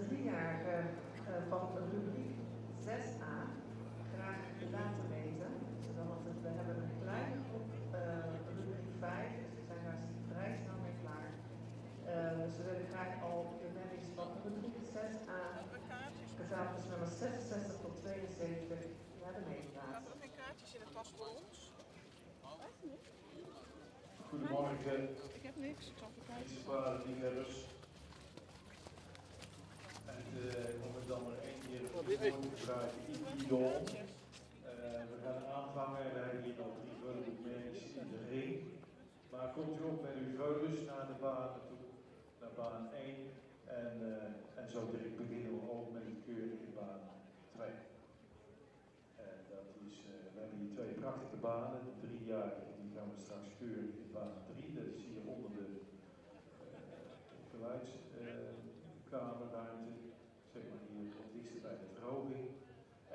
3-jarige van rubriek 6a graag laten weten, zodat we hebben een kleine groep, rubriek 5, dus we zijn daar vrij snel mee klaar. Ze willen graag al de merries van rubriek 6a, gezamenlijk nummer 66 tot 72, naar de meeplaats. Hebben er geen kaartjes in de tas voor ons? Goedemorgen. Ik heb niks, ik zal even kijken. Municipale liefhebbers. En om het dan maar één keer te gebruiken, Idol. We gaan aanvangen, we hebben hier nog 3 veulenboekmerries in de ring. Maar komt u op met uw veulens naar de baan toe, naar baan 1. En zo direct beginnen we ook met het keurige baan 2. En dat is, we hebben hier 2 prachtige banen, de 3-jarige, die gaan we straks keuren in baan 3. Dat is hier onder de geluidskamerruimte, zeg maar hier het dichtste bij de verhoging.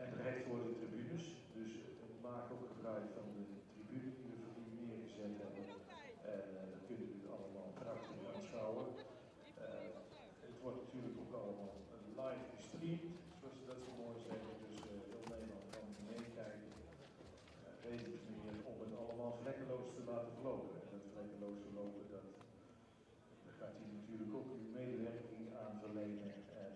En recht voor de tribunes, dus we maken ook gebruik van de tribune die we voor u neergezet hebben. En dat kunnen u allemaal prachtig aanschouwen. Het wordt natuurlijk ook allemaal live gestreamd, zoals ze dat zo mooi zeggen, dus heel Nederland kan meekijken. Reden is meer om het allemaal vlekkeloos te laten verlopen. En dat vlekkeloos verlopen, daar gaat u natuurlijk ook uw medewerking aan verlenen. En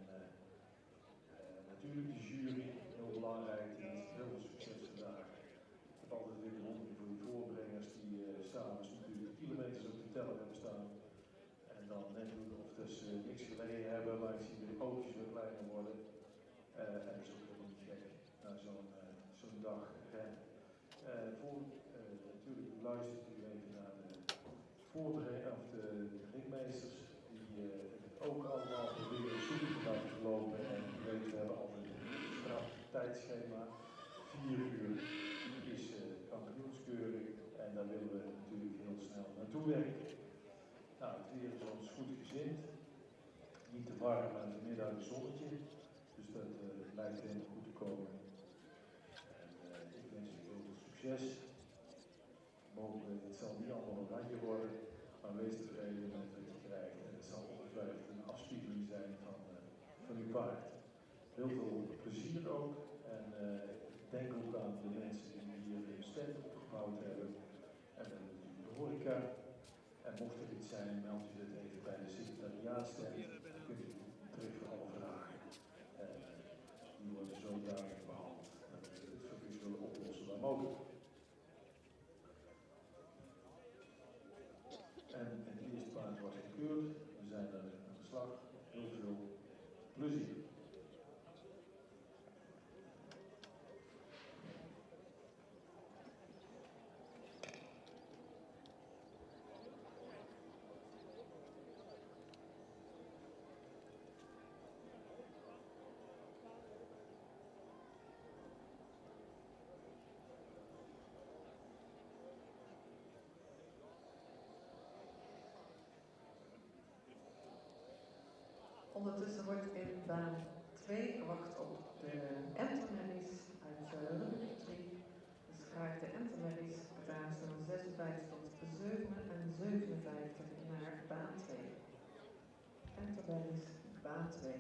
natuurlijk de jury, heel belangrijk, die heeft heel veel succes vandaag. Ik heb altijd weer bewondering voor die voorbrengers die s'avonds natuurlijk kilometers op de teller hebben staan. En dan net doen of ze niks geleden hebben, maar ik zie de oogjes weer kleiner worden. En dat is ook helemaal niet gek na zo'n dag rennen. Natuurlijk luistert u even naar de ringmeesters, die het ook allemaal proberen soepel te laten verlopen. En u weet, we hebben altijd een straf tijdschema. 4 uur is kampioenskeuring en daar willen we natuurlijk heel snel naartoe werken. Nou, het weer is ons goed gezind. Niet te warm, maar vanmiddag een zonnetje. Dus dat lijkt helemaal goed te komen. En ik wens u heel veel succes. Mogelijk, het zal niet allemaal oranje worden, maar wees tevreden met wat je krijgt. En het zal ongetwijfeld een afspiegeling zijn van uw paard. Heel veel plezier ook. En denk ook aan de mensen die hier hun stand opgebouwd hebben. En de horeca. En mocht er iets zijn, meld u dit even bij de secretariaatstand. Dan kunt u terug voor alle vragen. Die worden zodanig behandeld dat we het voor u zullen oplossen waar mogelijk. En het eerste paard was gekeurd. We zijn er aan de slag. Heel veel plezier. Ondertussen wordt in baan 2 gewacht op de entermerries uit rubriek 3. Dus graag de entermerries, dames van 56 tot 57 naar baan 2. Entermerries, baan 2.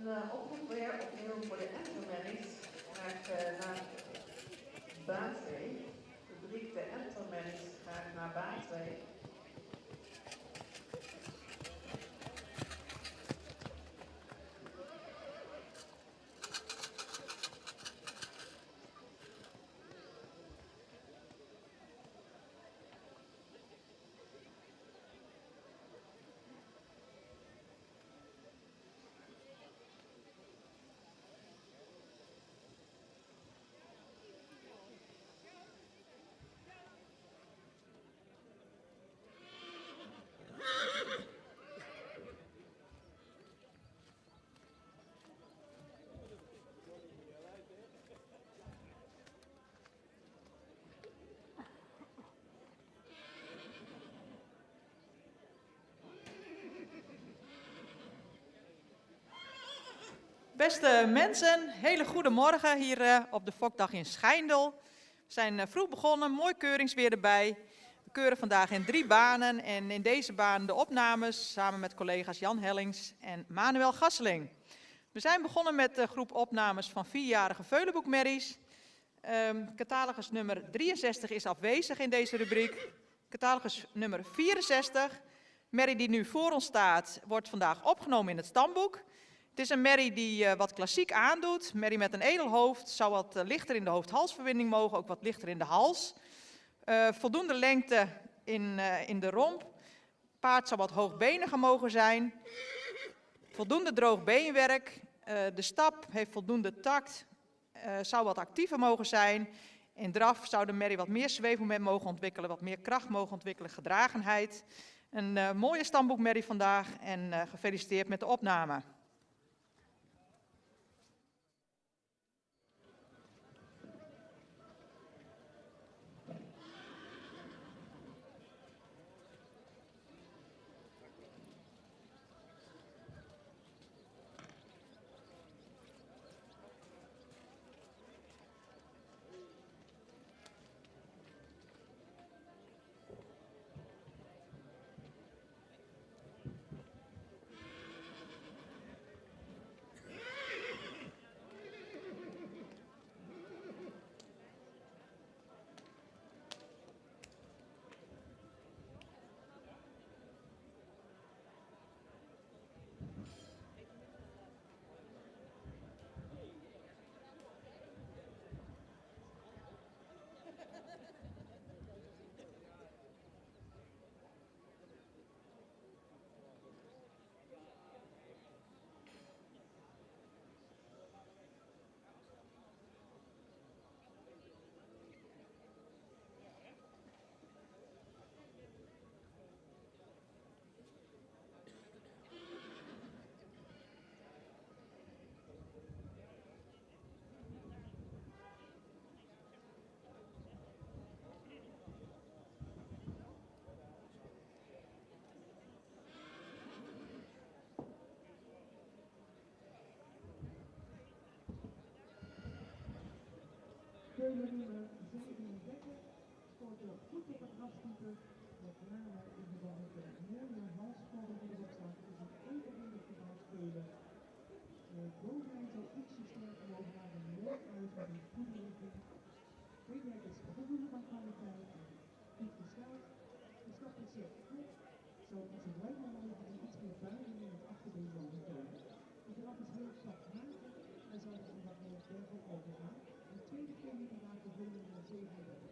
Een oproep weer opnieuw voor de entermerries. Graag naar baan 2. Rubriek de entermerries graag naar baan 2. Beste mensen, hele goede morgen hier op de Fokdag in Schijndel. We zijn vroeg begonnen, mooi keuringsweer erbij. We keuren vandaag in 3 banen en in deze baan de opnames samen met collega's Jan Hellings en Manuel Gasseling. We zijn begonnen met de groep opnames van 4-jarige veulenboekmerries. Catalogus nummer 63 is afwezig in deze rubriek. Catalogus nummer 64, merrie die nu voor ons staat, wordt vandaag opgenomen in het stamboek. Het is een merrie die wat klassiek aandoet. Merrie met een edelhoofd, zou wat lichter in de hoofd-halsverbinding mogen, ook wat lichter in de hals. Voldoende lengte in de romp. Paard zou wat hoogbeniger mogen zijn. Voldoende droog beenwerk. De stap heeft voldoende tact. Zou wat actiever mogen zijn. In draf zou de merrie wat meer zweefmoment mogen ontwikkelen, wat meer kracht mogen ontwikkelen, gedragenheid. Een mooie stamboekmerrie vandaag en gefeliciteerd met de opname. Nummer 37 scoort er goed op het afstiepen, met name in de bal met de mooie halsvorm die erop staat. Het is een evenwichtig gebouw spelen. Bovenlijn zal ietsje sterker mogen, maar een mooi uit met een goede richting. Beenwerk is voldoende van kwaliteit en goed gesteld. De stap is zeer goed, zo gebruik maar mogelijk en iets meer buiging in het achterbeen zal komen. De draf is heel zacht maken en zal er wat meer bergop overgaan. De tweede keer niet laten vullen naar 37.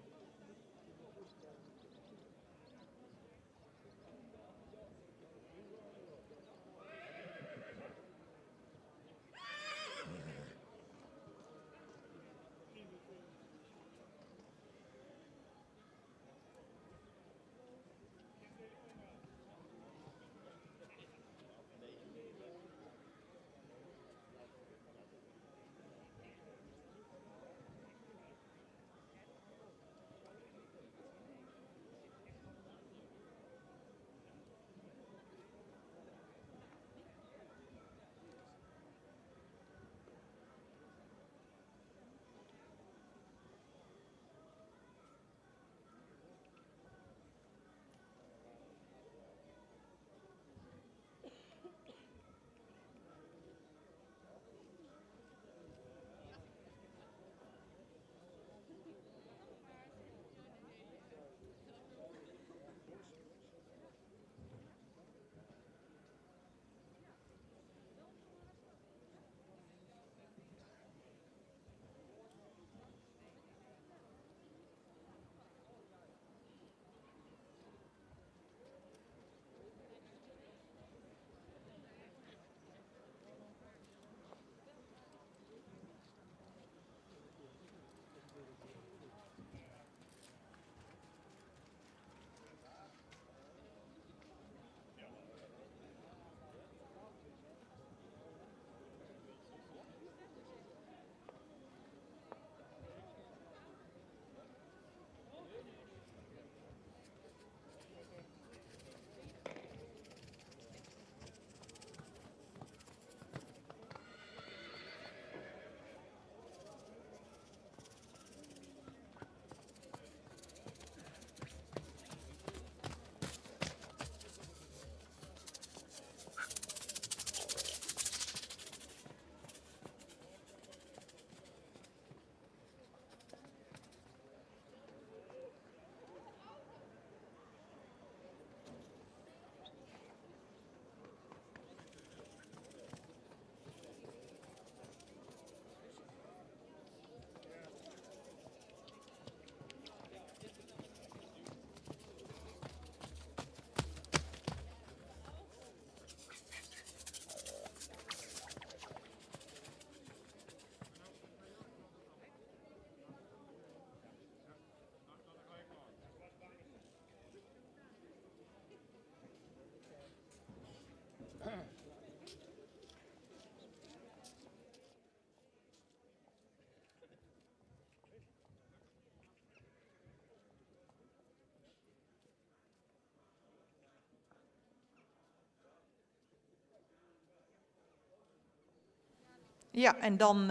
Ja, en dan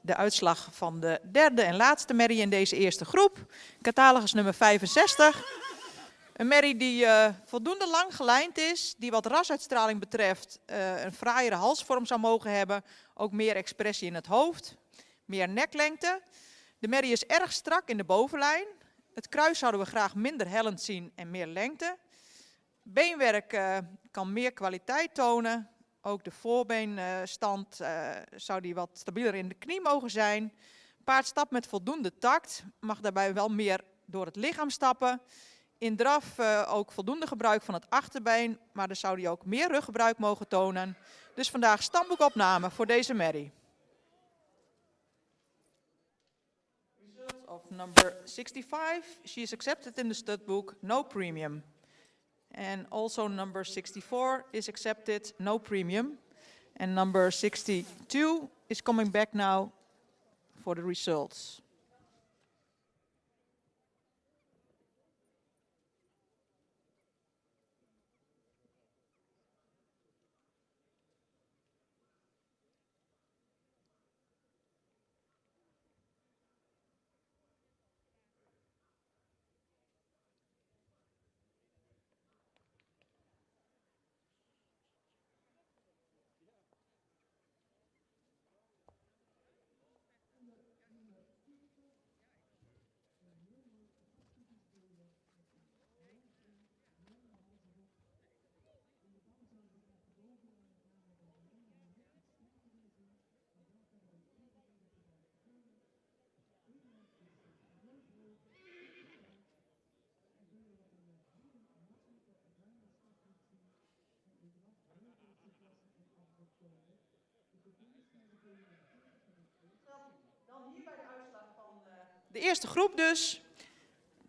de uitslag van de derde en laatste merrie in deze eerste groep. Catalogus nummer 65. Een merrie die voldoende lang gelijnd is, die wat rasuitstraling betreft een fraaiere halsvorm zou mogen hebben. Ook meer expressie in het hoofd, meer neklengte. De merrie is erg strak in de bovenlijn. Het kruis zouden we graag minder hellend zien en meer lengte. Beenwerk kan meer kwaliteit tonen. Ook de voorbeenstand zou die wat stabieler in de knie mogen zijn. Paard stapt met voldoende tact, mag daarbij wel meer door het lichaam stappen. In draf ook voldoende gebruik van het achterbeen, maar dan zou hij ook meer ruggebruik mogen tonen. Dus vandaag stamboekopname voor deze merrie. Result of number 65, she is accepted in the stud book, no premium. And also number 64 is accepted, no premium. And number 62 is coming back now for the results. Dan hier bij de uitslag van de eerste groep dus.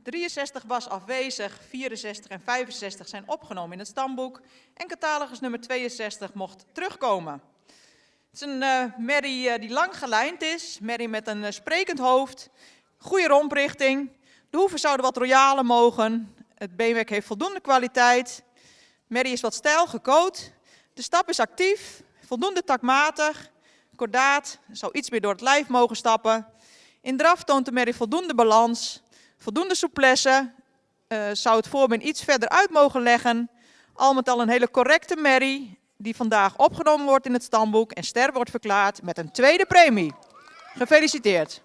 63 was afwezig, 64 en 65 zijn opgenomen in het stamboek. En catalogus nummer 62 mocht terugkomen. Het is een merrie die lang gelijnd is. Merrie met een sprekend hoofd. Goede romprichting. De hoeven zouden wat royaler mogen. Het beenwerk heeft voldoende kwaliteit. Merrie is wat stijl gecoat. De stap is actief. Voldoende taktmatig. Kordaat. Zou iets meer door het lijf mogen stappen. In draf toont de merrie voldoende balans. Voldoende souplesse, zou het voorbeen iets verder uit mogen leggen. Al met al een hele correcte merrie die vandaag opgenomen wordt in het stamboek en ster wordt verklaard met een tweede premie. Gefeliciteerd.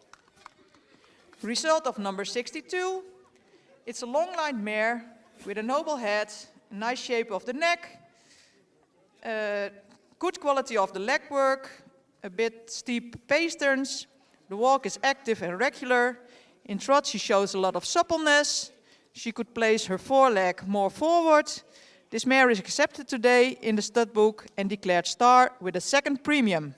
Result of number 62. It's a long-lined mare with a noble head, a nice shape of the neck, good quality of the leg work, a bit steep pasterns. The walk is active and regular. In trot, she shows a lot of suppleness. She could place her foreleg more forward. This mare is accepted today in the stud book and declared star with a second premium.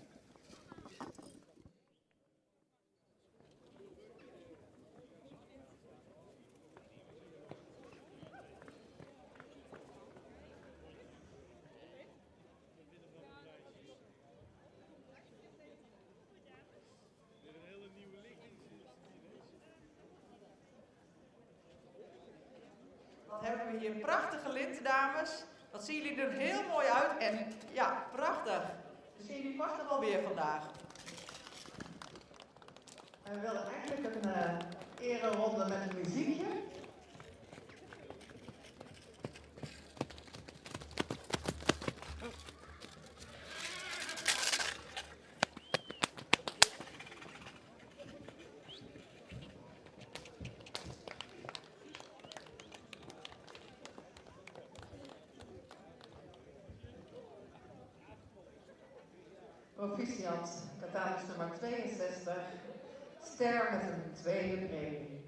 Wat hebben we hier prachtige linten, dames. Wat zien jullie er heel mooi uit en ja, prachtig. We zien jullie vast nog wel weer vandaag. En we willen eigenlijk een ereronde met een muziekje. Proficiat, catalogus nummer 62, ster met een tweede premie.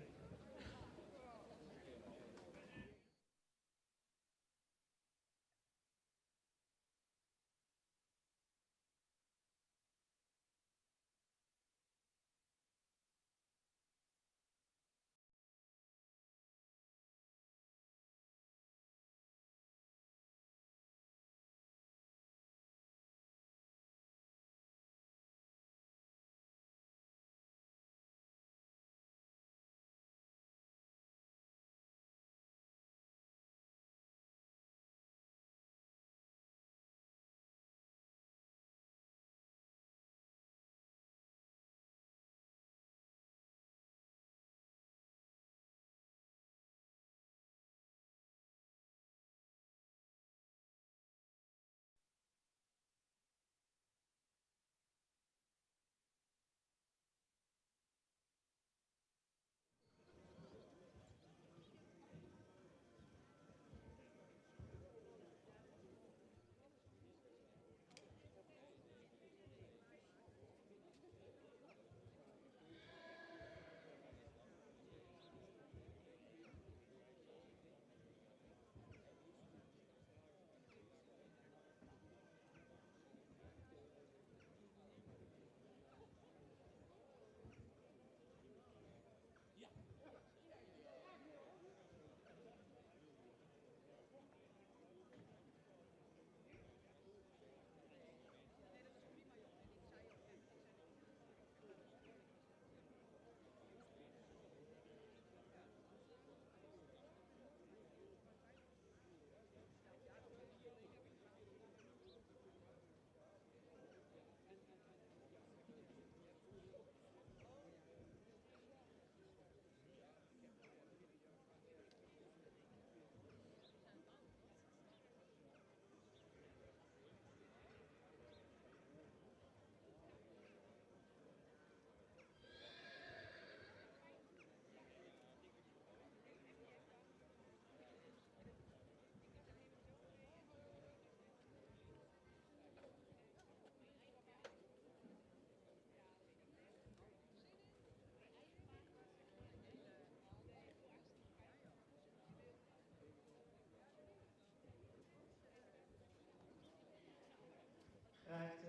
krijgt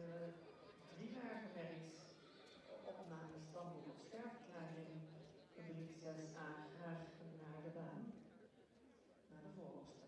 3 merries opname stamboek op sterfverklaring, rubriek 6a, graag naar de baan, naar de vooropstelling.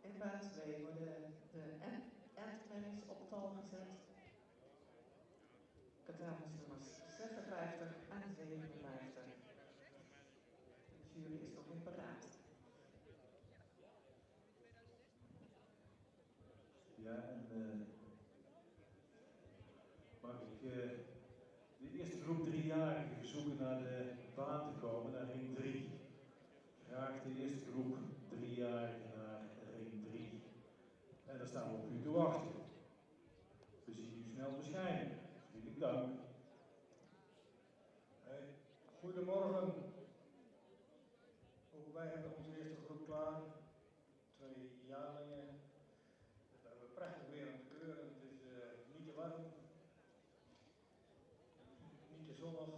In baan 2 worden de endmerries op tal gezet. Catalogus nummers 56 en 57. De jury is nog in paraat. Ja, en mag ik de eerste groep 3-jarigen verzoeken naar de baan te komen, naar ring 3. Graag de eerste groep 3-jarigen naar ring 3. En daar staan we op u te wachten. We zien u snel verschijnen. Vriendelijk dank. Hey, goedemorgen. Ook wij hebben onze eerste groep klaar. 2 jaarlingen. We hebben prachtig weer om te keuren. Het is niet te warm. Niet te zonnig.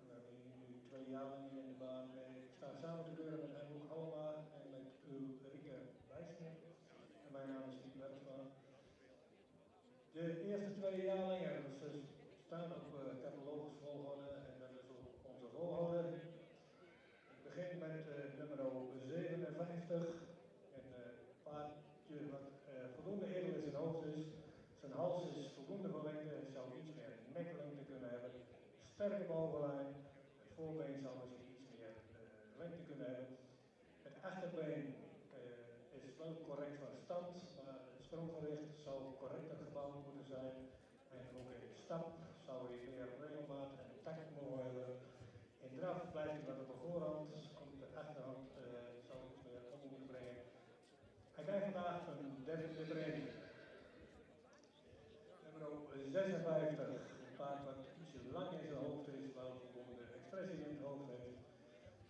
We hebben nu 2 jaarlingen in de baan. Ik sta samen te keuren met Henk Halma en met Ulrike Wijsner. En mijn naam is Piet Bergsma. De eerste 2 jaarlingen staan op catalogus volgorde en dat is ook onze volgorde. Ik begin met nummer 57. Een paardje wat voldoende edel in zijn hoofd is. Zijn hals is voldoende verlengd, zou iets meer neklengte kunnen hebben. Sterke bovenlijn, het voorbeen zou misschien iets meer lengte kunnen hebben. Het achterbeen is wel correct van stand, maar het spronggewicht zou correcter gebouwd moeten zijn. En ook in de stap zou hij meer regelmaat en tact mogen hebben. In draf blijft hij wat op de voorhand, komt de achterhand zou iets meer om moeten brengen. Hij krijgt vandaag een derde training. Nummer 56, een paard wat ietsje lang in zijn hoofd is, wel voldoende expressie in het hoofd heeft.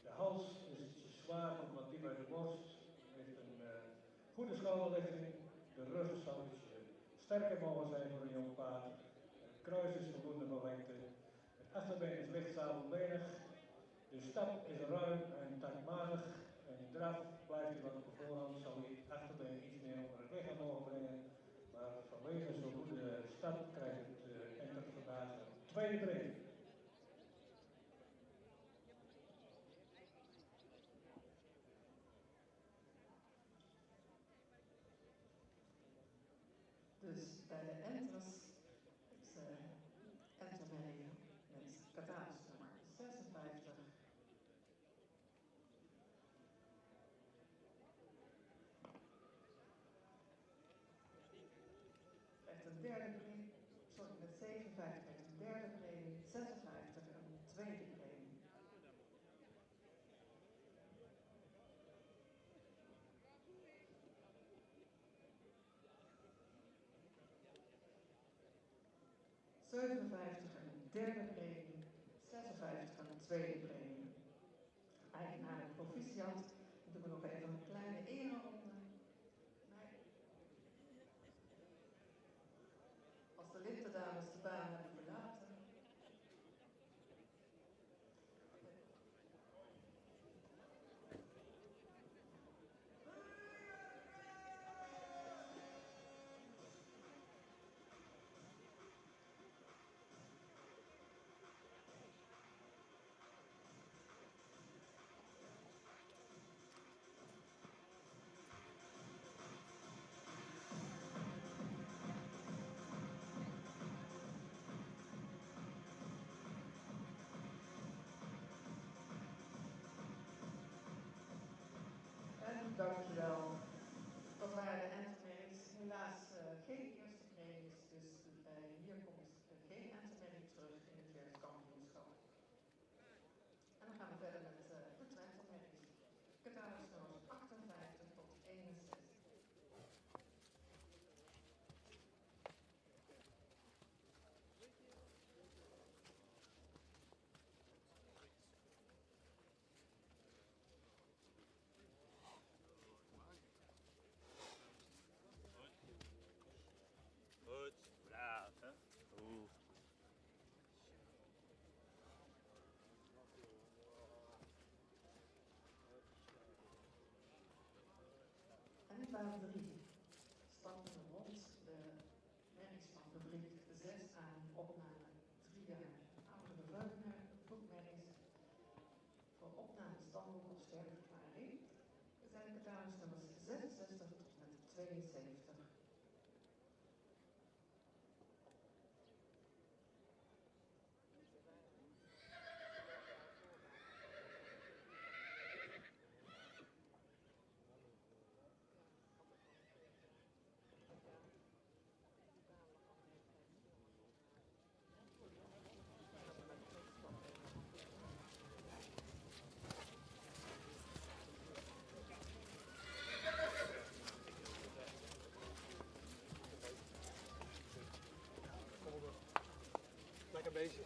De hals is ietsje zwaar, wat diep bij de borst. Heeft een goede schouderlichting. De rug zou ietsje sterker mogen zijn voor een jong paard. Het kruis is voldoende van lengte. Het achterbeen is licht sabelbenig. De stap is ruim en taktmatig. En in draf blijft hij wat op de voorhand. Zou hij het achterbeen iets meer onder het lichaam mogen brengen. Maar vanwege zo'n goede stap krijgt het enter vandaag een tweede training. Dus bij de enters is entermerrie met catalogus nummer 56. 57 aan de derde premie, 56 aan de tweede premie. Eigenaar proficiat. Dan doen we nog even een kleine ereronde. Nee. Als de lintendames de baan hebben verlaten. En dankjewel. Dat waren de entertainers. Helaas geen eerste premies, dus hier komt geen entertainer terug in het jeugdkampioenschap. En dan gaan we verder met de Twente-merries. Catalogus 58 tot 61. Goed, braaf hè. Oeh. En in baan 3 stappen we rond de merries van fabriek 6 aan, opname 3 jaar. Oudere voetmerries voor opname stamboek of sterfverklaring. We zijn catalogus nummers 66 tot en met 72. Lekker bezig.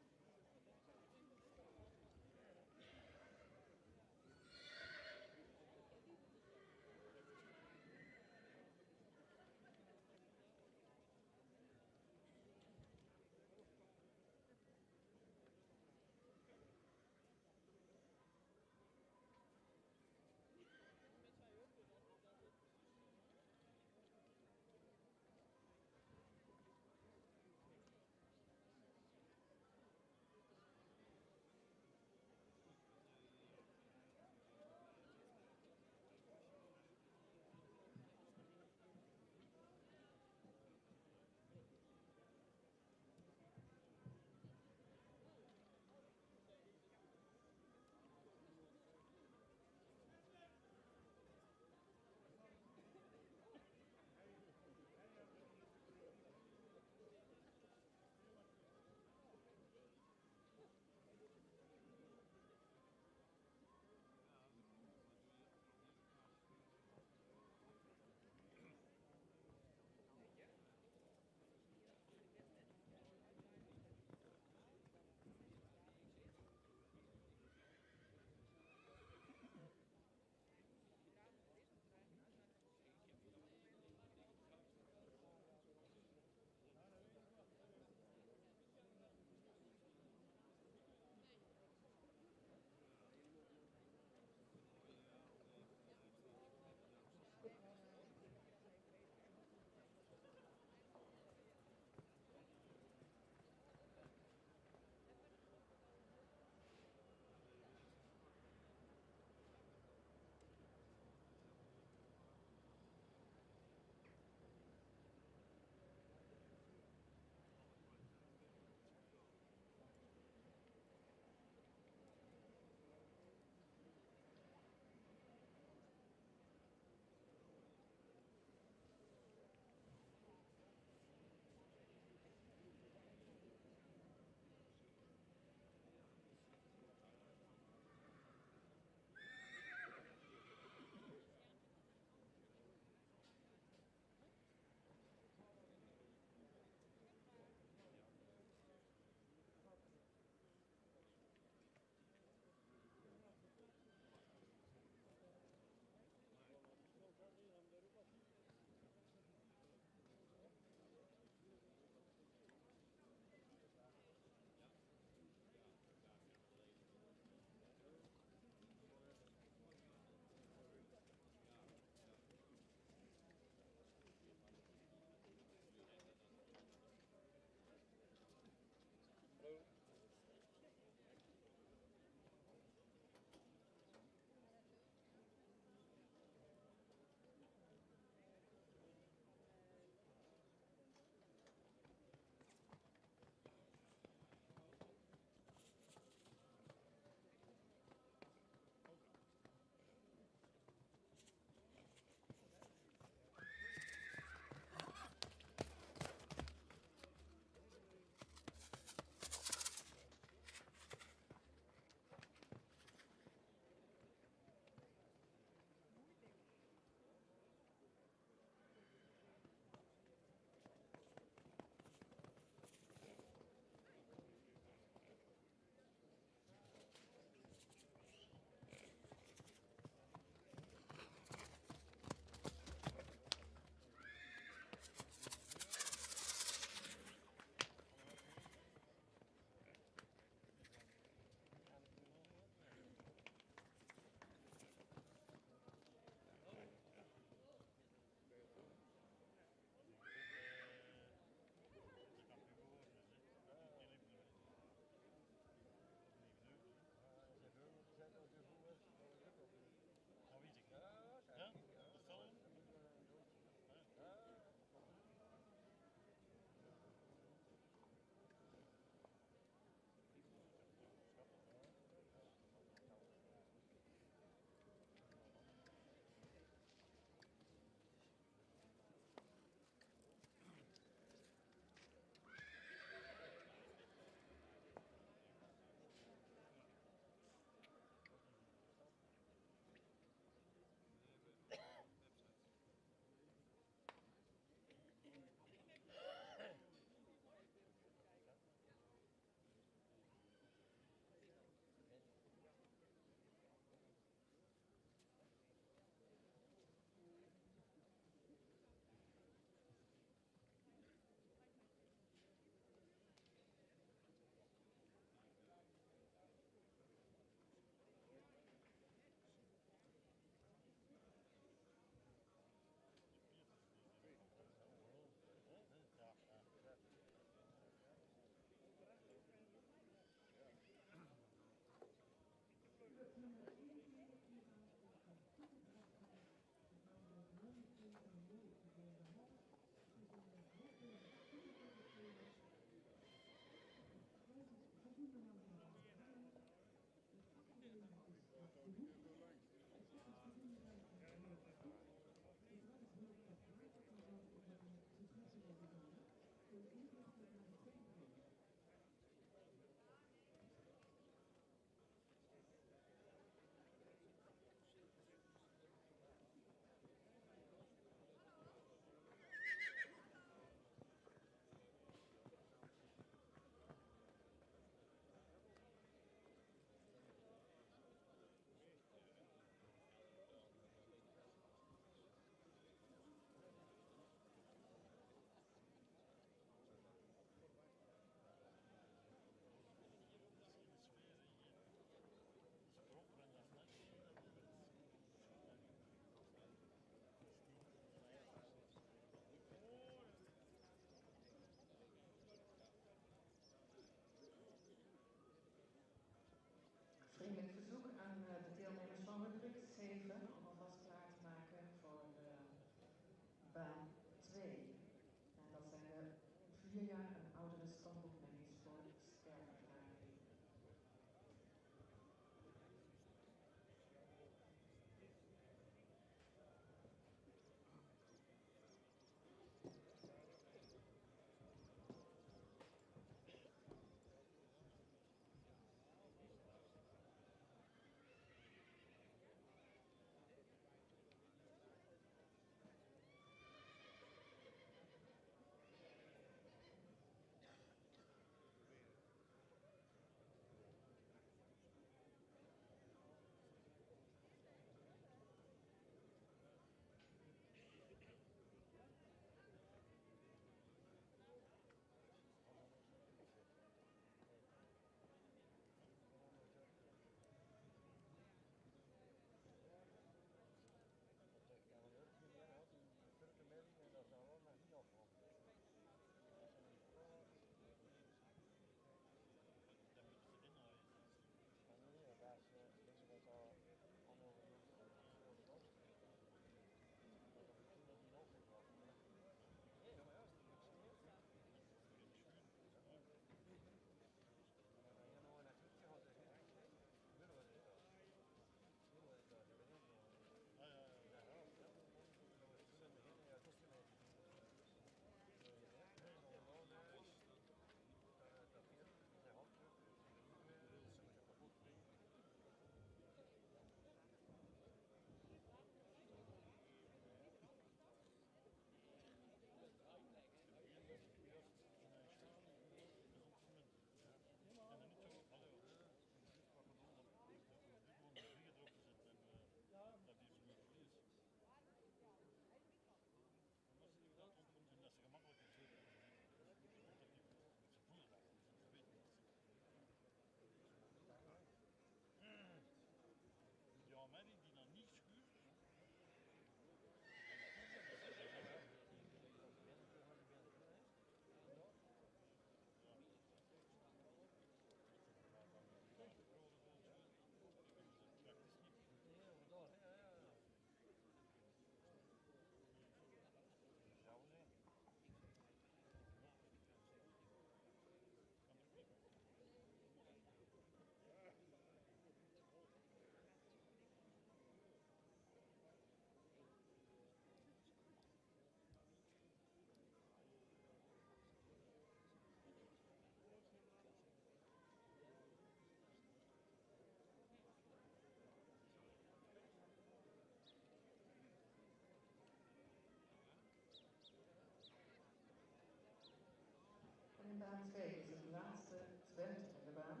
2 is het laatste Twente in de baan.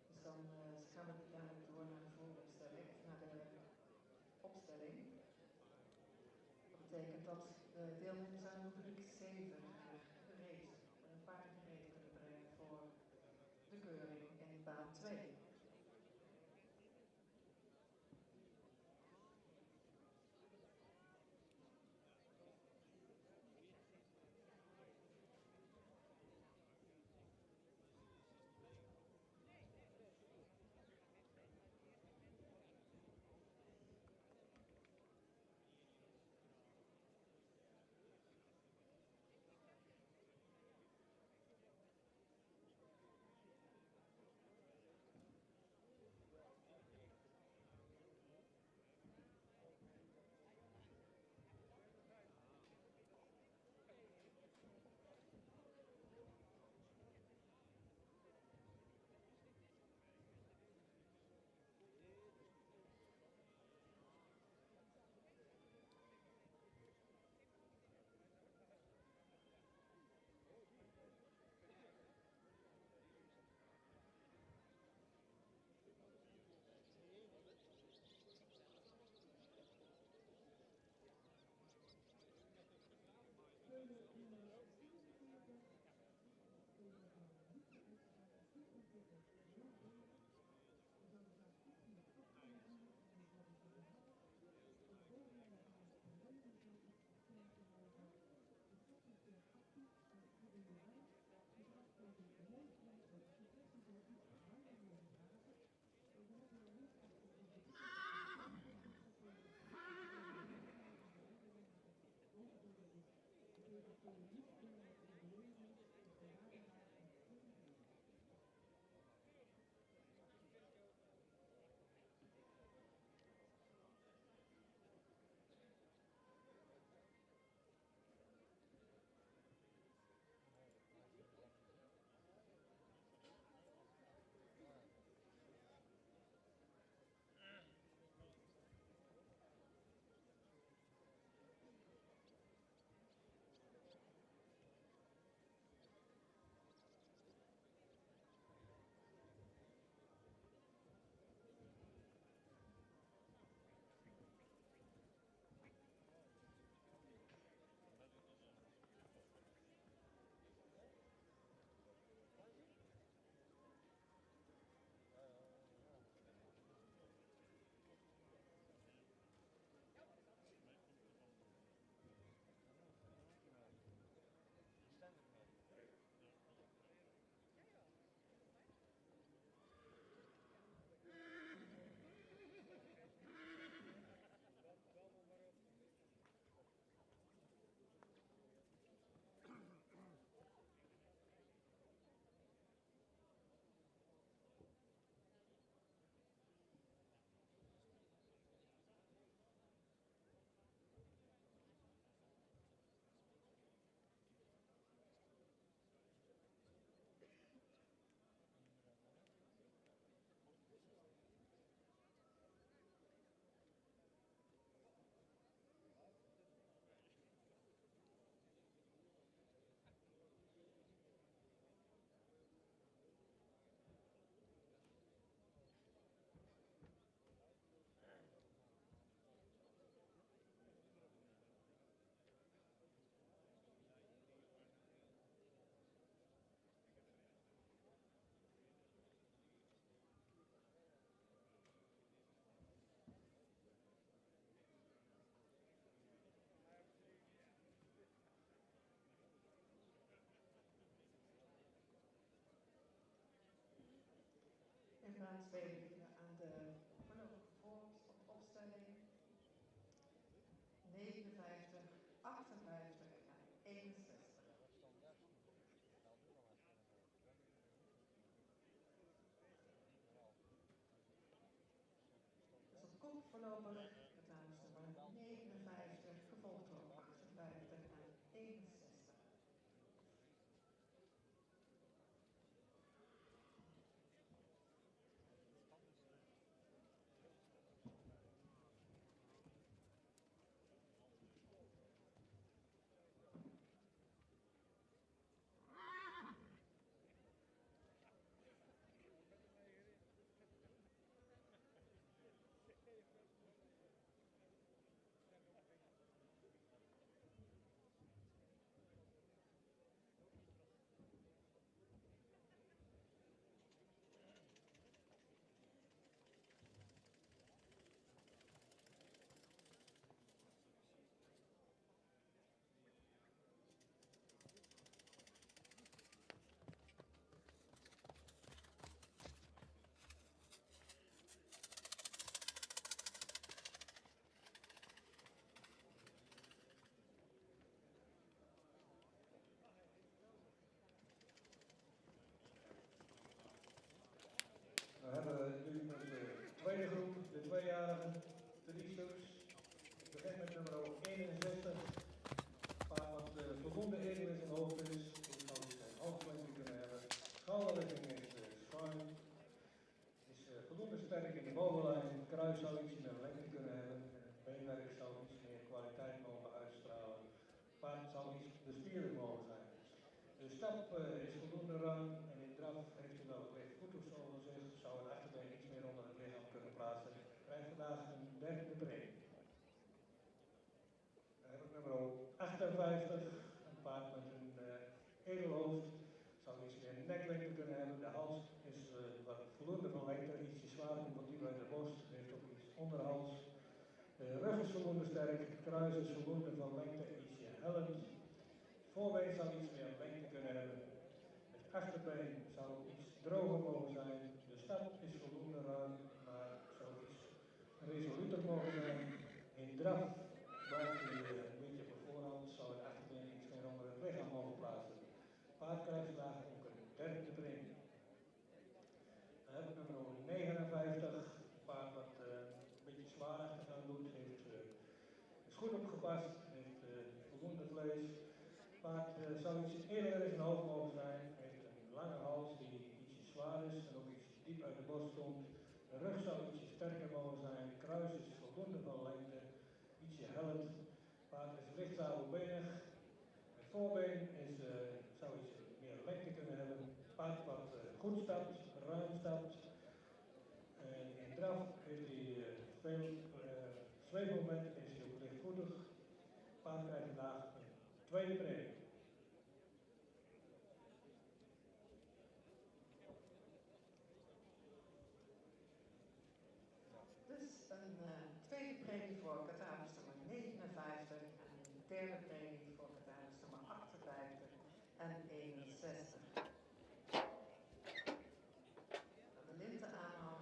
Dus dan gaan we dadelijk door naar de vooropstelling, naar de opstelling. Dat betekent dat de deelnemers aan rubriek 7 gereden, een paard gereden kunnen brengen voor de keuring in baan 2. En baan 2 beginnen aan de vooropstelling 59, 58 en 61. Dus op kop voorlopig de dames nummer 59, gevolgd door 58 en 61. We hebben nu onze tweede groep, de tweejarigen, drie stuks. Ik begin met nummer 61. Paard wat voldoende edel in zijn hoofd is. Die zou zijn hoofdlengte kunnen hebben. Schouderligging is schuin. Is voldoende sterk in de bovenlijn. Kruis zou iets meer lengte kunnen hebben. En het beenwerk zou iets meer kwaliteit mogen uitstralen. Paard zou iets bestuurder mogen zijn. De stap is voldoende ruim en in draf heeft hij wel licht voet of zo onder zich. Zou het achterbeen iets meer onder het lichaam kunnen plaatsen. Krijgt vandaag een derde premie. Dan heb ik nummer 58, een paard met een edelhoofd. Zou iets meer neklengte kunnen hebben. De hals is wat voldoende van lengte, ietsje zwaar, omdat die bij de borst heeft ook iets onderhals. De rug is voldoende sterk, het kruis is voldoende van lengte, ietsje hellend. Het voorbeen zou iets meer lengte kunnen hebben. Het achterbeen zou iets droger mogen zijn. De stap is voldoende ruim, maar zou iets resoluter mogen zijn. In draf blijft hij een beetje op de voorhand, zou het achterbeen iets meer onder het lichaam mogen plaatsen. Paard krijgt vandaag ook een derde premie. Dan heb ik nummer 59, een paard wat een beetje zwaarachtig aan doet, is goed opgepast, heeft voldoende vlees. Paard zou iets eerder in zijn hoofd mogen zijn, heeft een lange hals die ietsje zwaar is en ook iets diep uit de borst komt. De rug zou ietsje sterker mogen zijn, kruis is voldoende van lengte, ietsje hellend. Paard is licht zadelbenig. Het voorbeen zou iets meer lengte kunnen hebben. Paard wat goed stapt, ruim stapt. In draf heeft hij veel zweefmomenten, is hij ook lichtvoetig. Paard krijgt vandaag een tweede premie. Dus een tweede premie voor catalogus nummer 59 en een derde premie voor catalogus nummer 58 en 61. De linten aanhangen.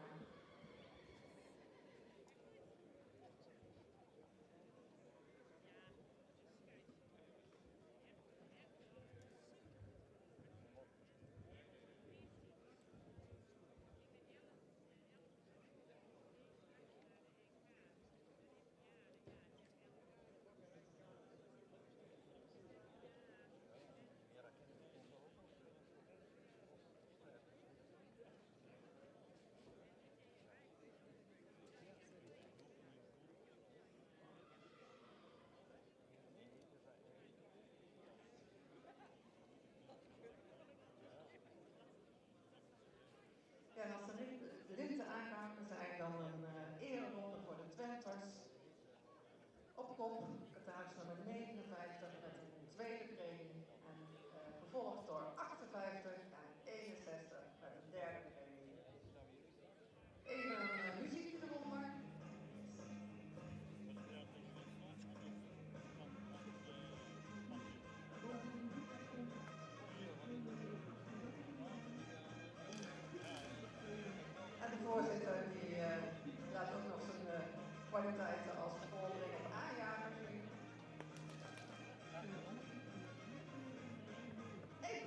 Ja, en als de linten aangehangen zijn, dan een ereronde voor de Twenters. Op kop, catalogus nummer 59 met een tweede premie. En gevolgd door 58 en 61 met een derde premie. Even een muziekje eronder. En de voorzitter die laat ook nog zijn kwaliteiten als voorbrenger of aanjager zien. Hey.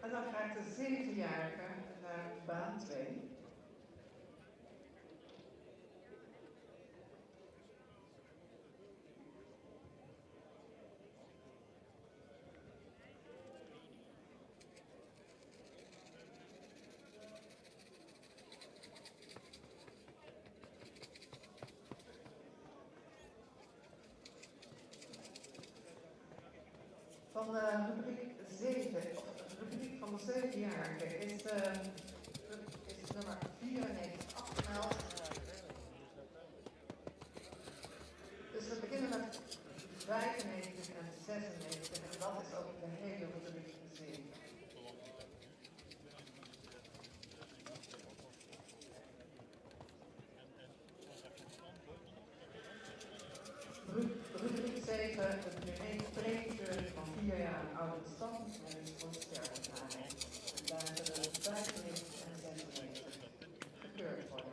En dan krijgt de 7-jarige naar baan 2. Van de rubriek 7, of de rubriek van de 7-jarige, is nummer 94 afgemeld. Dus we beginnen met 95 96 en dat is ook de hele rubriek 7. Rubriek 7, de premiekeuring van 4 jaar oude standsmelding voor sterfgevallen. Daar zullen 95 en 96 gekeurd worden.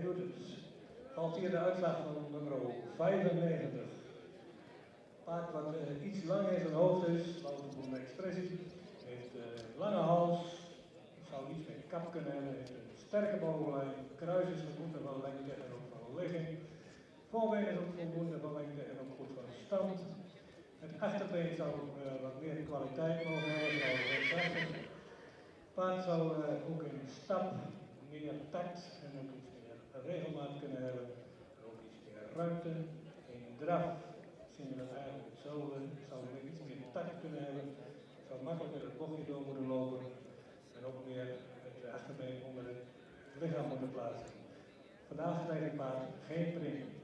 doet het. Valt hier de uitslag van nummer 95. Paard wat iets langer in zijn hoofd is, louter voor mijn expressie, heeft lange hals, zou iets met kap kunnen hebben, heeft een sterke bovenlijn, kruis is voldoende van lengte en ook van ligging. Voorbeen is ook voldoende van lengte en ook goed van stand. Het achterbeen zou wat meer kwaliteit mogen hebben, zou rechtsachtig. Paard zou ook in stap meer tact en ook iets meer regelmaat kunnen hebben, ook iets meer ruimte. In draf zien we dat eigenlijk hetzelfde, zou weer iets meer tact kunnen hebben, zou makkelijker het bochtje door moeten lopen en ook meer het achterbeen onder het lichaam moeten plaatsen. Vandaag krijgt het paard geen premie.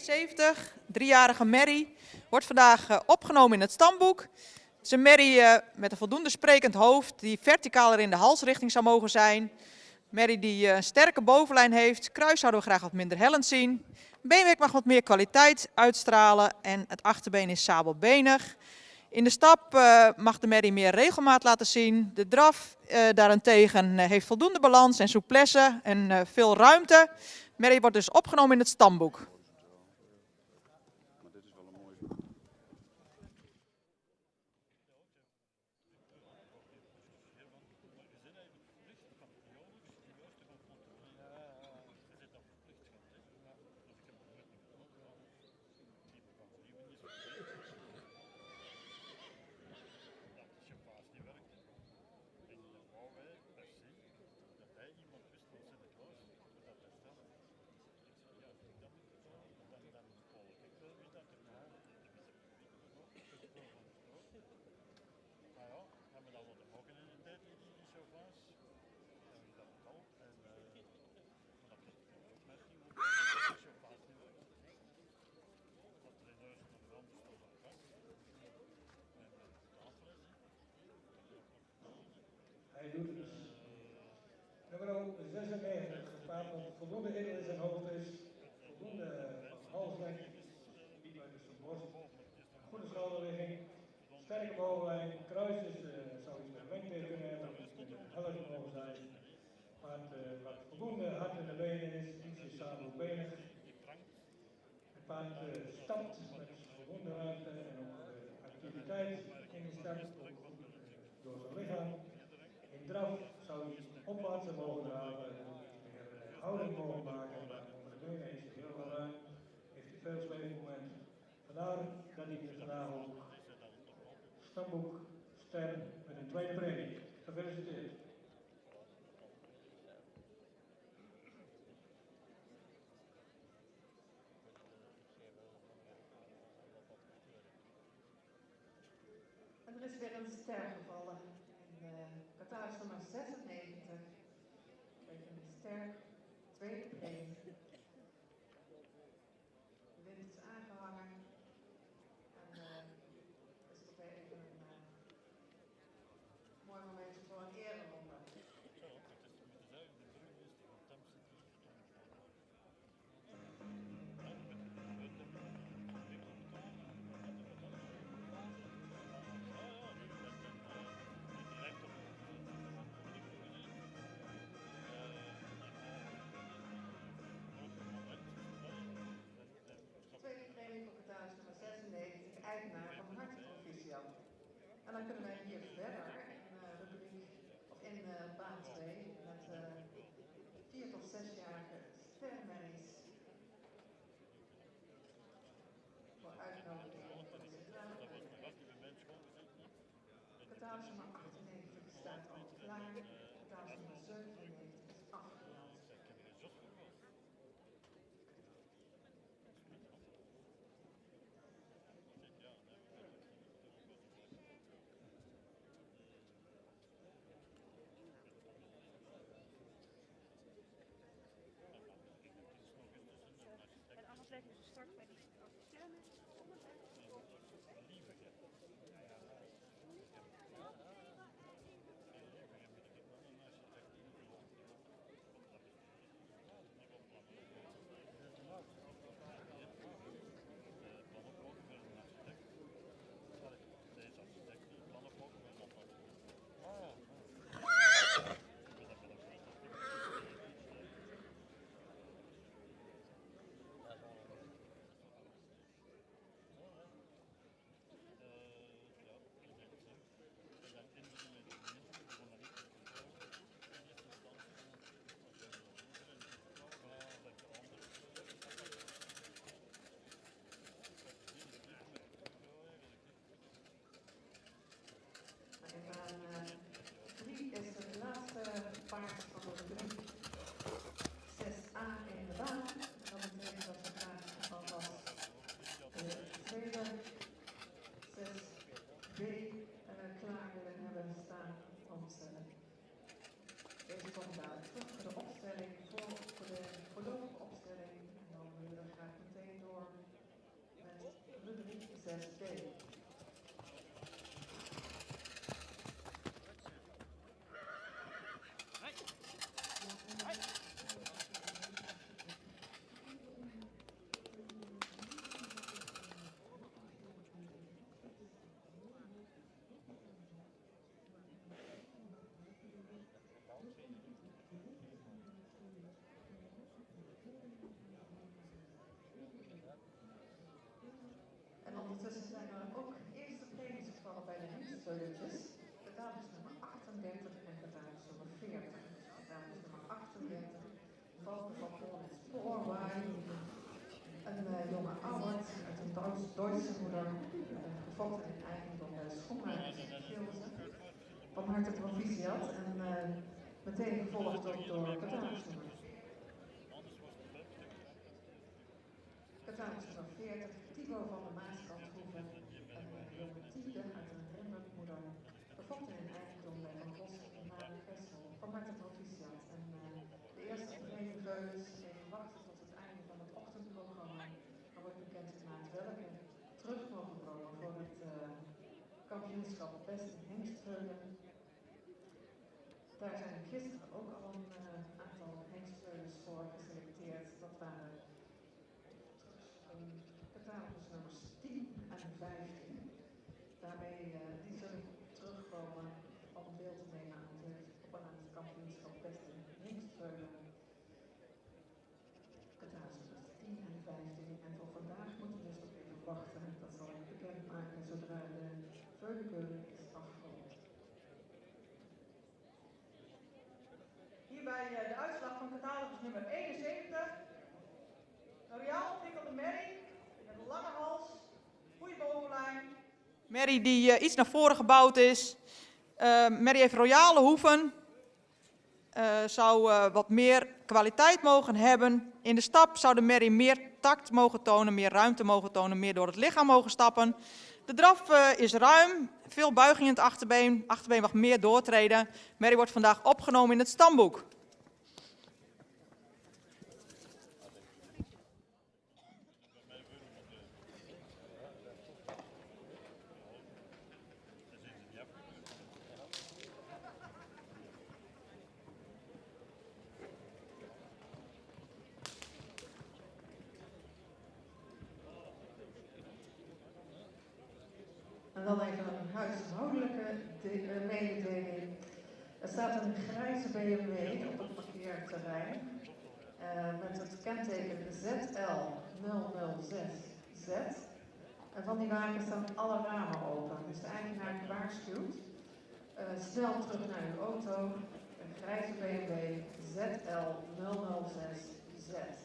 72, 3-jarige Mary, wordt vandaag opgenomen in het stamboek. Het is een Mary met een voldoende sprekend hoofd die verticaler in de halsrichting zou mogen zijn. Mary die een sterke bovenlijn heeft. Kruis zouden we graag wat minder hellend zien. Beenwerk mag wat meer kwaliteit uitstralen en het achterbeen is sabelbenig. In de stap mag de Mary meer regelmaat laten zien. De draf daarentegen heeft voldoende balans en souplesse en veel ruimte. Mary wordt dus opgenomen in het stamboek. Hij doet het. Nummer 96, gepaard met voldoende in zijn hoofd is, voldoende halslengte, niet uit zijn borst, goede schouderligging, sterke bovenlijn, kruis is, zou iets met lengte kunnen hebben, dat moet heller mogen zijn. Wat voldoende hard in de benen is, ietsje sabelbenig. Het paard stapt met voldoende ruimte en ook activiteit in de stap, door zijn lichaam. In draf zou hij opwaarts mogen draven, meer houding mogen maken, maar onder de benen is hij heel ruim, heeft hij veel zweefmoment. Vandaar dat hij vandaag ook stamboek ster met een tweede premie. Gefeliciteerd. En er is weer een ster gevallen. Catalogus nummer 96. Kijk, een ster, tweede premie. De wind is aangehangen. En dus het is weer even een mooi momentje voor een ereronde. Tweede premie voor catalogus nummer 96, eigenaar van Hart Proficiat. En dan kunnen wij hier verder in baan 2 met 4 tot 6-jarige sterrenmerries voor uitnodiging van de centrale catalogus nummer 98 staat al klaar, catalogus nummer 97 is afgehaald. En anders leggen ze straks bij die stemmen. ondertussen zijn er ook eerste premies gevallen bij de hengstveulentjes. Catalogus nummer 38 en catalogus nummer 40. Catalogus nummer 38, Valken van Polen en Spoorwaai. Een jonge Albert uit een Duitse moeder, gefokt in eigendom bij Schoenmakers Gilze. Van harte proficiat en meteen gevolgd ook door catalogus nummer. Catalogus nummer 40, Thibo van de Maaskanthoeven, een jonge Tiede uit een rendermoeder, gefokt in eigendom bij Van Bos en Mare Gessel. Van harte proficiat. En de eerste preemieveulens even wachten tot het einde van het ochtendprogramma. Dan wordt bekendgemaakt welke terug mogen komen voor het kampioenschap Beste Hengstveulen. Daar zijn gisteren ook al een aantal hengstveulens voor geselecteerd. Dat waren catalogus nummers 10 en 15. Daarmee die zullen terugkomen om deel te nemen aan het kampioenschap Beste Hengstveulen. Catalogus nummers 10 en 15. En voor vandaag moeten we dus nog even wachten. Dat zal ik bekendmaken zodra de veulenkeuring is afgerond. Hierbij de uitslag van catalogus nummer 71. Royaal ontwikkelde merrie met een lange hals, goede bovenlijn. Merrie die iets naar voren gebouwd is. Merrie heeft royale hoeven. Zou wat meer kwaliteit mogen hebben. In de stap zou de merrie meer tact mogen tonen, meer ruimte mogen tonen, meer door het lichaam mogen stappen. De draf is ruim, veel buiging in het achterbeen. Achterbeen mag meer doortreden. Merrie wordt vandaag opgenomen in het stamboek. En dan even een huishoudelijke mededeling. Er staat een grijze BMW op het parkeerterrein met het kenteken ZL006Z. En van die wagen staan alle ramen open. Dus de eigenaar waarschuwt. Snel terug naar uw auto. Een grijze BMW ZL006Z.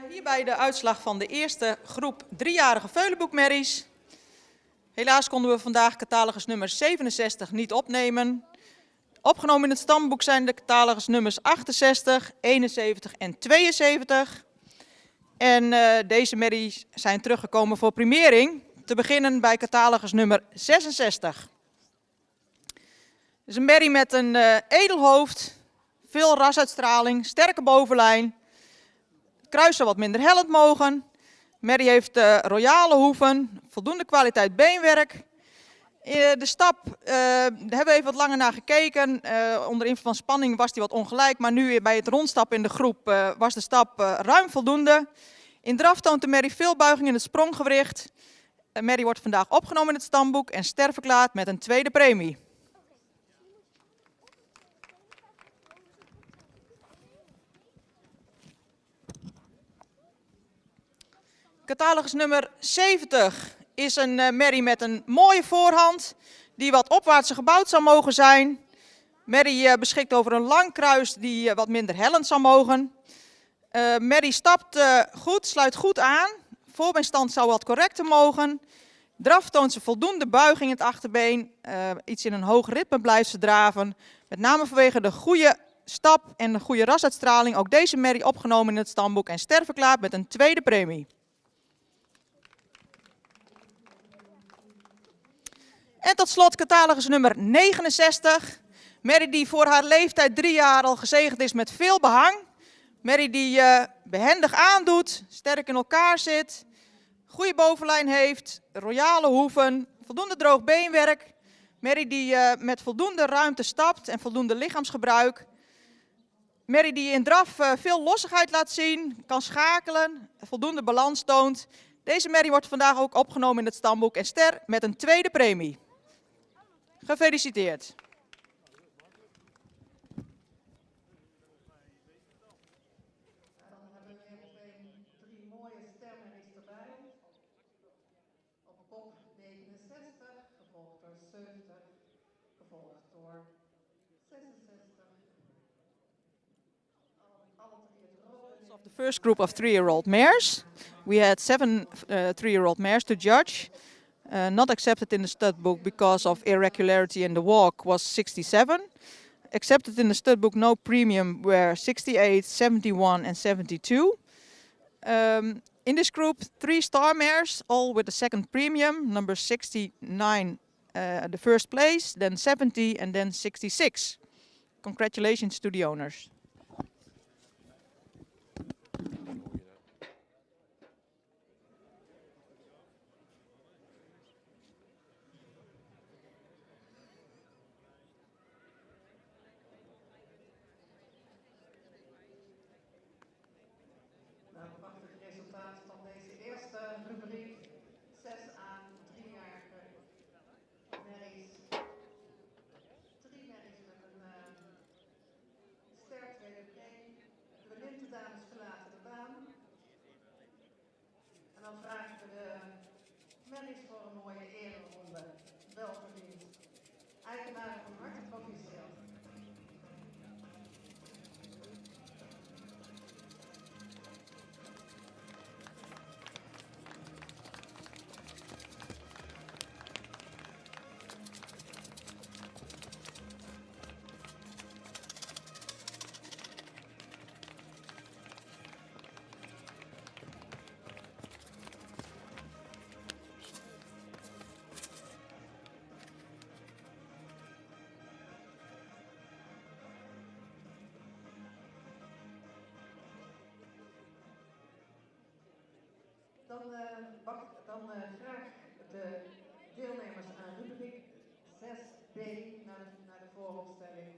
Hierbij de uitslag van de eerste groep 3-jarige Veulenboekmerries. Helaas konden we vandaag catalogus nummer 67 niet opnemen. Opgenomen in het stamboek zijn de catalogus nummers 68, 71 en 72. En deze merries zijn teruggekomen voor primering. Te beginnen bij catalogus nummer 66. Het is een merrie met een edel hoofd, veel rasuitstraling, sterke bovenlijn. Kruis zou wat minder hellend mogen. Merrie heeft royale hoeven, voldoende kwaliteit beenwerk. De stap, daar hebben we even wat langer naar gekeken. Onder invloed van spanning was die wat ongelijk, maar nu bij het rondstappen in de groep was de stap ruim voldoende. In draf toont de merrie veel buiging in het spronggewricht. Merrie wordt vandaag opgenomen in het stamboek en sterverklaard met een tweede premie. Catalogus nummer 70 is een merrie met een mooie voorhand die wat opwaartser gebouwd zou mogen zijn. Merrie beschikt over een lang kruis die wat minder hellend zou mogen. Merrie stapt goed, sluit goed aan. Voorbeenstand zou wat correcter mogen. Draf toont ze voldoende buiging in het achterbeen. Iets in een hoog ritme blijft ze draven. Met name vanwege de goede stap en de goede rasuitstraling. Ook deze merrie opgenomen in het stamboek en sterverklaard met een tweede premie. En tot slot catalogus nummer 69. Merrie die voor haar leeftijd 3 jaar al gezegend is met veel behang. Merrie die behendig aandoet, sterk in elkaar zit, goede bovenlijn heeft, royale hoeven, voldoende droog beenwerk. Merrie die met voldoende ruimte stapt en voldoende lichaamsgebruik. Merrie die in draf veel lossigheid laat zien, kan schakelen, voldoende balans toont. Deze merrie wordt vandaag ook opgenomen in het stamboek en ster met een tweede premie. Gefeliciteerd. Dan hebben we weer 3 mooie stermerries erbij. Op kop 69, gevolgd door 70, gevolgd door 66. Alle 3 het rode. Of the first group of 3-year-old mares. We had 7 3-year-old mares to judge. Not accepted in the stud book because of irregularity in the walk was 67. Accepted in the stud book no premium were 68, 71 and 72. In this group 3 star mares, all with the second premium, number 69 the first place, then 70 and then 66. Congratulations to the owners. Nou, prachtig resultaat van deze eerste rubriek. 6A, 3-jarige merries. 3 merries met een sterk tweede premie. De lintendames verlaten de baan. En dan vragen we de merries voor een mooie ereronde. Welverdiend. Eigenaren van harte proficiat. Dan graag de deelnemers aan rubriek 6B naar de vooropstelling.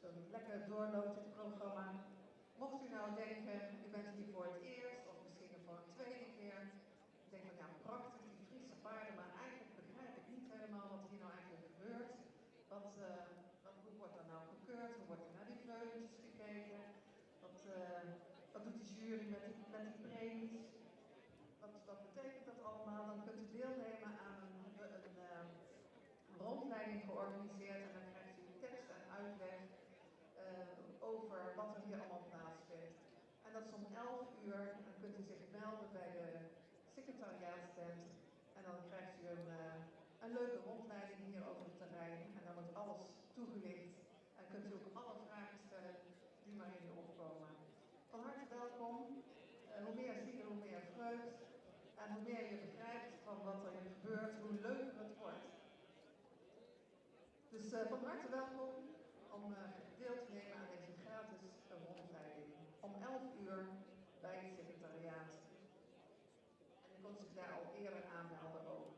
Zo lekker doorloopt het programma. Mocht u nou denken, u bent hier voor het eerst of misschien voor een tweede keer. U denkt van ja, prachtig die Friese paarden, maar eigenlijk begrijp ik niet helemaal wat hier nou eigenlijk gebeurt. Hoe wordt er nou gekeurd? Hoe wordt er naar die vleugels gekeken? Wat doet de jury met die premies? Wat betekent dat allemaal? Dan kunt u deelnemen aan een rondleiding georganiseerd en dan krijgt u tekst en uitleg over wat er hier allemaal plaatsvindt. En En dat is om 11 uur. Dan kunt u zich melden bij de secretariaatstent. En dan krijgt u een leuke rondleiding hier over het terrein. En dan wordt alles toegelicht. En kunt u ook alle vragen stellen die maar in u opkomen. Van harte welkom. Hoe meer zieken, hoe meer vreugd. En hoe meer je begrijpt van wat er hier gebeurt, hoe leuker het wordt. Dus van harte welkom om deel te nemen aan deze gratis rondleiding. Om 11 uur bij het secretariaat. En u kunt zich daar al eerder aanmelden ook.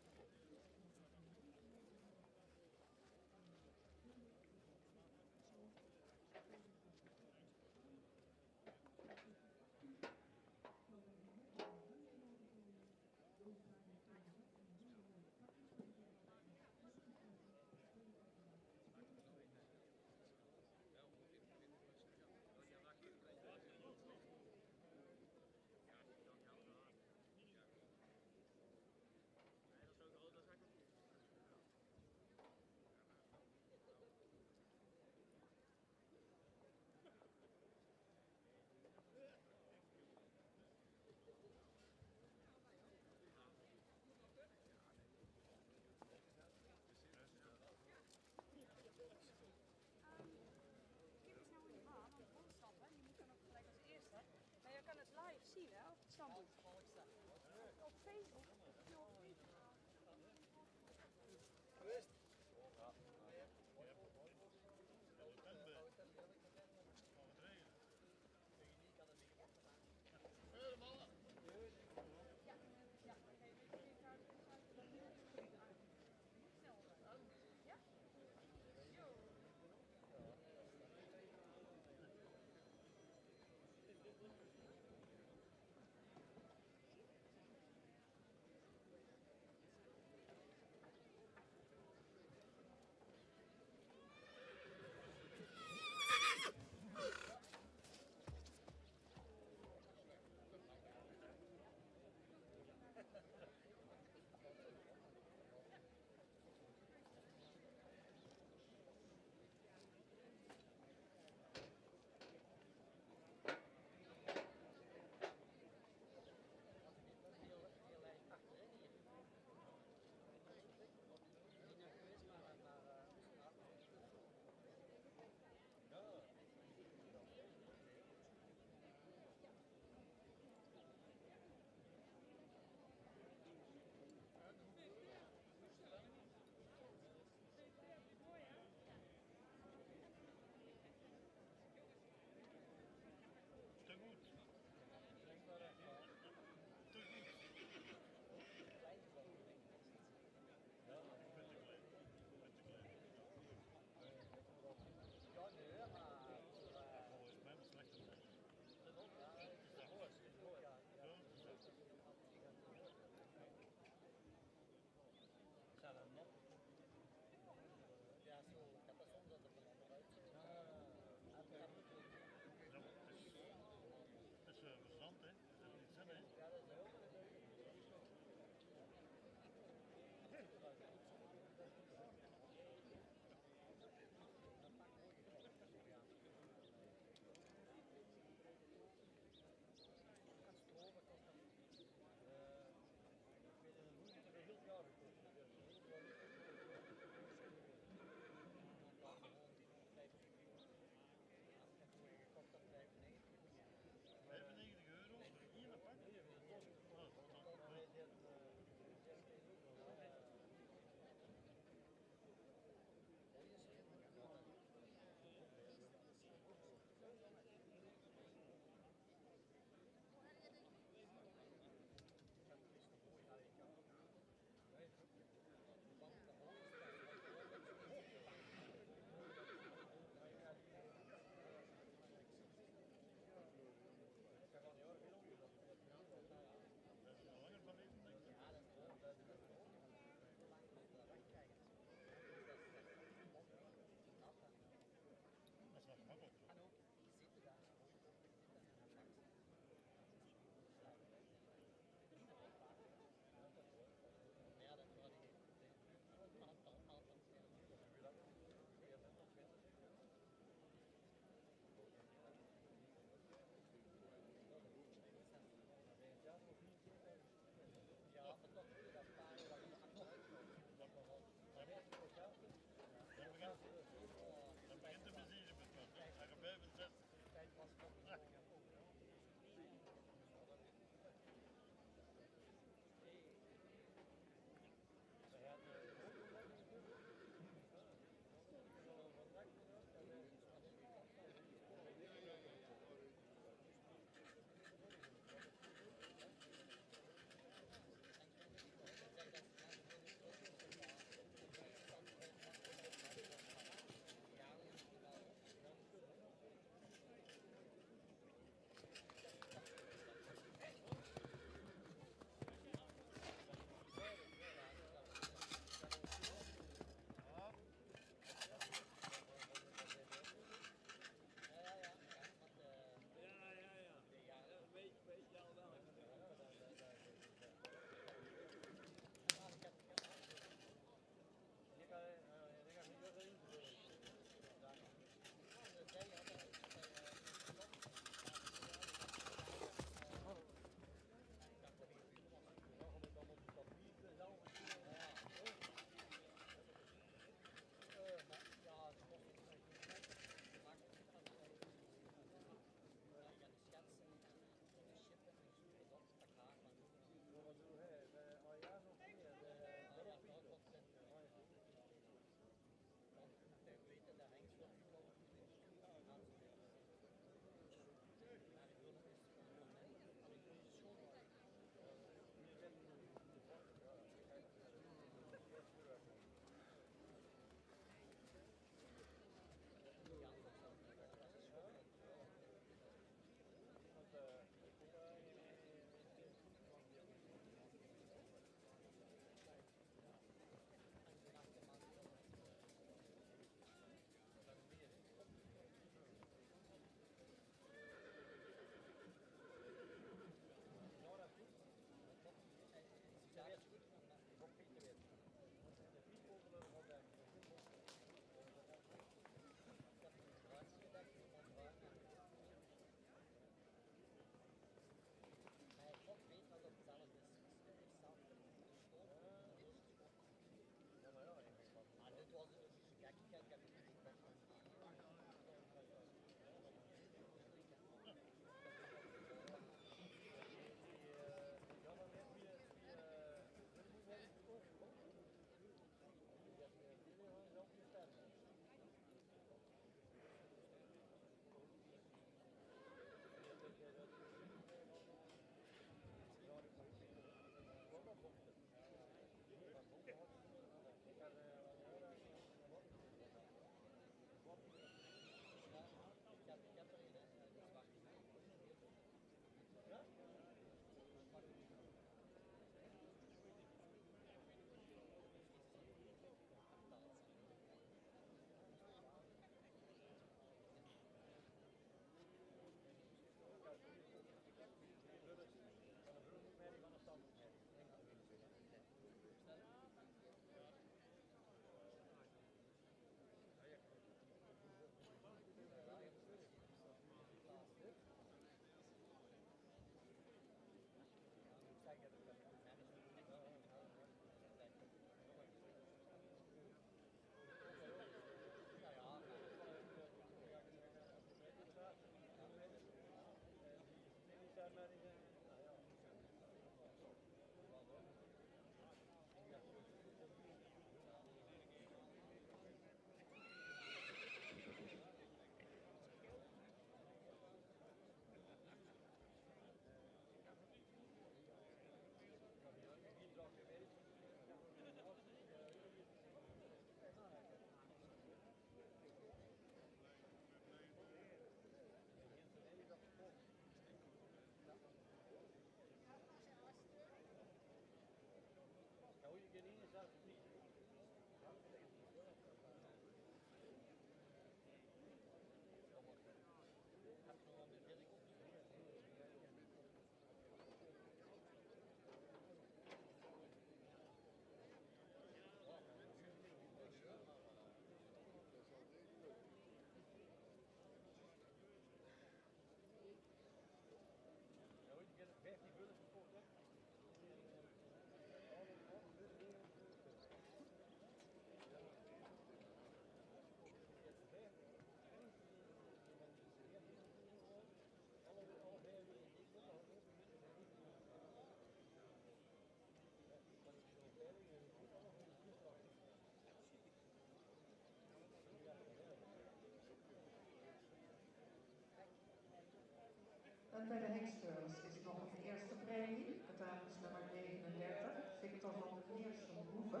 En bij de Hengsteulers is nog een eerste premie, catalogus nummer 39, Victor van der Meersen Hoeve.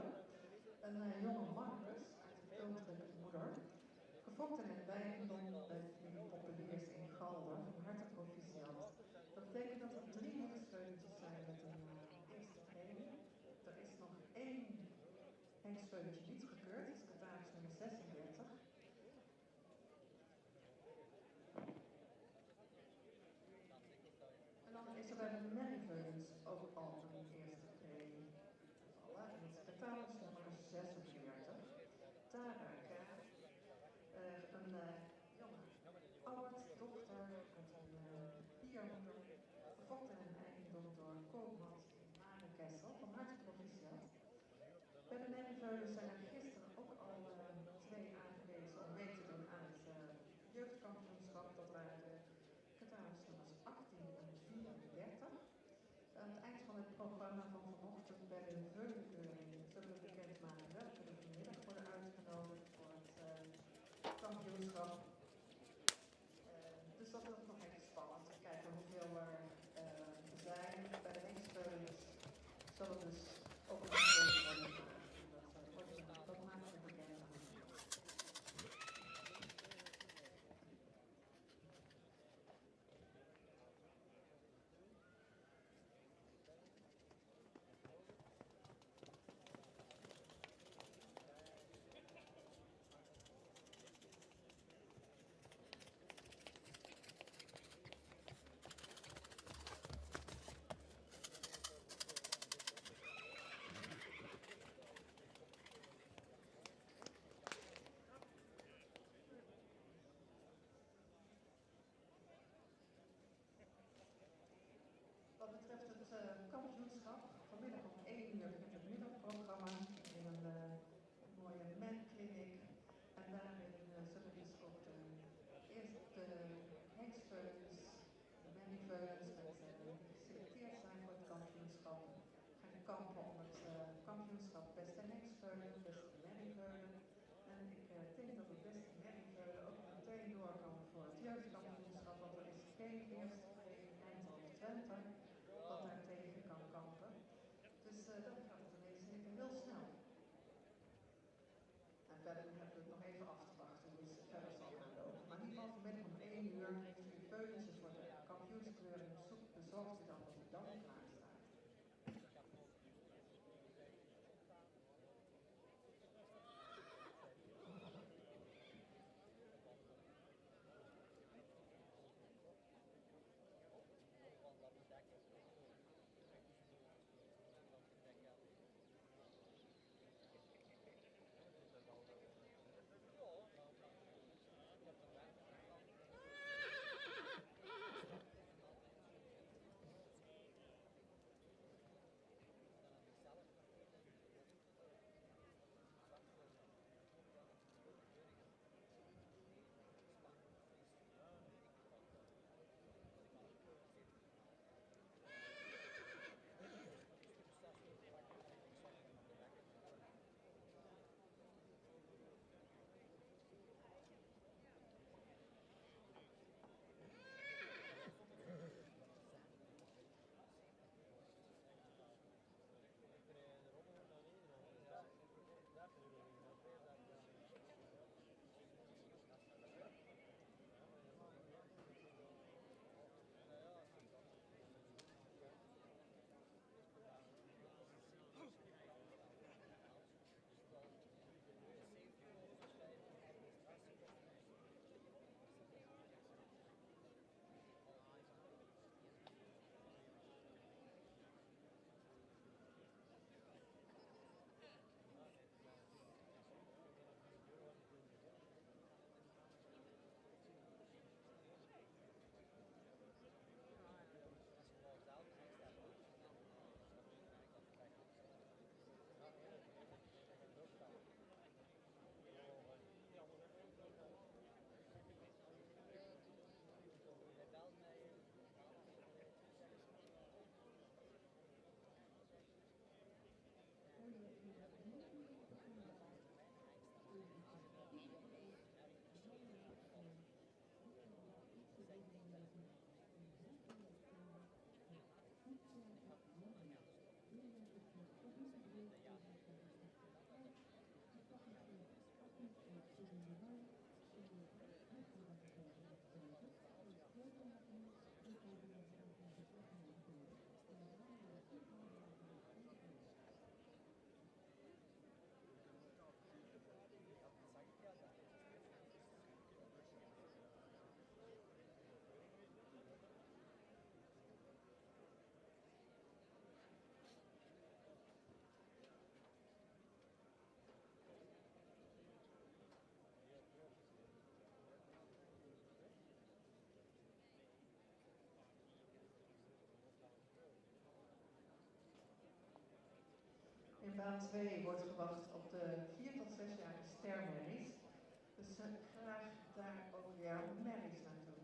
Een jonge Marcus uit de Ultelijke Moeder. Gefokt en in Wijndom bij de familie Populiers in Galder, van harte proficiat. Dat betekent dat er 3 hengstveulentjes zijn met een eerste premie. Er is nog 1 hengstveulentje niet gekeurd, dat is catalogus nummer 36. En dan is er bij de Merrieveulens ook al een eerste premie. En dat is catalogus nummer 46. Tara Kaap. Een jonge oud-dochter uit een biermoeder, gefokt en een eigendom door Koopmans in Marenkessel, van harte proficiat. Bij de Merrieveulens zijn er gisteren ook al 2 aangewezen om mee te doen aan het jeugdkampioenschap. Dat waren de catalogusnummers 18 en 34. Aan het eind van het programma van vanochtend bij de Veulenkeuring zullen we bekendmaken welke er vanmiddag worden uitgenodigd voor het kampioenschap. Dus dat wordt nog even spannend te kijken hoeveel er zijn. Bij de hengstveulens zullen dus ook nog worden gemaakt. Dat maken we bekend aan. Wat betreft het kampioenschap, vanmiddag om 1 uur begint het middagprogramma in een mooie manclinic. En daarin zullen dus ook eerst de hengstveulens, de merrieveulens die geselecteerd zijn voor het kampioenschap, gaan kampen om het kampioenschap beste hengstveulen, beste merrieveulen. En ik denk dat de beste merrieveulen ook meteen doorkomen voor het jeugdkampioenschap, want er is geen eerste premie Eindhoven Twente wat daar tegen kan kampen. Dus dan gaat het ineens heel snel. En verder hebben we het nog even af te wachten hoe het verder zal gaan lopen. Maar in ieder geval vanmiddag om 1 uur heeft u de peuters voor de kampioenskleuren soep bezorgd u dan dat u dan klaar staat. in de bouw, serieus met de rapporteur en activiteiten. Voorbereiding en coördinatie van onze personeelsbeden. En met name de toevoeging van de onderwijs. In baan 2 wordt gewacht op de 4 tot 6-jarige stermerries. Dus graag daar ook weer merries naartoe.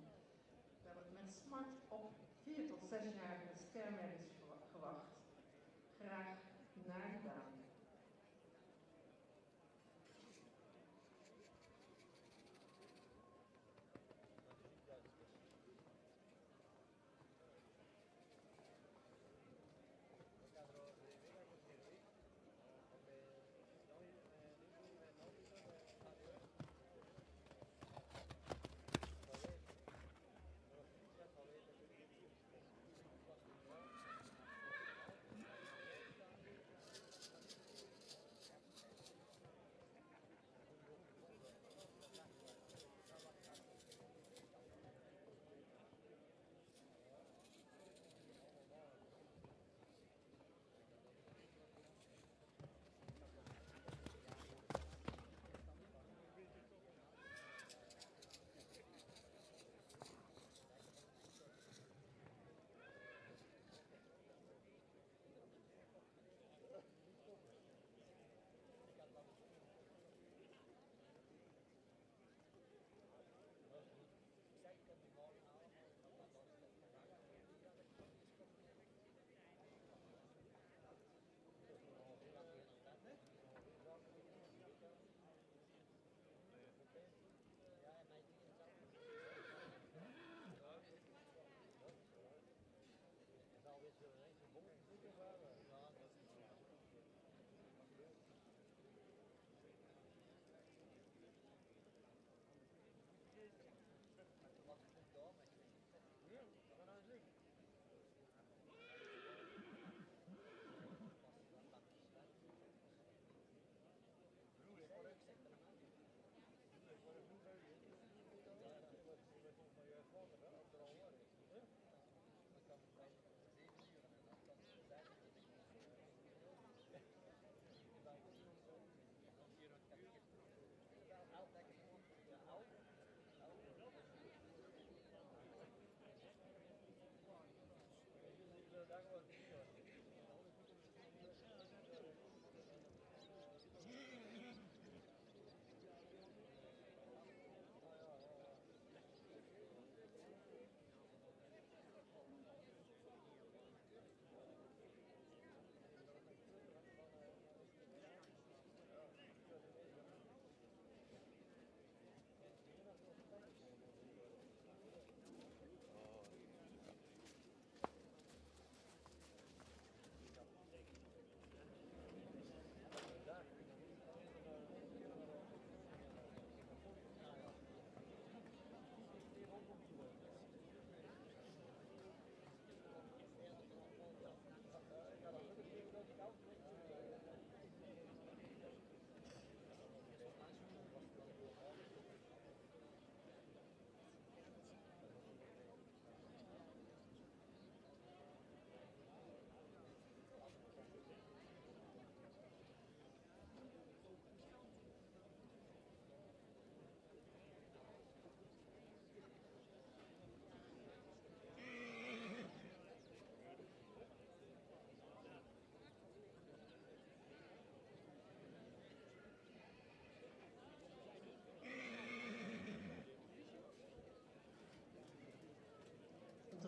Daar wordt met smart op 4 tot 6-jarige stermerries gewacht. Graag naar de baan.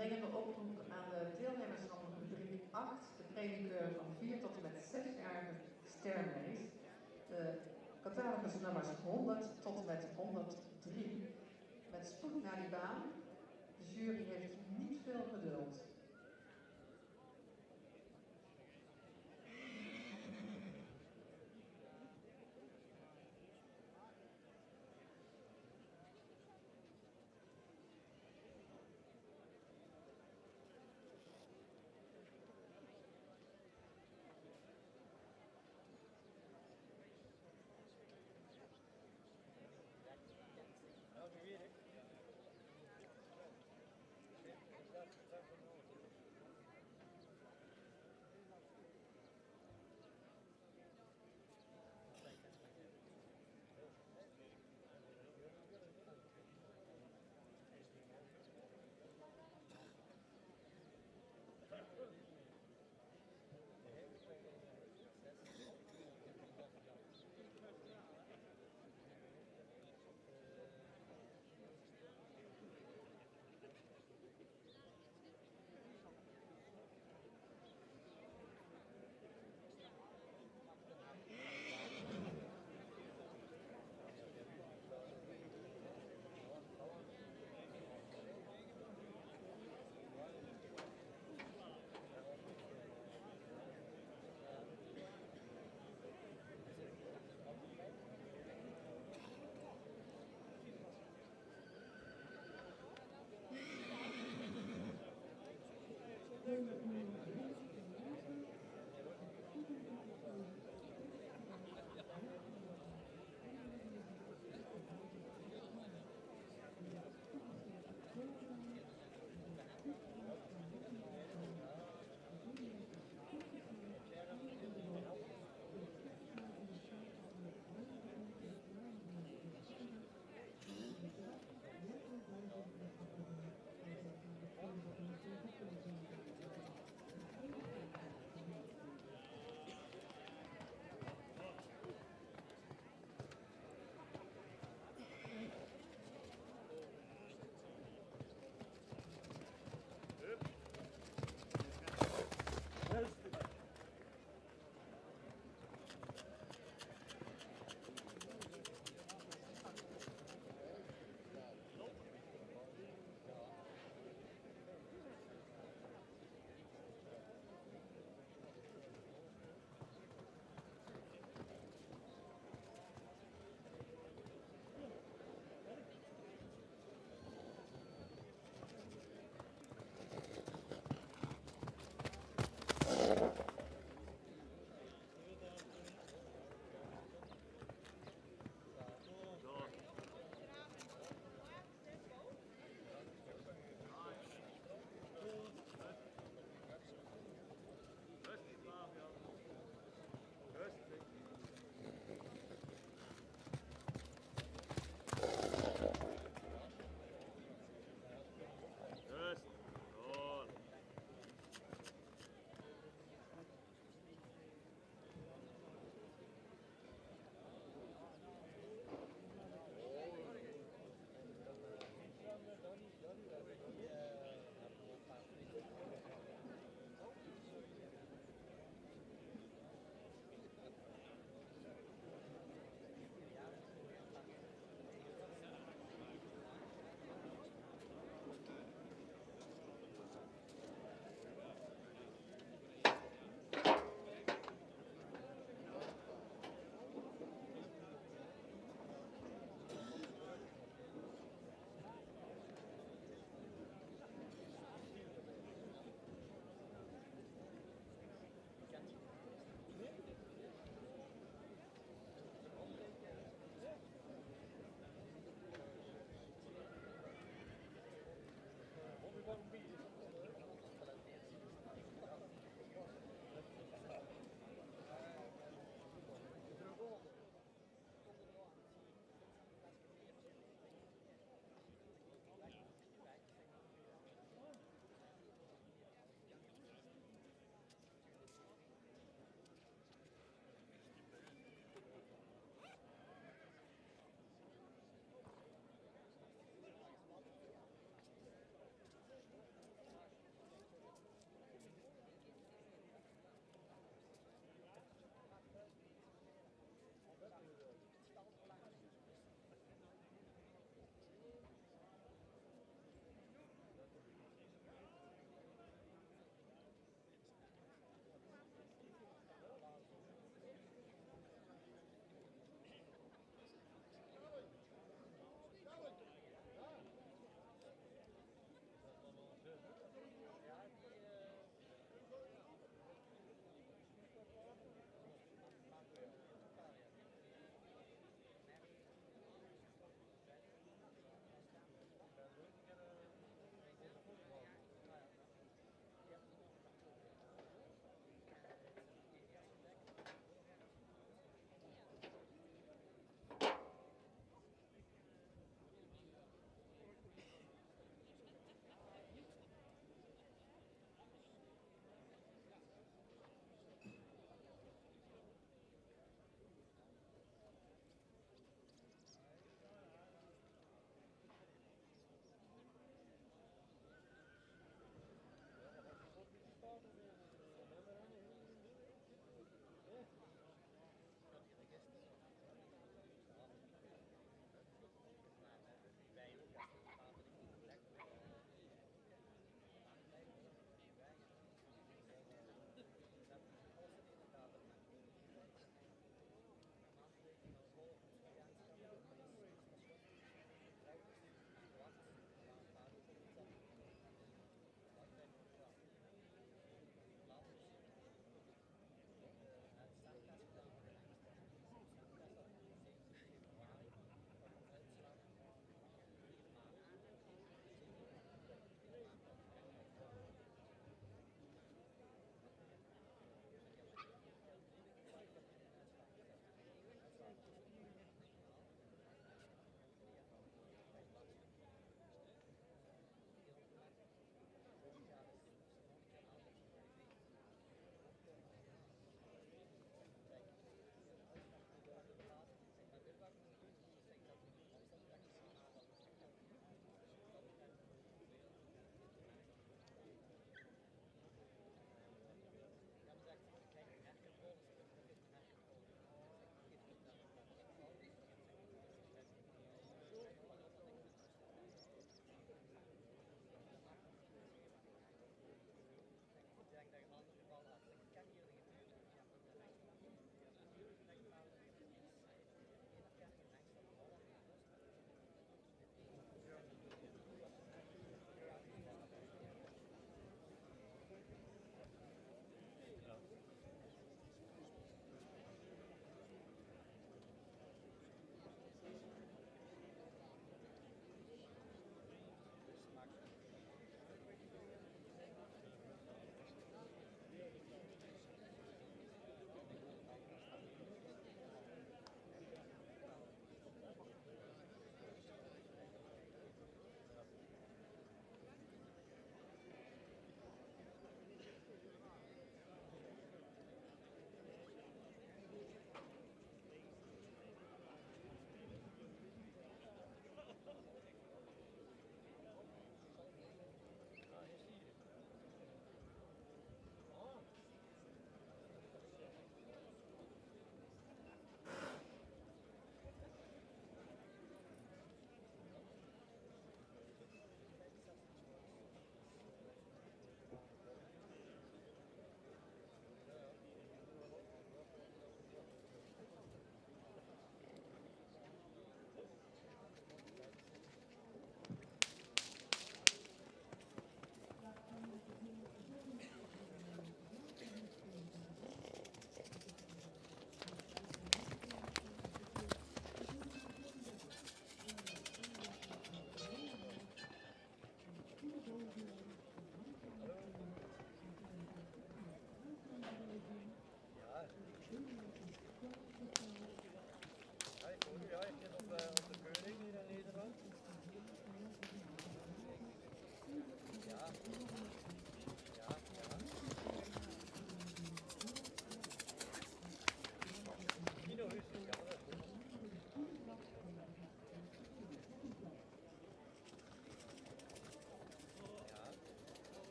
Dringende oproep aan de deelnemers van rubriek 8, de predikeur van 4 tot en met 6-jarige sterrenmees. De catalogusnummers 100 tot en met 103. Met spoed naar die baan. De jury heeft niet veel geduld.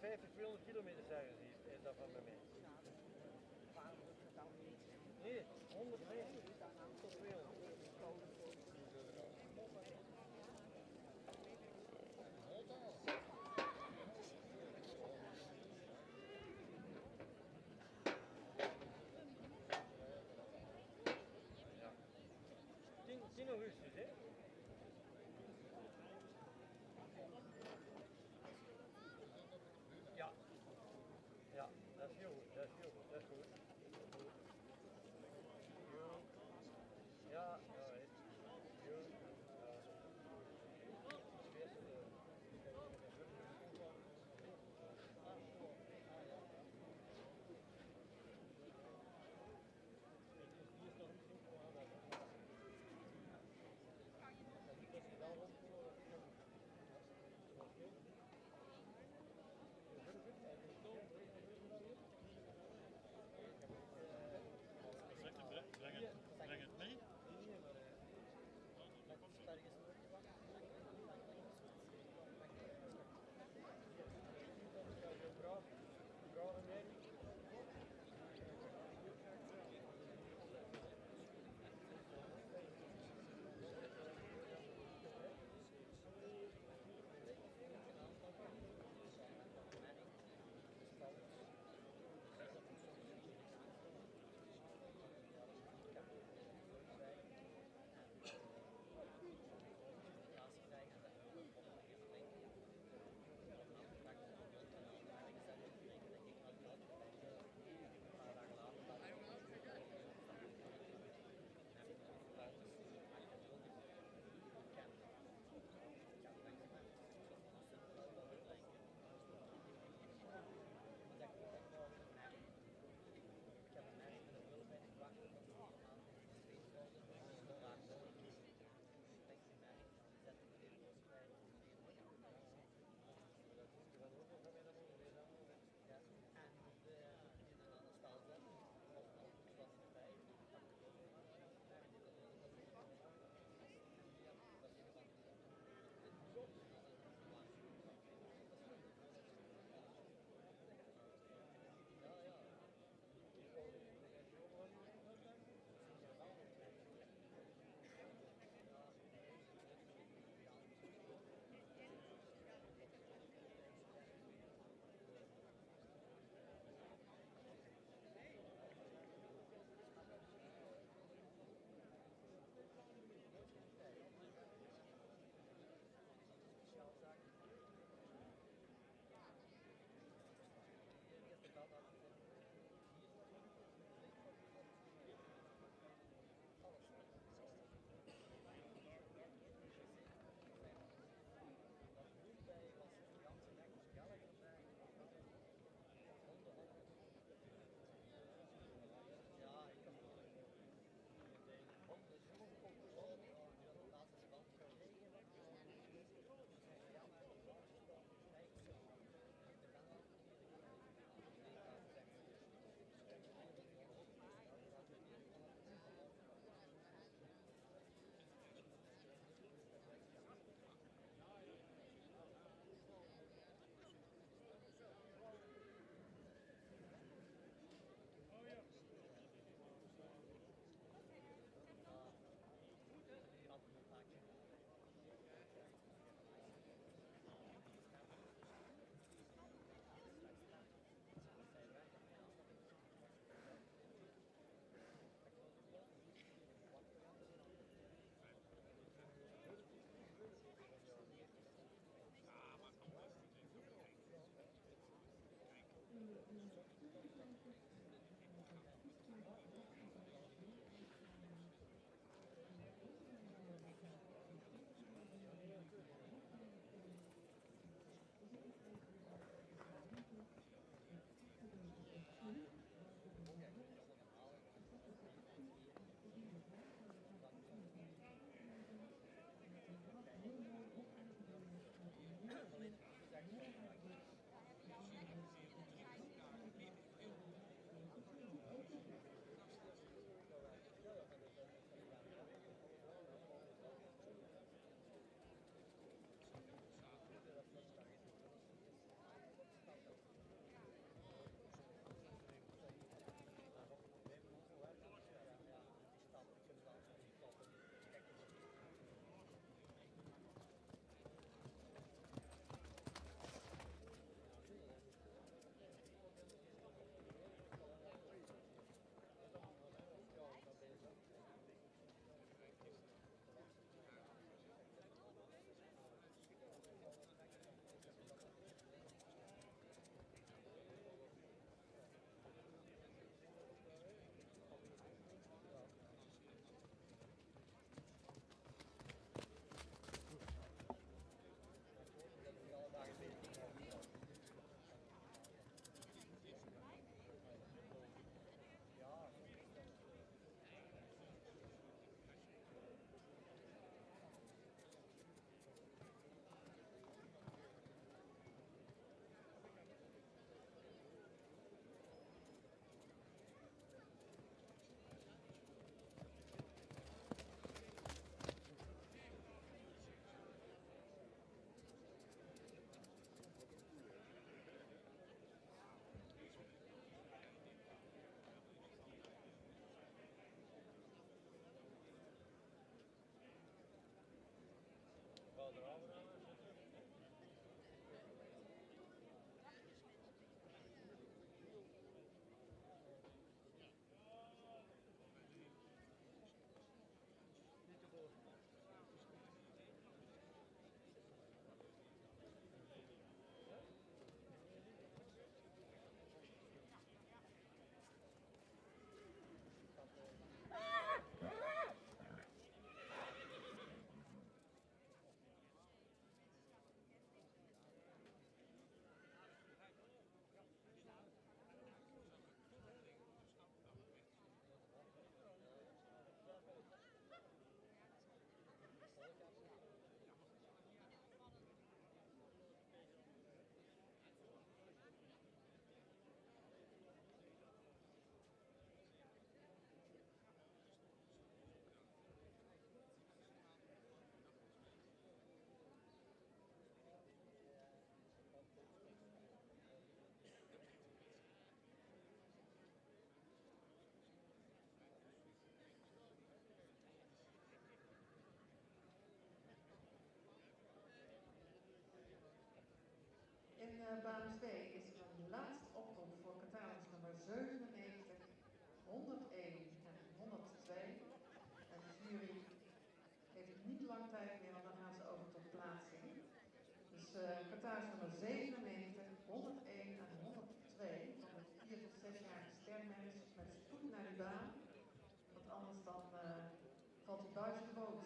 150, 200 kilometer zeggen ze is dat van bij mij. Nee, 150 tot 200. Ja. 10 augustus, hè? Ja. Ja, dat is heel goed, dat is heel goed, dat is goed. Ja, ja, weet je. Breng het mee. kwartaals nummer 97, 101 en 102 van het 4 tot 6-jarige sterrenmeisjes met spoed naar die baan. Want anders dan valt die buiten de boot.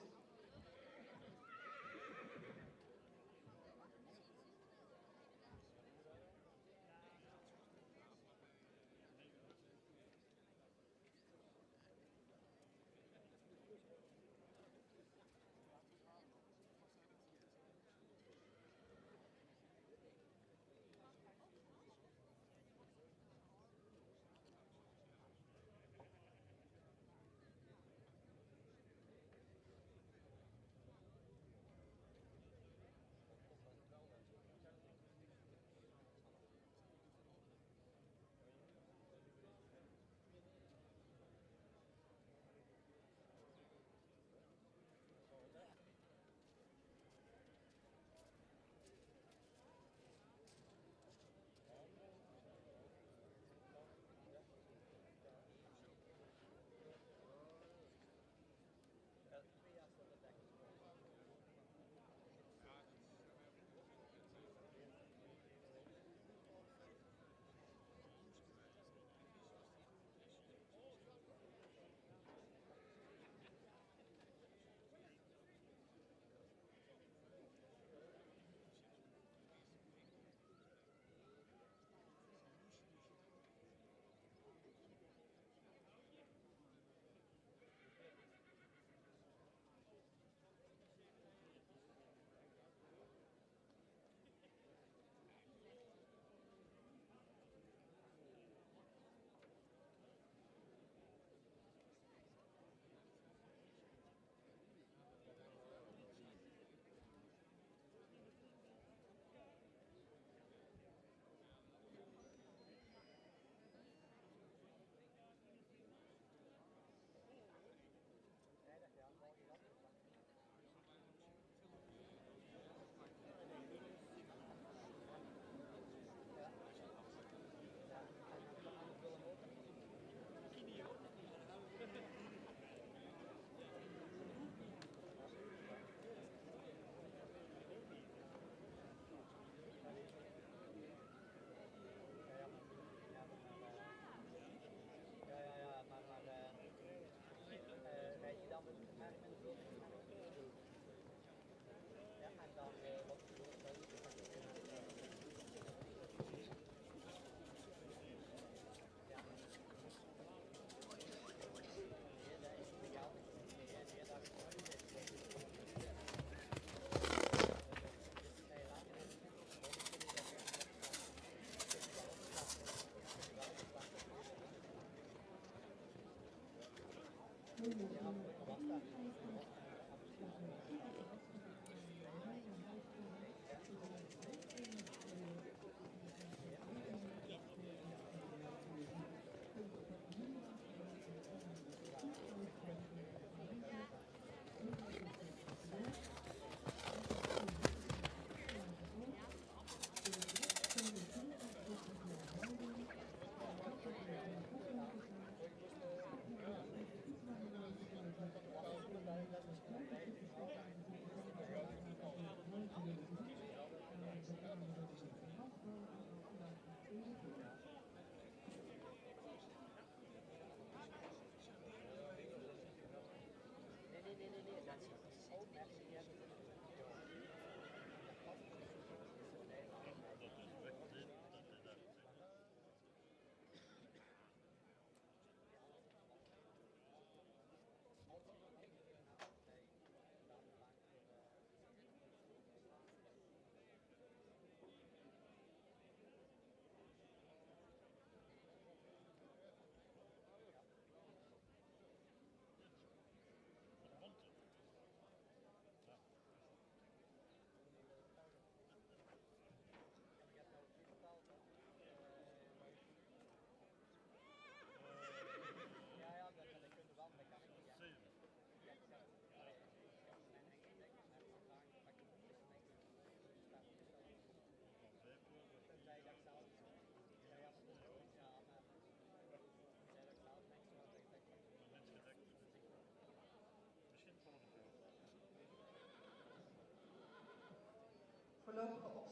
Voorlopige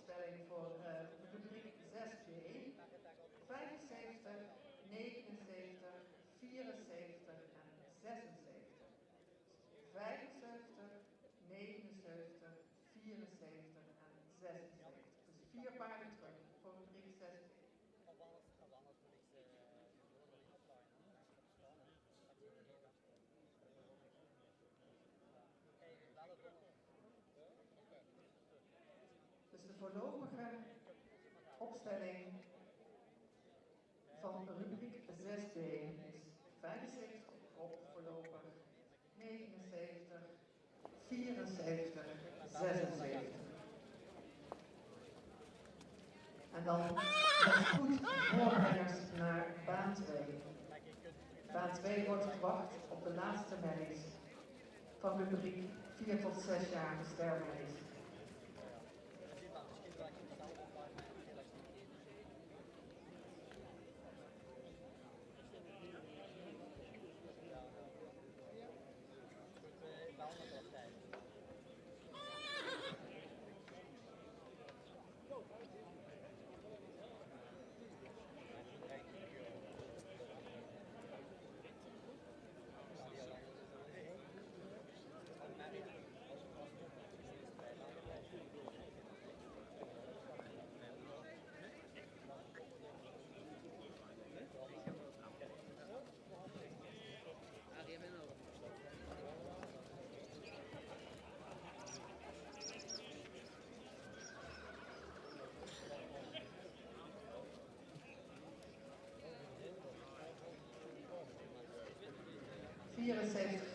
76. Dus 4 paarden terug voor rubriek 76. Dus de voorlopige opstelling van rubriek 6b is 75 op kop voorlopig, 79, 74, 76. En dan met goed voorbereiders naar baan 2. Baan 2 wordt verwacht op de laatste merries van rubriek 4 tot 6 jaar sterrenmerries.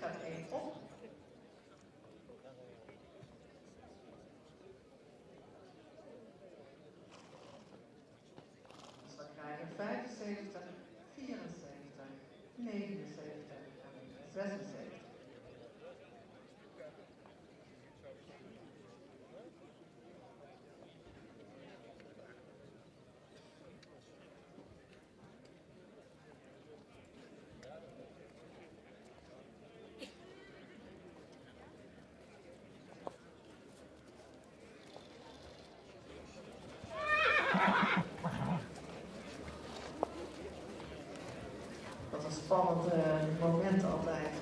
Gaat 1 op. Dus we krijgen 75, 74, 79 en 76. Spannend moment altijd.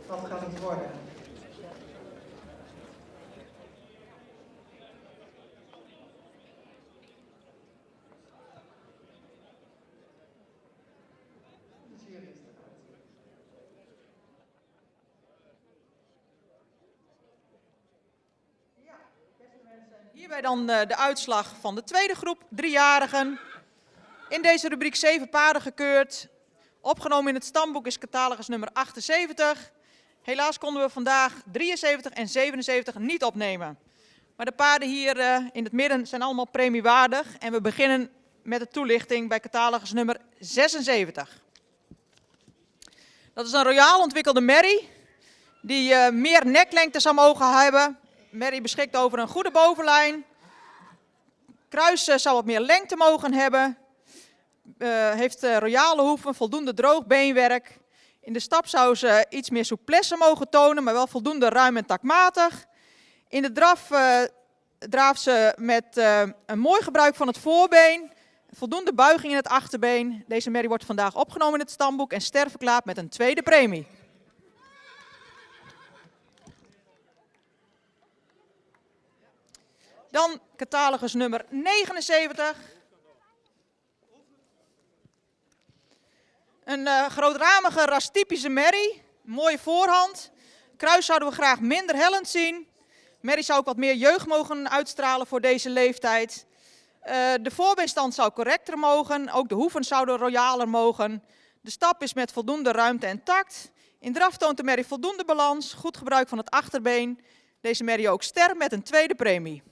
Wat gaat het worden? De jury is eruit. Ja, beste mensen. Hierbij dan de uitslag van de tweede groep, 3-jarigen. In deze rubriek 7 paarden gekeurd. Opgenomen in het stamboek is catalogus nummer 78. Helaas konden we vandaag 73 en 77 niet opnemen. Maar de paarden hier in het midden zijn allemaal premiewaardig. En we beginnen met de toelichting bij catalogus nummer 76. Dat is een royaal ontwikkelde merrie die meer neklengte zou mogen hebben. Merrie beschikt over een goede bovenlijn. Kruis zou wat meer lengte mogen hebben. Heeft royale hoeven, voldoende droog beenwerk. In de stap zou ze iets meer souplesse mogen tonen, maar wel voldoende ruim en takmatig. In de draf draaft ze met een mooi gebruik van het voorbeen. Voldoende buiging in het achterbeen. Deze merrie wordt vandaag opgenomen in het stamboek en sterverklaard met een tweede premie. Dan catalogus nummer 79. Een grootramige rastypische merrie, mooie voorhand. Kruis zouden we graag minder hellend zien. Merrie zou ook wat meer jeugd mogen uitstralen voor deze leeftijd. De voorbeenstand zou correcter mogen, ook de hoeven zouden royaler mogen. De stap is met voldoende ruimte en tact. In draf toont de merrie voldoende balans, goed gebruik van het achterbeen. Deze merrie ook ster met een tweede premie.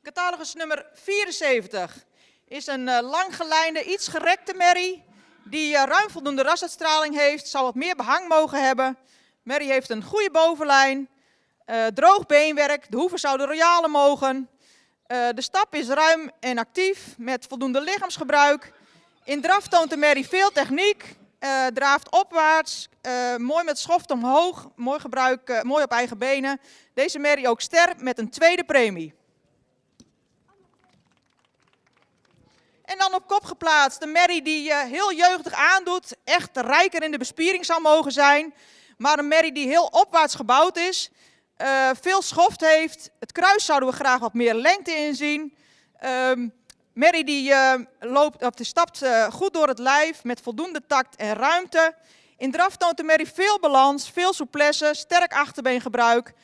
Catalogus nummer 74 is een langgelijnde, iets gerekte merrie die ruim voldoende rasuitstraling heeft, zou wat meer behang mogen hebben. Merrie heeft een goede bovenlijn, droog beenwerk, de hoeven zouden royale mogen. De stap is ruim en actief met voldoende lichaamsgebruik. In draf toont de merrie veel techniek, draaft opwaarts, mooi met schoft omhoog, mooi gebruik, mooi op eigen benen. Deze merrie ook ster met een tweede premie. En dan op kop geplaatst, de merrie die heel jeugdig aandoet, echt rijker in de bespiering zou mogen zijn. Maar een merrie die heel opwaarts gebouwd is, veel schoft heeft. Het kruis zouden we graag wat meer lengte inzien. Merrie die stapt goed door het lijf met voldoende tact en ruimte. In draf toont de merrie veel balans, veel souplesse, sterk achterbeengebruik.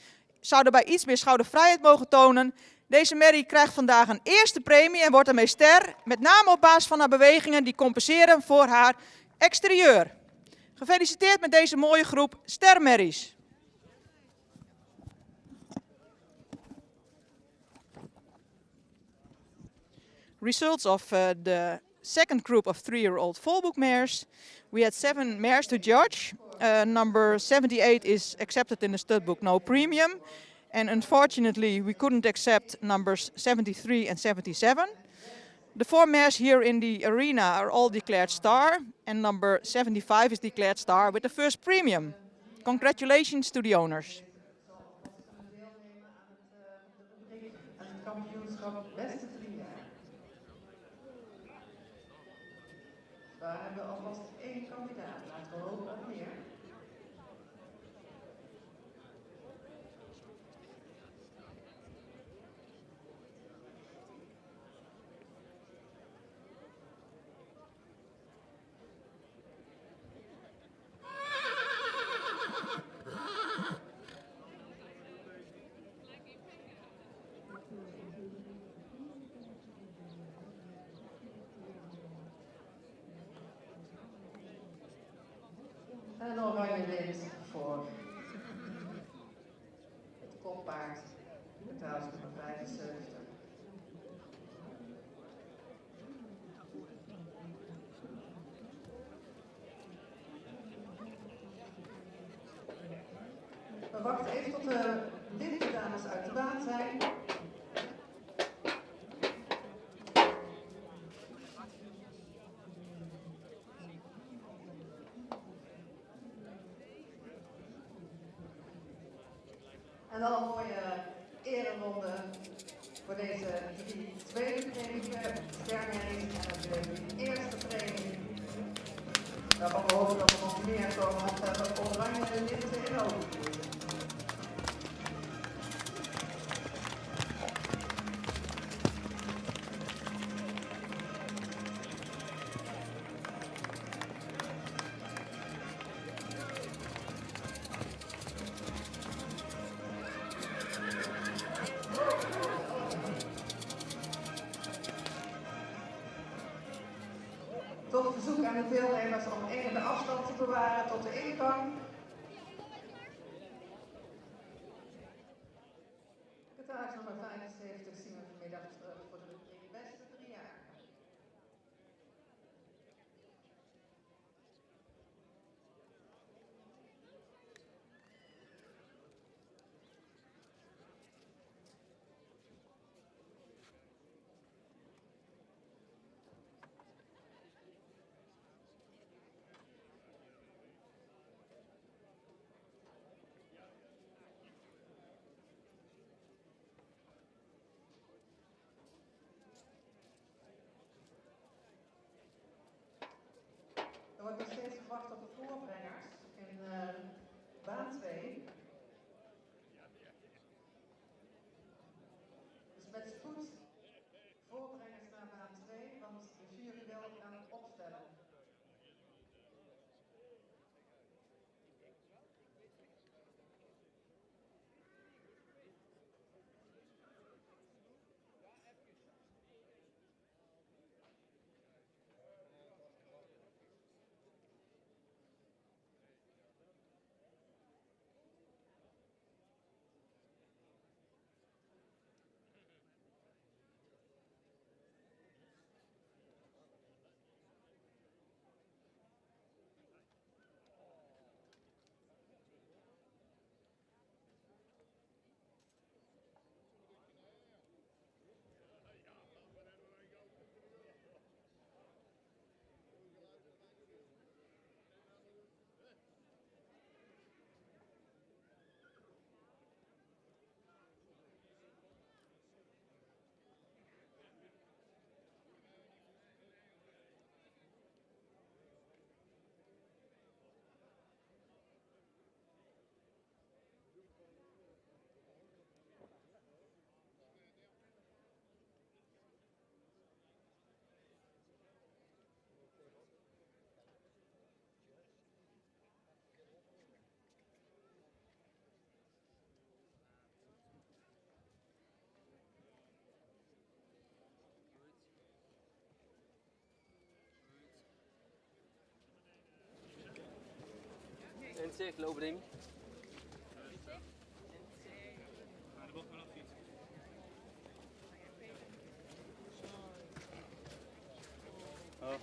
Zou daarbij iets meer schoudervrijheid mogen tonen. Deze merrie krijgt vandaag een eerste premie en wordt ermee ster. Met name op basis van haar bewegingen die compenseren voor haar exterieur. Gefeliciteerd met deze mooie groep stermerries. Results of the second group of 3-year-old Volboek mares. We had 7 mares to judge. Number 78 is accepted in the stud book, no premium. And unfortunately, we couldn't accept numbers 73 and 77. The 4 mares here in the arena are all declared star. And number 75 is declared star with the first premium. Congratulations to the owners. Deelnemen aan het kampioenschap beste 3 jaar. Daar hebben we alvast 1 kandidaat. Laten we hopen op meer. En oranje wint voor het koppaard, getrouwd nummer 75. We wachten even tot de dames uit de baan zijn. En dan een mooie ereronde voor deze 3 tweede premie, stermerries en natuurlijk de eerste premie. Daarvan hopen dat er nog meer komen, want we hebben oranje en lichten in ook. Toch verzoek aan de deelnemers om enige afstand te bewaren tot de ingang. Secretaris nummer 75 zien we vanmiddag terug voor de rubriek beste 3 jaar. Er wordt nog steeds gewacht op de voorbrengers in baan 2. Dus met spoed voorbrengers naar baan 2, want de jury wil gaan opstellen. cirkel overnemen. Oh.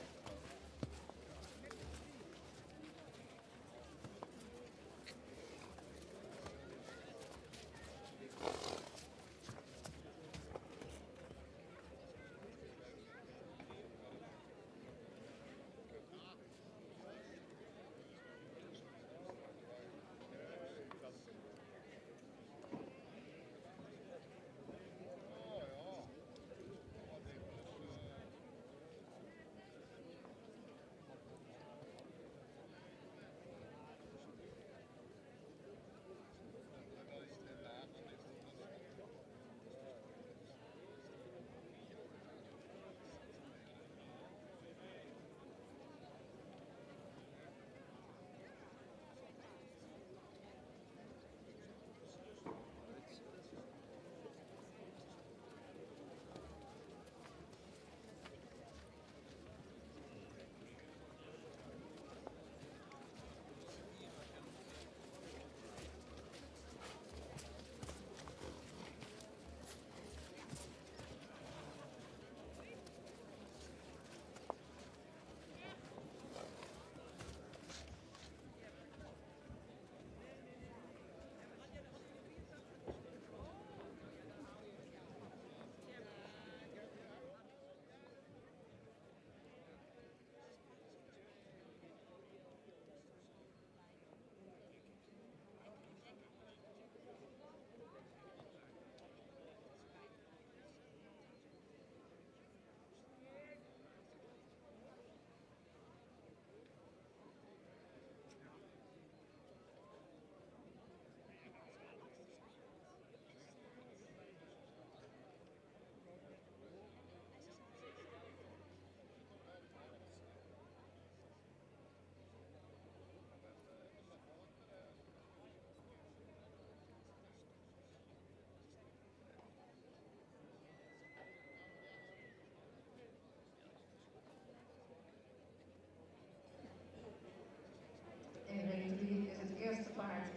In ring 3 is het eerste paard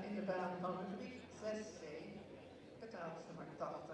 in de baan van rubriek 6C, betaalsnummer 80.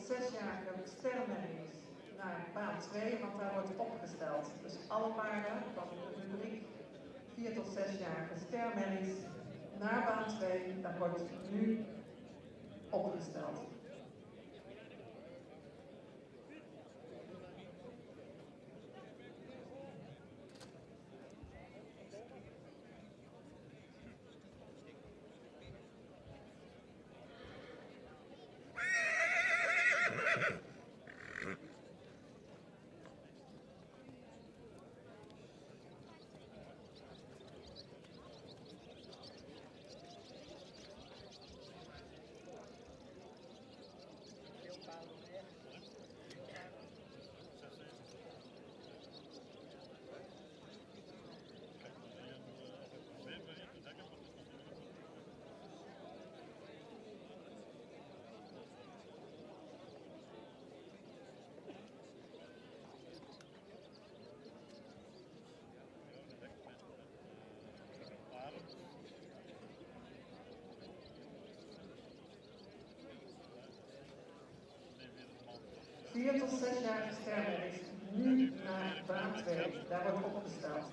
6-jarige sterrenmerries naar baan 2, want daar wordt opgesteld. Dus alle paarden van de rubriek 4 tot 6-jarige sterrenmerries naar baan 2, daar wordt nu opgesteld. Vier tot 6-jarige sterrenmerries nu naar baan 2, daar wordt opgesteld.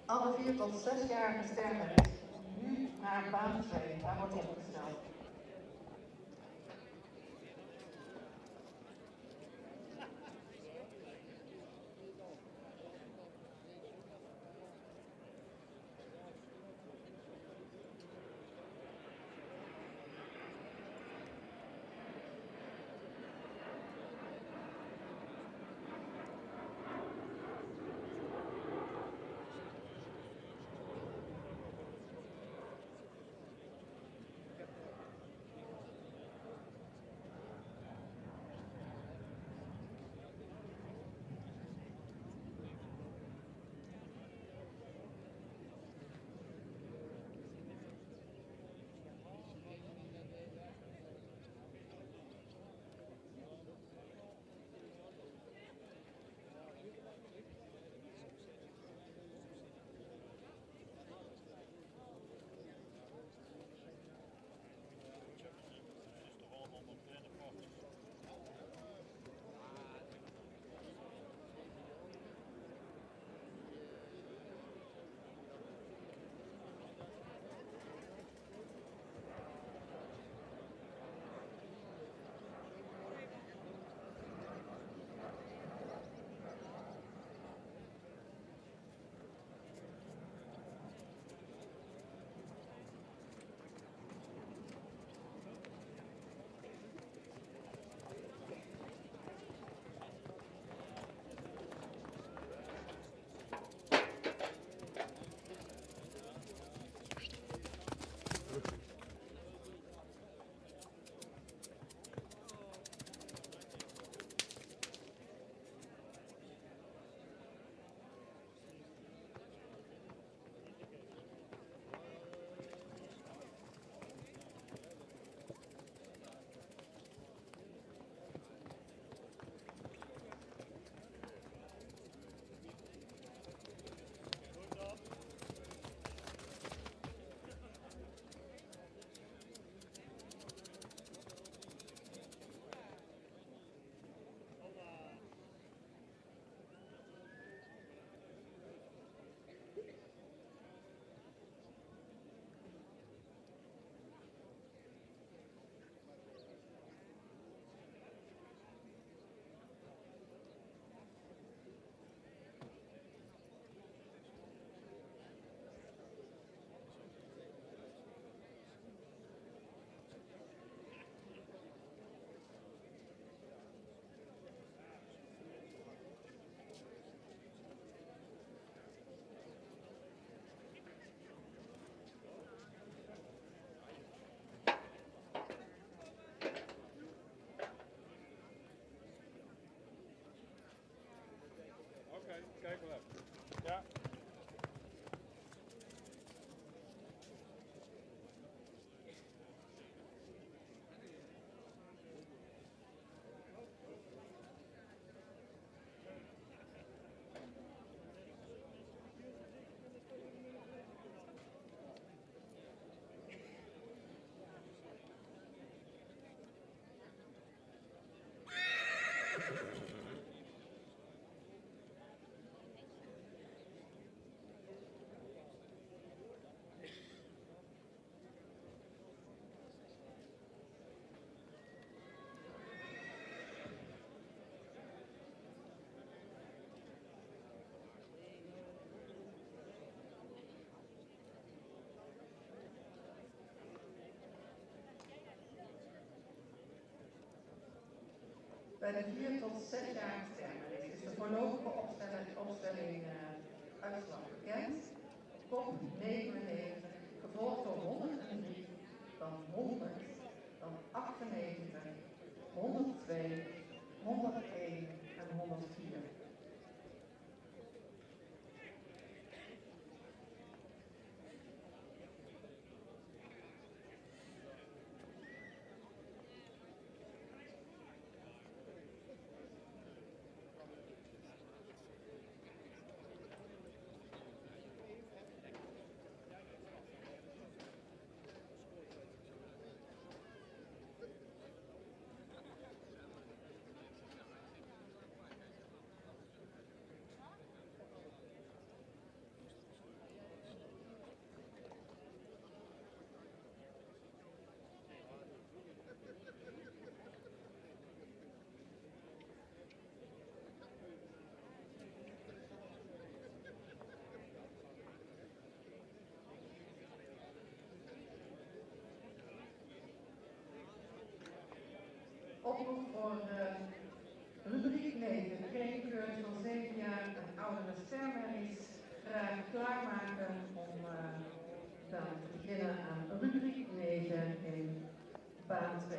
Alle 4 tot 6-jarige sterrenmerries nu naar baan 2, daar wordt opgesteld. Kijk wel even. Ja. Bij de 4 tot 6 jaar stemmen is de voorlopige opstelling uitslag bekend. Kop 99, gevolgd door 103, dan 100, dan 98, 102, 101 en 104. Oproep voor rubriek 9, geen keuring van 7 jaar en oudere stemmerries, graag klaarmaken om dan te beginnen aan rubriek 9 in baan 2.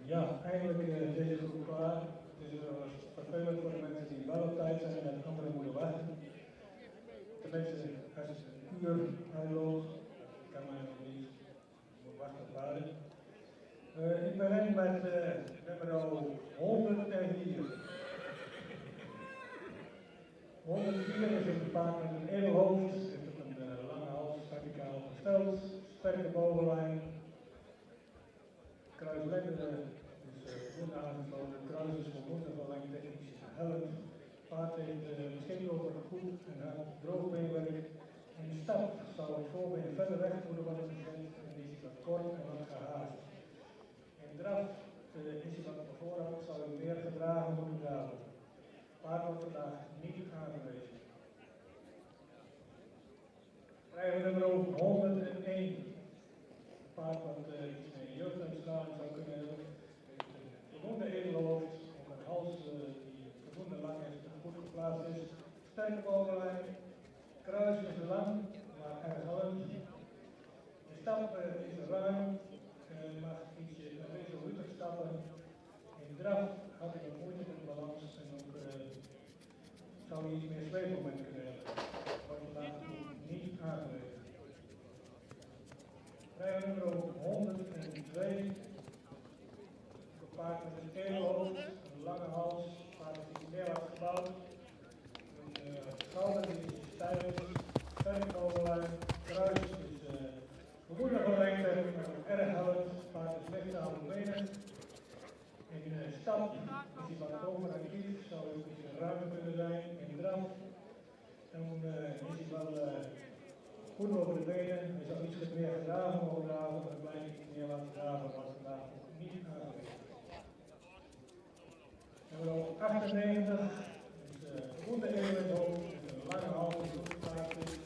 Ja, eigenlijk is deze groep klaar. Het is vervelend voor de mensen die wel op tijd zijn en anderen moeten wachten. Tenminste, als het een uur uitloopt, kan mij nog niet. Ik moet wachten op paarden. Ik begin met nummer 104. 104 is een paard met een edelhoofd, heeft ook een lange hals, verticaal gesteld, sterke bovenlijn. Kruisleggende is goed aangesloten, kruis is voldoende verlengd technisch helpt. Paard heeft misschien ook een goed en hard droogbeenwerk. In de stap zou het voorbeen verder weg moeten worden gezet en is hij wat kort en wat gehaast. In draf is hij wat naar voorhand, zou hij meer gedragen moeten draven. Paard wordt vandaag niet aangewezen. Krijgen we nummer 101. Paard wat iets meer jeugduitstraling zou kunnen hebben. Heeft een voldoende edelhoofd, op een hals die sterke bovenlijn, kruis is lang, maar erg hard. De stap is ruim, mag ietsje resoluter stappen. In draf had ik wat moeite met de balans en ook zou hij iets meer zweefmoment kunnen hebben. Wordt vandaag niet aangewezen. Rijder nummer 102. Paard met een gele hoofd, een lange hals, paard is iets meer hard gebouwd. Een schouder die is stijl, sterk overlijn, kruis is gevoelige lengte, maar ook erg hard. Paard is licht aan de benen. In stap is hij wat hoger actief, zou ook iets ruimer kunnen zijn. In draf, dan is hij wel goed over de benen. Hij zou iets meer gedragen mogen dragen, maar het blijft iets meer laten dragen, was vandaag nog niet aangewezen. Nummer 98 is goede evenhoofd, een lange hals die goed geplaatst is.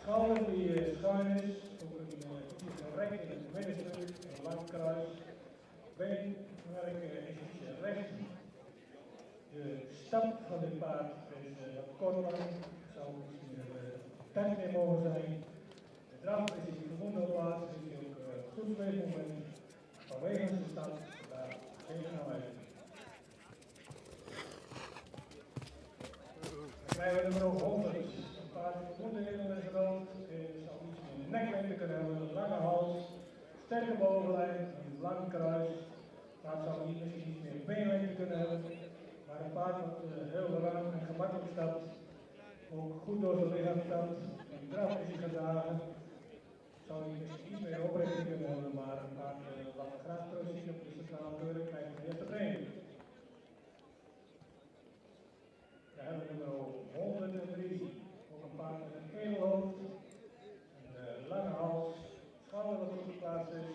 Schouder die schuin is, ook een ietsje gerekt in het middenstuk, een lang kruis. Beenwerk is ietsje recht. De stap van dit paard is wat korter, zou iets meer tijd meer mogen zijn. De draf is iets verbonden plaats, is hij ook goed zweefmoment. Vanwege de stap, daar geen snelheid. Dan krijgen we nummer 100. Een paard die verbonden is rood, zou iets meer neklengte kunnen hebben, een lange hals, sterke bovenlijn, een lang kruis. Het paard zou hier misschien iets meer beenlengte kunnen hebben, maar een paard wat heel ruim en gemakkelijk stapt, ook goed door zijn lichaam stapt, en draf is hij gedragen, zou hij misschien iets meer oprichting kunnen hebben, maar een paard wat we graag terugzien op de centrale keuring krijgt de eerste premie. We hebben nummer 103, ook een paard met een edelhoofd, een lange hals, schouder wat goed geplaatst is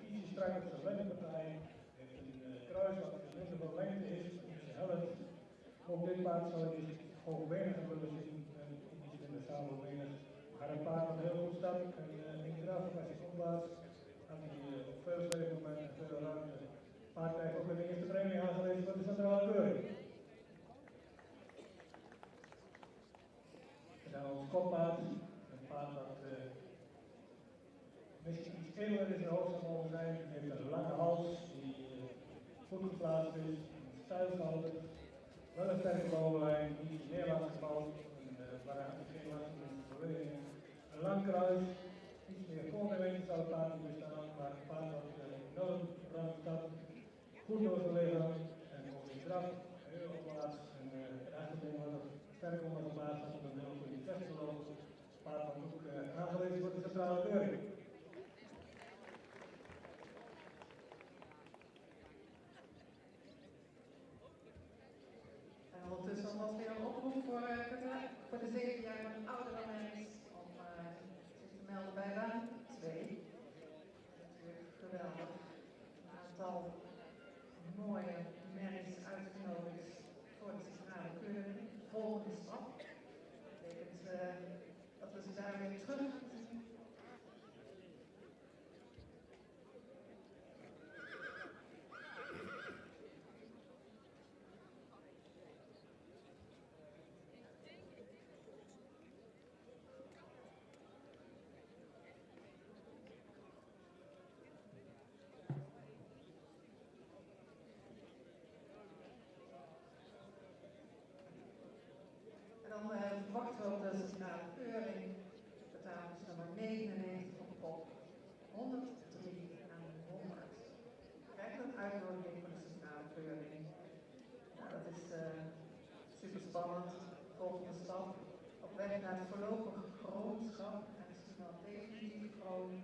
ietsje strak op zijn lendenpartij, heeft een kruis wat minder van lengte is, ietsje helft. Ook dit paard zou je hoogbeeniger willen zien, iets in de samenbenen. Maar een paard dat heel goed stapt en in de draf als hij opblaast, had hij op veel zweefmomenten en veel ruimte. Het paard krijgt ook de eerste premie aangewezen voor de centrale keuring. Dan ons koppaard, een paard dat misschien iets eerder in zijn hoofd zou mogen zijn, heeft een lange hals die goed geplaatst is, een stijl gehouden, wel een sterke bovenlijn, iets meer laten gebouwd, waar hij geen last van de beweging. Een lang kruis, iets meer voorbereiding zou het paard niet bestaan, maar een paard dat enorm ruim stapt, goed door zijn lichaam en ook in draf, heel geplaatst en eigenlijk wat sterk onder geplaatst had, een heel goede test gelopen. Paard dat ook aangewezen wordt de centrale keuring. Ondertussen was weer een oproep voor de 7 jaar en oudere mensen om zich te melden bij baan 2. Natuurlijk geweldig. Een aantal mooie merries uitgenodigd voor de centrale keuring. Volgende stap. Dat betekent dat we ze daar weer terug zien. Dan wachten we op de centrale keuring. Betalings nummer 99 op kop 103 aan 100. We krijgen een uitnodiging voor de centrale keuring. Nou, dat is super spannend. Volgende stap. Op weg naar het voorlopig kroonschap en misschien wel definitief kroon.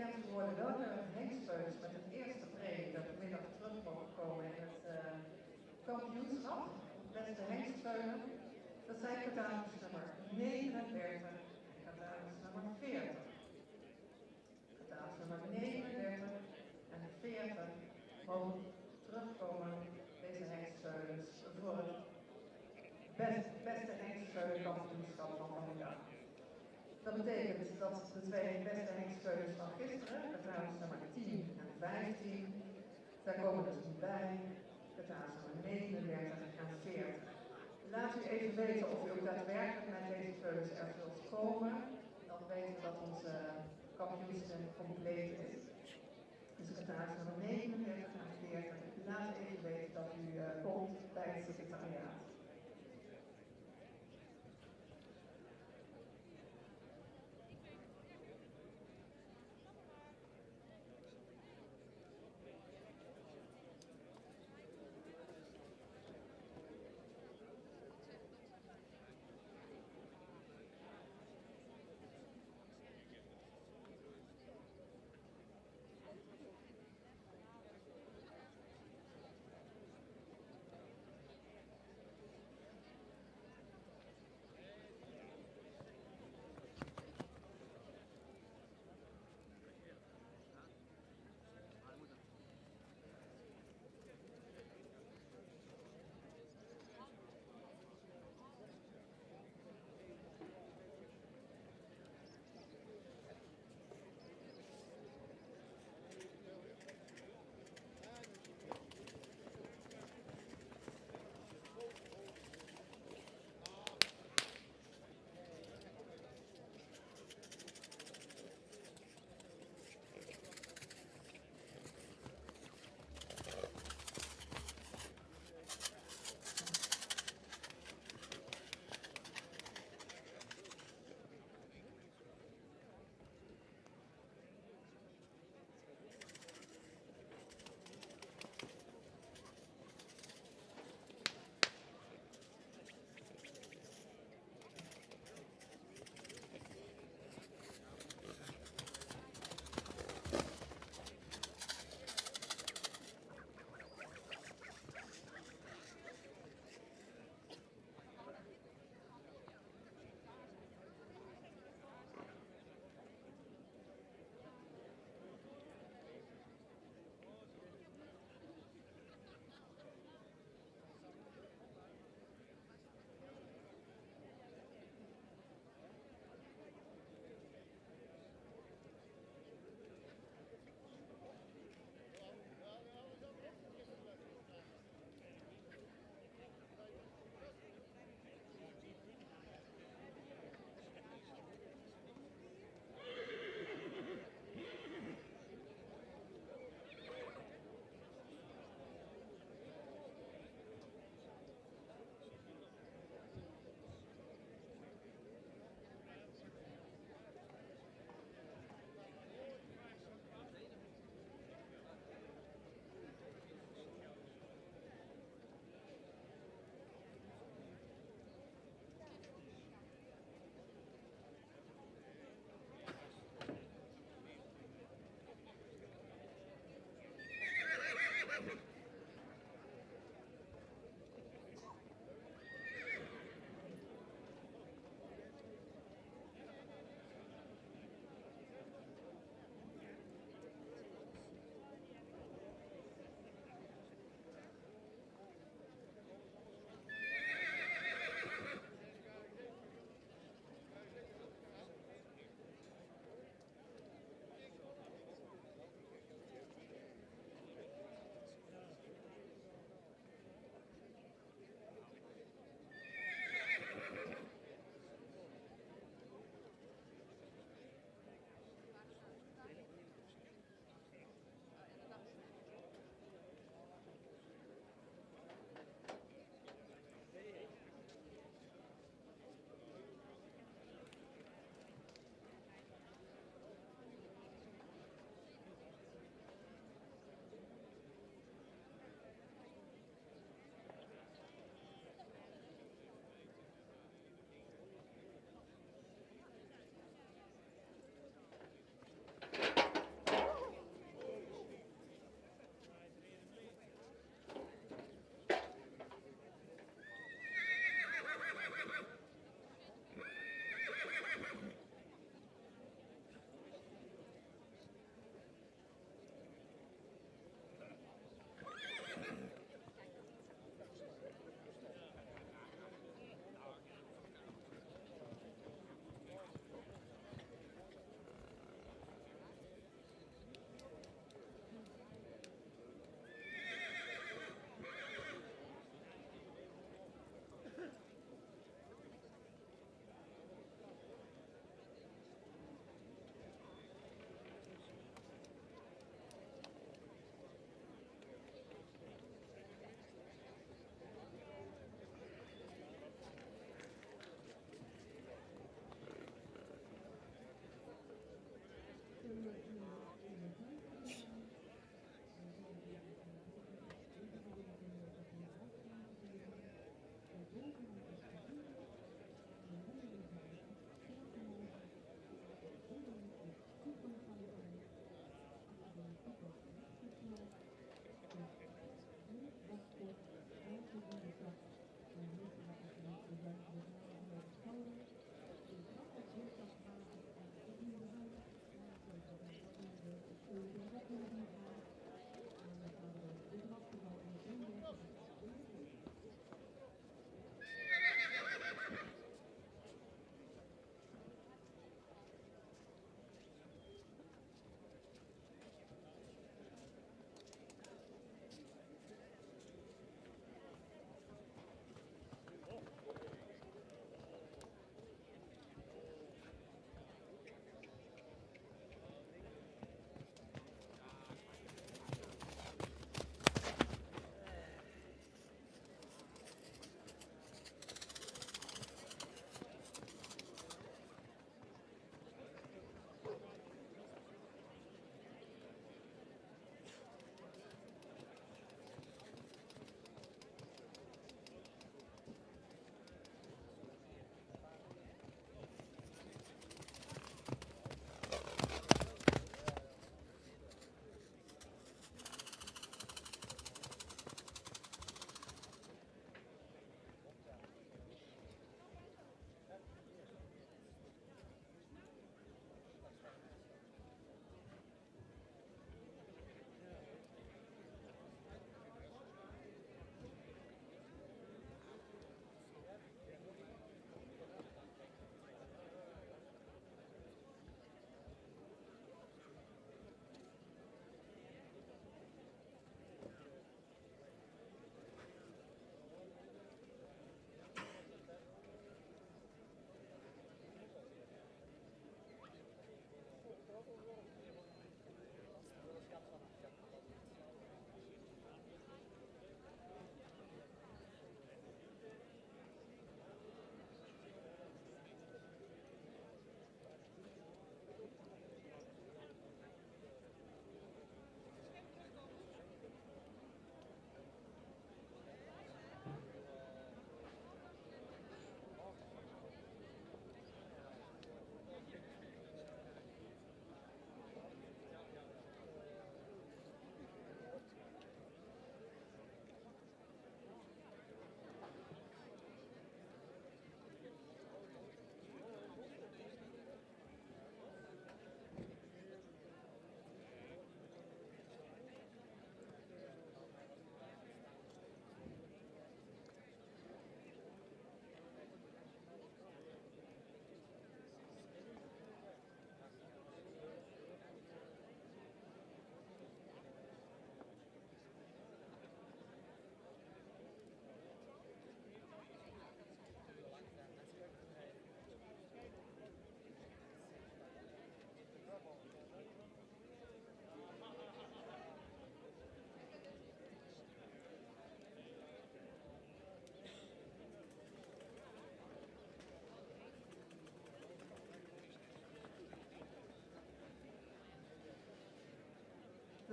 bekend geworden welke hengstpeuters met het eerste premie dat vanmiddag terug mogen komen in het kampioenschap. Beste hengstpeuter. Dat zijn catalogus nummer 39 en catalogus nummer 40. Catalogus nummer 39 en 40 mogen terugkomen, deze hengstpeuters, voor het beste hengstpeuterkampioenschap van vandaag. Dat betekent dat de twee beste hengstpeuters van gisteren, catalogus nummer 10 en 15, daar komen dus niet bij, catalogus nummer 39 en 40. Laat u even weten of u ook daadwerkelijk met deze peuters er zult komen. Dan weten we dat onze kampioenschap compleet is. Dus catalogus nummer 39 en 40. Laat even weten dat u komt bij het secretariaat.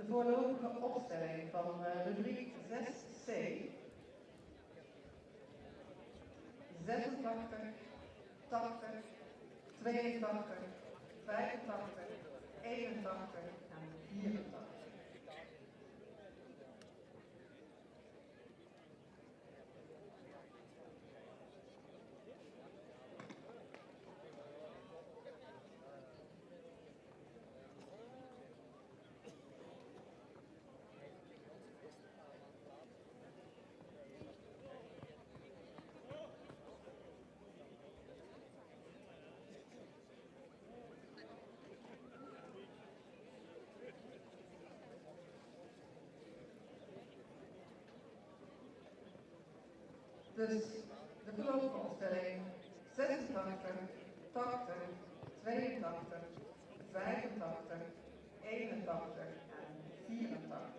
voorlopige opstelling van rubriek 6C. 86, 80, 82, 85, 81 en 84. Dus de voorlopige opstelling 86, 80, 82, 85, 81 en 84.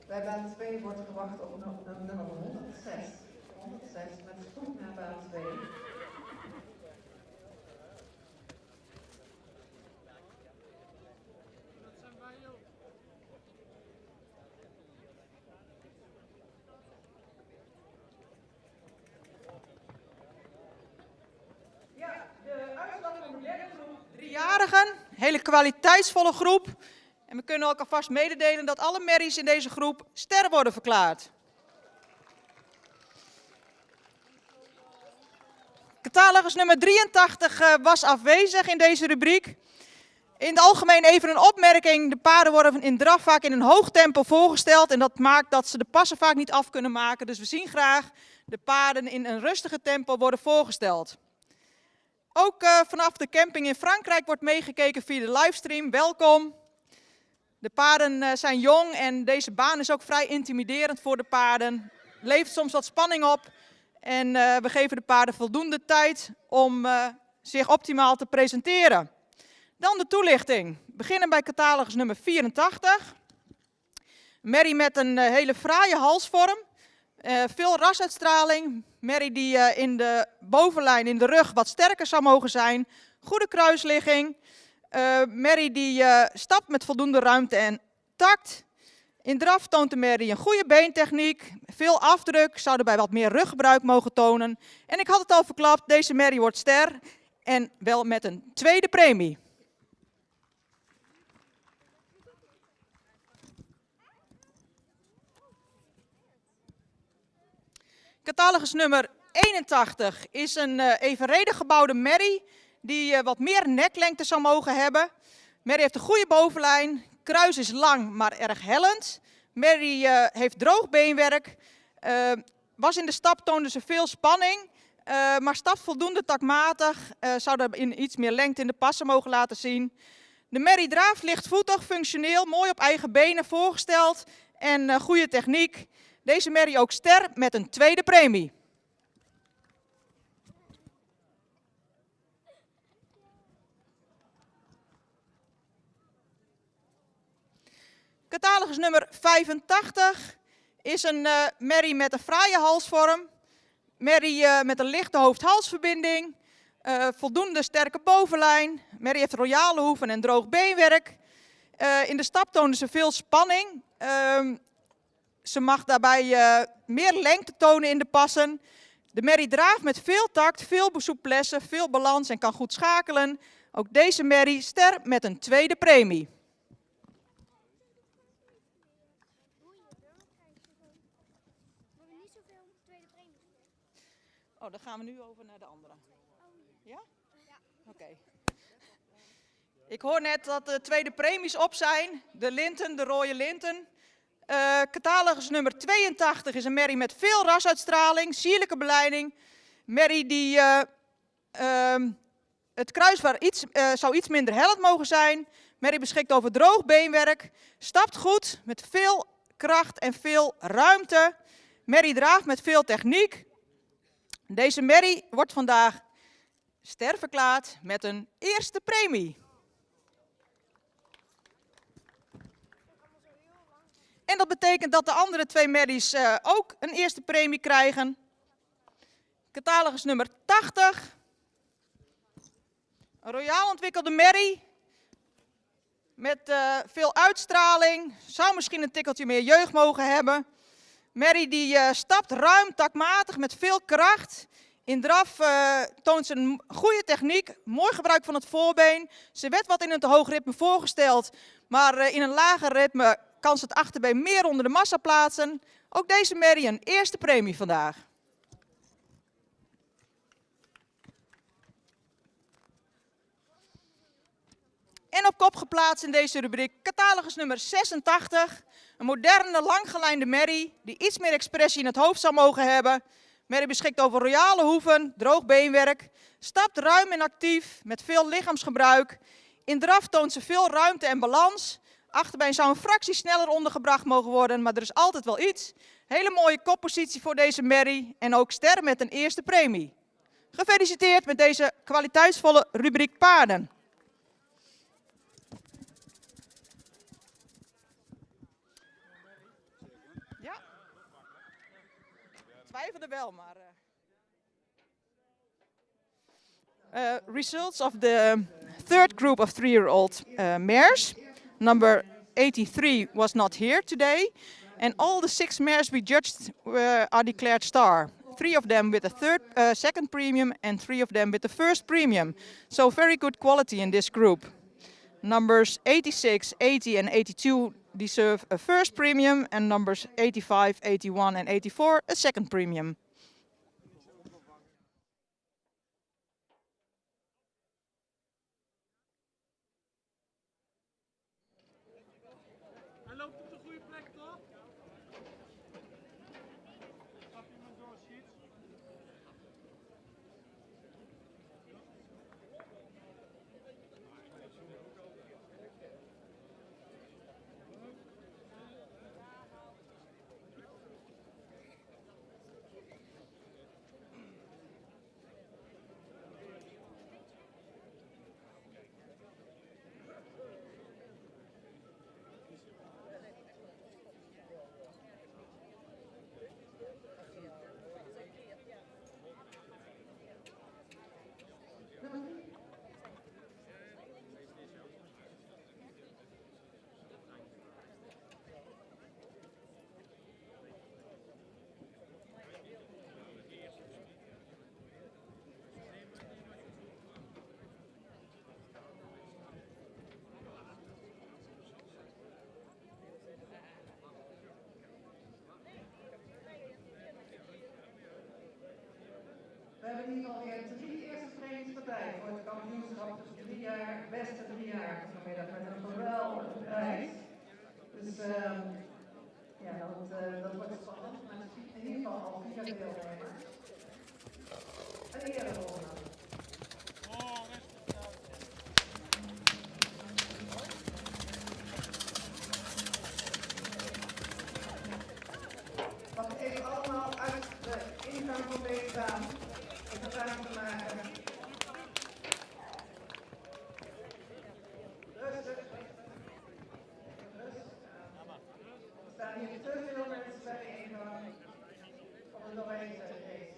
Bij baan 2 wordt gewacht op nummer 106. 106 met stoep naar baan 2. Ja, de uitslag van de derde groep. Driejarigen, hele kwaliteitsvolle groep. En we kunnen ook alvast mededelen dat alle merries in deze groep ster worden verklaard. Catalogus nummer 83 was afwezig in deze rubriek. In het algemeen even een opmerking. De paarden worden in draf vaak in een hoog tempo voorgesteld. En dat maakt dat ze de passen vaak niet af kunnen maken. Dus we zien graag de paarden in een rustige tempo worden voorgesteld. Ook vanaf de camping in Frankrijk wordt meegekeken via de livestream. Welkom. De paarden zijn jong en deze baan is ook vrij intimiderend voor de paarden. Levert soms wat spanning op. En we geven de paarden voldoende tijd om zich optimaal te presenteren. Dan de toelichting. We beginnen bij catalogus nummer 84. Merrie met een hele fraaie halsvorm. Veel rasuitstraling. Merrie die in de bovenlijn, in de rug, wat sterker zou mogen zijn. Goede kruisligging. Merrie die stapt met voldoende ruimte en tact. In draf toont de merrie een goede beentechniek. Veel afdruk. Zou erbij wat meer ruggebruik mogen tonen. En ik had het al verklapt. Deze merrie wordt ster. En wel met een tweede premie. Catalogus nummer 81 is een evenredig gebouwde merrie die wat meer neklengte zou mogen hebben. Merrie heeft een goede bovenlijn, kruis is lang maar erg hellend. Merrie heeft droog beenwerk, was in de stap, toonde ze veel spanning, maar stapt voldoende taktmatig, zou er iets meer lengte in de passen mogen laten zien. De merrie draaft lichtvoetig, functioneel, mooi op eigen benen voorgesteld en goede techniek. Deze merrie ook ster met een tweede premie. Catalogus nummer 85 is een merrie met een fraaie halsvorm. Merrie met een lichte hoofd-halsverbinding. Voldoende sterke bovenlijn. Merrie heeft royale hoeven en droog beenwerk. In de stap toonde ze veel spanning. Ze mag daarbij meer lengte tonen in de passen. De merrie draaft met veel tact, veel souplesse, veel balans en kan goed schakelen. Ook deze merrie ster met een tweede premie. Oh, dan gaan we nu over naar de andere. Ja? Oké. Ik hoor net dat de tweede premies op zijn. De linten, de rode linten. Catalogus nummer 82 is een merrie met veel rasuitstraling, sierlijke beleiding. Merrie die het kruisvaar zou iets minder hellend mogen zijn. Merrie beschikt over droog beenwerk, stapt goed met veel kracht en veel ruimte. Merrie draaft met veel techniek. Deze merrie wordt vandaag ster verklaard met een eerste premie. En dat betekent dat de andere twee merries ook een eerste premie krijgen. Catalogus nummer 80. Een royaal ontwikkelde merrie. Met veel uitstraling. Zou misschien een tikkeltje meer jeugd mogen hebben. Merrie die stapt ruim, taktmatig, met veel kracht. In draf toont ze een goede techniek. Mooi gebruik van het voorbeen. Ze werd wat in een te hoog ritme voorgesteld. Maar in een lager ritme kan ze het achterbeen meer onder de massa plaatsen. Ook deze merrie een eerste premie vandaag. En op kop geplaatst in deze rubriek catalogus nummer 86. Een moderne, langgelijnde merrie die iets meer expressie in het hoofd zou mogen hebben. Merrie beschikt over royale hoeven, droog beenwerk. Stapt ruim en actief met veel lichaamsgebruik. In draf toont ze veel ruimte en balans. Achterbeen zou een fractie sneller ondergebracht mogen worden, maar er is altijd wel iets. Hele mooie koppositie voor deze merrie en ook ster met een eerste premie. Gefeliciteerd met deze kwaliteitsvolle rubriek paarden. Ja, twijfelde wel, maar... Results of the third group of 3-year-old mares. Number 83 was not here today. And all the 6 mares we judged are declared star. 3 of them with a second premium and 3 of them with the first premium. So very good quality in this group. Numbers 86, 80 and 82 deserve a first premium. And numbers 85, 81 and 84 a second premium. hebben in ieder geval weer 3 eerste trainingspartijen voor het kampioenschap. Dus 3 jaar, beste 3 jaar vanmiddag met een geweldige prijs. Dus ja, dat wordt spannend. Maar in ieder geval al 4 deelnemers. Een ereronde. Mag ik even allemaal uit de ingang van deze baan even ruimte maken. Rustig. Rustig. Er staan hier te veel mensen bij de ingang om er doorheen te racen.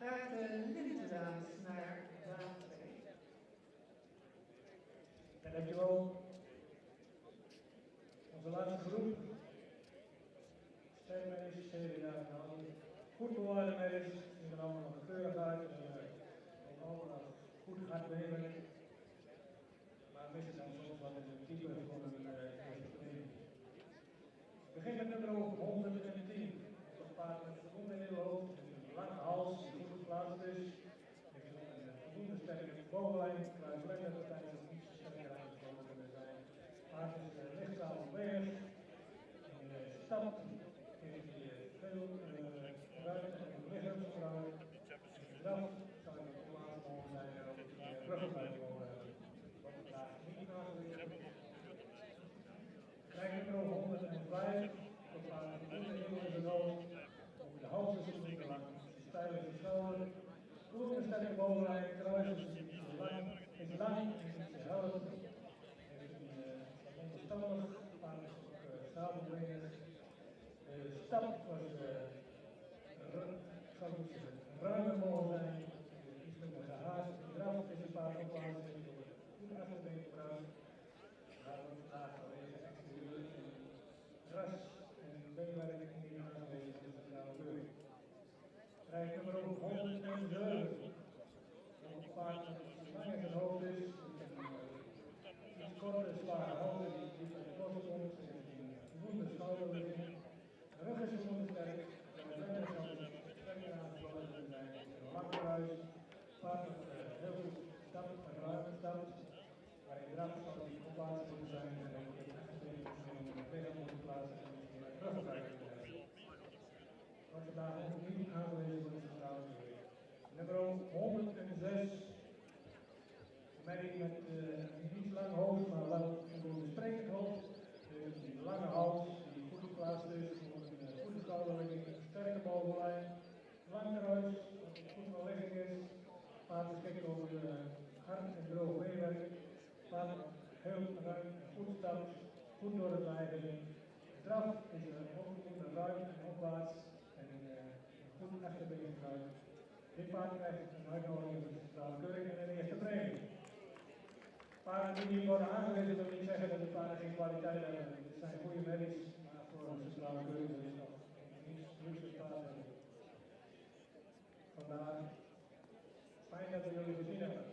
Graag de lintendames naar baan 2. En dankjewel. Onze laatste groep. Sterrenmeisjes, 7 jaar oud. Goed bewaarde meisjes, die zijn allemaal nog keurig uit. En allemaal goed hard werken. Maar missen dan soms wat in de type voor een eerste training. We beginnen met nummer 110. Dat is paard met verwonding in de hoofd. Lange hals, die goed geplaatst is. Heeft een voldoende sterke bovenlijn, kruislegger, dat tijdens iets sterker aangesloten kunnen zijn. Paard is lichtzaam op weg. In de stap heeft hij veel ruimte en lichaamsgebruik. In de draf zou hij op plaats mogen zijn en ook ruggenbuik mogen hebben. Wat we daar niet aangelegd. Krijg nummer 105. Dat paard voldoende in de hoofd. De hals is voldoende lang. Stijl is schouder, goed en sterke bovenlijn, kruis is lang en is helder. Heeft een onderstandig, paard is ook stapelbrenger. De stap was ruimer mogen zijn, iets minder gehaast. De draf is een paard geplaatst, goed achterbeen gebruikt. Daar wordt vandaag alweer exterieur gras en beenwerk in aanwezig in de centrale keuring. Rij nummer 107. Een paard dat lang in het hoofd is. Iets korte, zware handen die diep in de borst komt. Een voldoende schouderligging. De rug is voldoende sterk. De verder zal het sterker aangesloten kunnen zijn. Een lang kruis. Paard dat heel goed stapt en ruim stapt. Waar je draf zal die geplaatst moeten zijn. En ook het achterin om het lichaam moet plaatsen. En misschien met ruggenbuik kunnen hebben. Wat vandaag ook niet aanwezig wordt in de centrale keuring. Nummer 106. Merrie met niet lang hoofd, maar wel een sprekend hoofd. Die lange hals, die goed geplaatst is, voor een goede schouderligging, sterke bovenlijn, lang kruis, dat het goed wel ligging is. paard beschikt over hard en droog weerwerk. Paard heel ruim en goed stapt, goed door het lijden. Draf is onvoldoende ruim en opwaarts en goed achterbeen gebruik. Dit paard krijgt een uitnodiging voor de centrale keuring en een eerste premie. Paarden die hier worden aangewezen wil niet zeggen dat de paarden geen kwaliteit hebben. Het zijn goede merries, maar voor een centrale keuring is nog niet luxe paard hebben. Vandaar, fijn dat we jullie gezien hebben.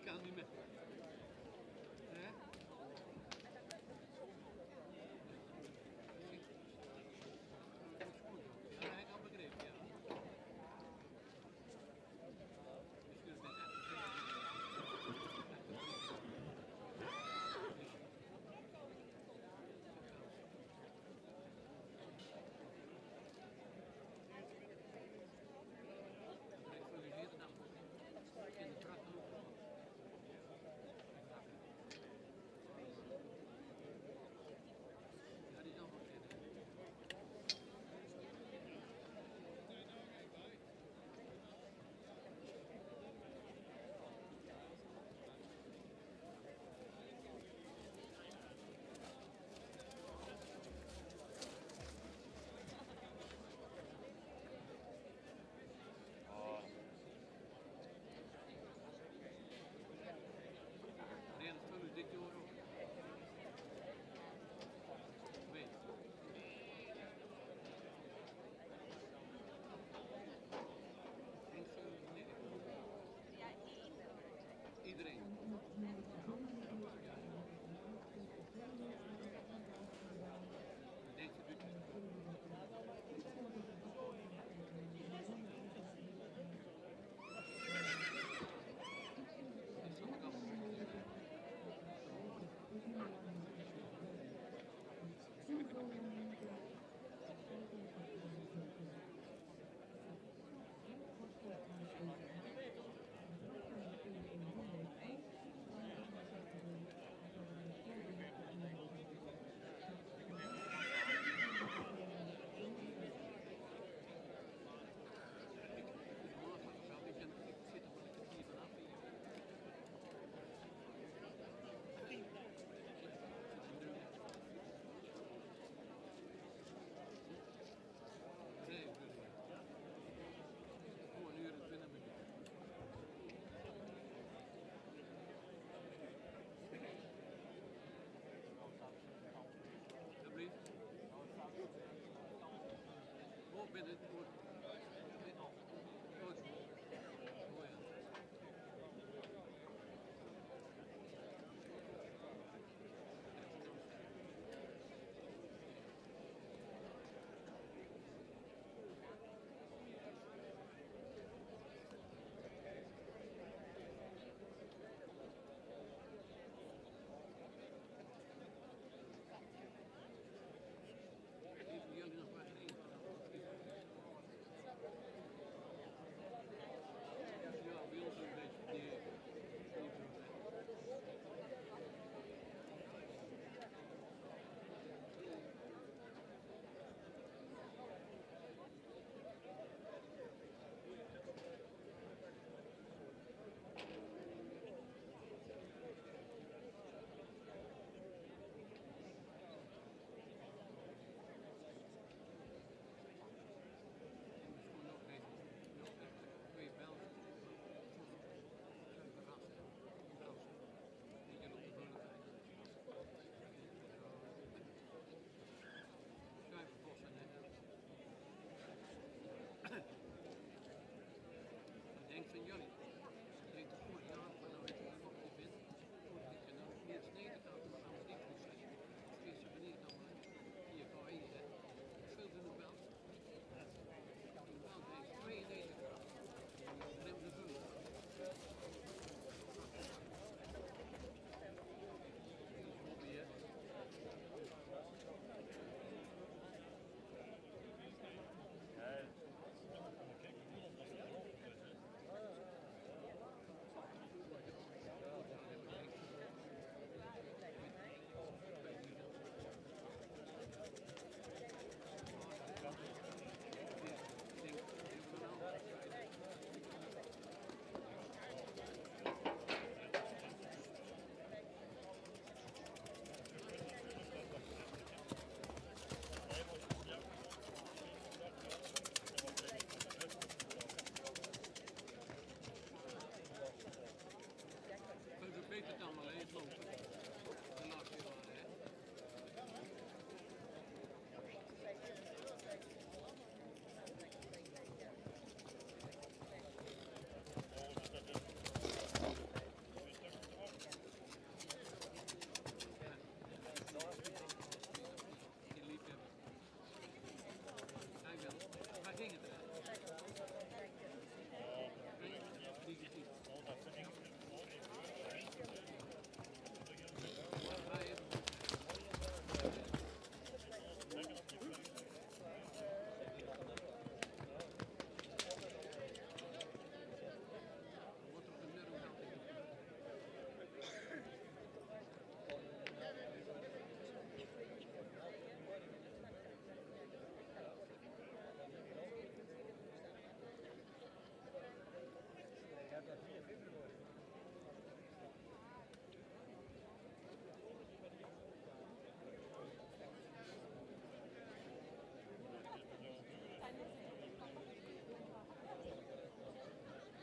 kan niet meer. Hè? Ja, hij had begrepen, ja. Misschien is iedereen. Deze doet het. Binnen het woord. Jullie nog maar één.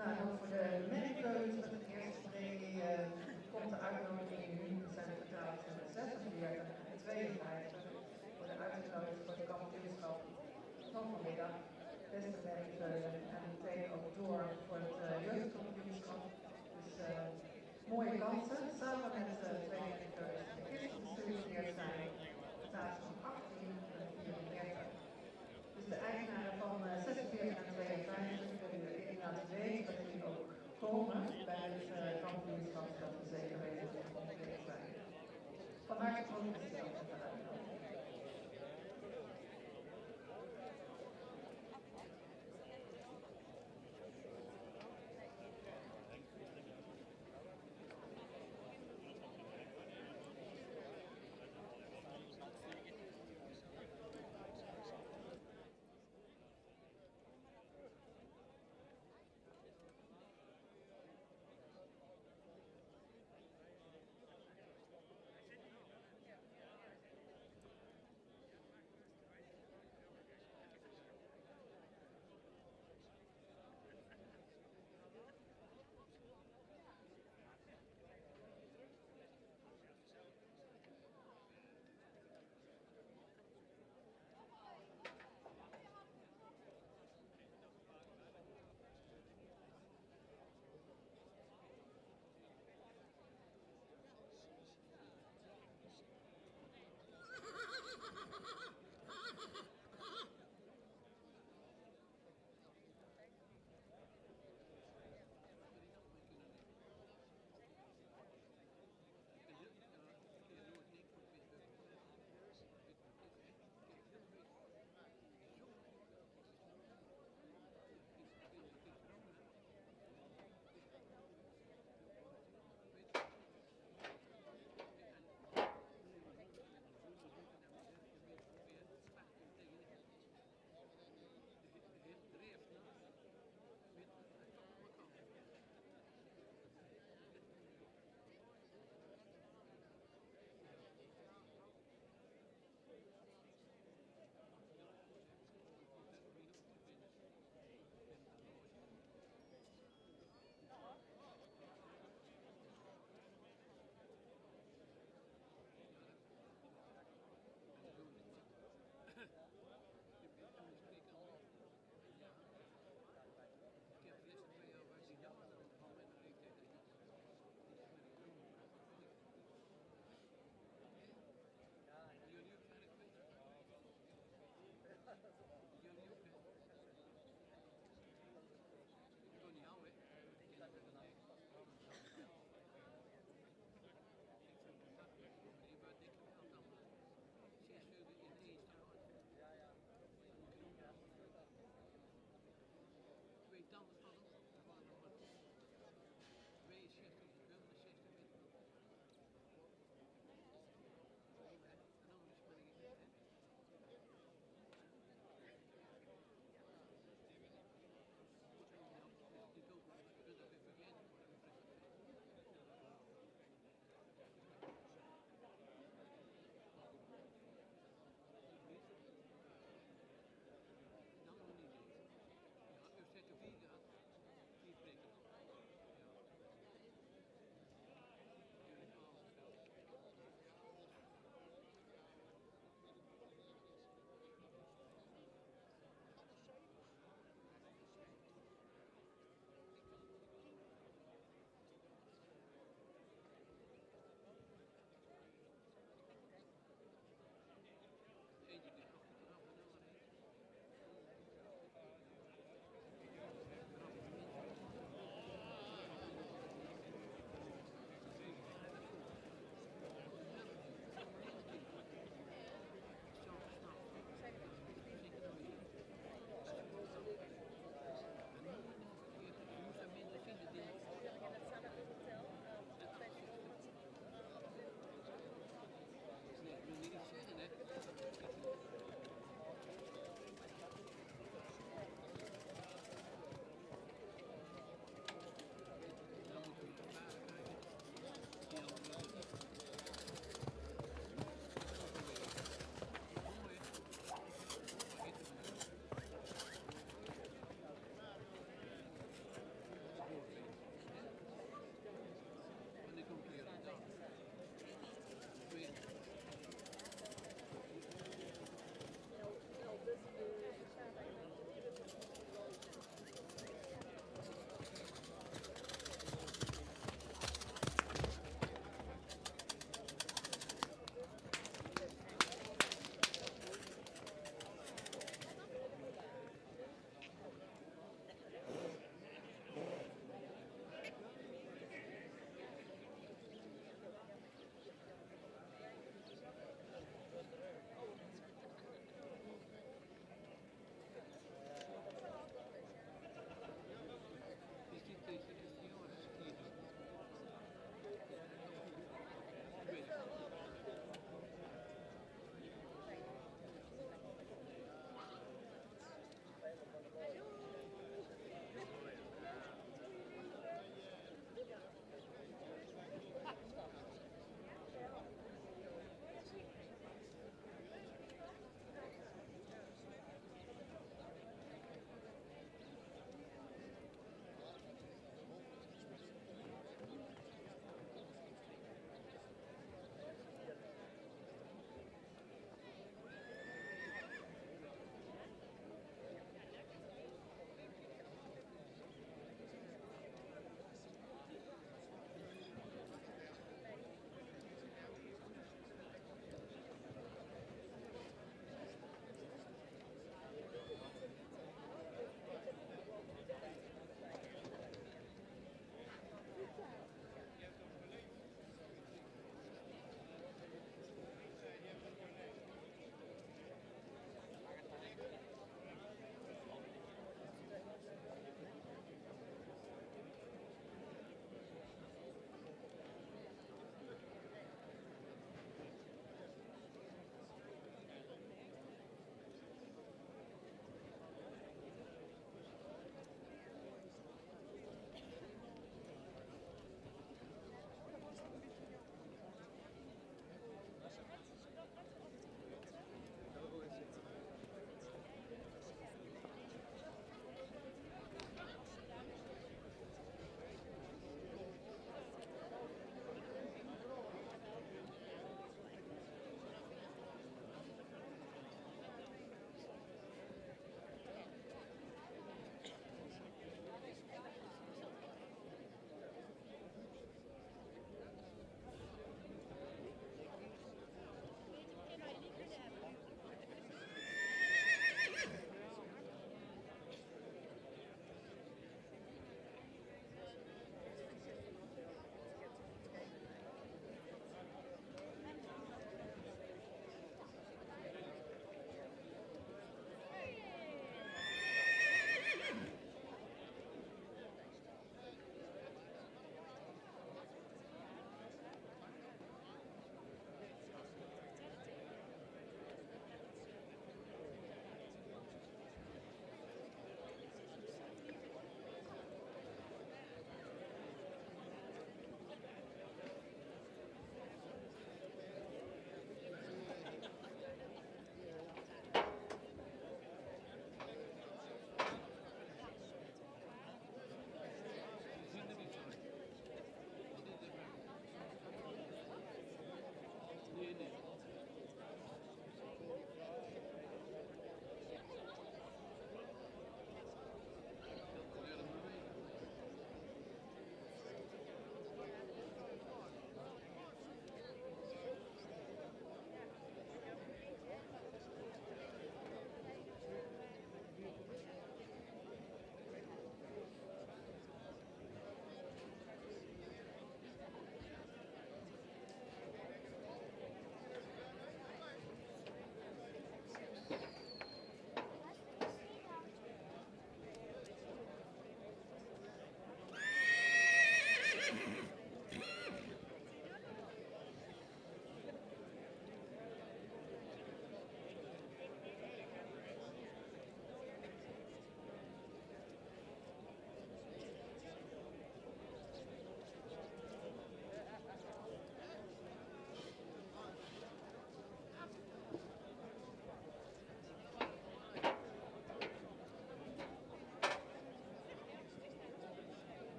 Nou, dan voor de merkkeuze met de eerste premie komt de uitnodiging nu. We zijn vertaald van de 46 en 52. Worden uitgenodigd voor het kampioenschap van vanmiddag. Beste merkkeuze en meteen ook door voor het jeugdkampioenschap. Dus mooie kansen. Samen met twee merkkeuze. De eerste geselecteerd zijn vertaald van 18 en 34. Dus de eigenaren van 46 en 52 kunnen jullie laten weten dat jullie ook komen bij het kampioenschap, dat we zeker weten dat we compleet zijn. Van harte gefeliciteerd met de uitnodiging.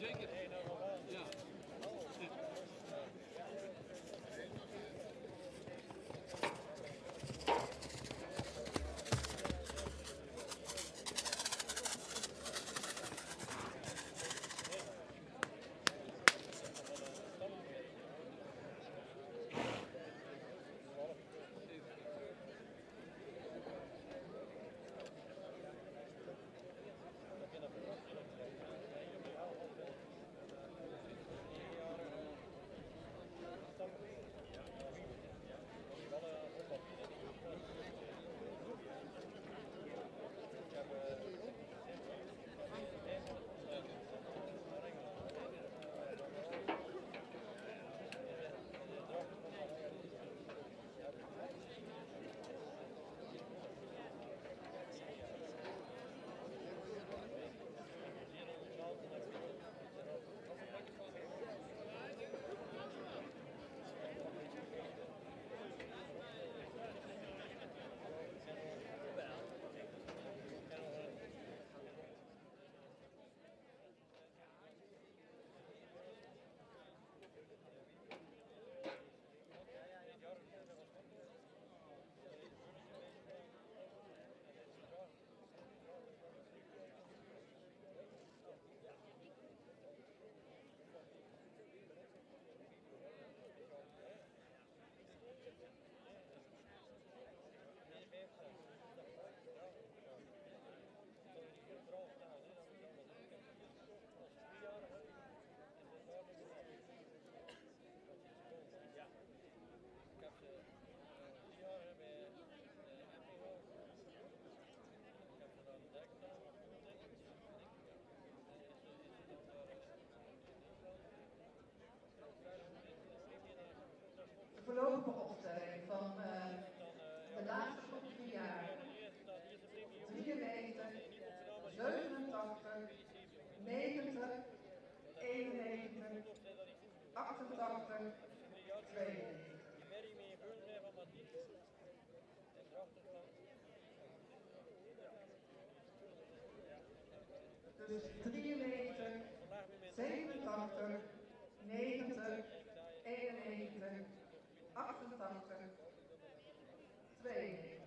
Zeker. Ja. De voorlopige opstelling van de laatste groep 3 jaar. 93, 87, 90, 91, 88, 92. Dus 93, 87, 90, 91, 88, 92.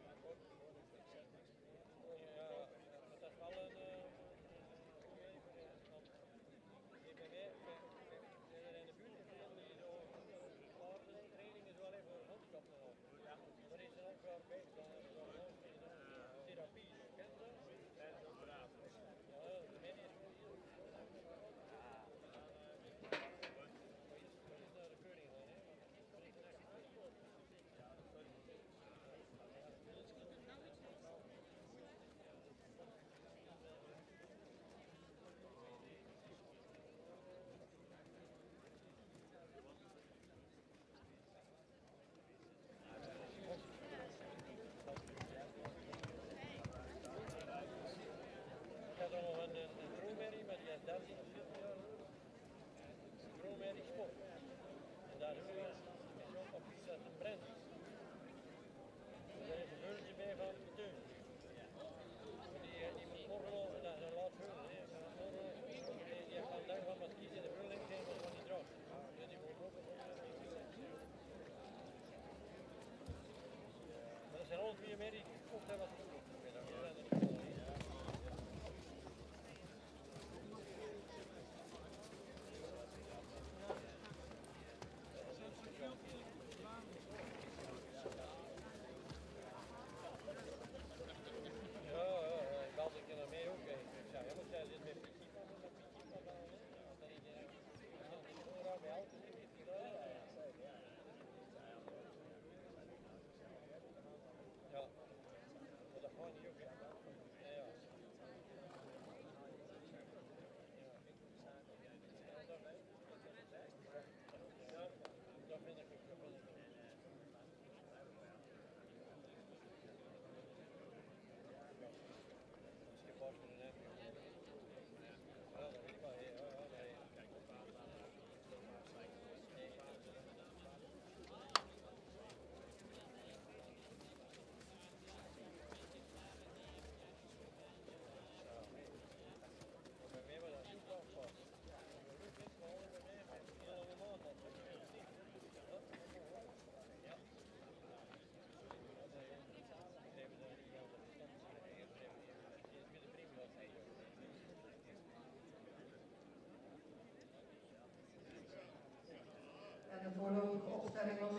de voorlopige opstelling was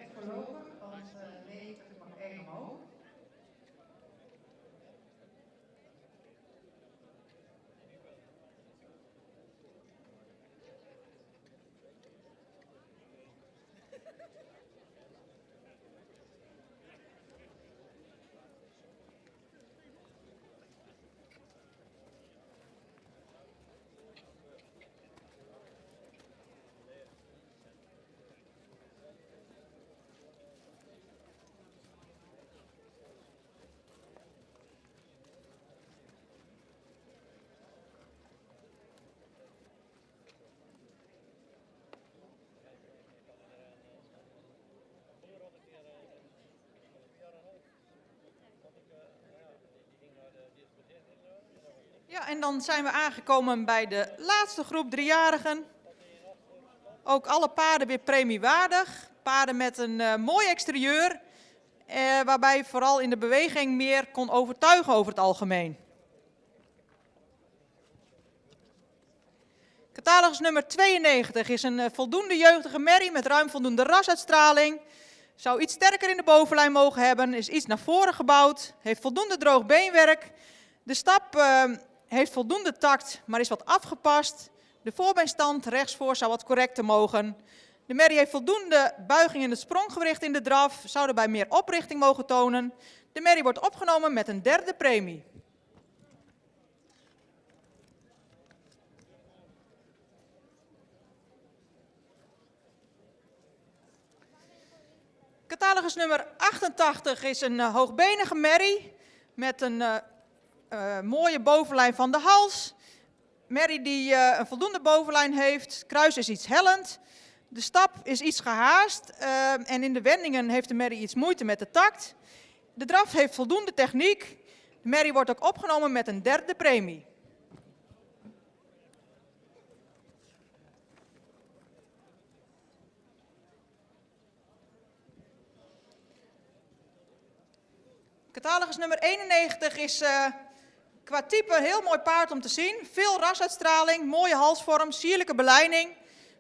echt voorlopig, want nee, er mag 1 omhoog. Ja, en dan zijn we aangekomen bij de laatste groep driejarigen. Ook alle paarden weer premiewaardig. Paarden met een mooi exterieur, waarbij je vooral in de beweging meer kon overtuigen over het algemeen. Catalogus nummer 92 is een voldoende jeugdige merrie met ruim voldoende rasuitstraling. Zou iets sterker in de bovenlijn mogen hebben, is iets naar voren gebouwd, heeft voldoende droog beenwerk. De stap heeft voldoende tact, maar is wat afgepast. De voorbeenstand rechtsvoor zou wat correcter mogen. De merrie heeft voldoende buiging in het spronggewricht in de draf, zou daarbij meer oprichting mogen tonen. De merrie wordt opgenomen met een derde premie. Catalogus nummer 88 is een hoogbenige merrie met een mooie bovenlijn van de hals. Merrie die een voldoende bovenlijn heeft. Kruis is iets hellend. De stap is iets gehaast en in de wendingen heeft de merrie iets moeite met de tact. De draf heeft voldoende techniek. De merrie wordt ook opgenomen met een derde premie. Catalogus nummer 91 is qua type een heel mooi paard om te zien. Veel rasuitstraling, mooie halsvorm, sierlijke belijning.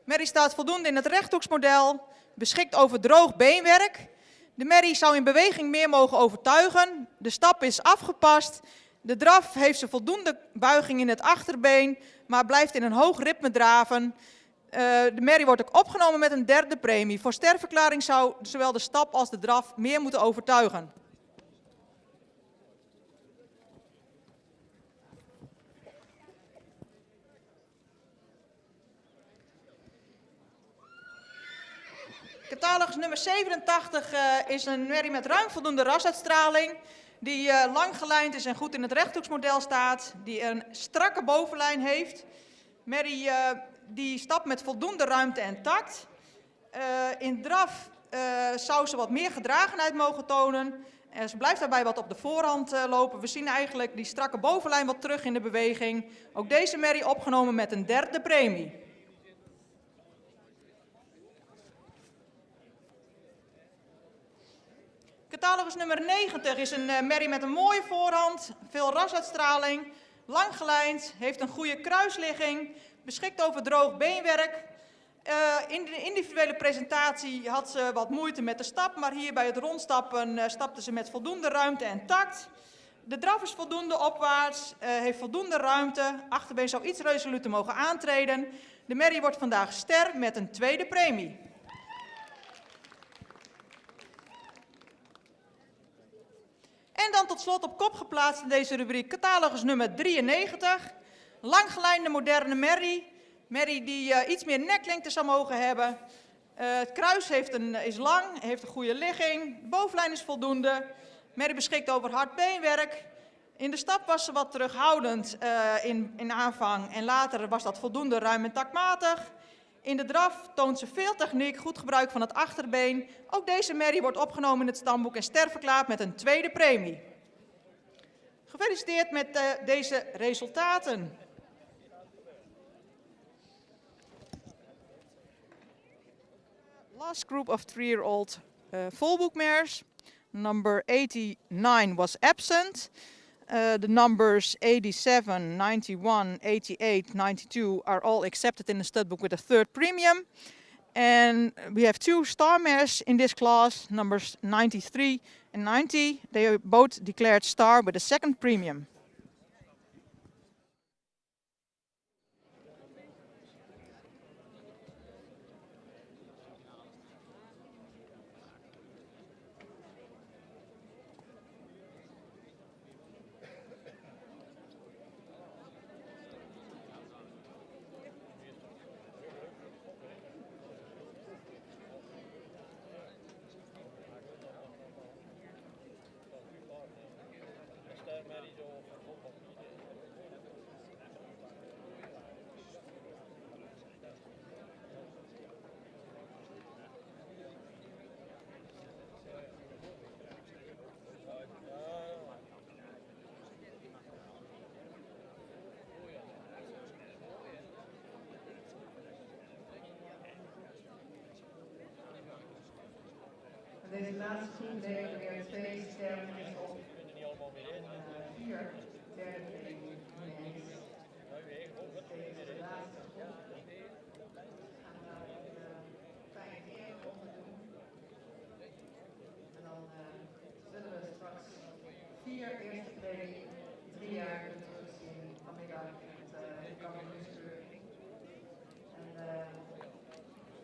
Merrie staat voldoende in het rechthoeksmodel, beschikt over droog beenwerk. De merrie zou in beweging meer mogen overtuigen. De stap is afgepast. De draf heeft ze voldoende buiging in het achterbeen, maar blijft in een hoog ritme draven. De merrie wordt ook opgenomen met een derde premie. Voor sterverklaring zou zowel de stap als de draf meer moeten overtuigen. Catalogus nummer 87 is een merrie met ruim voldoende rasuitstraling, die lang gelijnd is en goed in het rechthoeksmodel staat, die een strakke bovenlijn heeft. Merrie die stapt met voldoende ruimte en tact. In draf zou ze wat meer gedragenheid mogen tonen. Ze blijft daarbij wat op de voorhand lopen. We zien eigenlijk die strakke bovenlijn wat terug in de beweging. Ook deze merrie opgenomen met een derde premie. Catalogus nummer 90 is een merrie met een mooie voorhand, veel rasuitstraling, lang gelijnd, heeft een goede kruisligging, beschikt over droog beenwerk. In de individuele presentatie had ze wat moeite met de stap, maar hier bij het rondstappen stapte ze met voldoende ruimte en tact. De draf is voldoende opwaarts, heeft voldoende ruimte, achterbeen zou iets resoluter mogen aantreden. De merrie wordt vandaag ster met een tweede premie. En dan tot slot op kop geplaatst in deze rubriek catalogus nummer 93. Langgelijnde moderne merrie. Merrie die iets meer neklengte zou mogen hebben. Het kruis is lang, heeft een goede ligging. De bovenlijn is voldoende. Merrie beschikt over hard beenwerk. In de stap was ze wat terughoudend in aanvang en later was dat voldoende ruim en taktmatig. In de draf toont ze veel techniek, goed gebruik van het achterbeen. Ook deze merrie wordt opgenomen in het stamboek en sterverklaard met een tweede premie. Gefeliciteerd met deze resultaten. Last group of 3-year-old volbook mares. Number 89 was absent. The numbers 87, 91, 88, 92 are all accepted in the stud book with a third premium. And we have two star mayors in this class, numbers 93 and 90. They are both declared star with a second premium. Deze laatste groep levert weer 2 sterren op en 4 derde premie ineens. Deze is de laatste groep. Gaan we daar een fijn eer onder doen. En dan zullen we straks 4 eerste premie, 3 jaar kunnen terugzien vanmiddag in het kampioenskeuring. En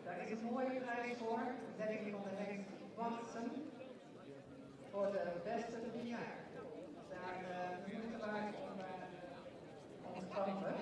daar is een mooie prijs voor, de dekking van de heks Watson voor de beste 3 jaar. Daar moeten we om te kampen.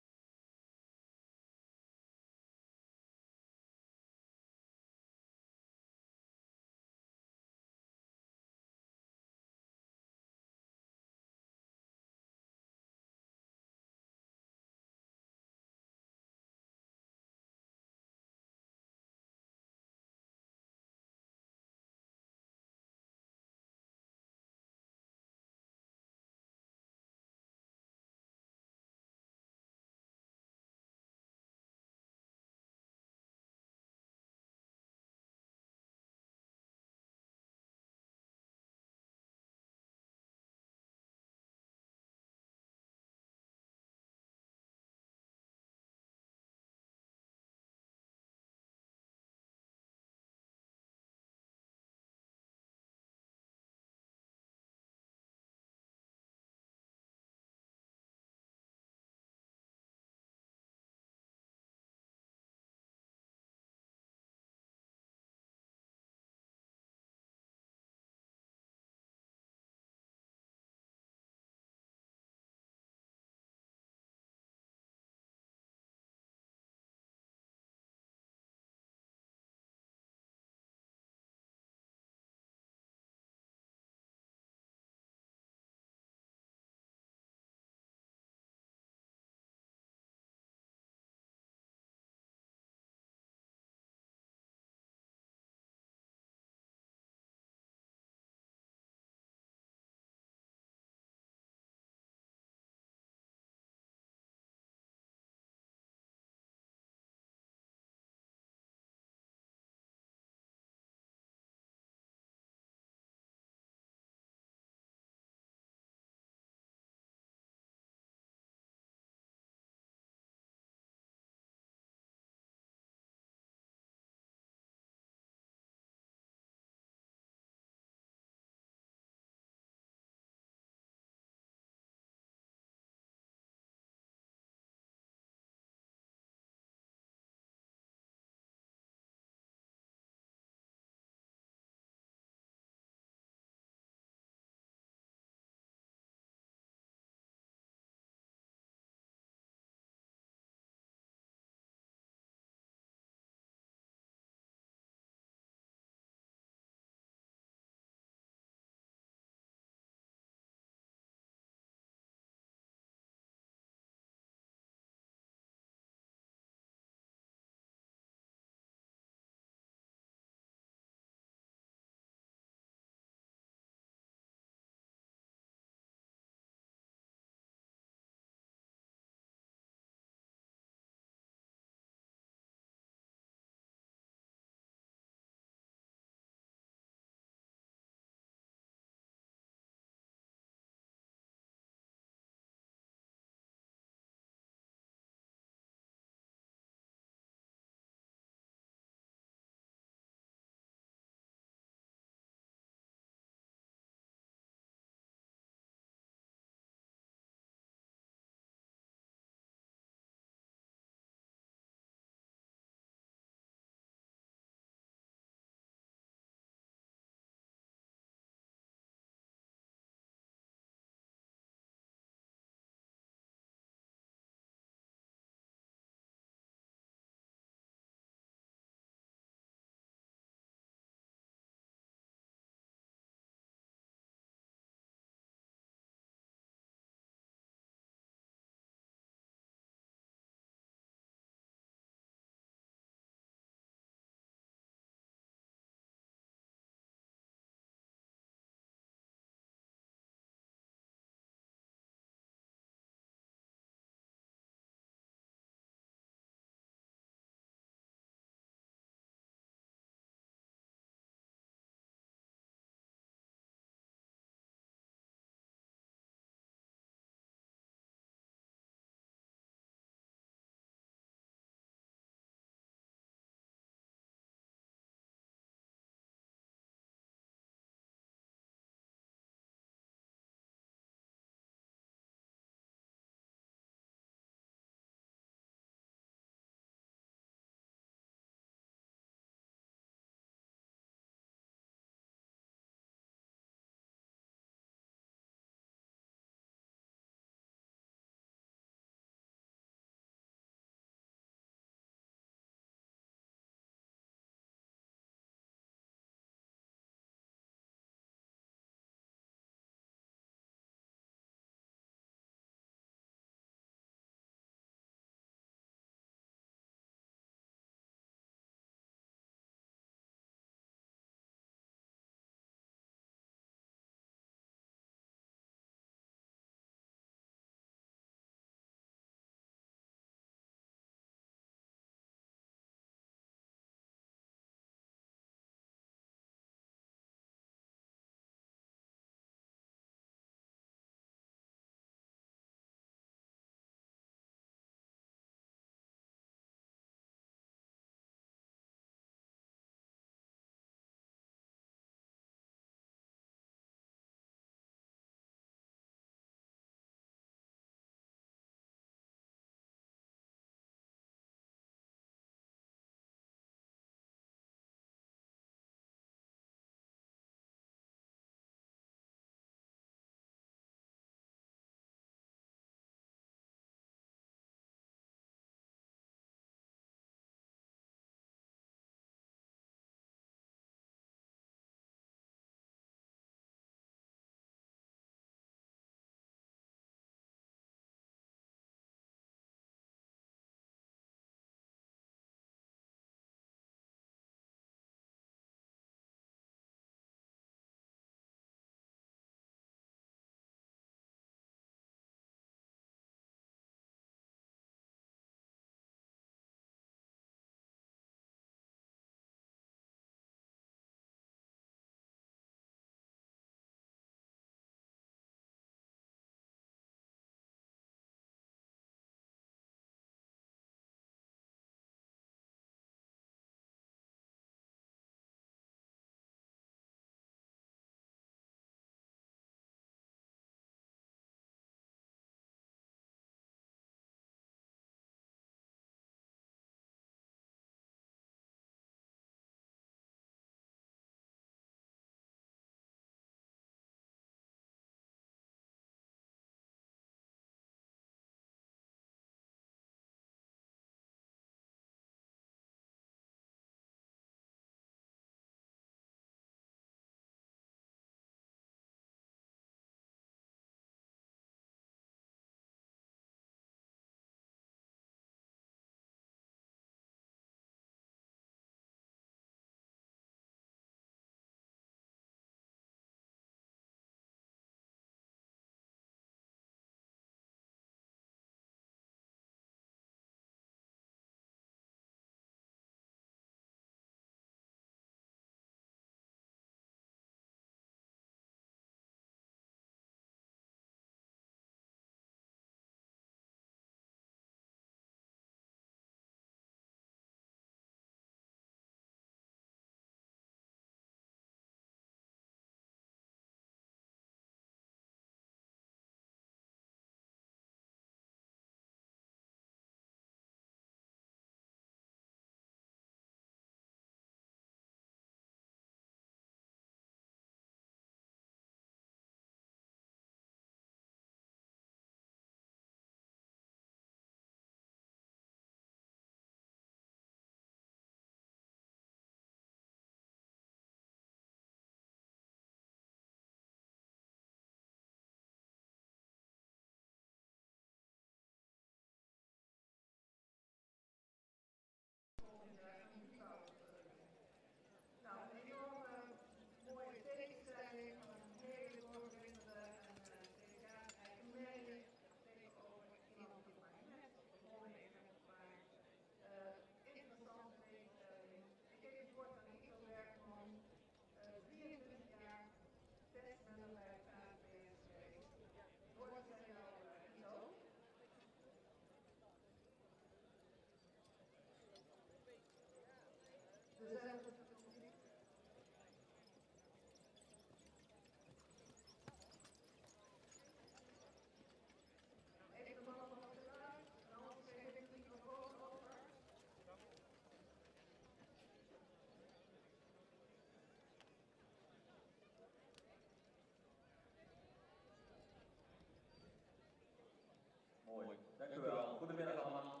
Goedemiddag allemaal.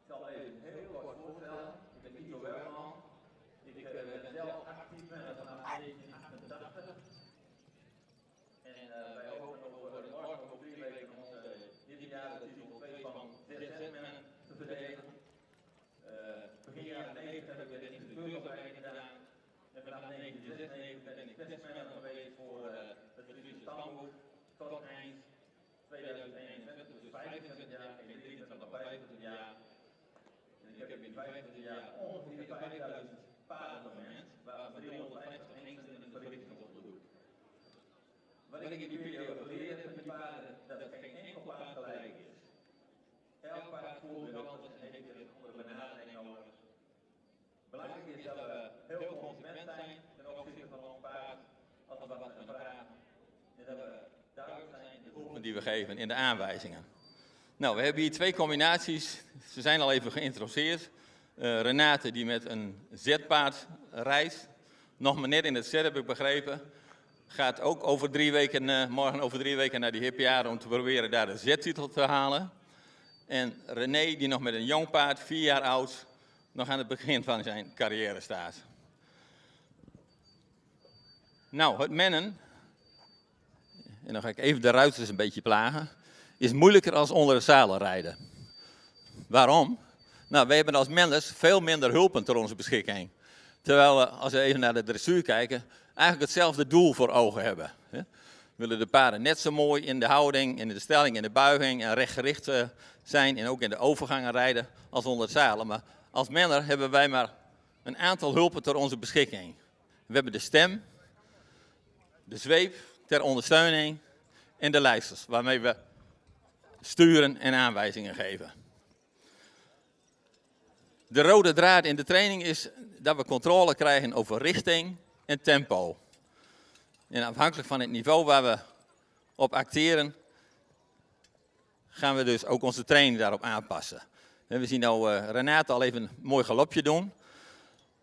Ik zal me even heel kort voorstellen. Ik ben Ivo Werkman. Ik ben zelf actief vanaf 1988. En wij hopen over morgen over 3 weken onze dit jaar de titel 2 van ZZ-men te verdedigen. Begin jaren 90 heb ik de instructeursopleiding gedaan. En vanaf 1996 ben ik testmanager geweest voor het Friese Stamboek tot eind 2021, dus 25 jaar, ik ben 23 nog 25 jaar. En ik heb in 25 jaar ongeveer 5000 paarden op het moment, waarvan 350 hengsten in de verrichting op te doen. Wat ik in die periode geleerd heb met die paarden, dat er geen enkel paard gelijk is. Elk paard voelt weer anders en heeft er een andere benadering nodig. Belangrijk is dat we heel consequent zijn ten opzichte van ons paard, als we wat gaan vragen. En dat we duidelijk zijn in de oefeningen die we geven in de aanwijzingen. Nou, we hebben hier 2 combinaties. Ze zijn al even geïntroduceerd. Renate die met een Z-paard rijdt. Nog maar net in het Z heb ik begrepen. Gaat ook over 3 weken, morgen over 3 weken naar die HPA om te proberen daar de Z-titel te halen. En René die nog met een jong paard, 4 jaar oud, nog aan het begin van zijn carrière staat. Nou, het mennen, en dan ga ik even de ruiters een beetje plagen, is moeilijker als onder de zadel rijden. Waarom? Nou, wij hebben als menners veel minder hulpen ter onze beschikking. Terwijl we, als we even naar de dressuur kijken, eigenlijk hetzelfde doel voor ogen hebben. We willen de paarden net zo mooi in de houding, in de stelling, in de buiging en rechtgericht zijn en ook in de overgangen rijden als onder het zadel. Maar als menner hebben wij maar een aantal hulpen ter onze beschikking. We hebben de stem, de zweep ter ondersteuning en de lijsters waarmee we sturen en aanwijzingen geven. De rode draad in de training is dat we controle krijgen over richting en tempo. En afhankelijk van het niveau waar we op acteren, gaan we dus ook onze training daarop aanpassen. En we zien nou Renate al even een mooi galopje doen.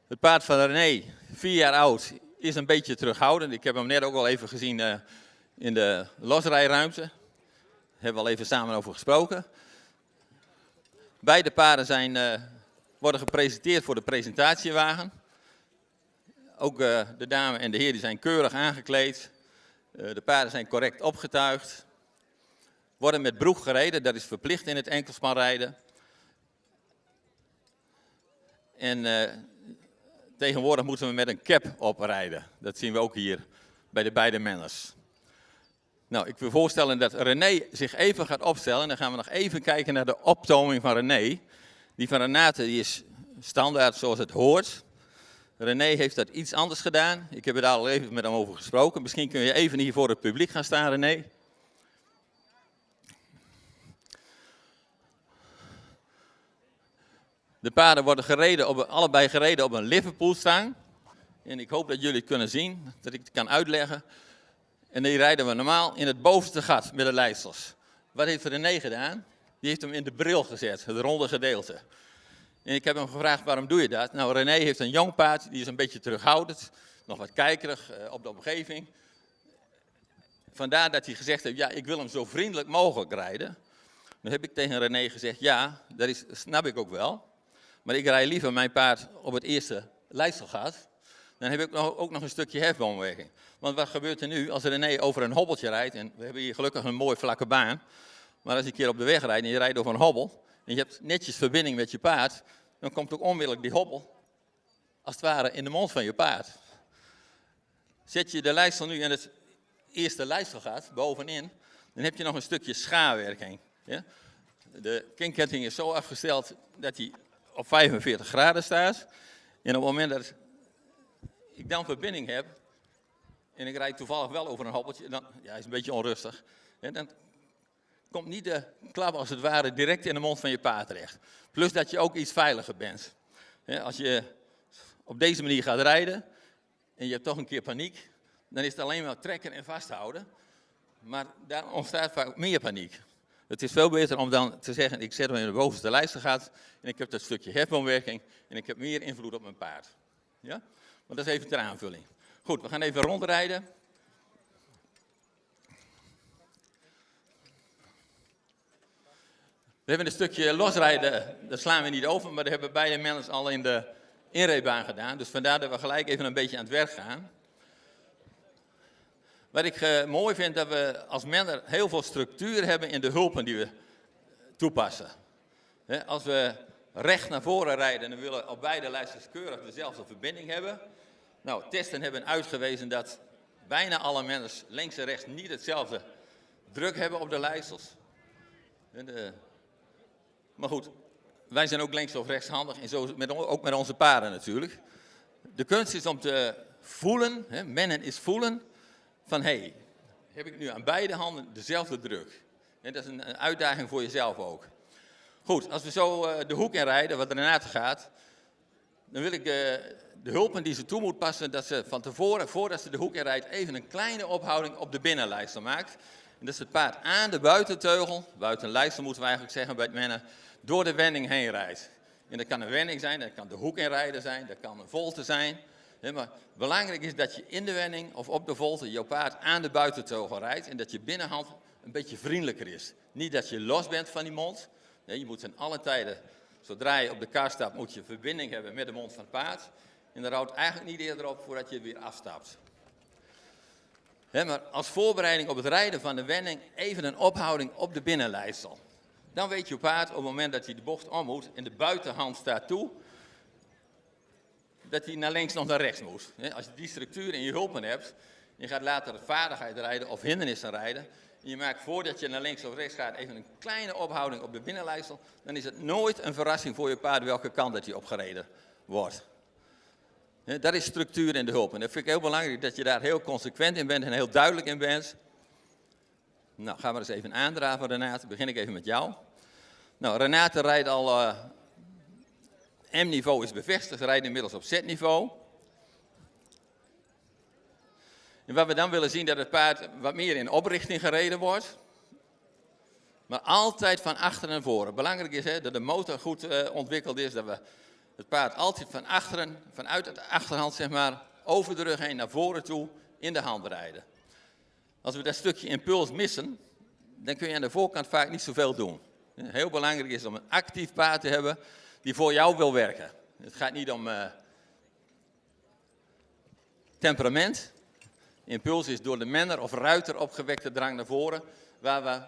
Het paard van René, 4 jaar oud, is een beetje terughoudend. Ik heb hem net ook al even gezien in de losrijruimte. Daar hebben we al even samen over gesproken. Beide paarden worden gepresenteerd voor de presentatiewagen. Ook de dame en de heer die zijn keurig aangekleed. De paarden zijn correct opgetuigd. Worden met broek gereden, dat is verplicht in het enkelspanrijden. En tegenwoordig moeten we met een cap oprijden. Dat zien we ook hier bij de beide menners. Nou, ik wil voorstellen dat René zich even gaat opstellen. En dan gaan we nog even kijken naar de optoming van René. Die van Renate die is standaard zoals het hoort. René heeft dat iets anders gedaan. Ik heb er daar al even met hem over gesproken. Misschien kun je even hier voor het publiek gaan staan, René. De paarden worden allebei gereden op een Liverpoolstang. En ik hoop dat jullie het kunnen zien, dat ik het kan uitleggen. En die rijden we normaal in het bovenste gat met de leidsters. Wat heeft René gedaan? Die heeft hem in de bril gezet, het ronde gedeelte. En ik heb hem gevraagd, waarom doe je dat? Nou, René heeft een jong paard, die is een beetje terughoudend, nog wat kijkerig op de omgeving. Vandaar dat hij gezegd heeft, ja, ik wil hem zo vriendelijk mogelijk rijden. Dan heb ik tegen René gezegd, ja, dat snap ik ook wel. Maar ik rij liever mijn paard op het eerste leidstelgat. Dan heb ik ook nog een stukje hefboomwerking. Want wat gebeurt er nu als René over een hobbeltje rijdt? En we hebben hier gelukkig een mooi vlakke baan. Maar als je een keer op de weg rijdt en je rijdt over een hobbel. En je hebt netjes verbinding met je paard. Dan komt ook onmiddellijk die hobbel, als het ware, in de mond van je paard. Zet je de leistel nu in het eerste leistelgat, bovenin. Dan heb je nog een stukje schaarwerking. Ja? De kinkketting is zo afgesteld dat hij op 45 graden staat. En op het moment dat ik dan verbinding heb, en ik rijd toevallig wel over een hobbeltje, dan is een beetje onrustig. Ja, dan komt niet de klap als het ware direct in de mond van je paard terecht. Plus dat je ook iets veiliger bent. Ja, als je op deze manier gaat rijden en je hebt toch een keer paniek, dan is het alleen maar trekken en vasthouden. Maar daar ontstaat vaak meer paniek. Het is veel beter om dan te zeggen, ik zet hem in de bovenste lijstgat en ik heb dat stukje hefboomwerking en ik heb meer invloed op mijn paard. Ja? Maar dat is even ter aanvulling. Goed, we gaan even rondrijden. We We hebben een stukje losrijden, dat slaan we niet over, maar dat hebben beide mensen al in de inrijbaan gedaan. Dus vandaar dat we gelijk even een beetje aan het werk gaan. Wat ik mooi vind, dat we als Menner heel veel structuur hebben in de hulpen die we toepassen. Als we recht naar voren rijden, dan willen we op beide lijstjes keurig dezelfde verbinding hebben. Nou, testen hebben uitgewezen dat bijna alle Menners links en rechts niet hetzelfde druk hebben op de lijstels. Maar goed, wij zijn ook links of rechtshandig en zo ook met onze paarden natuurlijk. De kunst is om te voelen, mennen is voelen, van hé, heb ik nu aan beide handen dezelfde druk? En dat is een uitdaging voor jezelf ook. Goed, als we zo de hoek in rijden, wat Renate gaat, dan wil ik de hulpen die ze toe moet passen, dat ze van tevoren, voordat ze de hoek in rijdt, even een kleine ophouding op de binnenlijster maakt. En dat ze het paard aan de buitenteugel, buitenlijster moeten we eigenlijk zeggen bij het mennen, door de wending heen rijdt. En dat kan een wending zijn, dat kan de hoek inrijden zijn, dat kan een volte zijn. Maar belangrijk is dat je in de wending of op de volte je paard aan de buitenteugel rijdt en dat je binnenhand een beetje vriendelijker is. Niet dat je los bent van die mond. Je moet in alle tijden, zodra je op de kar stapt, moet je verbinding hebben met de mond van het paard. En dat houdt eigenlijk niet eerder op voordat je weer afstapt. Maar als voorbereiding op het rijden van de wending even een ophouding op de binnenlijstel. Dan weet je paard op het moment dat hij de bocht om moet en de buitenhand staat toe, dat hij naar links of naar rechts moet. Als je die structuur in je hulpen hebt, je gaat later vaardigheid rijden of hindernissen rijden, en je maakt voordat je naar links of rechts gaat even een kleine ophouding op de binnenlijstel, dan is het nooit een verrassing voor je paard welke kant dat hij opgereden wordt. Dat is structuur in de hulp. En dat vind ik heel belangrijk dat je daar heel consequent in bent en heel duidelijk in bent. Nou, gaan we eens even aandraven, Renate. Begin ik even met jou. Nou, Renate rijdt al, M-niveau is bevestigd, rijdt inmiddels op Z-niveau. En wat we dan willen zien, dat het paard wat meer in oprichting gereden wordt. Maar altijd van achter naar voren. Belangrijk is dat de motor goed ontwikkeld is, dat we het paard altijd van achteren, vanuit de achterhand zeg maar, over de rug heen naar voren toe in de hand rijden. Als we dat stukje impuls missen, dan kun je aan de voorkant vaak niet zoveel doen. Heel belangrijk is om een actief paard te hebben die voor jou wil werken. Het gaat niet om temperament. Impuls is door de menner of ruiter opgewekte drang naar voren, waar we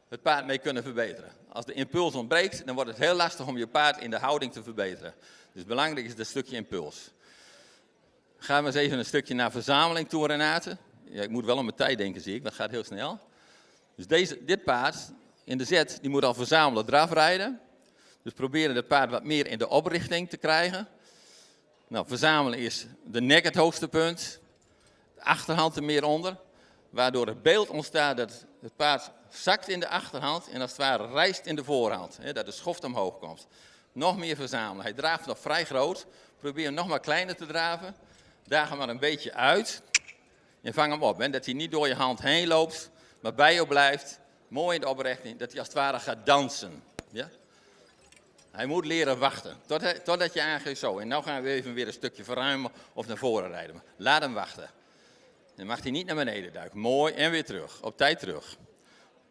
het paard mee kunnen verbeteren. Als de impuls ontbreekt, dan wordt het heel lastig om je paard in de houding te verbeteren. Dus belangrijk is dat stukje impuls. Gaan we eens even een stukje naar verzameling toe, Renate. Ja, ik moet wel om mijn tijd denken, zie ik, dat gaat heel snel. Dus dit paard in de zet, die moet al verzamelen draf rijden. Dus proberen het paard wat meer in de oprichting te krijgen. Nou, verzamelen is de nek het hoogste punt, de achterhand er meer onder. Waardoor het beeld ontstaat dat het paard zakt in de achterhand en als het ware rijst in de voorhand. Dat de schoft omhoog komt. Nog meer verzamelen. Hij draaft nog vrij groot. Probeer hem nog maar kleiner te draven. Daag hem maar een beetje uit. En vang hem op. Dat hij niet door je hand heen loopt, maar bij je blijft. Mooi in de oprichting. Dat hij als het ware gaat dansen. Ja? Hij moet leren wachten. Totdat je aangeeft zo. En nu gaan we even weer een stukje verruimen of naar voren rijden. Laat hem wachten. Dan mag hij niet naar beneden duiken. Mooi en weer terug. Op tijd terug.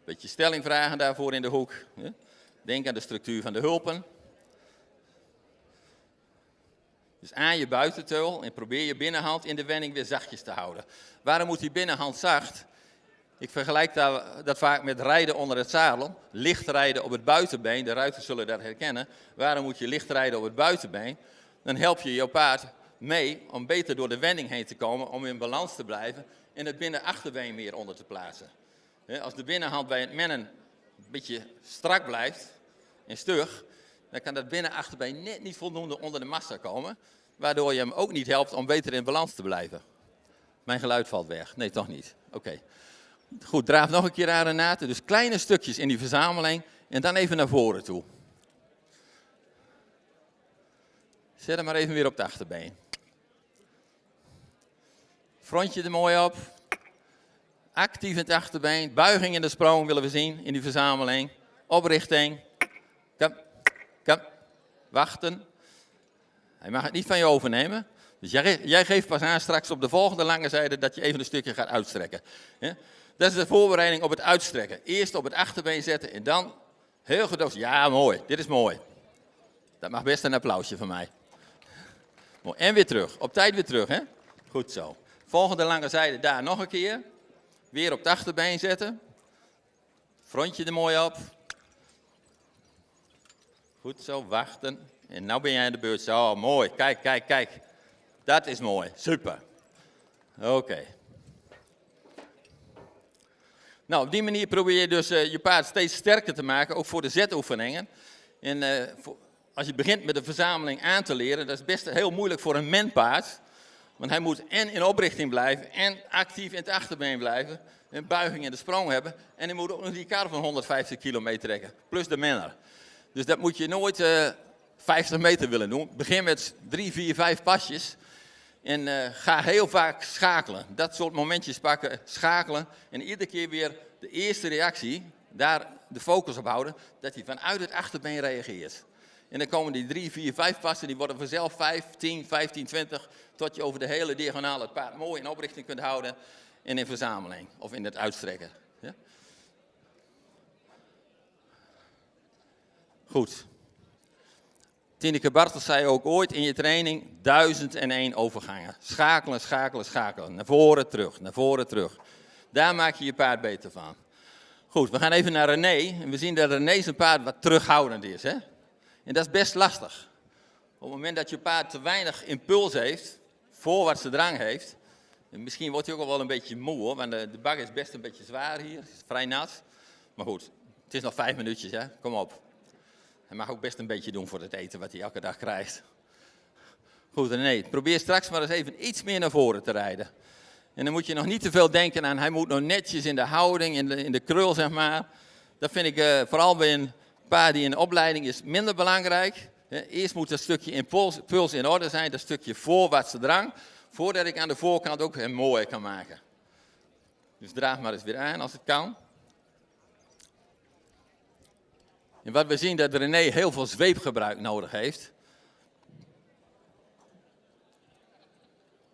Beetje stelling vragen daarvoor in de hoek. Denk aan de structuur van de hulpen. Dus aan je buitenteugel en probeer je binnenhand in de wending weer zachtjes te houden. Waarom moet die binnenhand zacht? Ik vergelijk dat vaak met rijden onder het zadel. Licht rijden op het buitenbeen. De ruiters zullen dat herkennen. Waarom moet je licht rijden op het buitenbeen? Dan help je je paard mee om beter door de wending heen te komen, om in balans te blijven en het binnenachterbeen meer onder te plaatsen. Als de binnenhand bij het mennen een beetje strak blijft en stug, dan kan dat binnenachterbeen net niet voldoende onder de massa komen, waardoor je hem ook niet helpt om beter in balans te blijven. Mijn geluid valt weg. Nee, toch niet. Oké. Goed, draaf nog een keer aan, Renate. Dus kleine stukjes in die verzameling en dan even naar voren toe. Zet hem maar even weer op de achterbeen. Frontje er mooi op. Actief in het achterbeen. Buiging in de sprong willen we zien in die verzameling. Oprichting. Kom. Kom. Wachten. Hij mag het niet van je overnemen. Dus jij geeft pas aan straks op de volgende lange zijde dat je even een stukje gaat uitstrekken. Ja? Dat is de voorbereiding op het uitstrekken. Eerst op het achterbeen zetten en dan Heel goed. Ja, mooi. Dit is mooi. Dat mag best een applausje van mij. Mooi. En weer terug. Op tijd weer terug, hè? Goed zo. Volgende lange zijde daar nog een keer. Weer op het achterbeen zetten. Frontje er mooi op. Goed zo, wachten. En nou ben jij aan de beurt. Zo, mooi. Kijk, kijk, kijk. Dat is mooi. Super. Oké. Nou, op die manier probeer je dus je paard steeds sterker te maken, ook voor de zetoefeningen. En als je begint met de verzameling aan te leren, dat is best heel moeilijk voor een menpaard. Want hij moet en in oprichting blijven, en actief in het achterbeen blijven, een buiging en de sprong hebben. En hij moet ook nog die kar van 150 kilo meetrekken, plus de menner. Dus dat moet je nooit 50 meter willen doen. Begin met 3, 4, 5 pasjes. En ga heel vaak schakelen. Dat soort momentjes pakken, schakelen. En iedere keer weer de eerste reactie, daar de focus op houden, dat hij vanuit het achterbeen reageert. En dan komen die 3, 4, 5 passen, die worden vanzelf 5, 10, 15, 20, tot je over de hele diagonale het paard mooi in oprichting kunt houden en in verzameling of in het uitstrekken. Ja? Goed. Tineke Bartels zei ook ooit in je training 1001 overgangen. Schakelen, schakelen, schakelen. Naar voren, terug, naar voren, terug. Daar maak je je paard beter van. Goed, we gaan even naar René. En we zien dat René zijn paard wat terughoudend is. Hè? En dat is best lastig. Op het moment dat je paard te weinig impuls heeft, voorwaartse drang heeft. En misschien wordt hij ook al wel een beetje moe hoor, want de bak is best een beetje zwaar hier. Het is vrij nat. Maar goed, het is nog 5 minuutjes, hè? Kom op. Hij mag ook best een beetje doen voor het eten wat hij elke dag krijgt. Goed, René, probeer straks maar eens even iets meer naar voren te rijden. En dan moet je nog niet te veel denken aan, hij moet nog netjes in de houding, in de krul zeg maar. Dat vind ik vooral bij een paard die in de opleiding is minder belangrijk. Eerst moet dat stukje impuls in orde zijn, dat stukje voorwaartse drang, voordat ik aan de voorkant ook hem mooi kan maken. Dus draag maar eens weer aan als het kan. En wat we zien dat René heel veel zweepgebruik nodig heeft.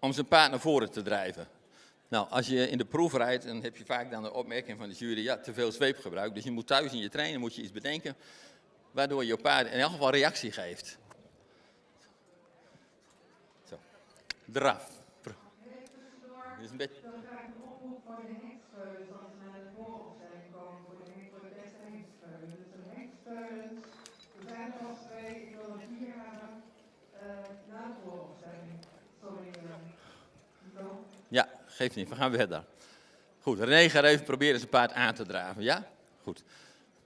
Om zijn paard naar voren te drijven. Nou, als je in de proef rijdt, dan heb je vaak dan de opmerking van de jury, ja, te veel zweepgebruik. Dus je moet thuis in je training moet je iets bedenken, waardoor je paard in elk geval reactie geeft. Zo. Draf. Dit is een beetje... Ja, geeft niet. We gaan verder. Goed, René gaat even proberen zijn paard aan te draven. Ja? Goed.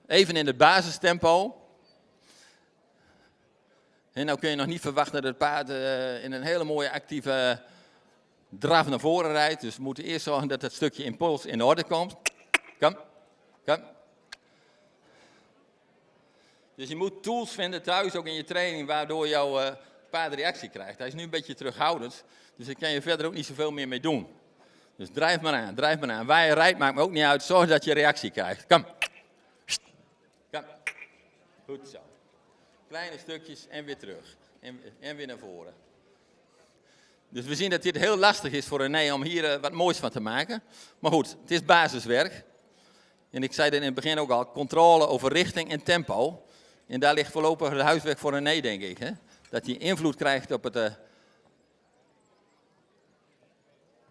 Even in het basistempo. En nou kun je nog niet verwachten dat het paard in een hele mooie actieve draf naar voren rijdt. Dus we moeten eerst zorgen dat het stukje impuls in orde komt. Kom, kom. Dus je moet tools vinden thuis, ook in je training, waardoor jouw paard reactie krijgt. Hij is nu een beetje terughoudend, dus daar kan je verder ook niet zoveel meer mee doen. Dus drijf maar aan, drijf maar aan. Waar je rijdt maakt me ook niet uit, zorg dat je reactie krijgt. Kom. Kom. Goed zo. Kleine stukjes en weer terug. En weer naar voren. Dus we zien dat dit heel lastig is voor René om hier wat moois van te maken. Maar goed, het is basiswerk. En ik zei dat in het begin ook al, controle over richting en tempo. En daar ligt voorlopig het huiswerk voor René, denk ik. Hè? Dat hij invloed krijgt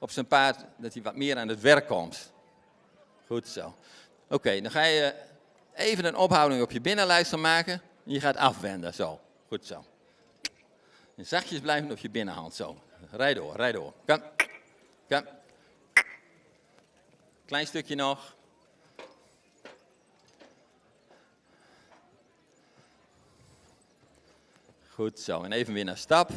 op zijn paard, dat hij wat meer aan het werk komt. Goed zo. Oké, dan ga je even een ophouding op je binnenlijster maken. En je gaat afwenden, zo. Goed zo. En zachtjes blijven op je binnenhand, zo. Rijd door, rijd door. Kom. Kom. Klein stukje nog. Goed zo, en even weer naar stap.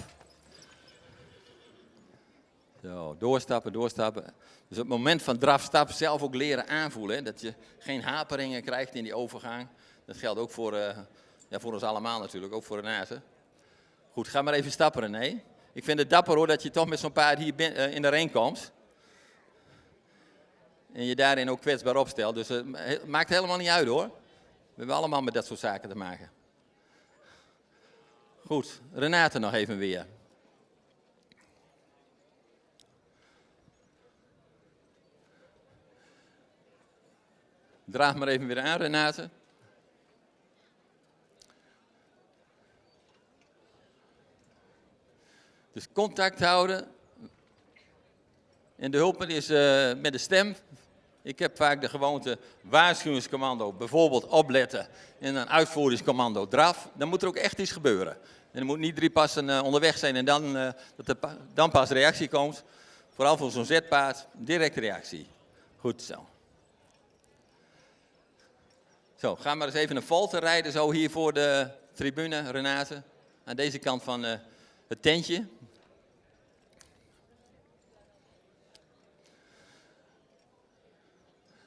Zo, doorstappen, doorstappen. Dus op het moment van drafstap zelf ook leren aanvoelen. Hè, dat je geen haperingen krijgt in die overgang. Dat geldt ook voor ons allemaal natuurlijk, ook voor Renate. Goed, ga maar even stappen René. Ik vind het dapper hoor dat je toch met zo'n paard hier in de ring komt. En je daarin ook kwetsbaar opstelt. Dus het maakt helemaal niet uit hoor. We hebben allemaal met dat soort zaken te maken. Goed, Renate nog even weer. Draag maar even weer aan, Renate. Dus contact houden. En de hulp is met de stem. Ik heb vaak de gewoonte waarschuwingscommando, bijvoorbeeld opletten. En een uitvoeringscommando draf. Dan moet er ook echt iets gebeuren. En er moet niet 3 passen onderweg zijn en dan pas reactie komt. Vooral voor zo'n zetpaard, directe reactie. Goed zo. Zo, ga maar eens even een volte rijden, zo hier voor de tribune, Renate. Aan deze kant van het tentje.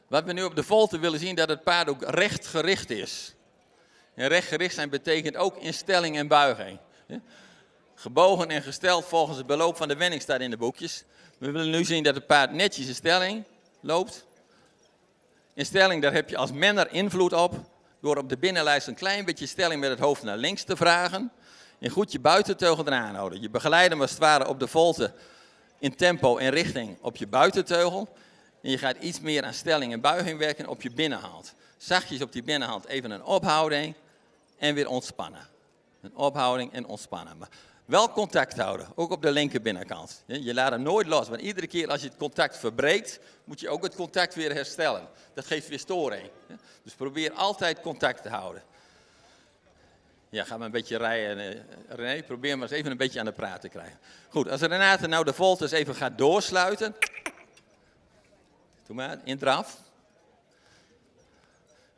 Wat we nu op de volte willen zien, dat het paard ook rechtgericht is. En rechtgericht zijn betekent ook in stelling en buiging. Gebogen en gesteld volgens het beloop van de wending staat in de boekjes. We willen nu zien dat het paard netjes in stelling loopt. In stelling, daar heb je als menner invloed op. Door op de binnenlijst een klein beetje stelling met het hoofd naar links te vragen. En goed je buitenteugel eraan houden. Je begeleidt hem als het ware op de volte in tempo en richting op je buitenteugel. En je gaat iets meer aan stelling en buiging werken op je binnenhand. Zachtjes op die binnenhand even een ophouding en weer ontspannen. Een ophouding en ontspannen. Maar wel contact houden, ook op de linker binnenkant. Je laat hem nooit los, want iedere keer als je het contact verbreekt, moet je ook het contact weer herstellen. Dat geeft weer storing. Dus probeer altijd contact te houden. Ja, ga maar een beetje rijden. René, probeer maar eens even een beetje aan de praat te krijgen. Goed, als Renate nou de voltes even gaat doorsluiten. Doe maar, in draf.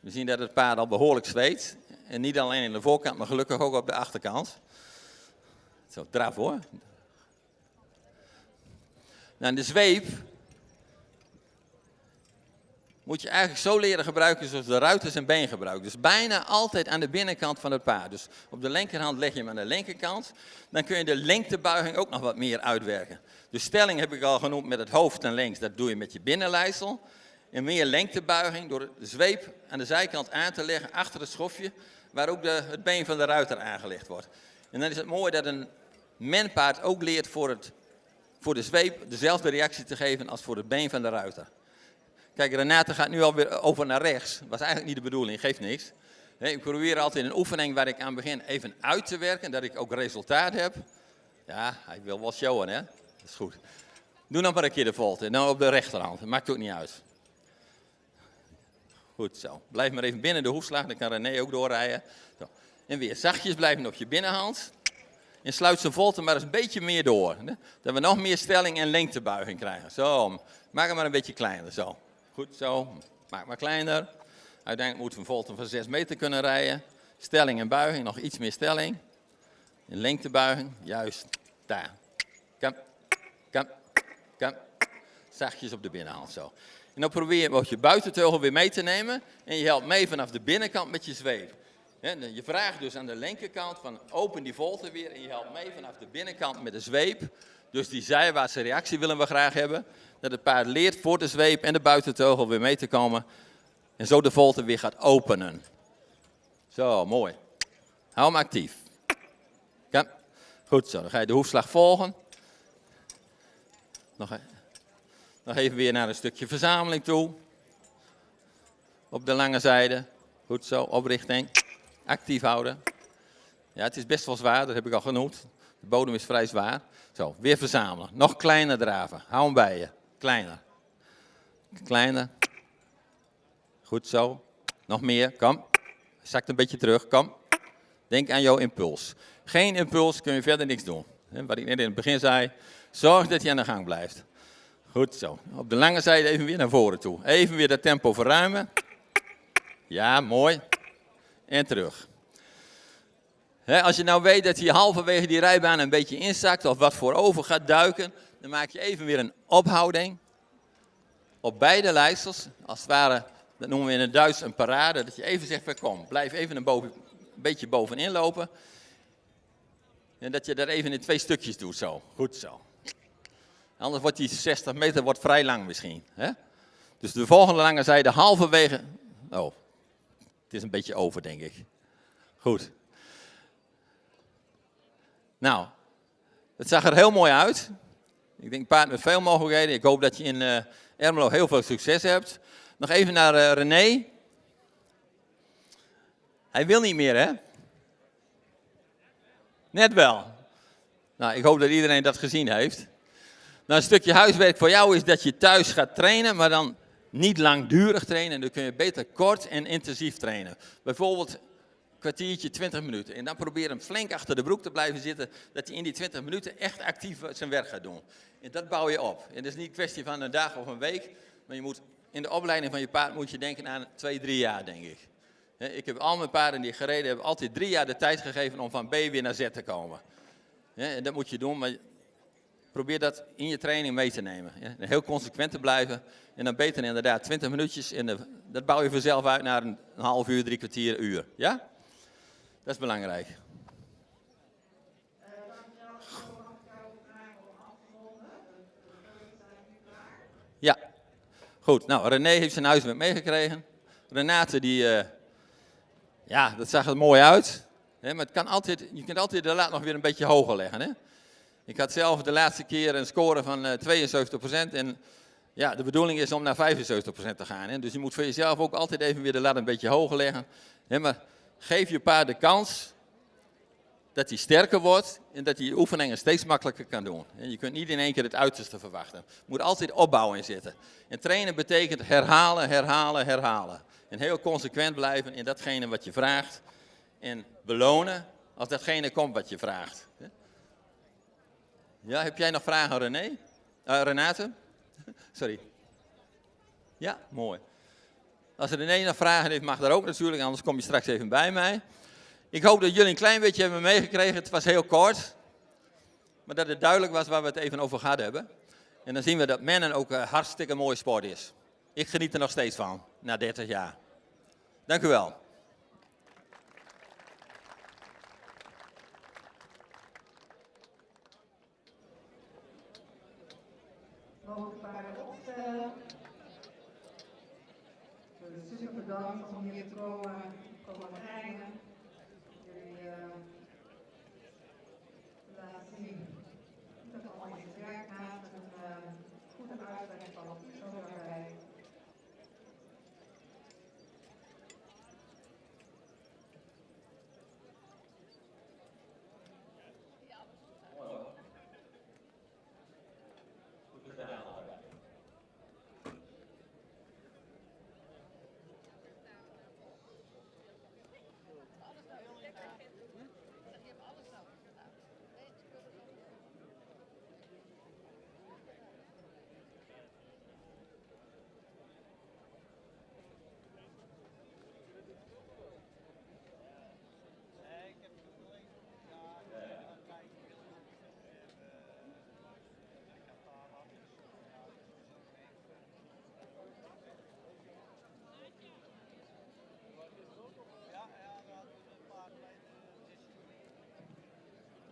We zien dat het paard al behoorlijk zweet. En niet alleen in de voorkant, maar gelukkig ook op de achterkant. Zo, draf hoor. Nou, de zweep moet je eigenlijk zo leren gebruiken zoals de ruiter zijn been gebruikt. Dus bijna altijd aan de binnenkant van het paard. Dus op de linkerhand leg je hem aan de linkerkant. Dan kun je de lengtebuiging ook nog wat meer uitwerken. Dus stelling heb ik al genoemd met het hoofd naar links. Dat doe je met je binnenlijstel. En meer lengtebuiging door de zweep aan de zijkant aan te leggen achter het schofje. Waar ook het been van de ruiter aangelegd wordt. En dan is het mooi dat een menpaard ook leert voor de zweep dezelfde reactie te geven als voor het been van de ruiter. Kijk, Renate gaat nu alweer over naar rechts. Dat was eigenlijk niet de bedoeling, geeft niks. Ik probeer altijd in een oefening waar ik aan begin even uit te werken, dat ik ook resultaat heb. Ja, hij wil wel showen, hè? Dat is goed. Doe nog maar een keer de volte. Nou op de rechterhand, dat maakt ook niet uit. Goed zo. Blijf maar even binnen de hoefslag, dan kan René ook doorrijden. Zo. En weer zachtjes blijven op je binnenhand. En sluit zijn volte maar eens een beetje meer door. Dat we nog meer stelling en lengtebuiging krijgen. Zo, maak hem maar een beetje kleiner. Zo. Goed zo, maak maar kleiner. Uiteindelijk moeten we een volte van 6 meter kunnen rijden. Stelling en buiging, nog iets meer stelling. En lengtebuiging, juist daar. Kom. Zachtjes op de binnenhand, zo. En dan probeer je je buitenteugel weer mee te nemen. En je helpt mee vanaf de binnenkant met je zweep. Je vraagt dus aan de linkerkant van open die volte weer. En je helpt mee vanaf de binnenkant met de zweep. Dus die zijwaartse reactie willen we graag hebben. Dat het paard leert voor de zweep en de buitenteugel weer mee te komen. En zo de volte weer gaat openen. Zo, mooi. Hou hem actief. Kom. Goed zo, dan ga je de hoefslag volgen. Nog even weer naar een stukje verzameling toe. Op de lange zijde. Goed zo, oprichting. Actief houden. Ja, het is best wel zwaar, dat heb ik al genoemd. De bodem is vrij zwaar. Zo, weer verzamelen. Nog kleiner draven. Hou hem bij je. Kleiner. Kleiner. Goed zo. Nog meer. Kom. Zakt een beetje terug. Kom. Denk aan jouw impuls. Geen impuls kun je verder niks doen. Wat ik net in het begin zei. Zorg dat je aan de gang blijft. Goed zo. Op de lange zijde even weer naar voren toe. Even weer dat tempo verruimen. Ja, mooi. En terug. Als je nou weet dat hij halverwege die rijbaan een beetje inzakt of wat voorover gaat duiken, dan maak je even weer een ophouding. Op beide lijstels, als het ware, dat noemen we in het Duits een parade, dat je even zegt, kom, blijf even een beetje bovenin lopen. En dat je dat even in 2 stukjes doet, zo. Goed zo. Anders wordt die 60 meter vrij lang misschien. Hè? Dus de volgende lange zijde halverwege, oh, het is een beetje over denk ik. Goed. Nou, het zag er heel mooi uit. Ik denk paard met veel mogelijkheden. Ik hoop dat je in Ermelo heel veel succes hebt. Nog even naar René. Hij wil niet meer, hè? Net wel. Nou, ik hoop dat iedereen dat gezien heeft. Nou, een stukje huiswerk voor jou is dat je thuis gaat trainen, maar dan niet langdurig trainen. Dan kun je beter kort en intensief trainen. Bijvoorbeeld een kwartiertje, 20 minuten. En dan probeer hem flink achter de broek te blijven zitten, dat hij in die 20 minuten echt actief zijn werk gaat doen. En dat bouw je op. En dat is niet een kwestie van een dag of een week, maar je moet, in de opleiding van je paard moet je denken aan 2, 3 jaar, denk ik. Ik heb al mijn paarden die gereden hebben altijd 3 jaar de tijd gegeven om van B weer naar Z te komen. En dat moet je doen, maar probeer dat in je training mee te nemen. Heel consequent te blijven en dan beter inderdaad 20 minuutjes. En dat bouw je vanzelf uit naar een half uur, 3 kwartier, uur. Ja? Dat is belangrijk. Ja, goed. Nou, René heeft zijn huiswerk meegekregen. Renate, ja, dat zag er mooi uit. Maar het kan altijd, je kunt altijd de lat nog weer een beetje hoger leggen. Hè? Ik had zelf de laatste keer een score van 72%. En ja, de bedoeling is om naar 75% te gaan. Hè? Dus je moet voor jezelf ook altijd even weer de lat een beetje hoger leggen. Maar geef je paard de kans dat hij sterker wordt en dat hij oefeningen steeds makkelijker kan doen. Je kunt niet in één keer het uiterste verwachten. Er moet altijd opbouw in zitten. En trainen betekent herhalen, herhalen, herhalen. En heel consequent blijven in datgene wat je vraagt. En belonen als datgene komt wat je vraagt. Ja, heb jij nog vragen, René? Renate? Sorry. Ja, mooi. Als René nog vragen heeft, mag dat ook natuurlijk, anders kom je straks even bij mij. Ik hoop dat jullie een klein beetje hebben meegekregen. Het was heel kort. Maar dat het duidelijk was waar we het even over gehad hebben. En dan zien we dat mennen ook een hartstikke mooie sport is. Ik geniet er nog steeds van, na 30 jaar. Dank u wel. Mogen de paarden opstellen. Super bedankt om hier te komen trainen. Jullie laten zien dat het allemaal in het werk gaat met een goede uitleg van het zo daarbij.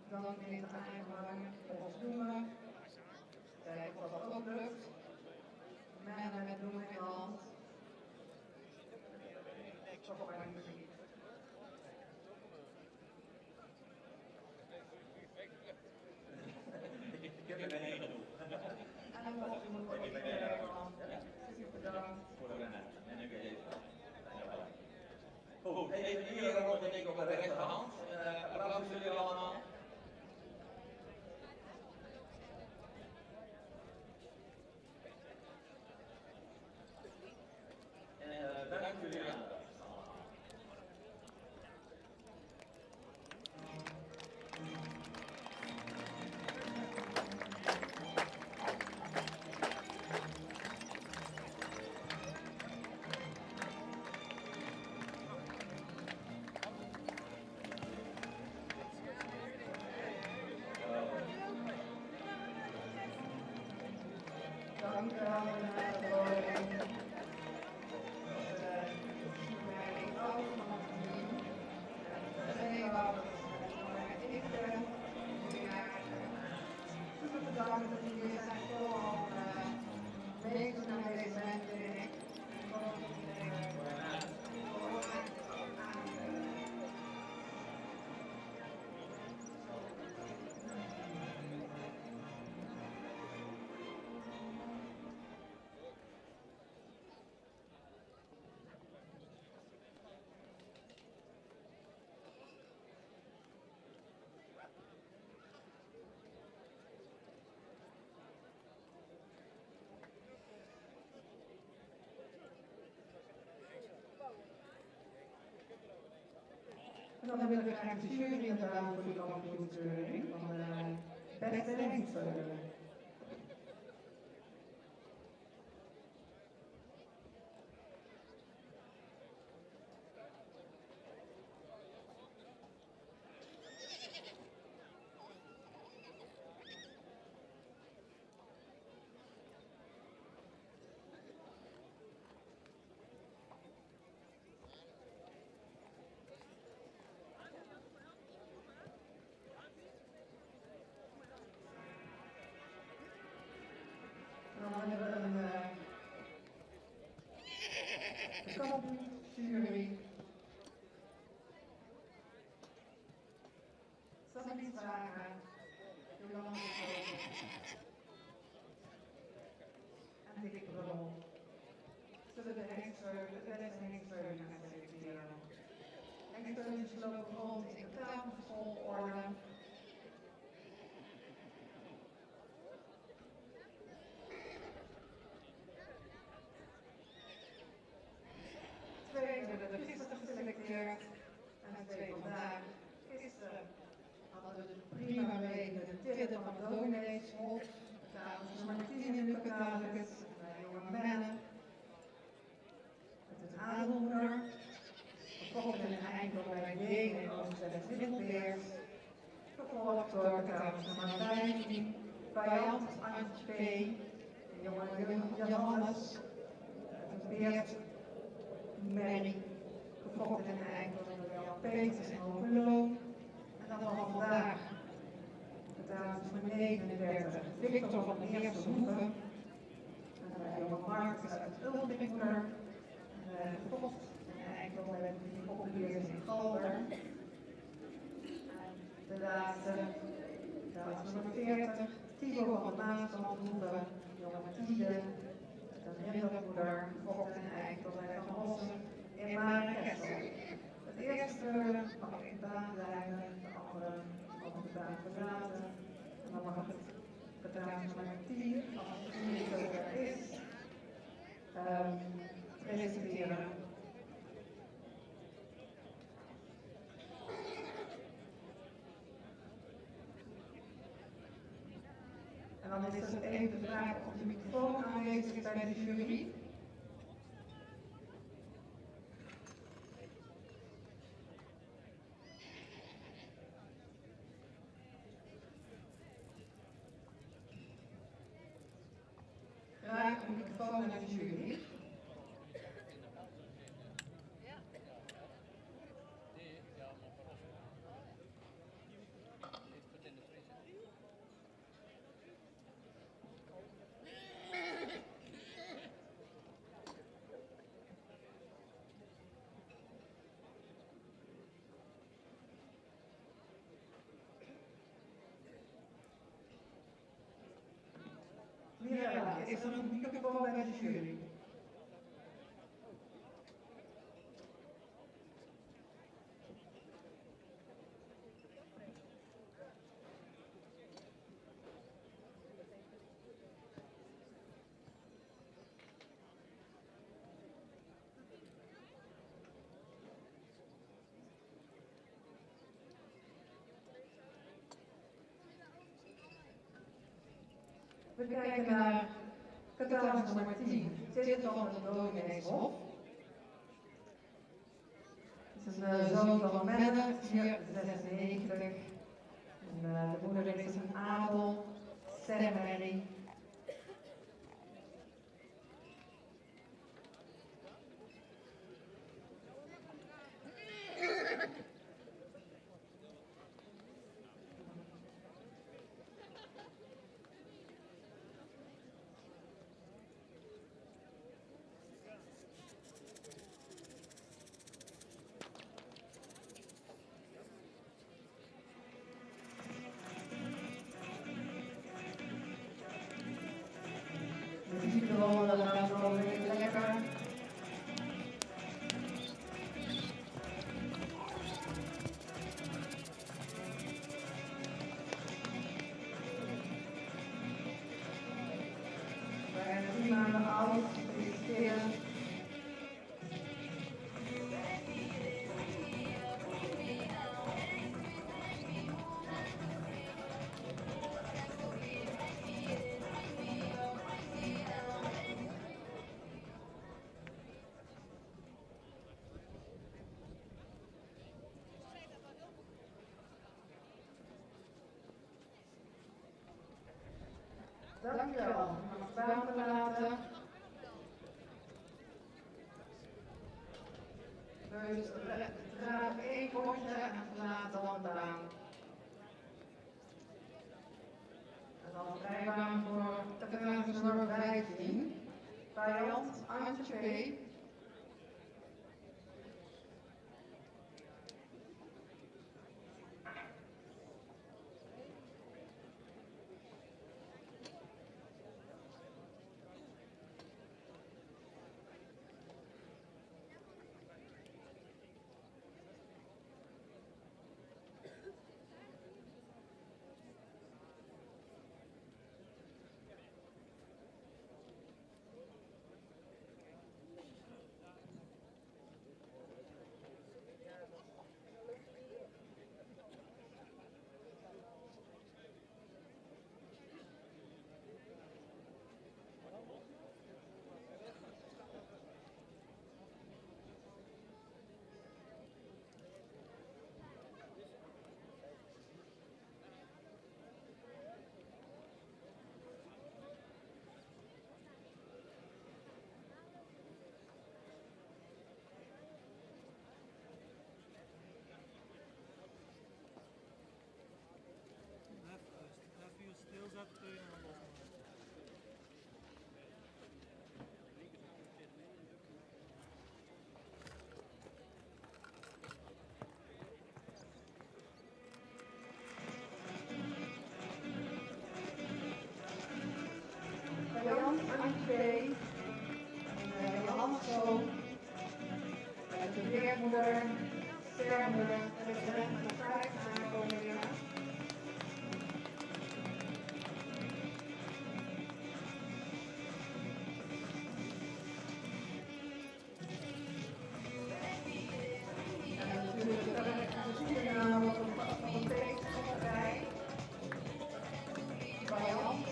Dan meter aanvangen, volgens kijken of dat ook lukt. Mennen met bloemen in de hand. Toch maar muziek. Ik heb er één genoeg. En dan moet je ook iedereen van. Super bedankt. Voor de en ik even. Goed, even hier rond denk ik op de rechterhand. Applaus voor jullie allemaal. Dank voor jullie aandacht. Dank u wel, Renate Boling. Super bedankt dat jullie weer zijn gekomen om mee te doen aan deze wending. En dan willen we graag de jury inderdaad voor die kampioenskeuring van de beste hengsteunen. Dan hebben we de kampioensjury. Sabine Zwager, Jolande Kool en Dick Brummel zullen de beste hengsteunen gaan selecteren. Hengsteuners lopen rond in tafelvolgorde. Twee werden er gisteren geselecteerd en twee vandaag. Gisteren hadden we de prima weten, de Tidde van de Domineeshof, catalogus Martinium catalogus, jonge mannen, met het Adelmoeder, gevochten in Eindel bij Deen en Oosterwest Middelbeers, gevolgd door catalogus Martijn, Vijand Antje P, jonge Johannes, het Beert, Mary, gevochten in Eindel door Jan Peters en Hogeloon. En dan van vandaag, catalogus nummer 39, Victor van der Heersenhoeven. En dan jonge Marcus uit Ulpingmoeder. Gevochten in Eindel bij de Poppenbeers in Galder. En de laatste, catalogus nummer 40, Tibor van de Maaslandhoeven, jonge Mathilde. De Rindermoeder, gevochten in Eindel bij Van Rossen in Marenkessel. Het eerste mag in baan blijven, de andere mag de baan verlaten. En dan mag het catalogus nummer 10, als het niet zover is, presenteren. En dan is het even de vraag of de microfoon aanwezig is bij de jury. Graag een microfoon naar de jury. Mirella, is er een microfoon bij de jury? We kijken naar catalogus nummer 10, Tidde van de Domineeshof. Het is een zoon van Menne, 496. De moeder is een Adel, Mary. Dankjewel. U mag de zaal verlaten. Dus draag één bordje en verlaat dan de baan. En dan vrijbaan voor categorische nummer 15. Vijand Antje P. Even stilzetten, kun je hem losmaken. Vijand Antje P. Johanneszoon. De weermoeder. Stermoeder. President van de Vrijheid aankomende jaar. En natuurlijk de zoekernaam op een feestschapperij. Vijand.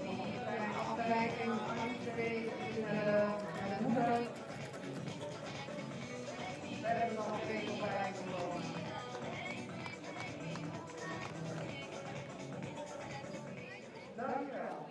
Nog een kleine afwijking. Antje P. De moeder. We hebben nog een beetje bij gekomen. Dank u wel.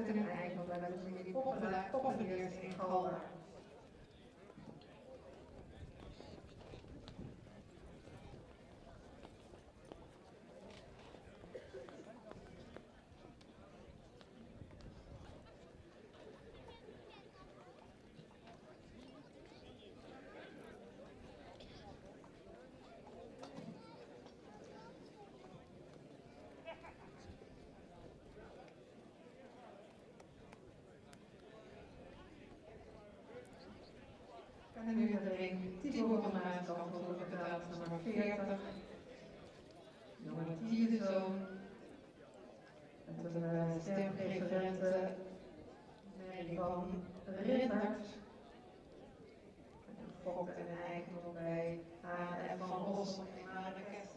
in Eindhoven. We hebben jullie popgeleerd in Galder. En nu de ring Tibor van Maaskamp voor de gedaante nummer 40. Nummer 10 zoon. Met een stemreferente Mary van Rindert. En Fok en eigendom bij A.F. van Rossum in Marrakesh.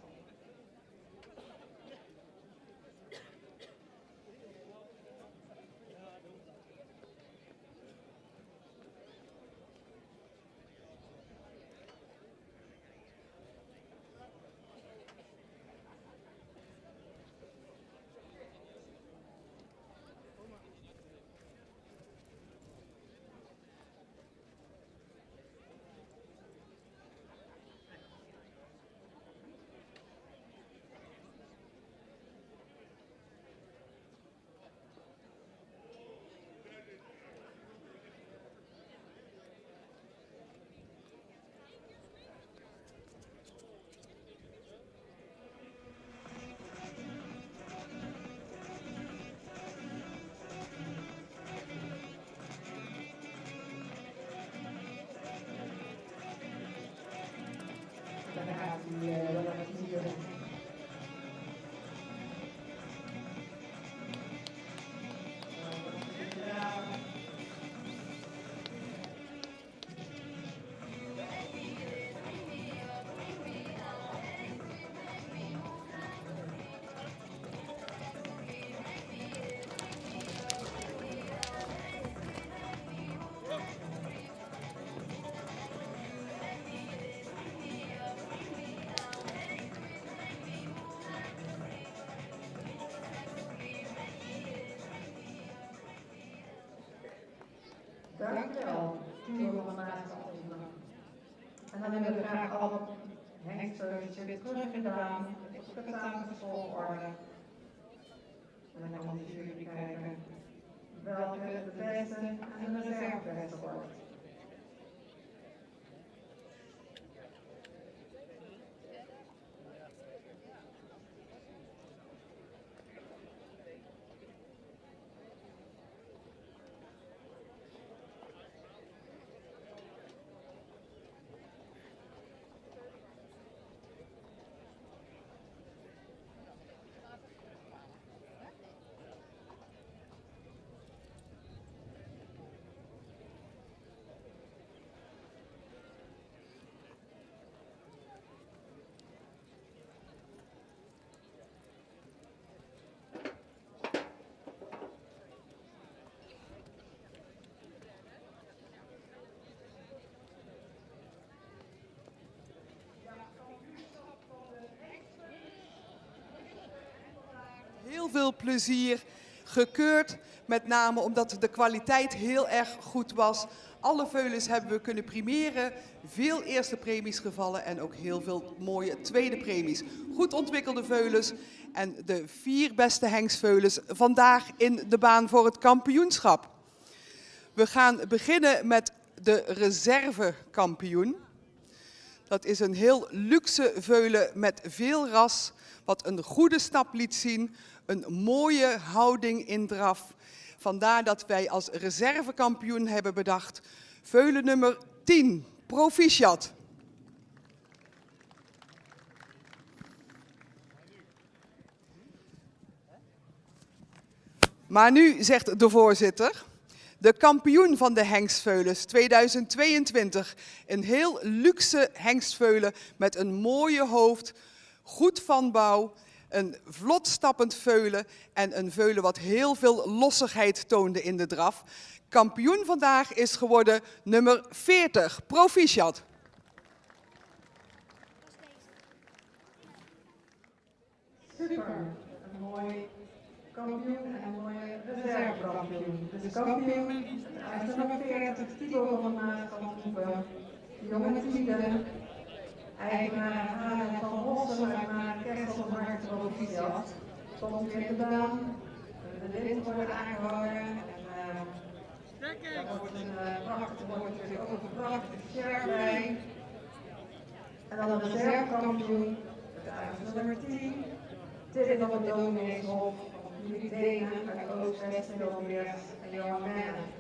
Dankjewel, Tibor van Maaskamp. En dan willen we graag alle hengstveulens weer terug in de baan, op de volgorde. En dan kan de jury kijken welke de beste en de reservebeste wordt. Heel veel plezier, gekeurd, met name omdat de kwaliteit heel erg goed was. Alle veulens hebben we kunnen primeren, veel eerste premies gevallen en ook heel veel mooie tweede premies. Goed ontwikkelde veulens en de 4 beste hengstveulens vandaag in de baan voor het kampioenschap. We gaan beginnen met de reservekampioen. Dat is een heel luxe veulen met veel ras, wat een goede stap liet zien, een mooie houding in draf. Vandaar dat wij als reservekampioen hebben bedacht, veulen nummer 10, Proficiat. Maar nu zegt de voorzitter, de kampioen van de hengstveulens 2022. Een heel luxe hengstveulen met een mooie hoofd, goed van bouw, een vlot stappend veulen en een veulen wat heel veel lossigheid toonde in de draf. Kampioen vandaag is geworden nummer 40, Proficiat. Super, een mooi kampioen en een mooie reservekampioen. Dus kampioen, het nummer 40, titel van van Oepen, jonge Tiede, eigenaar Halen van Rossum uit Maarkerselmarkt en Proficiat. Komt weer gedaan, de wind wordt aangehouden en daar wordt een prachtig, ook een prachtig shirt bij. En dan een reservekampioen, het nummer 10, Tilly van de Domineeshof, Julie Denen uit Oost-West Middelmeers en Johan Menne.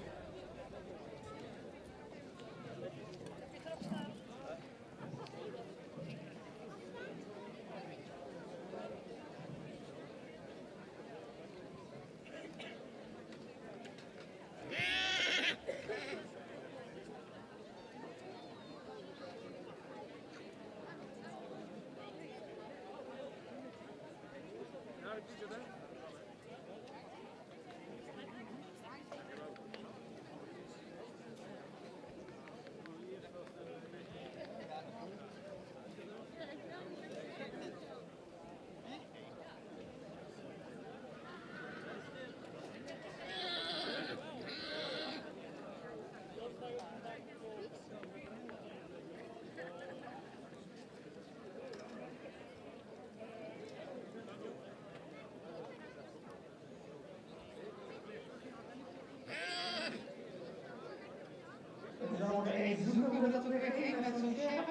We zullen er even zoeken hoe dat weer ging met zo'n scherm.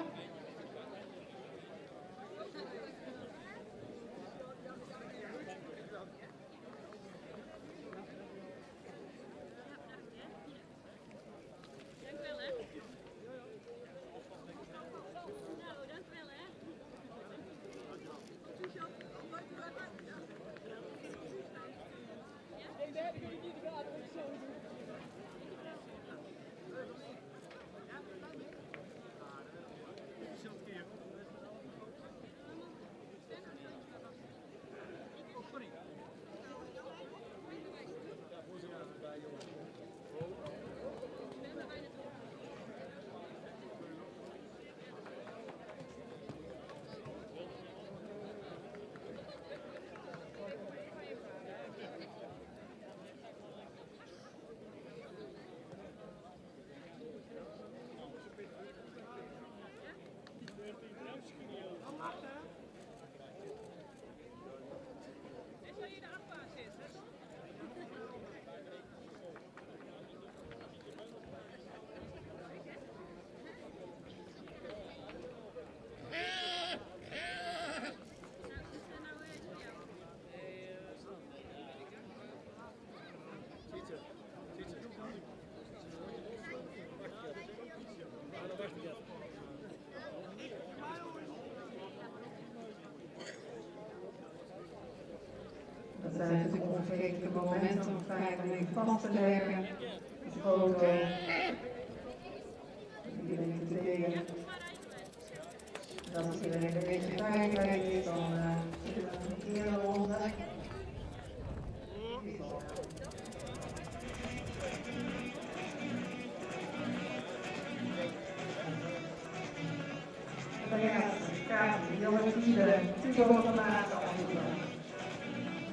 Dat zijn natuurlijk onvergetelijke momenten om feitelijk vast te leggen. De foto, iedereen te delen. Dat als iedereen een beetje veiligheid is, dan zitten we een keer ronde. Dan gaat de kaart, de jonge Tiede, titel van de laatste afdoen.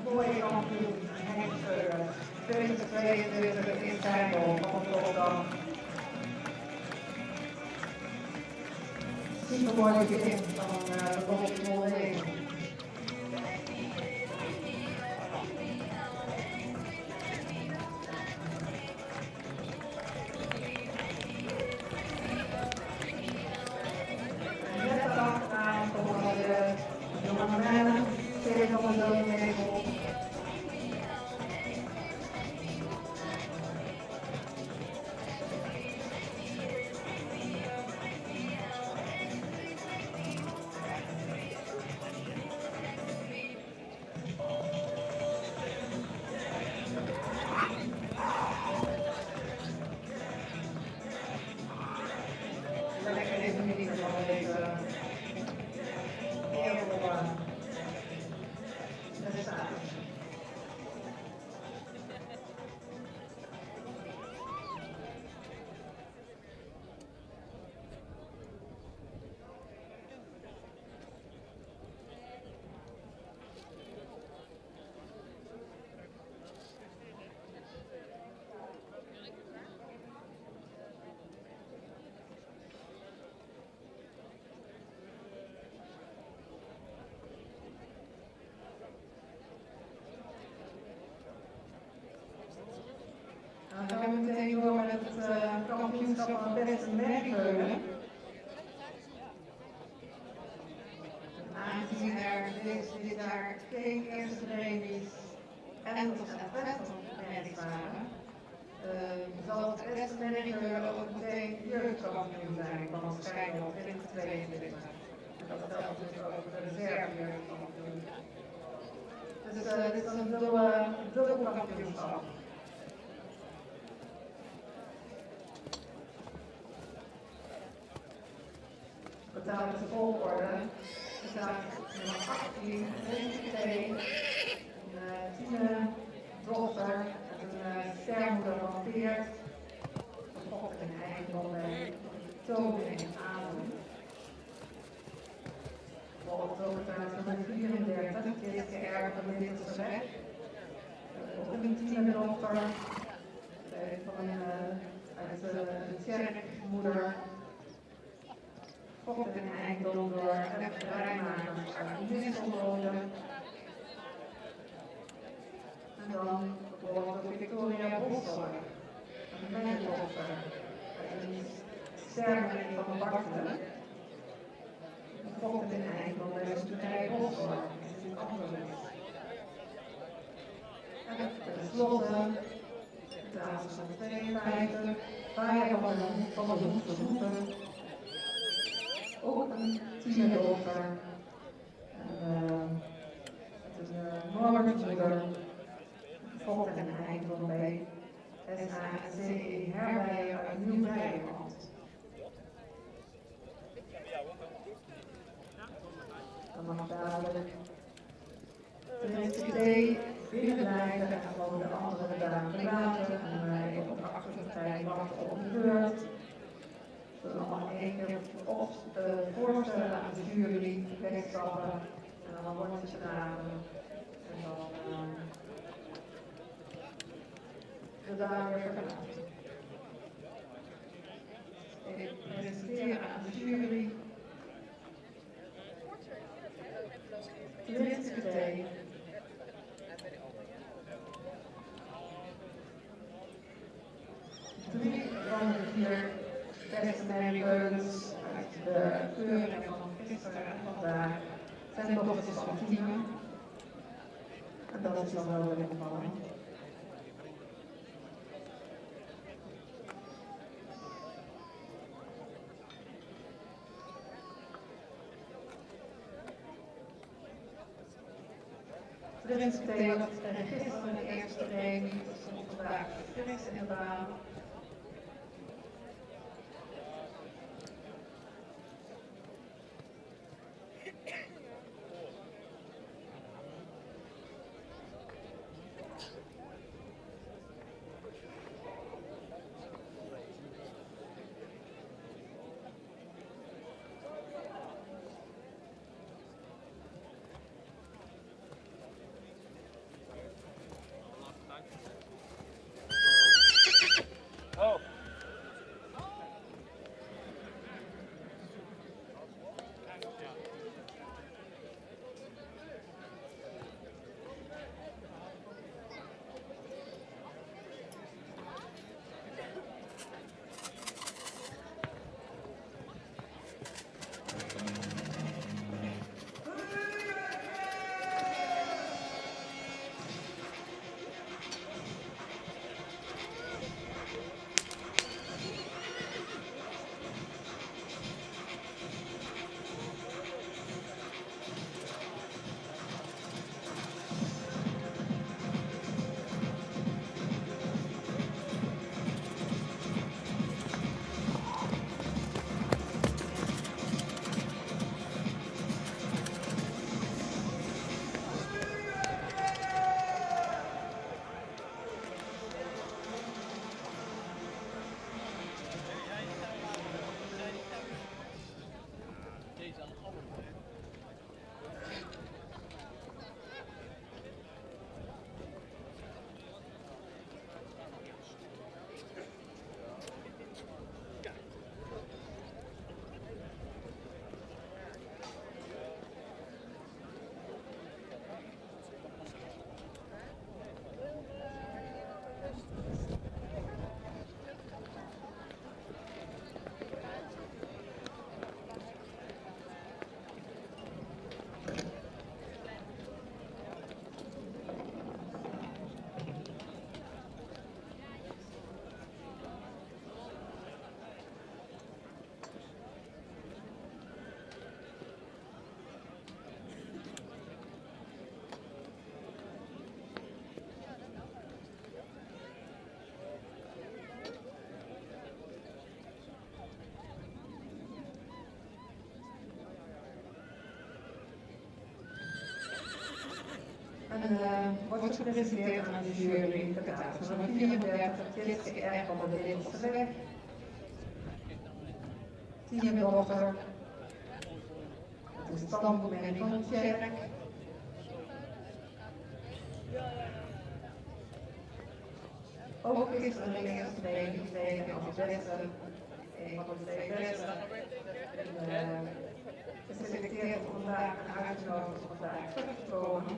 Mooie kampioen, Henk Scheuren, 2022 in Schijndel van Rotterdam. Supermooi begin van de Rotterdam. Net achteraan komen de jonge mannen, Tilly van de Domineeshof. dit jaar geen eerste premies en of en premies waren, zal het beste manager ook meteen jeugdkampioen zijn van Schijndel 2022. En dat geldt dus ook voor de reservejeugdkampioen. Dus dit is een dubbel kampioenschap. Betaald de volgorde. Betaald nummer 18, Renske, Tine, dochter, met een stermoeder van Peert. Verkocht in eigendom bij Toon en Adem. Volgende nummer 34, Kitske Erg van de Winterse Weg. Ook een Tine dochter. Uit de Tjerkmoeder. Verkocht in eigendom door de Rijnmakers uit Nistelrode. En dan geboren door Victoria Bosser, een managerdochter uit een sterveling van Bartelen. Verkocht in eigendom bij de Studij Bosser in Antwerpen. En tenslotte, betaald van 52, Vaja van de Hoefse. Ook een tienerdochter. Het is een Noordermoeder. Verkocht in eigendom bij SACE Herbijen uit Nieuw-Nederland. Dan mag dadelijk de binnen blijven en gewoon de andere dagen verlaten. En wij op de achterpartij wachten op de beurt. We zullen allemaal één keer voorstellen aan de jury, wegstappen en dan wordt het gedaan. En dan de dagen weer verlaten. Ik presenteer aan de jury Renske Thee. Drie van de vier beste medewerkers uit de keuring van gisteren en vandaag zijn dochters van Tine. En dat is dan wel weer opvallen. Renske Thee had gisteren de eerste premie, stond vandaag fris in de baan. En wordt gepresenteerd aan de jury catalogus nummer 34, Tjitske Erk van de Lidelse Weg. Tine Dogger. Het is het standbemening van het kerk. Ook gisteren de eerste training gekregen als beste, een van de twee beste. Geselecteerd om vandaag en uitgenodigd om vandaag terug te komen.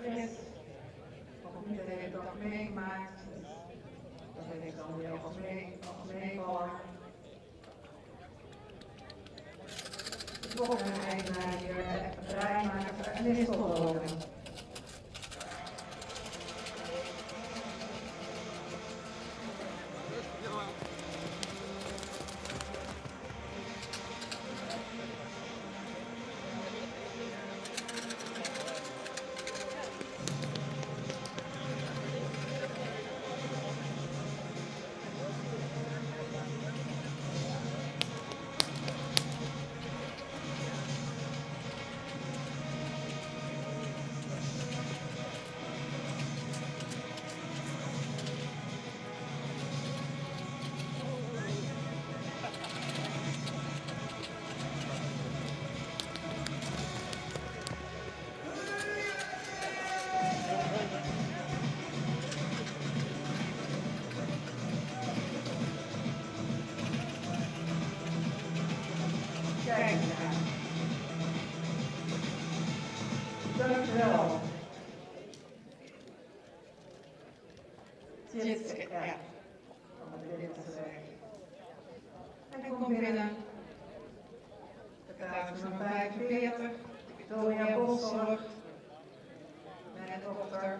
Chris, nog niet de hele dag meegemaakt, dus dat heb ik dan weer als meevaller. De volgende eigenaar hier, Rijmaker en Nistelrode. Dankjewel. Tjitske Erk van de Lidelse Weg. En kom binnen. Catalogus nummer 45, Victoria Boszorg, mijn dochter.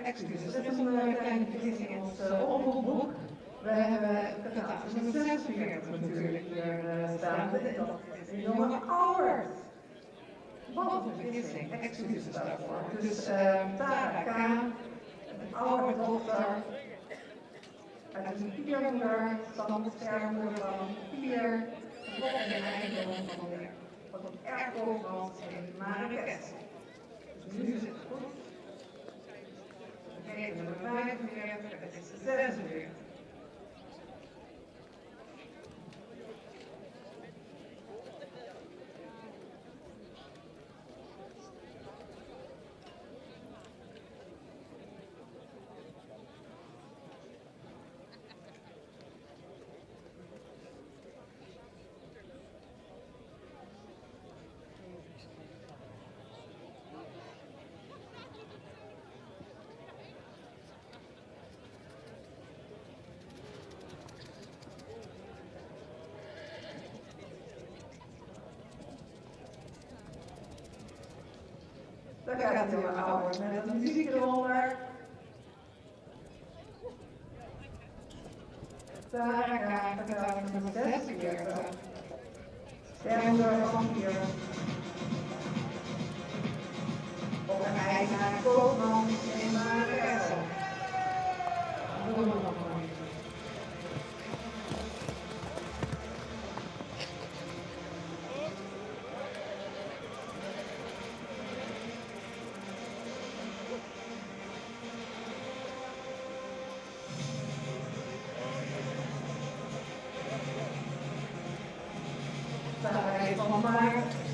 Excuses, er is een kleine vergissing in ons oproepboek. We hebben catalogus nummer 46 natuurlijk hier staan. Dat is een jonge Albert. Wat een vergissing, excuses daarvoor. Dus Tara K, een Albert dochter, uit een Piermoeder, stamschermoeder van Pier, en een eigendom van een erfgoedland in Marrakesh. Dus nu is het goed. Nummer 45, het is de 46. Daar gaat hij weer ouder met de muziek eronder. Tara K, catalogus nummer 46. Schermoeder van Pier. Op een eigenaar Koopmans in Marrakesh. Doen we nog maar. Van Maart.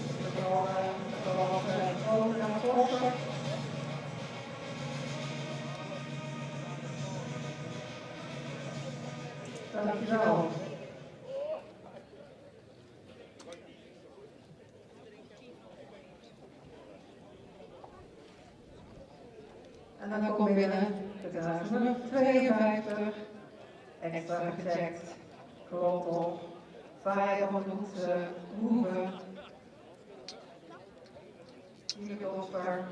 Dankjewel. En dan komt binnen getuige nummer 52, extra gecheckt, klopt op, 500 hoeven, helikopter.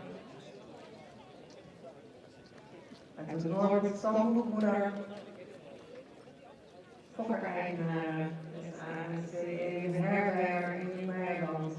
En toen Norbert Stamboekmoeder, Fokker-eigenaren, ANC Even Herberg in Nieuw-Meiland.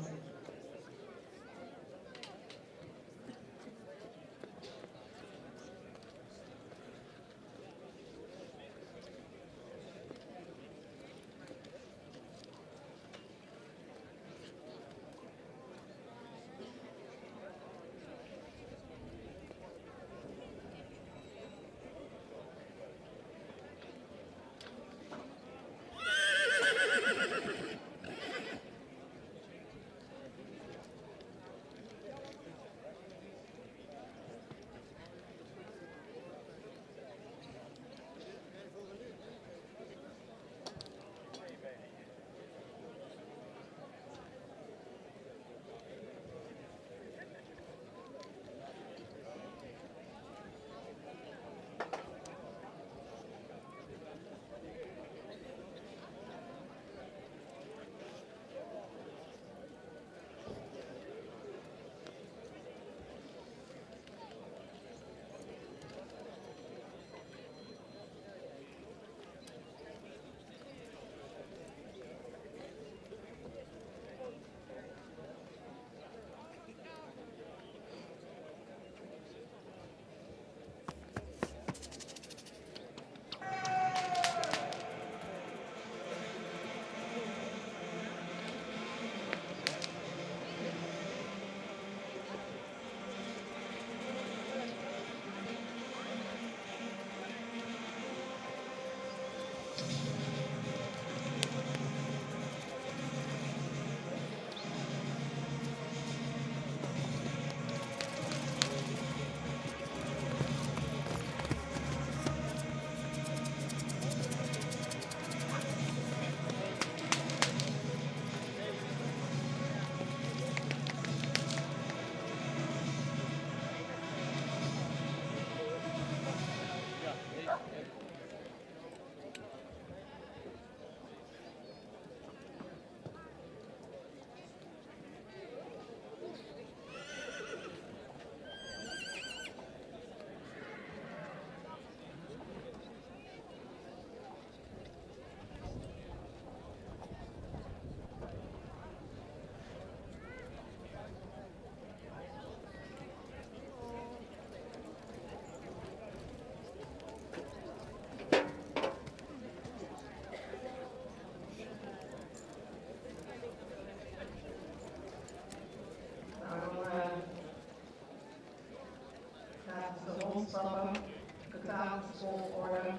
Rondstappen, catalogsvolgorde.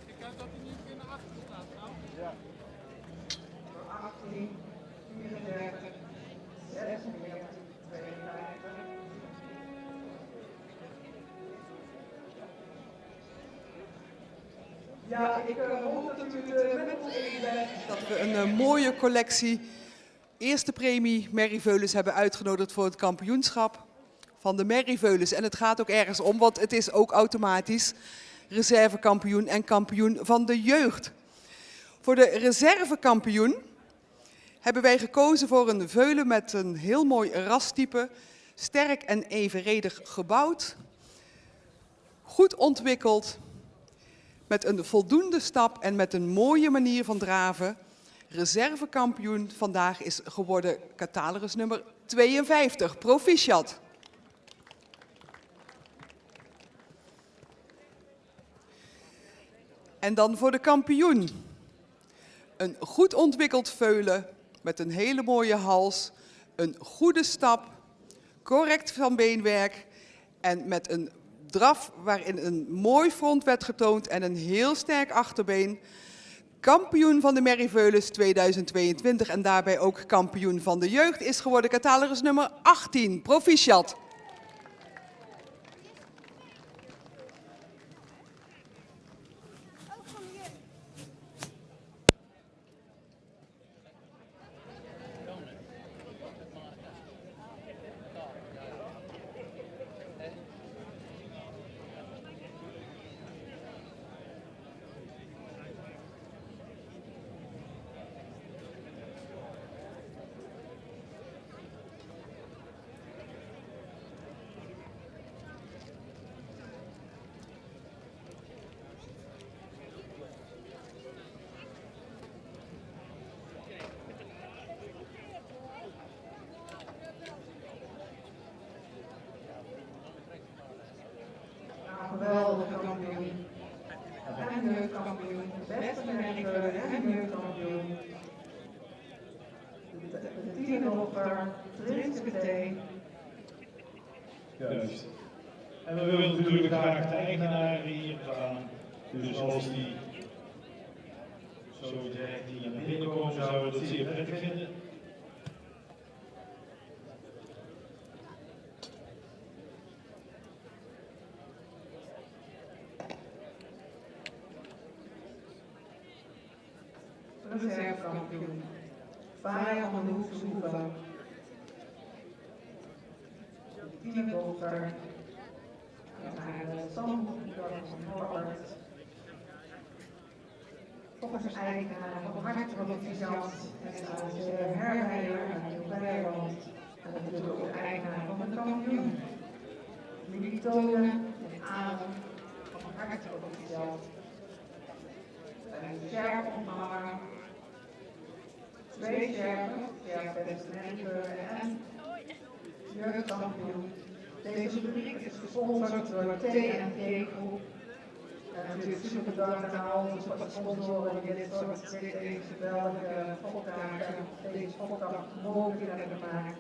Ik heb dat hij niet in de achter staat, nou? Ja. Voor 18, 34, 46, 52. Ja, ik hoop dat u het met ons eens bent dat we een mooie collectie eerste premie Merrieveulens hebben uitgenodigd voor het kampioenschap van de Merrieveulens. En het gaat ook ergens om, want het is ook automatisch reservekampioen en kampioen van de jeugd. Voor de reservekampioen hebben wij gekozen voor een veulen met een heel mooi rastype, sterk en evenredig gebouwd, goed ontwikkeld, met een voldoende stap en met een mooie manier van draven. Reservekampioen vandaag is geworden catalogus nummer 52, Proficiat. En dan voor de kampioen. Een goed ontwikkeld veulen met een hele mooie hals, een goede stap, correct van beenwerk en met een draf waarin een mooi front werd getoond en een heel sterk achterbeen. Kampioen van de Merrieveulens 2022 en daarbij ook kampioen van de jeugd is geworden catalogus nummer 18, Proficiat. de tienerdochter, Trinske Thee. Juist. En we willen natuurlijk graag de eigenaar hier gaan. Dus als die zo direct hier naar binnen komen, zouden we dat zeer prettig vinden. Reservekampioen. Faya van de Hoekse Hoeve. Tienerdochter. Met haar stamboekdorp van Norbert. Volgens eigenaar van harte proficiat. En onze herleider uit de Weiland. En natuurlijk ook eigenaar van de kampioen. Jullie tonen en adem van harte proficiat. Een sjerp ontvangen. 2 sjerpen, sjerpfestivalen en jeugdkampioen. Deze rubriek is gesponsord door TNT Groep. En natuurlijk super bedankt aan onze sponsoren die dit soort deze geweldige opdrachten, deze opdracht mogelijk hebben gemaakt.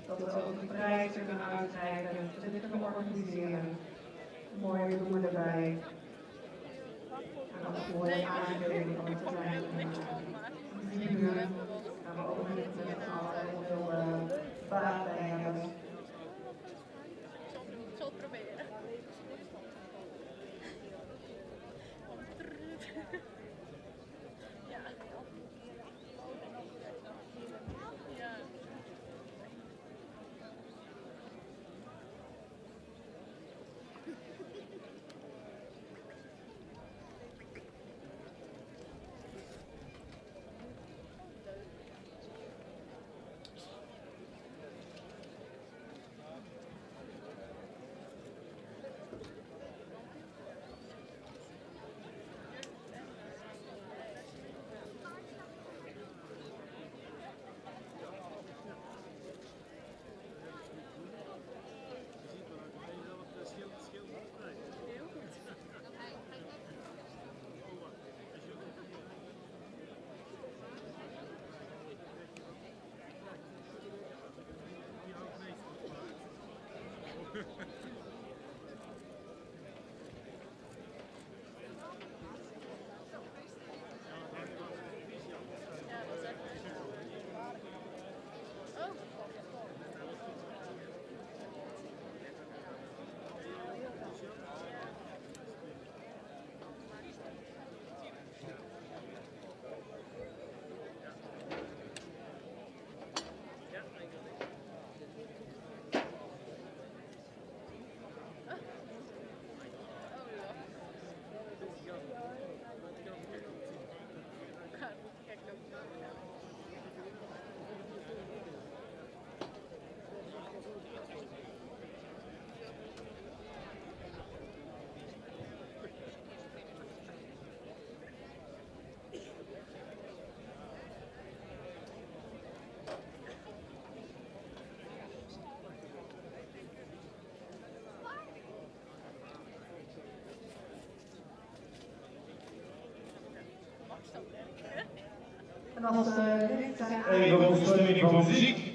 Dat we ook de prijzen kunnen uitreiken, dat we dit kunnen organiseren. Mooie doelen erbij. En dat is mooie aanvulling van het terrein. Die buren gaan we ook met z'n allen heel veel baat bij hebben. Ik zal het proberen. Ja. Ja. En als dit zijn even ondersteuning van muziek.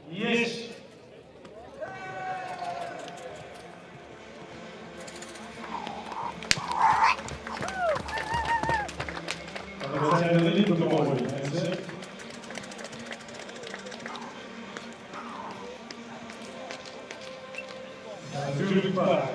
Yes! Dat zijn de lippen te mooi, mensen. Ja, natuurlijk waar.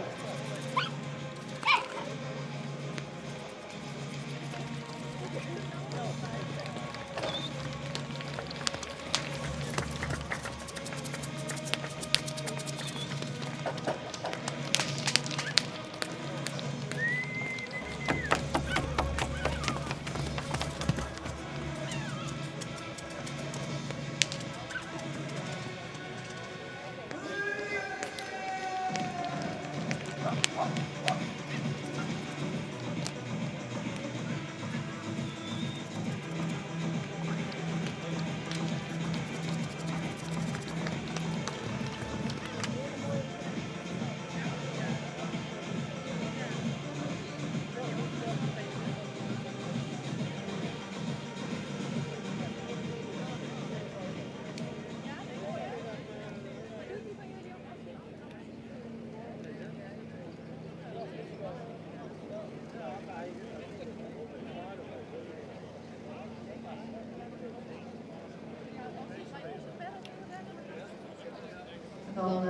Dan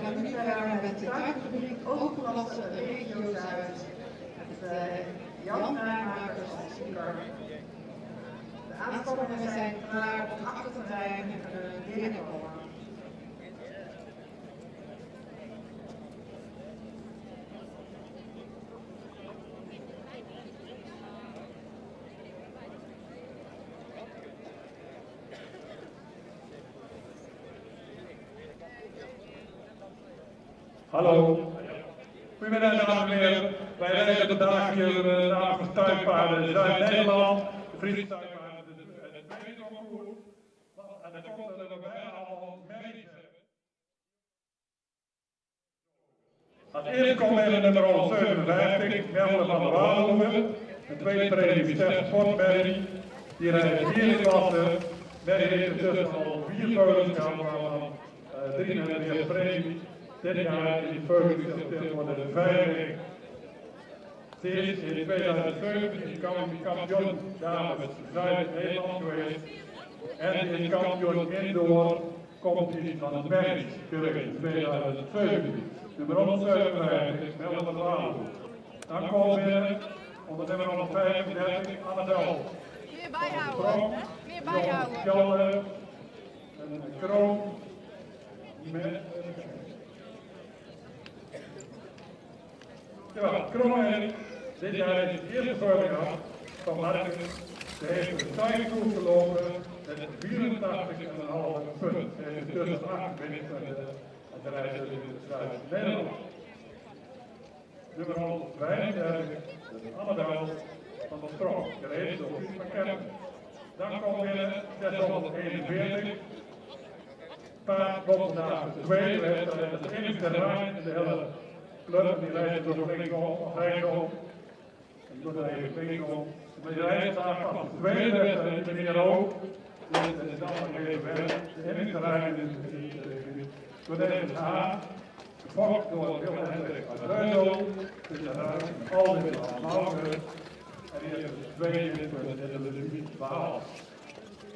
gaan we nu verder met de tuinfabriek Overplassen Regio Zuid. Met Jan Nijmakers als speaker. De aanspanningen zijn klaar op het achterterrein en kunnen binnenkomen. Hallo. Goedemiddag dames en heren. Wij rijden vandaag hier namens Tuinpaarden Zuid-Nederland. De Friese Tuinpaarden, het tweede concours. En er komt er bijna allemaal merries. Als eerste komt weer nummer 57, Melle van der Walenhoeven. De tweede premie Stef Sportmerrie. Die rijdt de vierde klasse. Merrie heeft intussen al 4 veulens gehad, waarvan 3 meer premie. Dit jaar is die veulens geselecteerd voor de 5. Ze is in 2017 kampioen dames Zuid-Nederland geweest. En is kampioen indoor competitie van het Merries geweest in 2017. Nummer 157, Melle van der Walenhoeven. Dan komt binnen onder nummer 135, Annabel. Meer bijhouden. Meer bijhouden. Kjallen, een kroon met ja, Kroon dit jaar is het eerste voorbeeld van Marken. Ze heeft een tuinkoers gelopen met 84,5 punt. Ze heeft tussen 8 winst en de reis in Zuid-Nederland. Nummer 135, Annabel van der Strong, gereden door Piet van Kempen. Dan komt binnen 641. Paard komt naar de tweede wedstrijd, dat is het enige terrein in de hele club. Die rijdt door linksom of rechtsom. Ik doe er even linksom. Maar die rijdt daar van de tweede wedstrijd, die meneer ook. Dit is dan nog even weg. Het enige terrein is deze H. Gevolgd door heel Hendrik uit Reusel. Dus de ruim Aldin van Mauger. En die heeft de tweede punten in de divisie 12.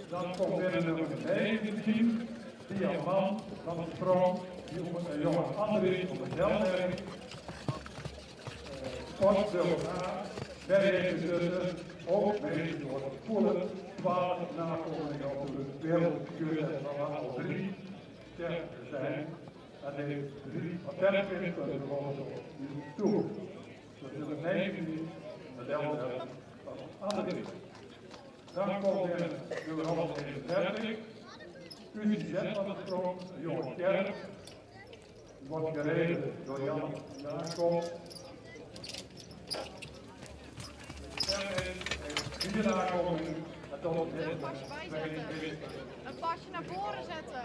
Dan komt binnen nummer 19, Diamant van de Sprong, jongen Andries van de Zelmerk. Sportdeel A, Berry heeft tussen, ook mee door de Poelen, 12 nakomelingen op de wereldkuur van al 3 sterk zijn. En heeft 3 patentpunten gewonnen toe. Dus nummer 19, de Delta van Andries. Dan komt weer nummer 131, UCZ van de Sprong, de jonge Kerk. Die wordt gereden door Jan Jacob. Kerk heeft 4 nakomingen, en tot het Een pasje bijzetten. Een pasje naar voren zetten.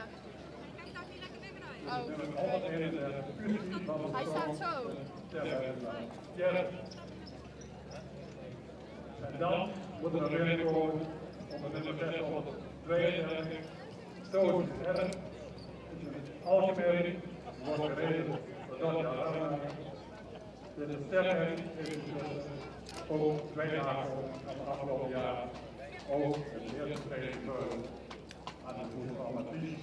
Kijk daar niet lekker binnen. Oh. nummer 131, UCZ van de Sprong. Hij staat zo. Kerk. En dan moet er nog weer komen onder nummer 632, Stoot Herren. Algemeen wordt gereden door Dotja Arma. De sterren heeft ook 2 dagen van het afgelopen jaar ook het eerste training aan de voet van Mathies,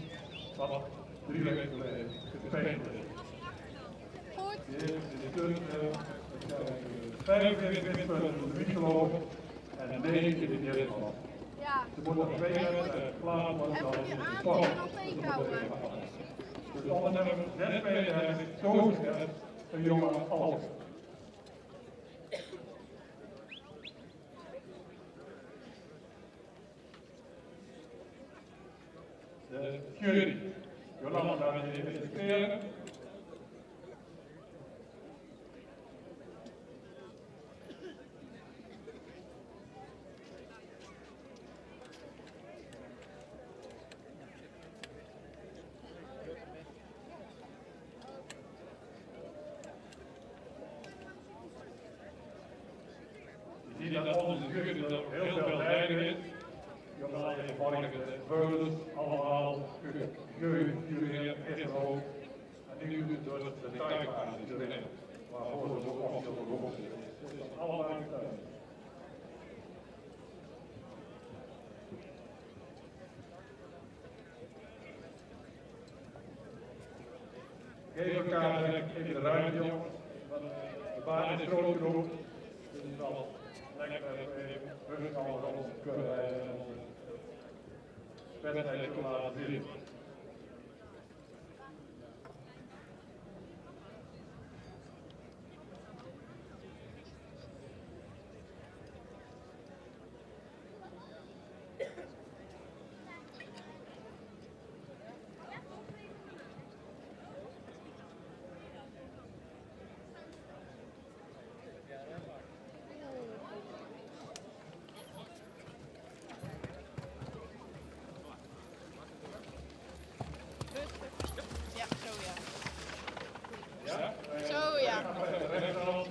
wat 3 weken geleden gespeeld is. Die heeft in de kunst 45 winstpunten in de wieg gelopen en 9 in de eerste klas. Ja. Ze moeten 2 wedstrijden geplaatst worden En als moet je in de aan sport. en dan tegenhouden. Dus onder nummer 6 Toos een jongen Alk. De jury. Jolanda gaat even presenteren. Je ziet dat onze jury er heel veel rijden is. Jolanda heeft morgen de veulens allemaal gejureerd, gisteren ook. En nu door de tuinpaarden die erin, waarvoor ze ook officieel begonnen zijn. Het is allemaal in de tuin. Geef elkaar even de ruimte, jongens. Want de baan is groot genoeg. Dus het is wel lekker even rustig allemaal rond kunnen rijden en onze wedstrijd kunnen laten zien. Ja, zo ja. Ja? Zo ja. Rechterhand.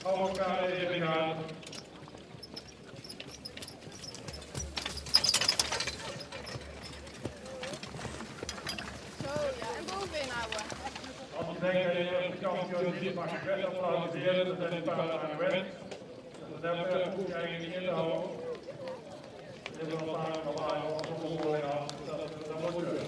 Hou elkaar even in de gaten. Zo ja. En bovenin houden. Als je denkt dat je de kampioen ziet, mag je best applaudisseren, dat zijn die paarden aan gewend. Dus daar hoef je eigenlijk niet in te houden. Dit is wel vaak al aan als een onderling af, dat moet kunnen.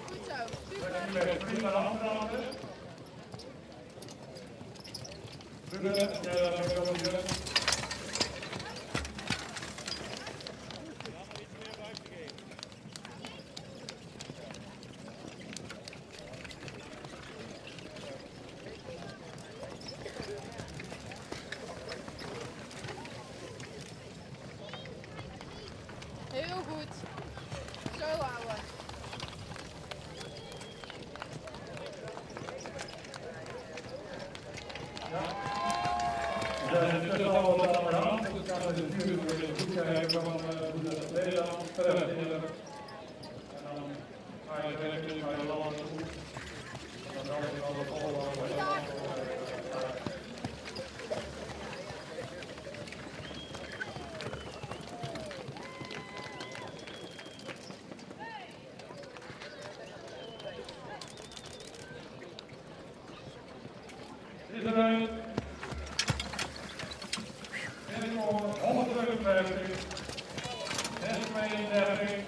Goed zo. Dan Super. heb je prima afstanden. Ruben, jij dat ook wel doen? Heel goed. Zo houden. We zijn intussen al wat aan de hand, dus ik kan het natuurlijk weer goed kijken van hoe de Nederland verder in. En dan ga je direct naar je land toe. En dan kan je al de volgende. Is eruit. Binnenkomen, 155, 632,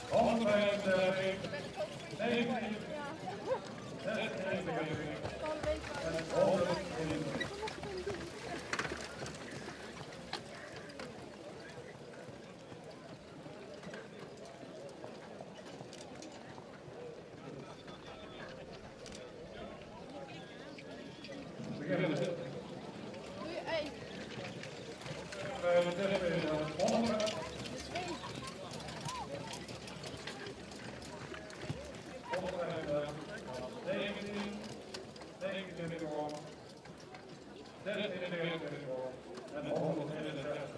135, 19, 96 en 101. Beginnen. Doe je één. Dit is 100. De twee. 19, 19 gewoon. 16 gewoon. En 161.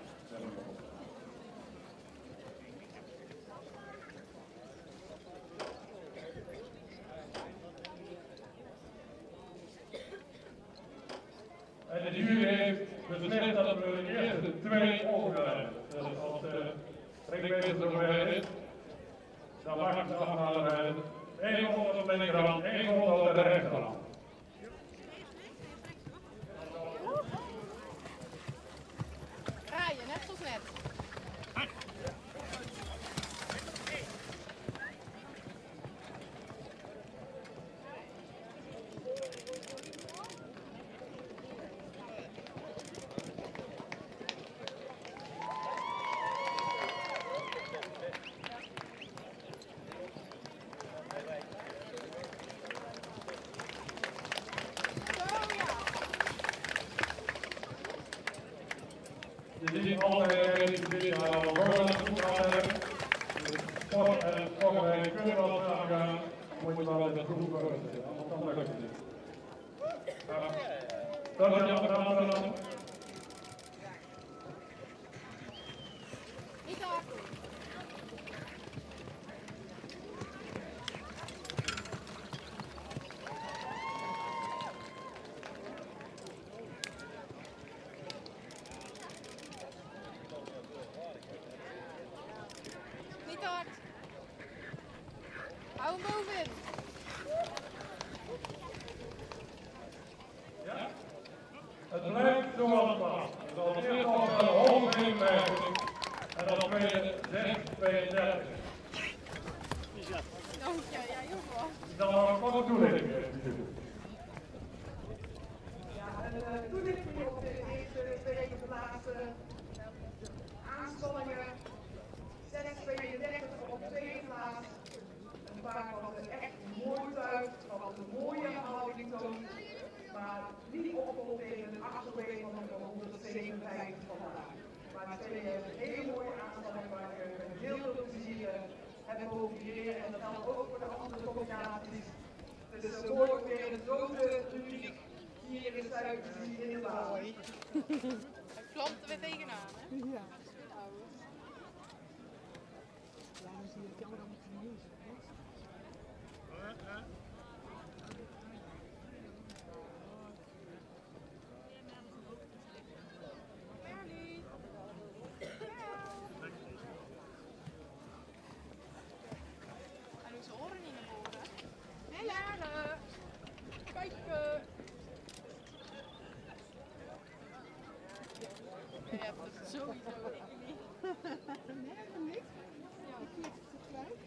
En de jury heeft beslist dat we de eerste twee overrijden. Dus als de ringmeester zover is, dan mag ik ze allemaal rijden. 1 onder de linkerhand, 1 onder de rechterhand. Draaien, net zoals net. Je ziet altijd die gebieden waar al Roland goed aan hebben. Sport en sportwijn kunnen wel samen gaan. Moet je wel in de groep worden. Anders kan lukt het niet. Dat is Jan Rampen. Niet te hard. de bedoeling. Ja, een toelichting op de eerste twee geplaatste aanspanningen. 6,32 op tweede plaats. Een paard wat er echt mooi tuigt, wat een mooie houding toont. Maar niet opkomt tegen een achterbeen van 157 vandaag. Maar twee hele mooie aanspanningen waar ik met heel veel plezier heb mogen vieren. En dat geldt ook voor de andere combinaties. Dus mooi ook weer een grote rubriek hier in Zuid-Zee in de baan. Het klopt er weer tegenaan, hè? Ja. Ja, dan zie je het jammer met de neus. Hij doet zijn oren niet naar voren. Hé, kijk. Je hebt het sowieso, ik niet. Nee, helemaal niks. Ja. Ik klik tegelijk.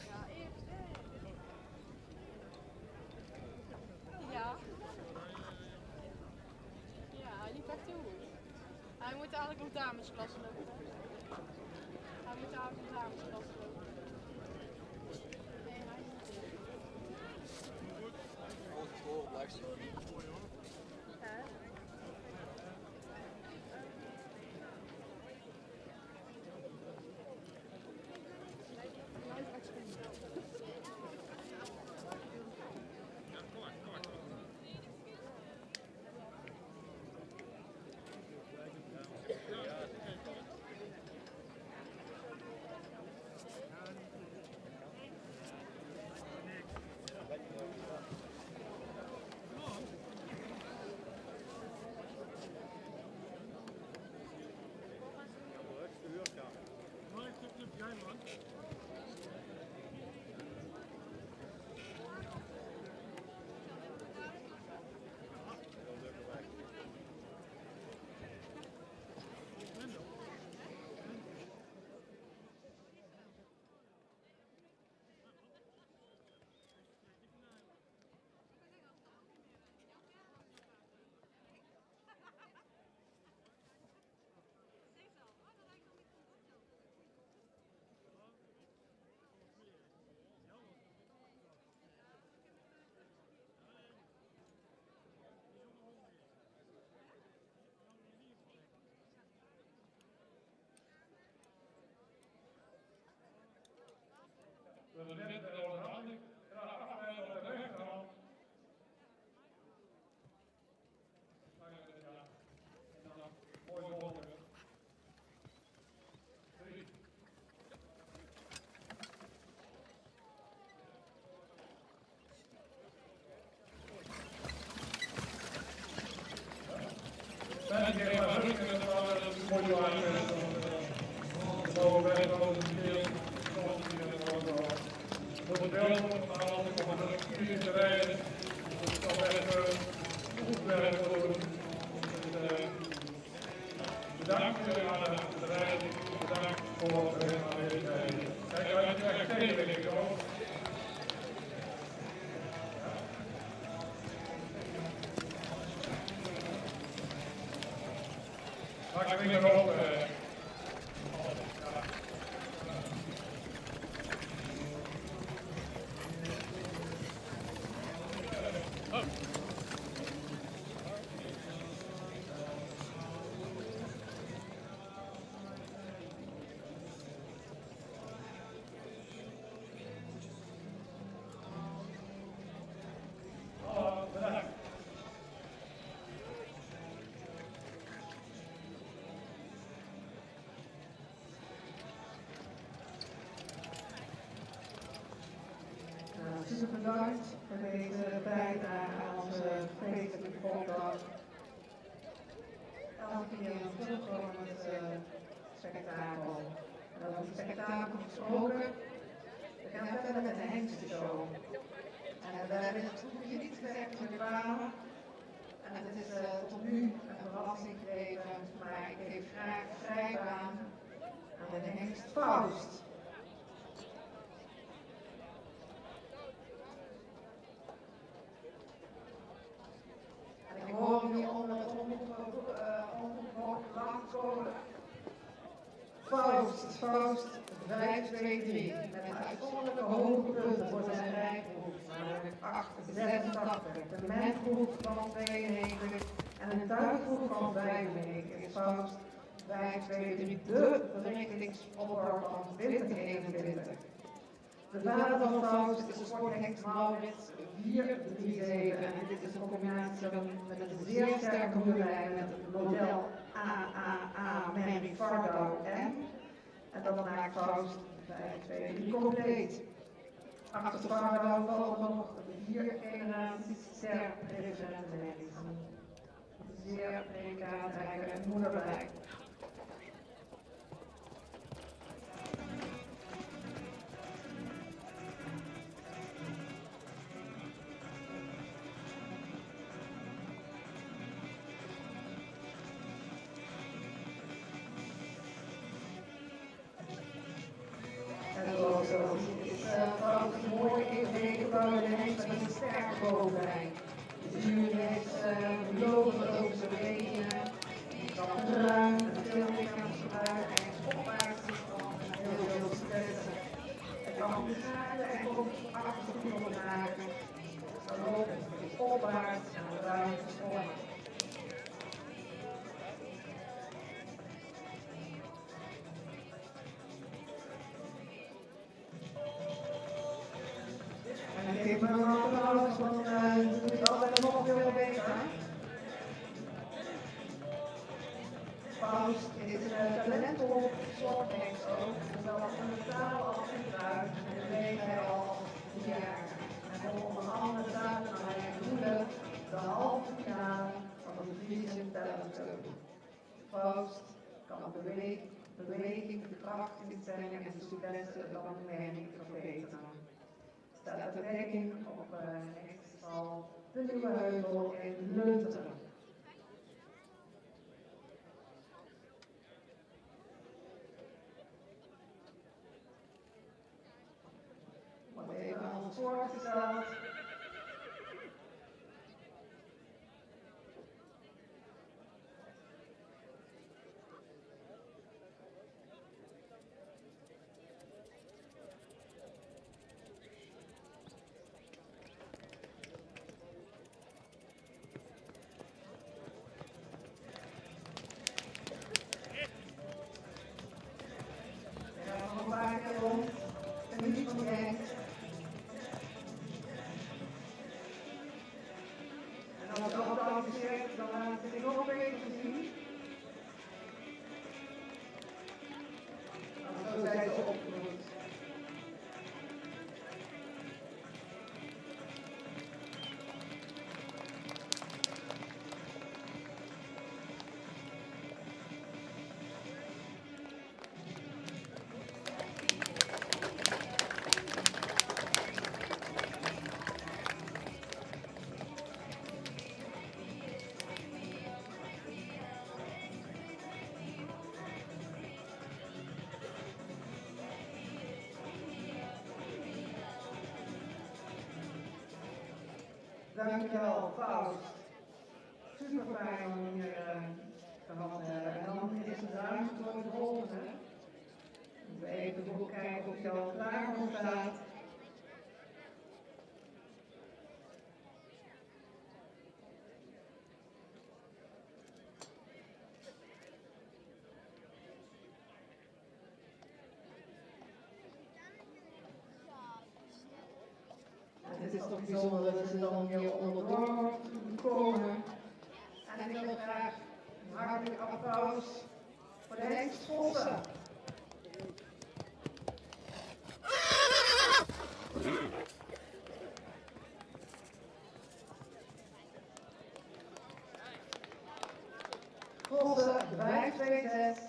Ja, eerst. Ja. Ja, hij liep echt heel goed. Hij moet eigenlijk op damesklasse lopen. Hij moet eigenlijk op damesklasse lopen. Nee, hij niet. Hè? We hebben net de onderhandeling graag afwijzen op de rechterhand. En dan mooi volgen. 3. En ik heb maar druk en dat is mooi waar. Zo werkt het ook een keer. Voor de beeld maar altijd om een uur te rijden. Dat zal echt goed werk doen. Bedankt aan de rijding, bedankt voor de aanwezigheid. Kijk uit, kijk tegen ik ook. Maar ik vind erop. Super bedankt voor deze bijdrage aan onze feestelijke volkdag. Elke keer een terugkomend spektakel. En dat is een spektakel gesproken. We gaan verder met de hengstenshow. En we hebben het hoekje niet gezegd toen we kwamen. En het is tot nu een verrassing gebleven, maar ik geef graag vrijbaan aan de hengst Faust. Faust 5-2-3 met uitzonderlijke hoge punten voor zijn rijgroep, namelijk 86. De mengroep van 92 en een tuiggroep van 95 is Faust 5-2-3 de verrichtingstopper van 2021. De vader van Faust is sporthecht Maurits 4-3-7 en dit is een combinatie met een zeer sterke muurlijn met het model AAA Mary Fardau M. En dat maakt Faust 5-2-3 compleet. Achter Fardau volgen nog 4 generaties ster-referente merries. Zeer predikaatrijke en moederbeleid. Trouwens mooi ingebouwde hengst met een sterke bovenlijn. De jury heeft beloven over zijn benen, dat ruim, veel lichaamsgebruik en opwaarts is van heel veel stressen. Het kan beschaden en komt achtergrond maken. Dan loopt het opwaarts en ruim gespannen. En geef me een applaus, want doet het altijd nog veel beter. Faust is een talentvol sporthengst ook, zowel van de taal als in het uit. En dat weet hij al 4 jaar. En komt onder andere samen met mijn broeder de halve finale van de Friese Talent Cup. Faust kan beweging, de kracht, instelling en de souplesse van de merrie verbeteren. Staat de dekking op hengstval de Nieuwe Heuvel in Lunteren. Wordt even aan ons voorgesteld. En als je ook geautoriseerd, dan laat ik nog beter zien. Zo zijn ze opgevoed. Dankjewel, Faust. Super fijn om hier gehad te hebben. En dan is het ruimte voor de volgende. Even kijken of je al klaar voor staat. Het is toch bijzonder dat ze dan hier onderdoor komen. En ik wil graag een hartelijk applaus voor de hengstvossen. Vossen 526.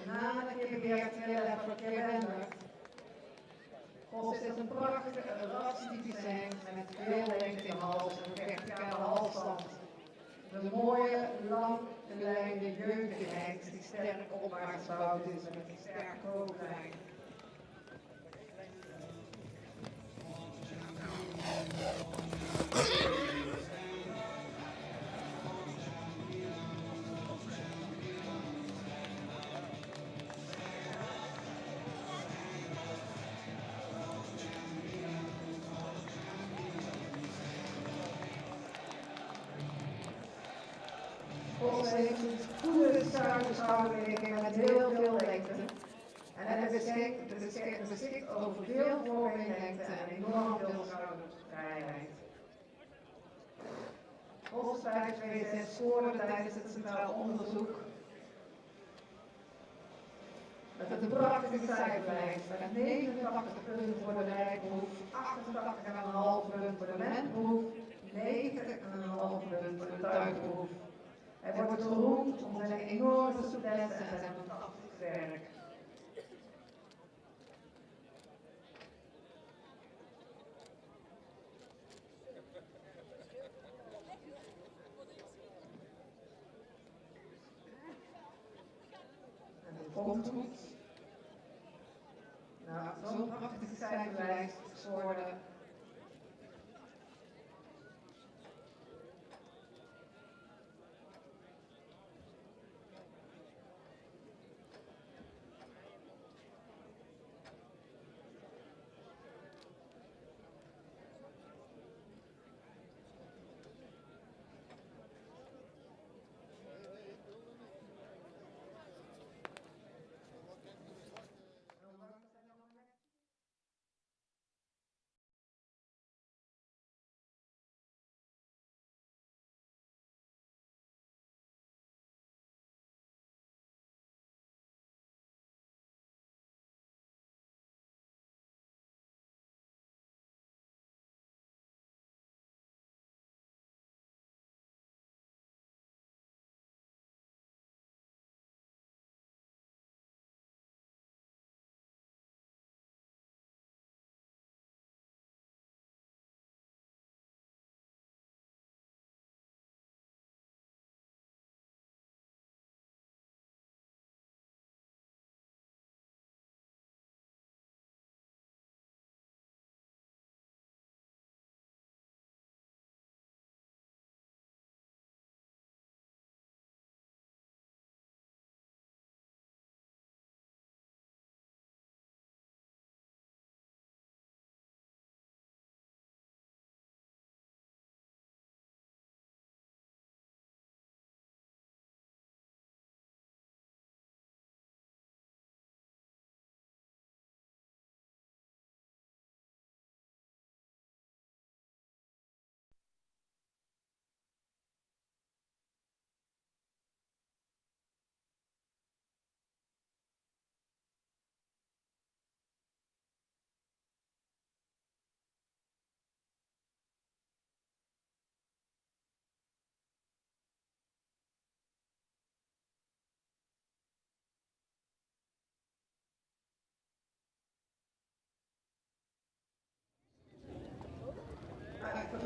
Namen Kibbeert, Hille voor Kibbeender. Vos is een prachtige rastypisch hengst met veel lengte in hals en verticale halsstand. Een mooie, lang geleide jeugdige hengst die sterk opwaarts gebouwd is met een sterke hooglijn. heeft een goede schouderligging met heel veel lengte. En hij beschikt over veel voorbeenlengte en enorm veel schoudervrijheid. Os 526 scoorde tijdens het centraal onderzoek met een prachtige cijferlijst met 89 punten voor de rijproef, 88,5 punten voor de menproef, 90,5 punten voor de tuinproef. Hij wordt geroemd om zijn enorme souplesse en zijn fantastisch werk. En dat komt goed. Nou, zo'n prachtige cijferlijst scoorde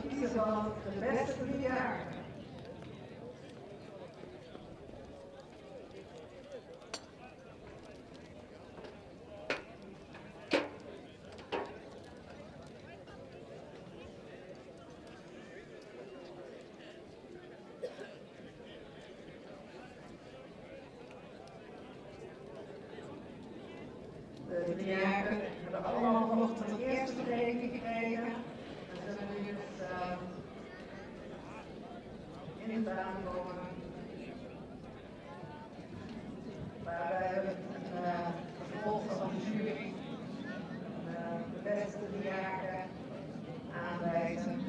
verkiezen van de beste 3 jaar. De 3-jarigen hebben allemaal vanochtend een eerste verdeling gekregen. En ze zijn nu in het aankomen. Maar wij hebben een vervolg van de jury de beste 3-jarigen aanwijzen.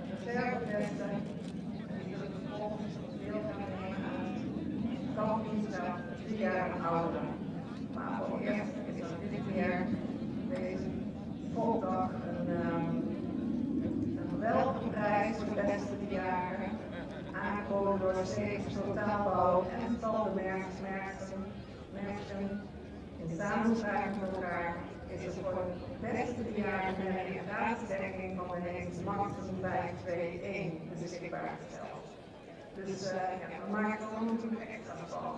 De derde beste, en die zullen vervolgens deel gaan nemen aan het kampioenschap 3 jaar en ouder. Maar voor eerst is er dit keer deze volkdag een geweldige prijs voor de beste 3-jarigen. Aangeboden door de Stevens Totaalbouw en tal de merken. In samenspraak met elkaar is er voor de beste 3-jarigen een gratis dekking van de Hengst Maximum 521 beschikbaar gesteld. Dus we maken er natuurlijk extra van.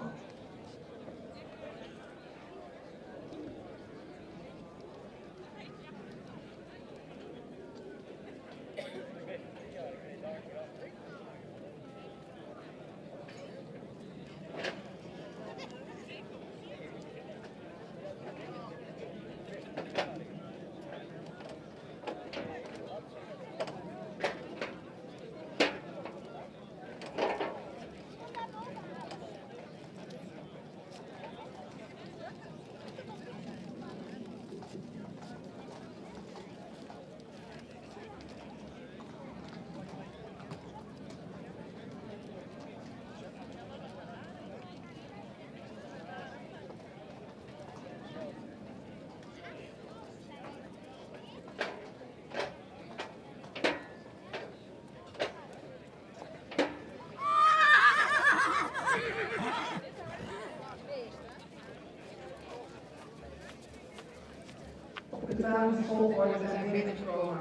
naamsvolgorde zijn binnengekomen.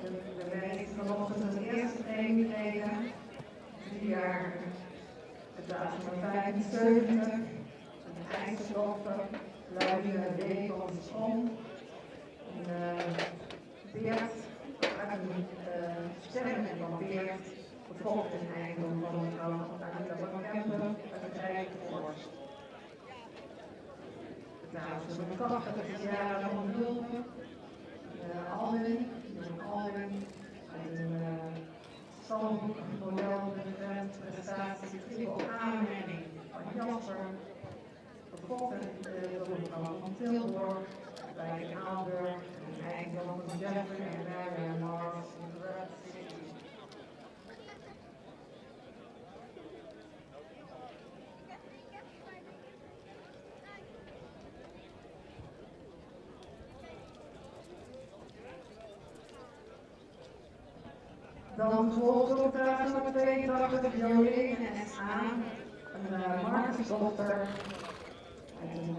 De meeste vanochtend een eerste premie kregen, 3 jaar betaald nummer 75, een ijzerdochter, Laurine D. van de Schom, Beert, een sterren van Beert, gevolgd in eigendom van mevrouw Anita van Kempen uit de Rijkenvoort. Betaald nummer 80, dat is Jara van Hulpen, Alwin, uit een stalboek, model, prestatie, triple aanmerking van Jasper, gevolgd door mevrouw van Tilburg, bij Aalburg, en eigendom van Jeffrey en Mary en Mars in de Red City. Dan volgt op plaats nummer 82 Jolene S.A., een Marcusdochter uit een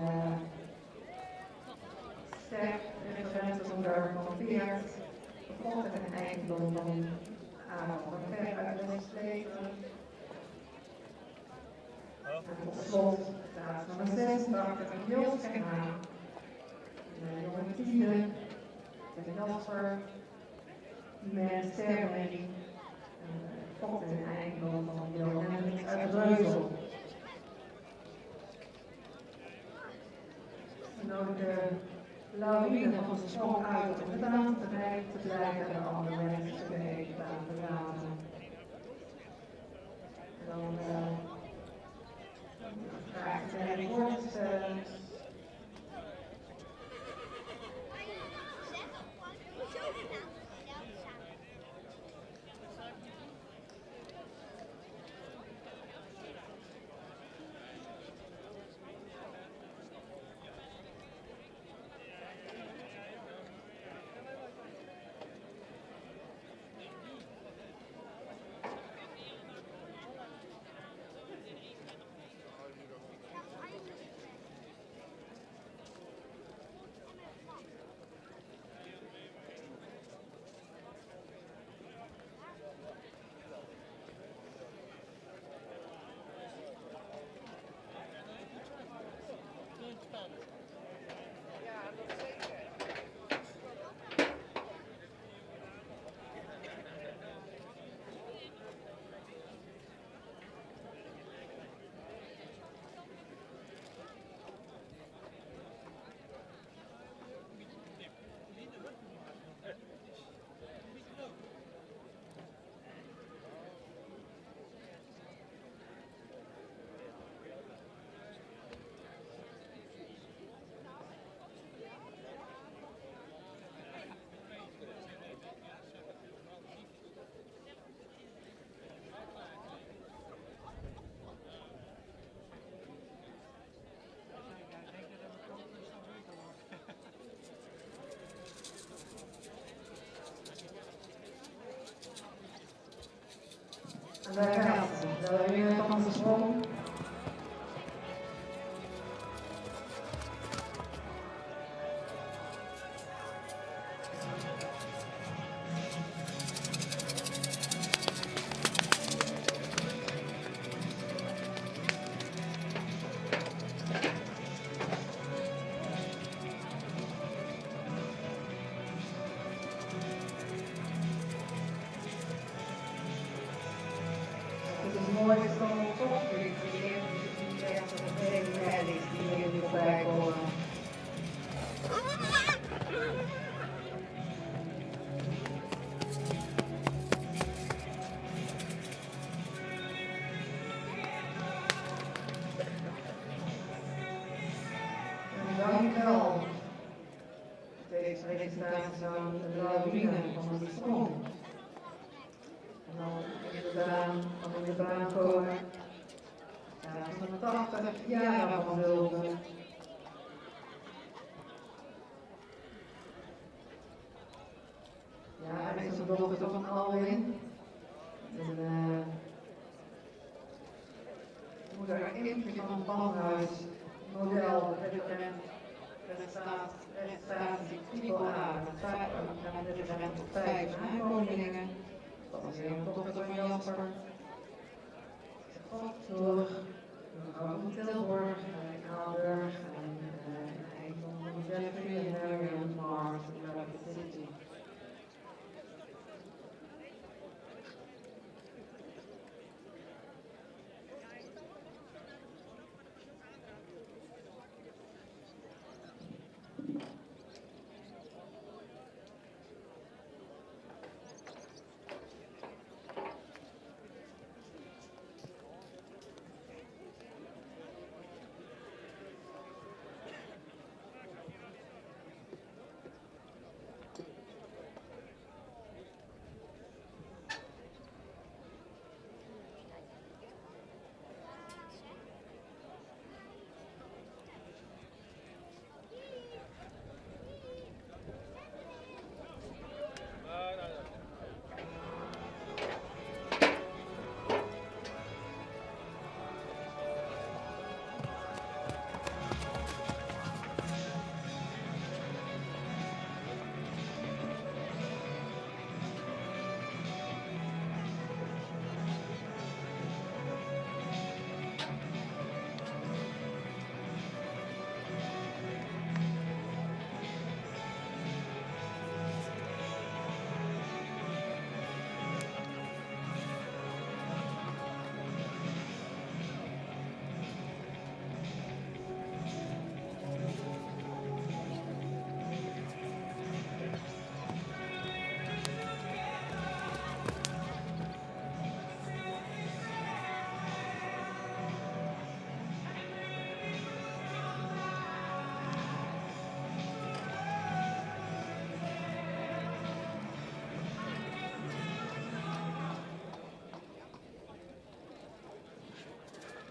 sterk referentenonder van Beert, gevolgd in eigendom van Aaron van Ver uit Westvleteren. En tot slot plaats nummer 86 Joost Kenhaan, een jonge Tiende, en Jasper, met ceremony, gevolgd in eigendom van Johan Hendricks uit Reuzel. En ook de Laurine van de Sprong uit om het aan te rijden te blijven en de andere mensen te even aan te laten. En dan vraag ik Henry Kort. En daar gaat het. De Laurine van de Sprong. Mooi is dan toch weer creëren die echt een hele rally die hier nu voorbij komen. En dankjewel. Deze presentatie van de Laurine van de Sprong. En dan in de baan komen. Ja, van 80 jaar van Hulpen. Ja, hij is een dochter van Alwin. En moeder Impje van het Bandhuis, model, referent Prestatie Triple A met referent op 5 nakomelingen. Dat is weer een dochter van Jasper. Door mevrouw van Tilburg, Aalburg en eigen van Jeffrey en Harry en Mars in Rapid City.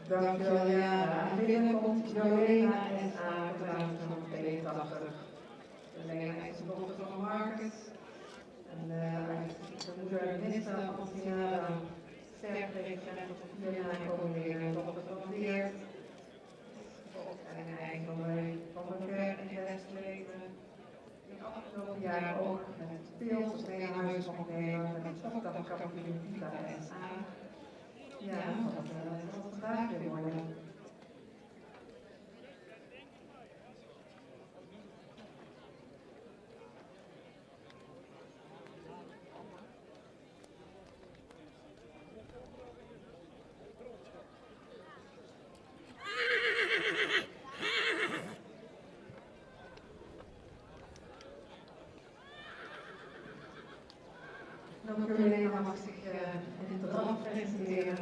Dankjewel, Jara. En binnenkomt Jolena S.A. gedaan van 82. Jolena is een dochter van Marcus. En de moeder Nissa Antinada. Sterk referent op 4 nakomelingen, dochter van Geert. En eigen van de Ver in Westleven. In het afgelopen jaar ook met Pils als meehuis opnemen met Fokdagkampioen Vita S.A. Ja, dat zal vandaag weer worden. Dan Jolena mag zich in het draf presenteren.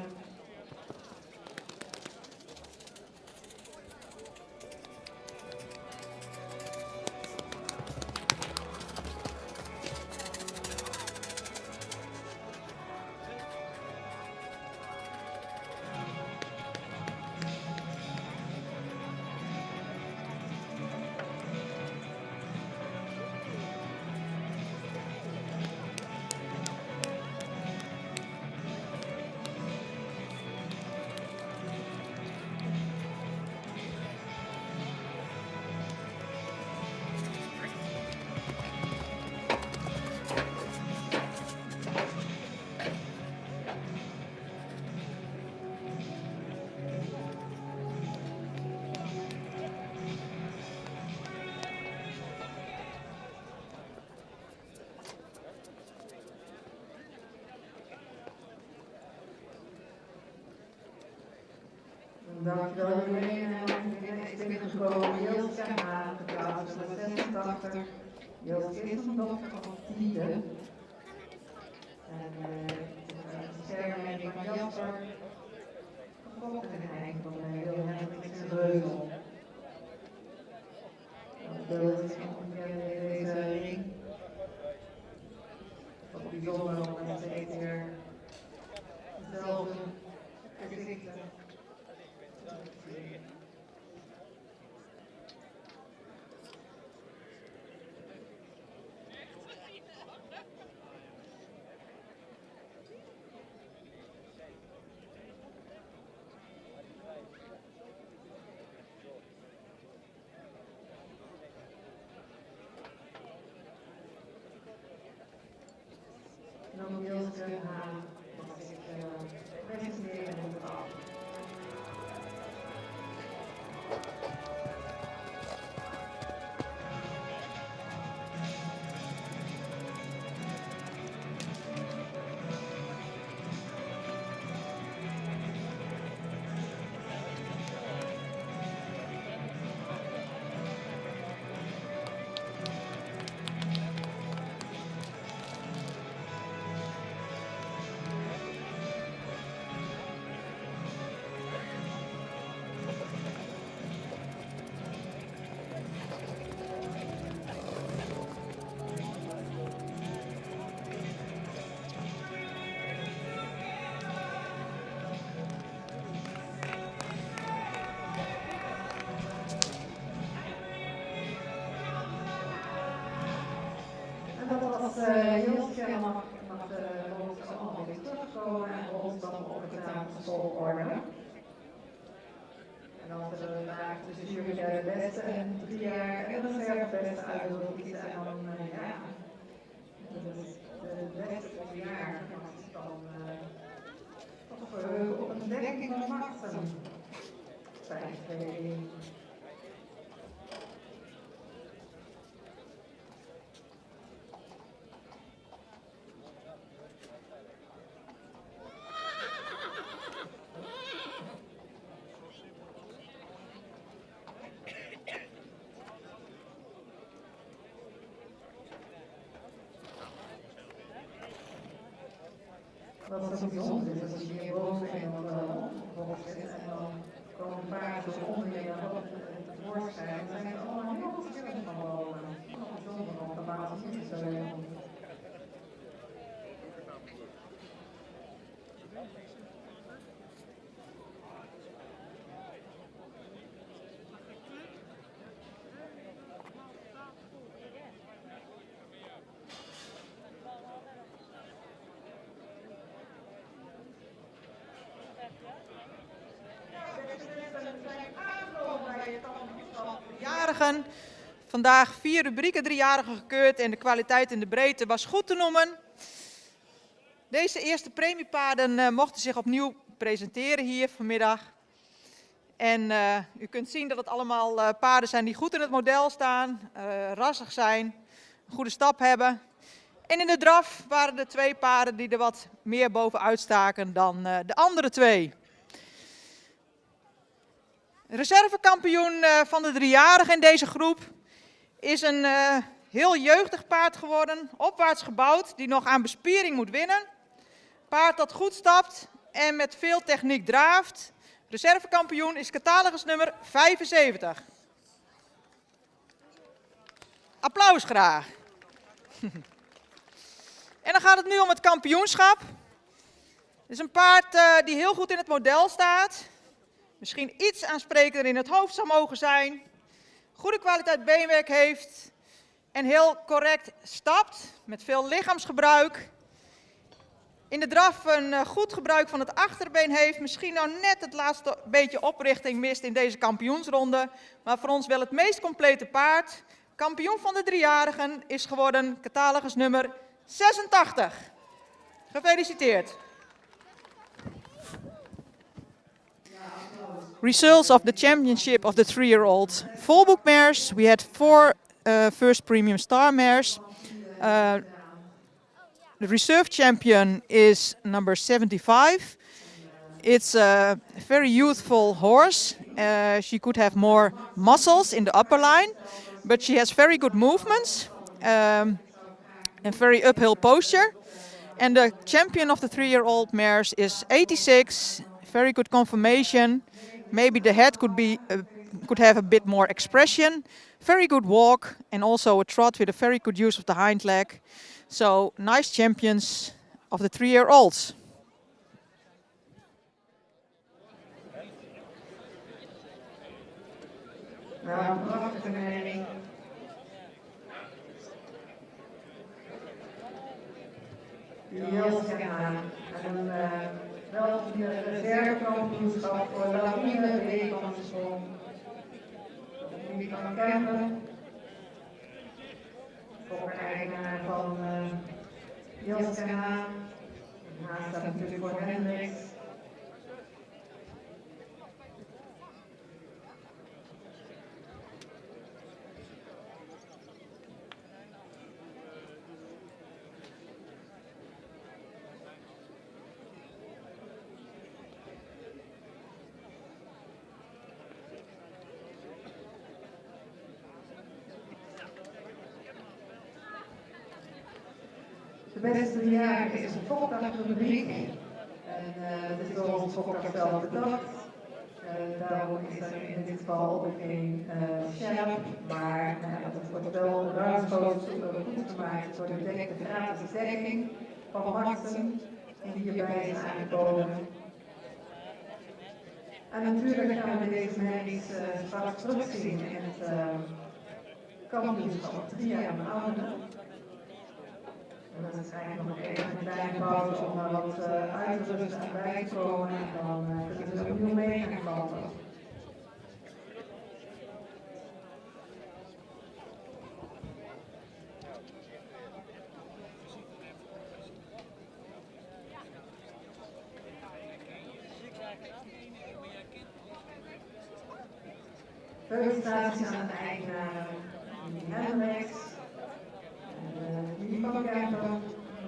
Dankjewel Jolena. Jolena is binnengekomen. Jilske Haan, getrouwd met 86. Jilske is een dochter van Tiede. En de sterrenmening van Jasper. Gevolgd en eigen van Wil Hendricks en Reuzel. Dat beeld is onbekend in deze ring. Wat bijzonder omdat ze steeds weer dezelfde gezichten. Haan mag zich presenteren in het verhaal. Joost mag de rollen allemaal weer terugkomen en rollen dan op het naam van volgorde. En dan zullen we vandaag de jury de beste en 3 jaar en de reservebeste uit willen kiezen. En dan, ja, de beste 3 jaar mag zich dan toch op een dekking van machten zijn. Wat zo bijzonder is, als je hier boven iemand op zit en dan komen een paar zo onder je tevoorschijn, dan zijn ze allemaal heel verschillend van boven. Bijzonder op de basis niet zo heel. Vandaag 4 rubrieken 3-jarigen gekeurd en de kwaliteit in de breedte was goed te noemen. Deze eerste premiepaarden mochten zich opnieuw presenteren hier vanmiddag. En u kunt zien dat het allemaal paarden zijn die goed in het model staan, rassig zijn, een goede stap hebben. En in de draf waren er 2 paarden die er wat meer bovenuit staken dan de andere 2. Reservekampioen van de 3-jarigen in deze groep is een heel jeugdig paard geworden, opwaarts gebouwd, die nog aan bespiering moet winnen. Paard dat goed stapt en met veel techniek draaft. Reservekampioen is catalogus nummer 75. Applaus graag. En dan gaat het nu om het kampioenschap. Het is een paard die heel goed in het model staat. Misschien iets aansprekender in het hoofd zou mogen zijn. Goede kwaliteit beenwerk heeft. En heel correct stapt. Met veel lichaamsgebruik. In de draf een goed gebruik van het achterbeen heeft. Misschien nou net het laatste beetje oprichting mist in deze kampioensronde. Maar voor ons wel het meest complete paard. Kampioen van de 3-jarigen is geworden catalogus nummer 86. Gefeliciteerd. Results of the championship of the 3-year-old Volboek mares. We had 4 first premium star mares. The reserve champion is number 75. It's a very youthful horse. She could have more muscles in the upper line, but she has very good movements and very uphill posture. And the champion of the 3-year-old mares is 86. Very good conformation. Maybe the head could have a bit more expression. Very good walk and also a trot with a very good use of the hind leg. So nice champions of the 3-year-olds. Nou, prachtige mening. Die heel gaan. En wel de reservekampioenschap voor Lawine, de week van de Sprong. Wie kan Kempen. Voor eigenaar van Jilske Haan. Daarnaast staat natuurlijk voor Hendricks. De beste driejarige is een fokdagrubriek. En dat is door ons fokdag zelf bedacht. Daarom is er in dit geval ook geen scherp, maar dat wordt wel ruimschoots goed gemaakt door de bedekte gratis dekking van Marten die hierbij is aangekomen. En natuurlijk gaan we deze merries straks terugzien in het kampioenschap 3 jaar en ouder. En dan is eigenlijk nog even een kleine pauze om wat uit te rusten en bij te komen. En dan kunnen we opnieuw mee gaan wandelen. Felicitaties aan de eigenaren, die Hendricks. Die van Kemper,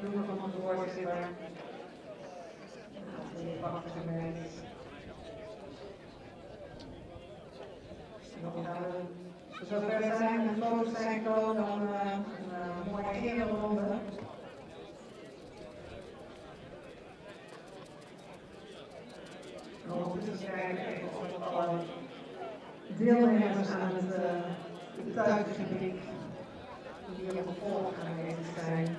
bloemen van de voorzitter. Die prachtige merries. Dan gaan we zover zijn en de foto's zijn gekomen, dan een mooie ereronde. En ondertussen kijken we even of alle deelnemers aan de tuigenrubriek die hier op volk aanwezig zijn.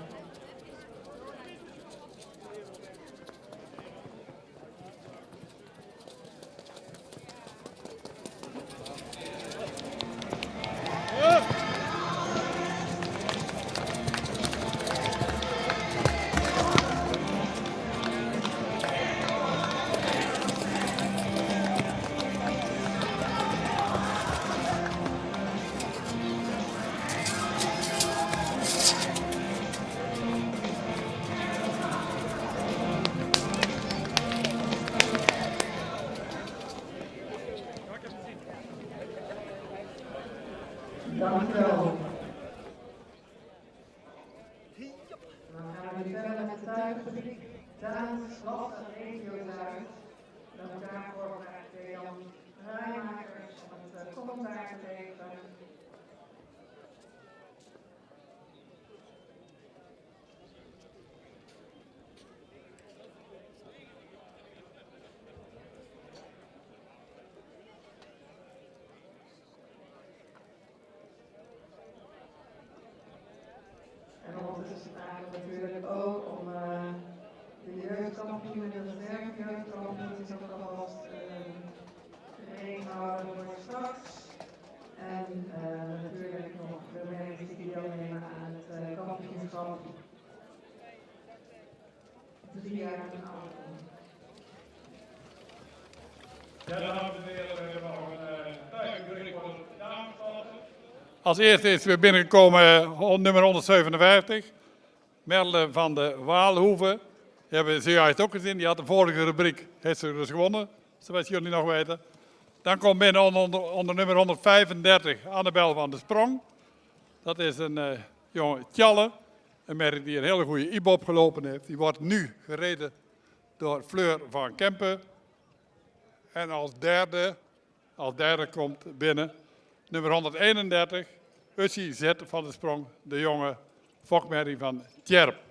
Dank u wel. Dan gaan we nu verder met de tuigenrubriek. Daans, Las en Regio Zuid. En ook daarvoor vraagt Dejan Rijmakers om het commentaar te leveren. En ondertussen vragen we natuurlijk ook om de jeugdkampioen en de reservejeugdkampioen is ook alvast geregeld houden voor straks. En natuurlijk nog de mensen die deelnemen aan het kampioenschap 3 jaar en ouder. Ja, dames en heren, we hebben nog een tuigenrubriek voor de damesklasse. Als eerste is weer binnengekomen nummer 157, Merle van de Waalhoeve. Die hebben we zojuist ook gezien, die had de vorige rubriek, heeft ze dus gewonnen, zoals jullie nog weten. Dan komt binnen onder nummer 135 Annabel van de Sprong. Dat is een jonge Tjalle, een merrie die een hele goede IBOP gelopen heeft. Die wordt nu gereden door Fleur van Kempen. En als derde komt binnen nummer 131, Ussie Z van de Sprong, de jonge fokmerrie van Tjerp.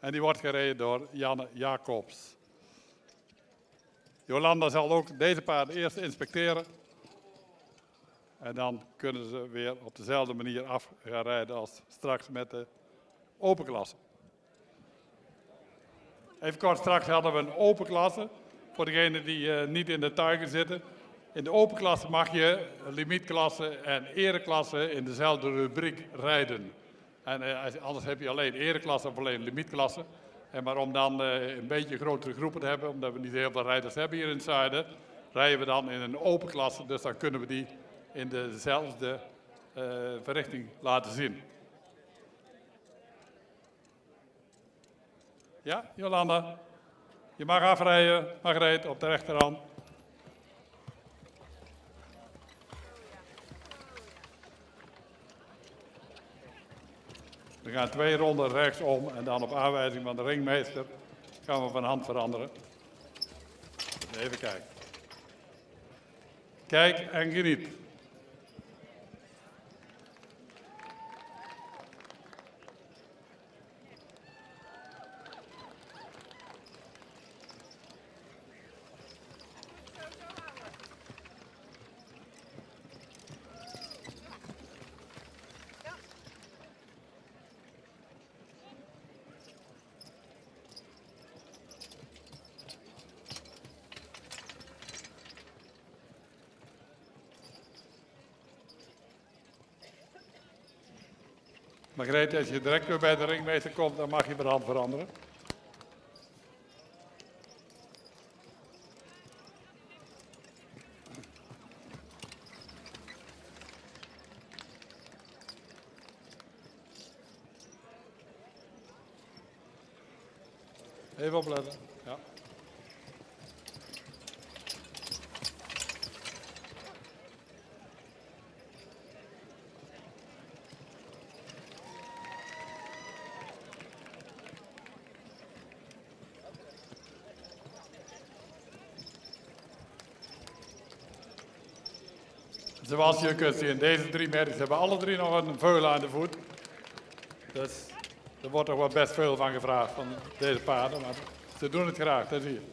En die wordt gereden door Janne Jacobs. Jolanda zal ook deze paarden eerst inspecteren. En dan kunnen ze weer op dezelfde manier af gaan rijden als straks met de open klasse. Even kort, straks hadden we een open klasse. Voor degenen die niet in de tuigen zitten. In de open klasse mag je limietklasse en ereklasse in dezelfde rubriek rijden. En anders heb je alleen ereklasse of alleen limietklasse. Maar om dan een beetje grotere groepen te hebben, omdat we niet heel veel rijders hebben hier in het zuiden, rijden we dan in een open klasse. Dus dan kunnen we die in dezelfde verrichting laten zien. Ja, Jolanda? Je mag afrijden, Margreet, op de rechterhand. We gaan 2 ronden rechtsom en dan op aanwijzing van de ringmeester gaan we van hand veranderen. Even kijken. Kijk en geniet. Margreet, als je direct weer bij de ringmeester komt, dan mag je per hand veranderen. Even opletten. Ja. Zoals je kunt zien, deze 3 merries hebben alle 3 nog een veulen aan de voet. Dus er wordt toch wel best veel van gevraagd van deze paarden, maar ze doen het graag, dat zie je.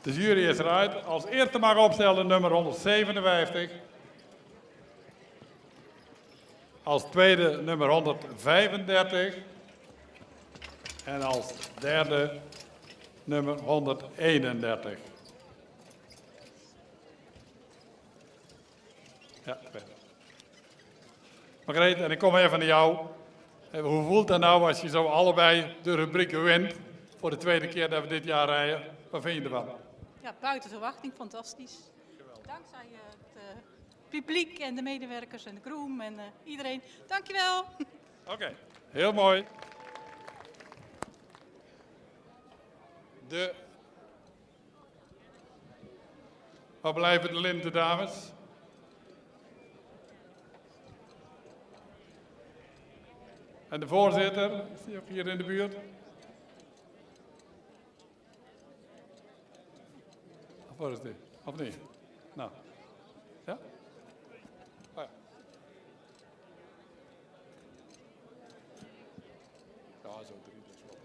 De jury is eruit. Als eerste mag opstellen nummer 157. Als tweede nummer 135. En als derde nummer 131. Ja, tweede. Margreet, en ik kom even naar jou. Hoe voelt dat nou als je zo allebei de rubrieken wint? Voor de tweede keer dat we dit jaar rijden. Wat vind je ervan? Ja, buiten verwachting, fantastisch. Dankzij het publiek en de medewerkers en de groom en iedereen. Dankjewel. Oké, heel mooi. Waar blijven de linten, dames? En de voorzitter, is die ook hier in de buurt? Of waar is die? Of niet? Nou, ja? Oh ja. Ja, zo 3 dus wel.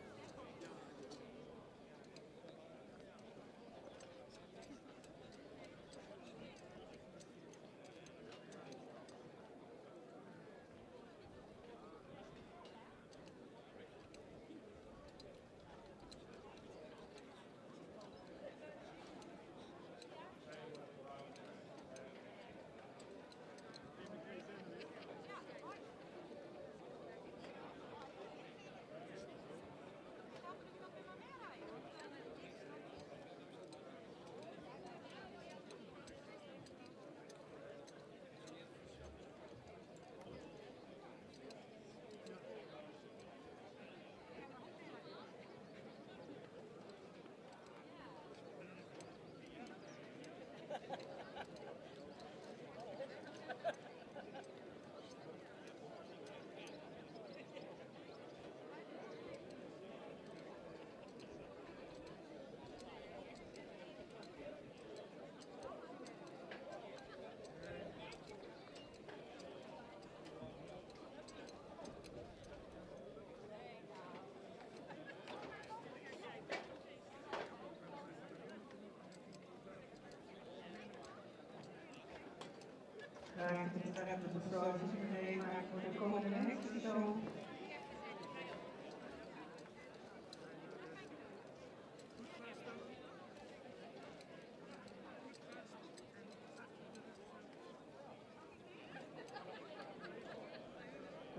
Graag het hebben de foto's meemaken voor de komende expo.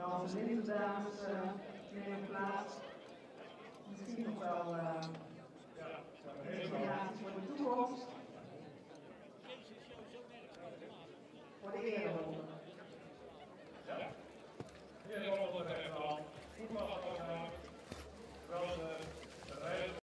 Dan onze lindendames nemen plaats. Misschien nog wel inspiraties voor de toekomst. Voor de ereronde. Ja. Hier is ons even aan. Voetbalprogramma. Wel de rij.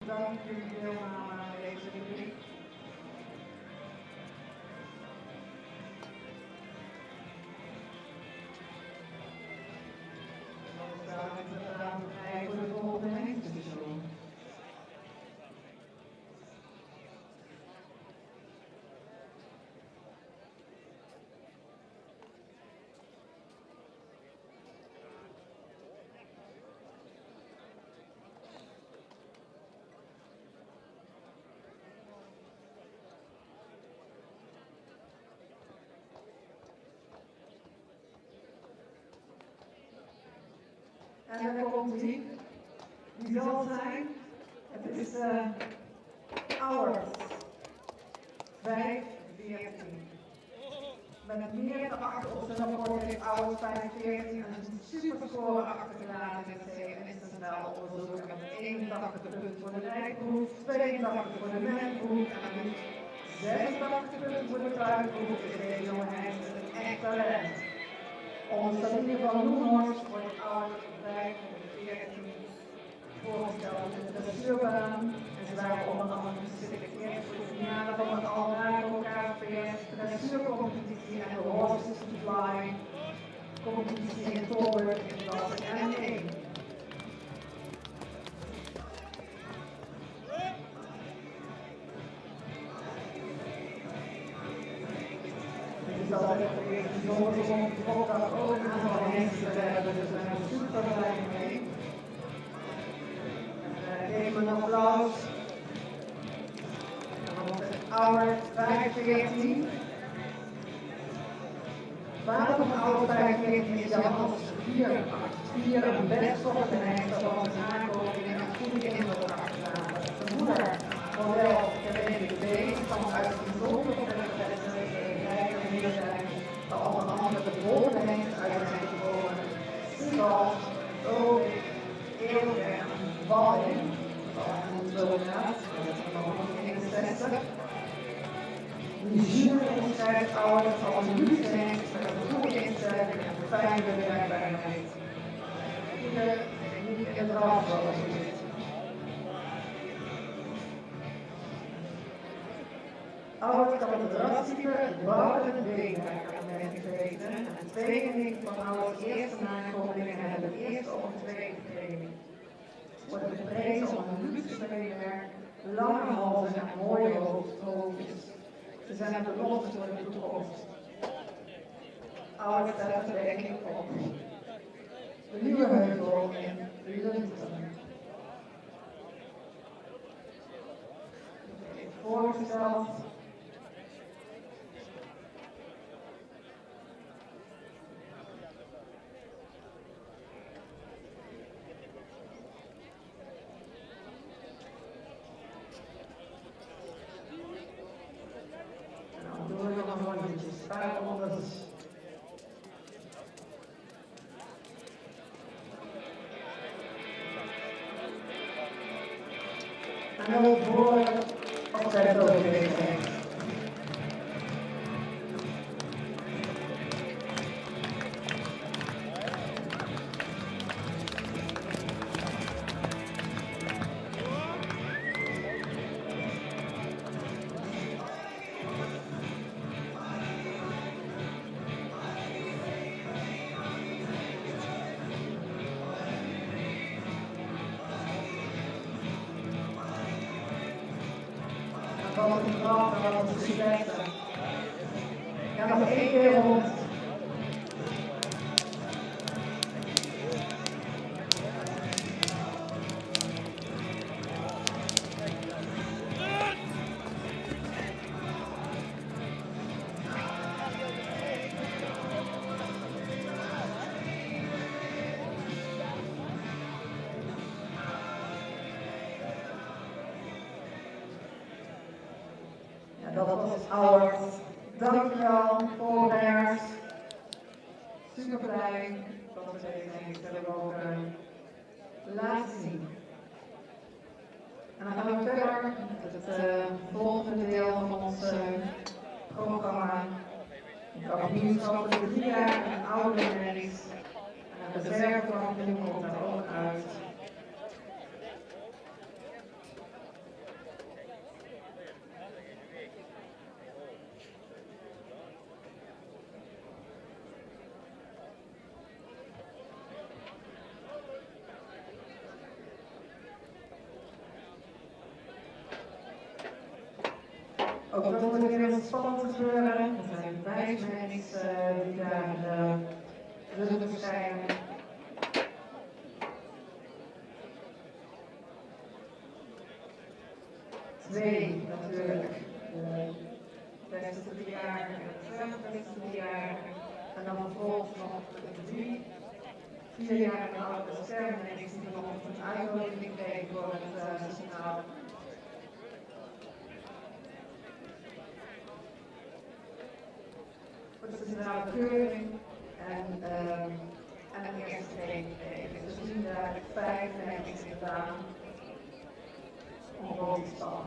Dank voor jullie deelname aan deze rubriek. Dan staan we inderdaad vrij voor de volgende eindstation. En daar komt hij. Die zal zijn. Het is Auwers. 514. Met meer dan 8 op zijn rapport heeft Auwers 514 een superscore achtergelaten in het CNS-onderzoek. Met 81 punten voor de rijgroep, 82 voor de mengroep en 86 punten voor de tuingroep. Is deze jongen een echt talent. Onze Sabine van Loenhorst wordt Auwers 514 voorgesteld in de dressuurbaan. En ze waren onder andere geselecteerd voor de finale van het Almere KPS dressuurcompetitie en de Horses to Fly competitie in Tilburg in klasse M1. Het is altijd weer bijzonder om de opdracht ook een aantal mensen te hebben, dus daar zijn we super blij mee. Geef een applaus. Auwers 514. Vader van Auwers 514 is Johannes 4 een bestsoort en hij heeft al een aankomen en een goede indruk achterlaten. De moeder van wel de BBB kwam uit een bijzondere bedrijf en hier zijn de onder andere de bolmensen uit zijn geboren. Sigal, Olik, Eelweg, Walling. De jury omschrijft Auwers als een liefdesmens met een goede instelling en fijne werkbaarheid. Ieder niet in het raf zoals u ziet. Auwers kan het rastype bouwen en beenwerker weten. En 92 van Auwers eerste nakomelingen hebben het eerste of tweede premie. Wordt geprezen om een luxe beenwerk, lange halzen en mooie hoofdjes. Ze zijn een belofte voor de toekomst. Auwers staat er denk ik op. De nieuwe heuvel in Lunten. voorgesteld. En dan doen we nog een rondje spaarrondes. En dan voor of zij het overleefd heeft. Wat een grap en wat een successen. Ja, nog één keer rond. Dat was Howard. Dankjewel, voorbreners. Super blij dat we deze instelling ook laten zien. En dan gaan we verder met het volgende deel van ons programma. Het kampioenschap voor de 3 jaar en oude merries. En de reservekampioen komt daar ook uit. Ook dat moet weer heel spannend gebeuren. Er zijn 5 merries die daar zullen verschijnen. Twee natuurlijk. De beste 3-jarige en de beste 3-jarige. En dan vervolgens nog de 3 4-jarige oude sterrenmerries die nog een uitnodiging kregen voor het nationaal. Het is een keuring en een eerste training gekregen. Dus we zien daar 5 merries gedaan om rond te staan.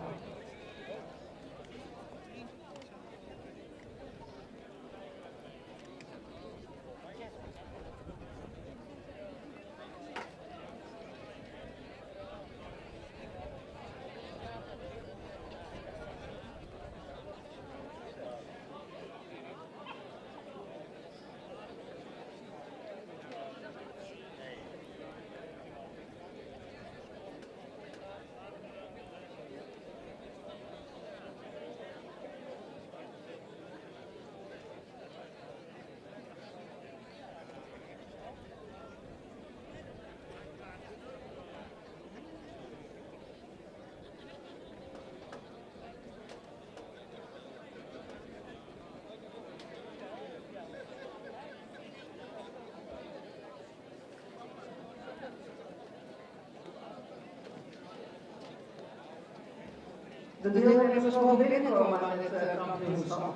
De deelnemers mogen binnenkomen aan dit kampioenschap.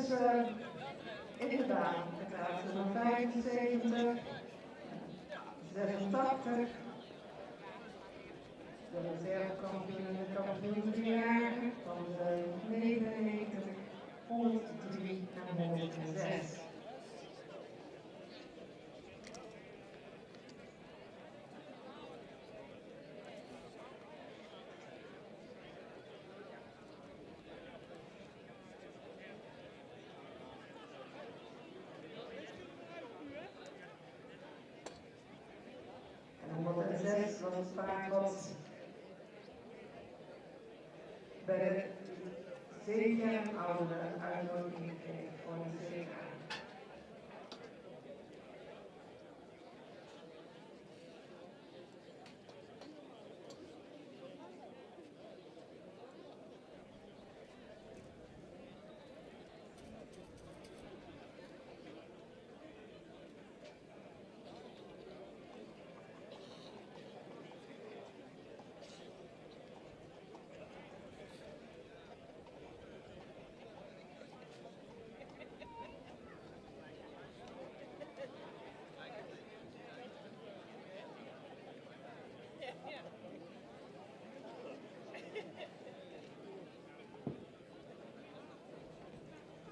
is inderdaad de kaart nummer 75, 86, de reservekampioen en de kampioensverjaardag van de 99, 103 en 106. En 106 was het paard wat bij de 7 jaar oude uitnodiging kreeg voor een CK.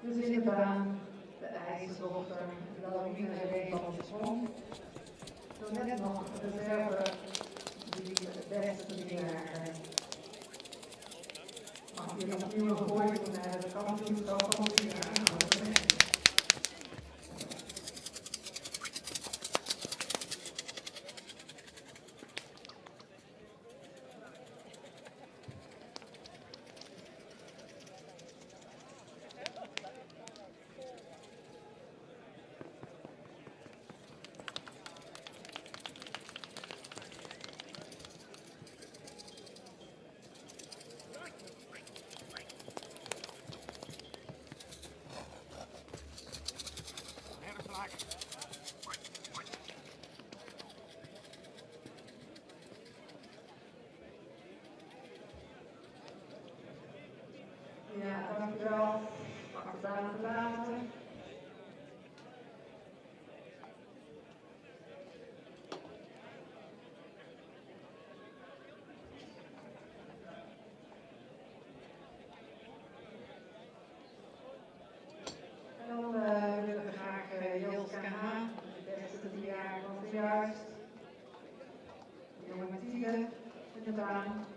Dus inderdaad, de ijsdochter, Laurine reed van de sprong. Toen net nog de reserve, die het beste verdienaar. Mag je nog opnieuw gegooid naar de kampioenschap van het jaar aanhouden. Ja, dankjewel. Mag ik daar verlaten? En dan willen we graag Joost KH, de beste 3 jaar van het juist. De jonge Mathilde, inderdaad.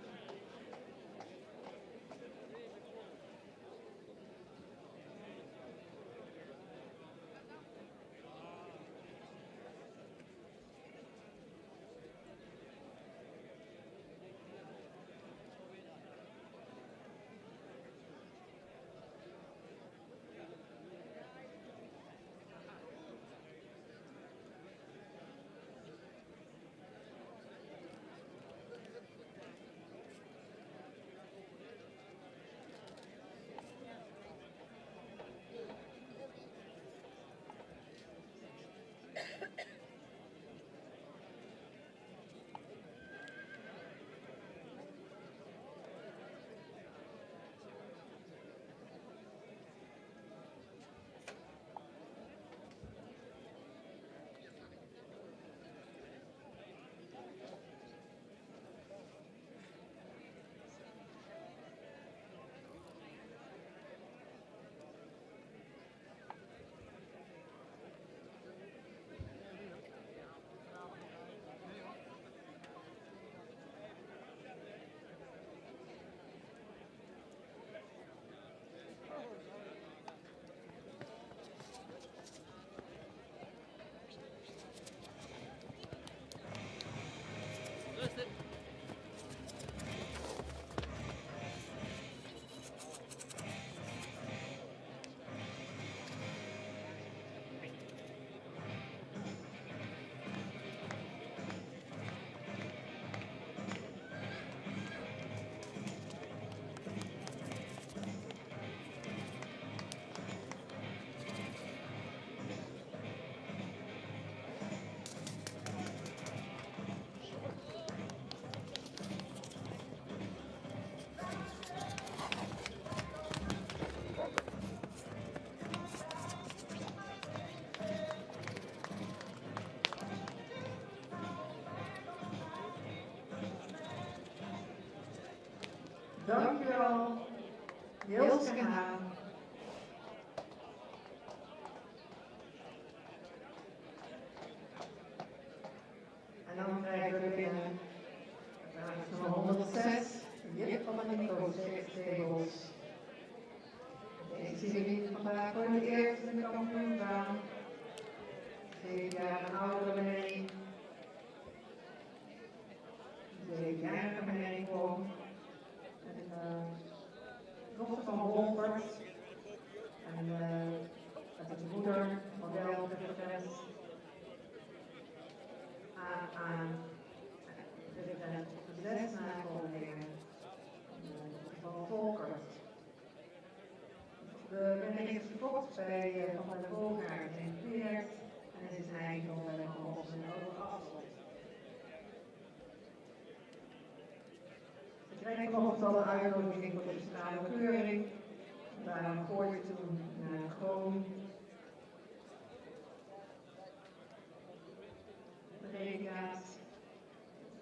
Dankjewel, Jilske Haan. En dan krijgen we binnen nummer 106, Jip van de Nico-tegels. Deze zien we niet vandaag voor het eerst in de kampioenbaan. 7 jaar een oudere mee. 7-jarige mee gewoon. Dochter van Wolfert. En met de moeder, model, referent. aan de 6 nakomelingen van Volkert. De winning is verkocht bij Van der Boogaard in Peert en het is eigendom bij de Gros in Overasselt. Ik kreeg vanochtend al een uitnodiging voor de centrale keuring. Daarom gooi je toen naar Groen. De rekenkaart.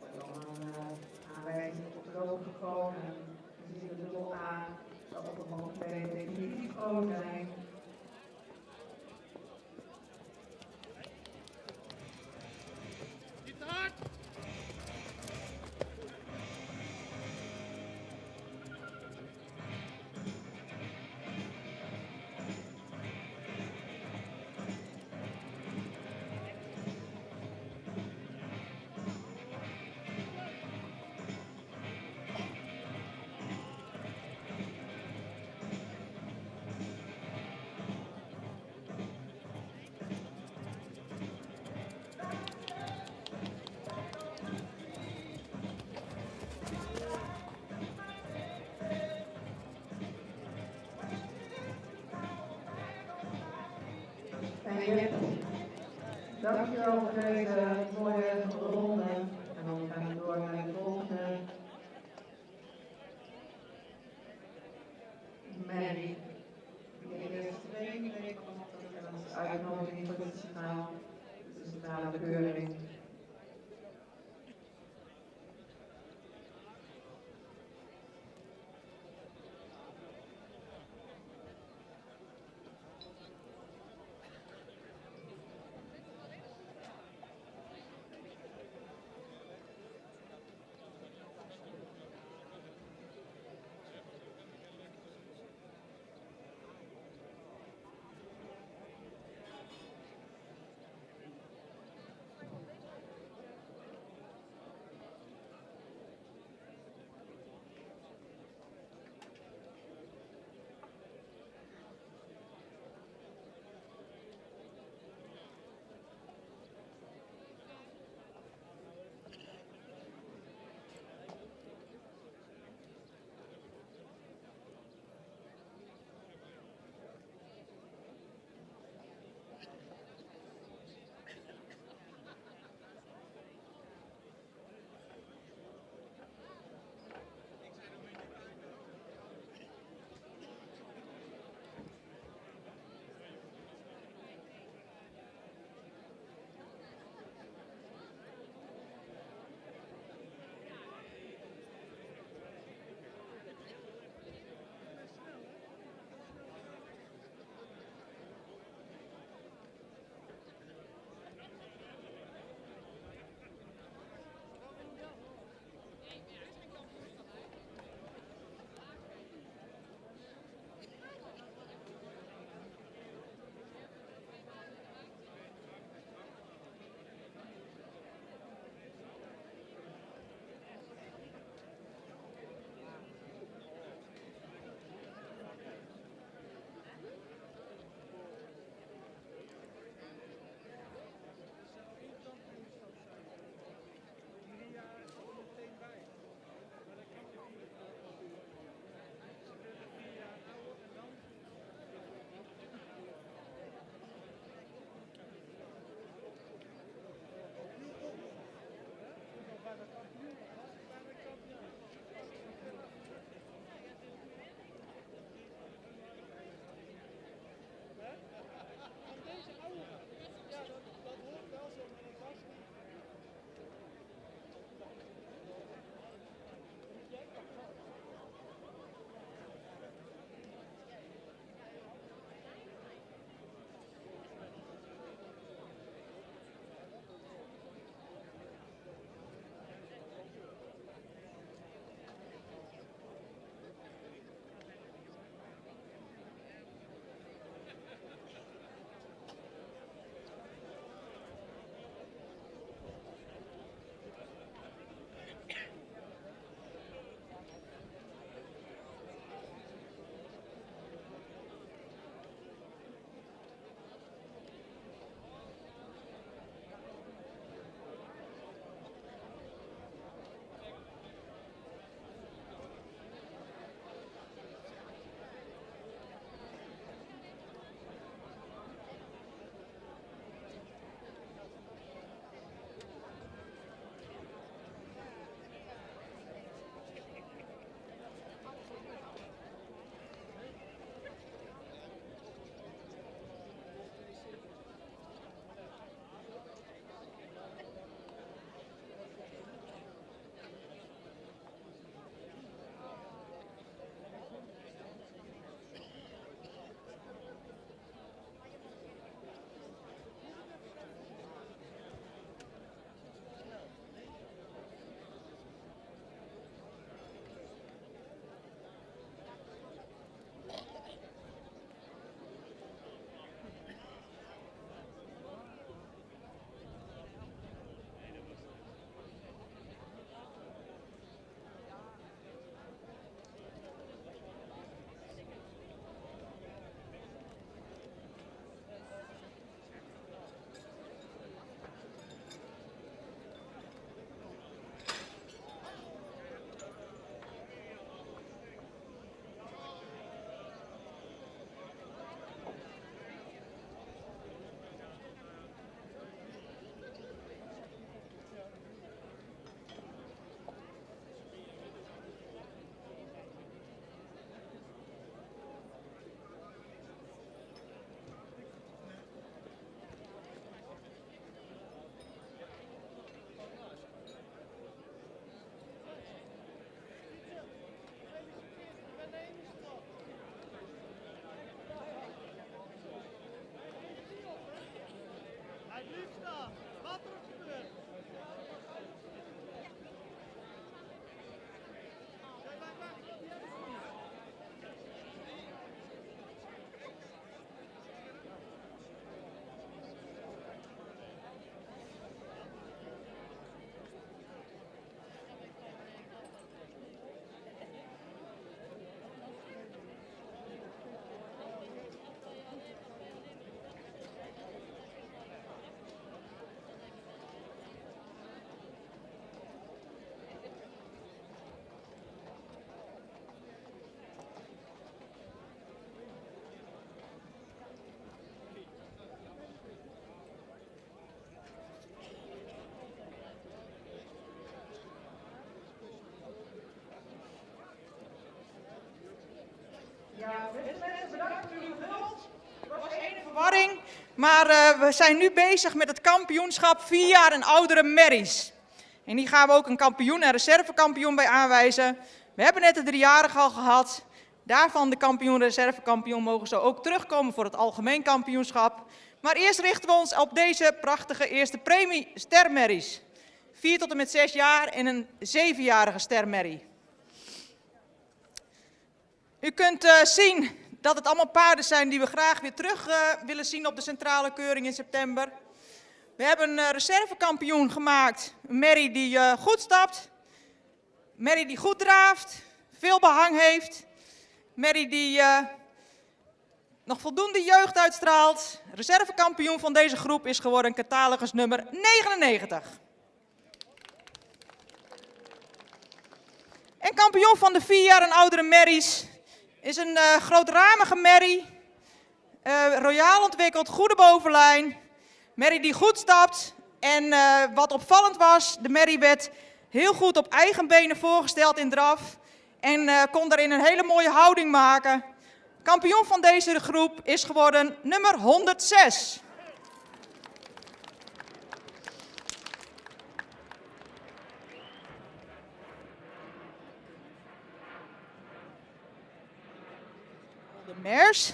Er wordt dan een aanwijzing op de loop gekomen. En dan zien we de dubbel A. Dat op de mogelijkheden definitief groot zijn. Niet te hard! En Jip, dankjewel voor deze mooie ronde. En dan gaan we door naar de volgende. Mary. Die eerste training week als uitnodiging voor de centrale keuring. Ja, beste mensen, bedankt voor uw geduld. Er was enige Verwarring, maar we zijn nu bezig met het kampioenschap 4 jaar en oudere merries. En hier gaan we ook een kampioen en reservekampioen bij aanwijzen. We hebben net de 3-jarige al gehad. Daarvan de kampioen en reservekampioen mogen zo ook terugkomen voor het algemeen kampioenschap. Maar eerst richten we ons op deze prachtige eerste premie stermerries. 4 tot en met 6 jaar en een 7-jarige stermerrie. U kunt zien dat het allemaal paarden zijn die we graag weer terug willen zien op de centrale keuring in september. We hebben een reservekampioen gemaakt, een merrie die goed stapt, een merrie die goed draaft, veel behang heeft, een merrie die nog voldoende jeugd uitstraalt. Reservekampioen van deze groep is geworden catalogus nummer 99. En kampioen van de 4 jaar en oudere merries is een grootramige merrie, royaal ontwikkeld, goede bovenlijn, merrie die goed stapt en wat opvallend was, de merrie werd heel goed op eigen benen voorgesteld in draf en kon daarin een hele mooie houding maken. Kampioen van deze groep is geworden nummer 106. The mares.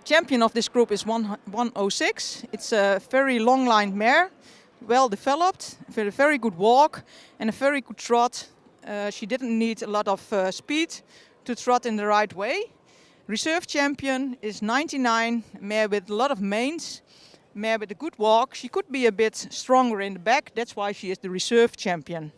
Champion of this group is 106. It's a very long-lined mare, well developed, with a very good walk and a very good trot. She didn't need a lot of speed to trot in the right way. Reserve champion is 99, a mare with a lot of manes, a mare with a good walk. She could be a bit stronger in the back, that's why she is the reserve champion.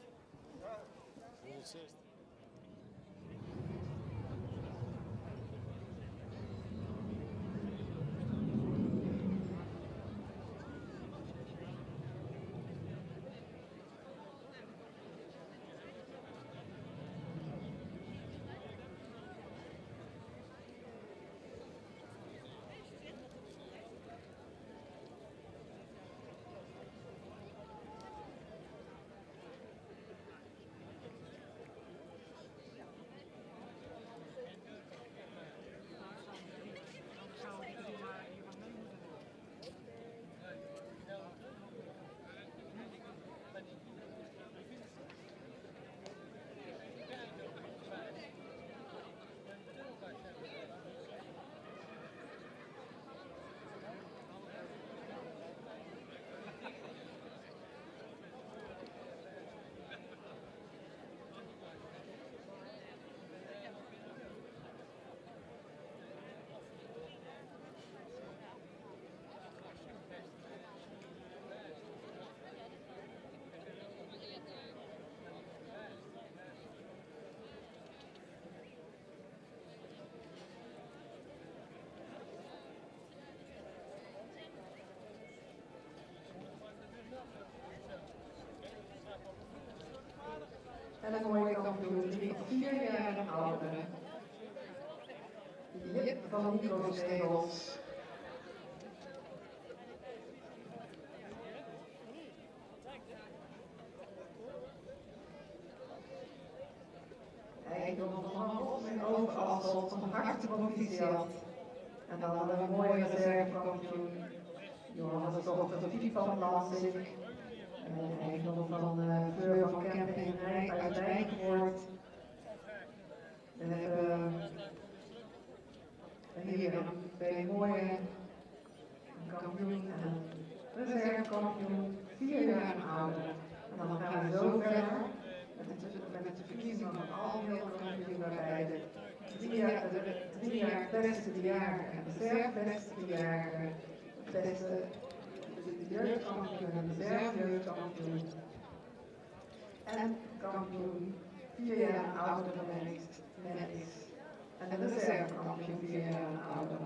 En een mooie kampioen, 3 tot 4 jaar en ouderen. Jip van Nico Stevels. Eigendom van Hans en Overasselt, van harte proficiat. En dan hadden we een mooie reservekampioen. Johannes dochter Fiep van Lansing. Eigendom van Fleur van Camping uit Rijnvoort. We hebben hier 2 mooie kampioen en reservekampioen 4 jaar en ouder. En dan gaan we zo verder met de verkiezing van een algeheel kampioen waarbij de 3 jaar beste bejaarden en reservebeste bejaarden, de beste jeugdkampioen en reservejeugdkampioen en kampioen 4 jaar en ouder geweest net is. En de reservekampioen 4 jaar en ouder.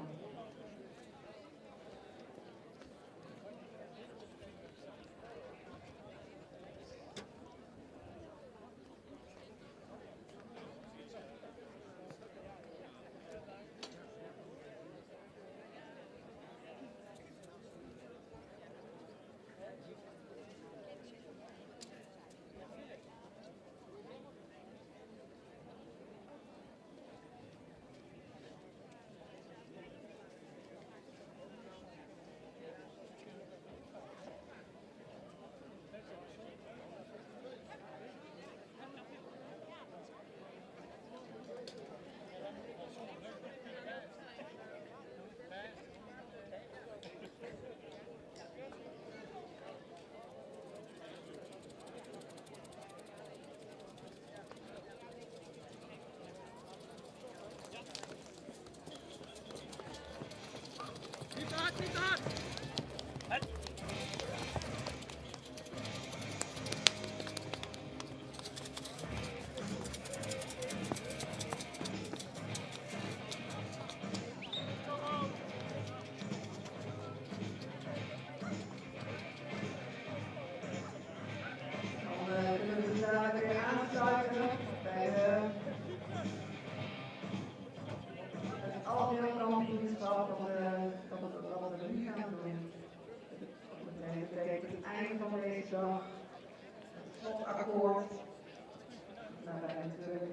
Slotakkoord. Waarbij natuurlijk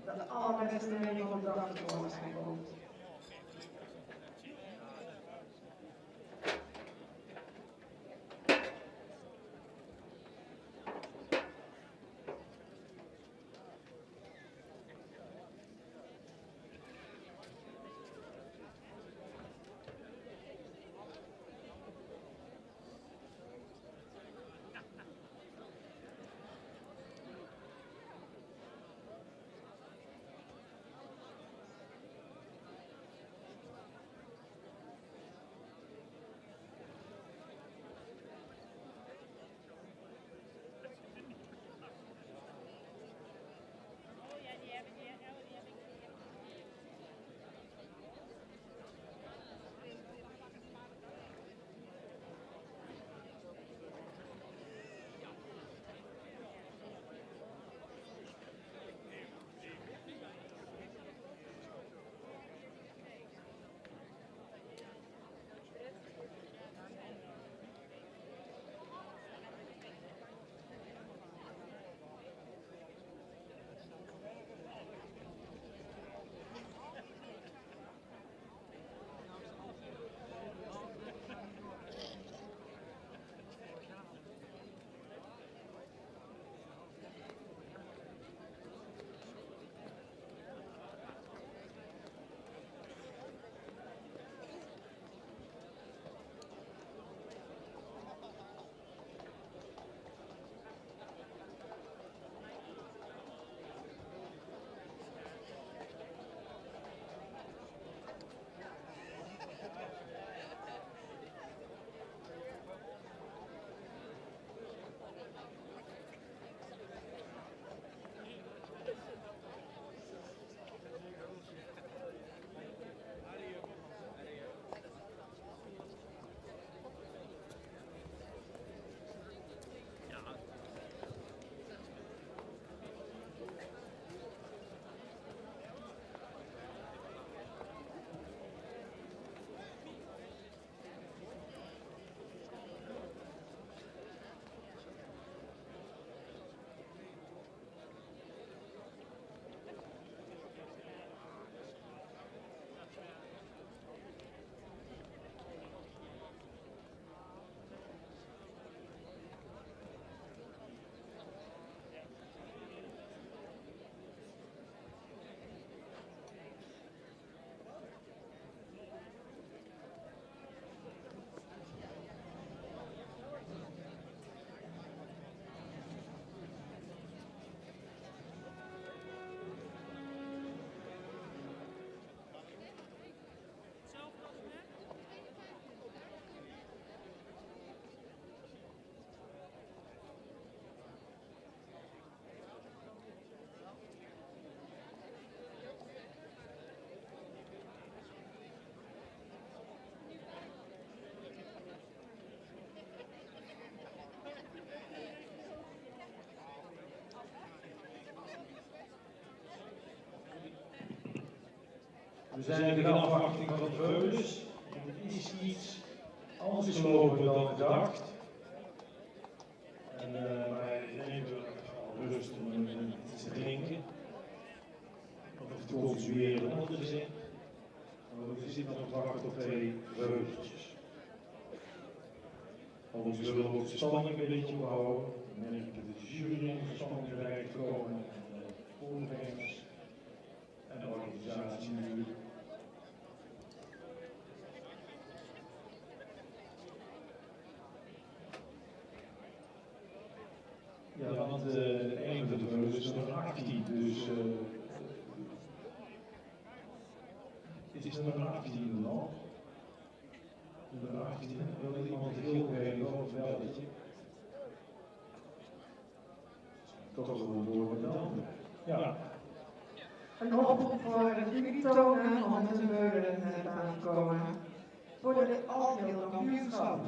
de allerbeste mening van de dag tevoorschijn komt. We zijn in afwachting van de veulens. Het is iets anders gelopen dan gedacht. En wij nemen al rust om iets te drinken. Of het komt weer een ander zin. We zitten nog te wachten op 2 veugeltjes. Overigens willen we ook de spanning een beetje ophouden. Dan merk ik dat de jury in spanning bereikt komen. En de voorbrengers. En de organisatie natuurlijk. Ja, want een van de veulens is nummer 18, dus is nummer 18 er nog? Nummer 18, wil iemand heel veel op het belletje? Toch wel door met de andere. Ja. Een oproep voor de Filiptonen om met de veulen aan te komen voor de algehele kampioenschap.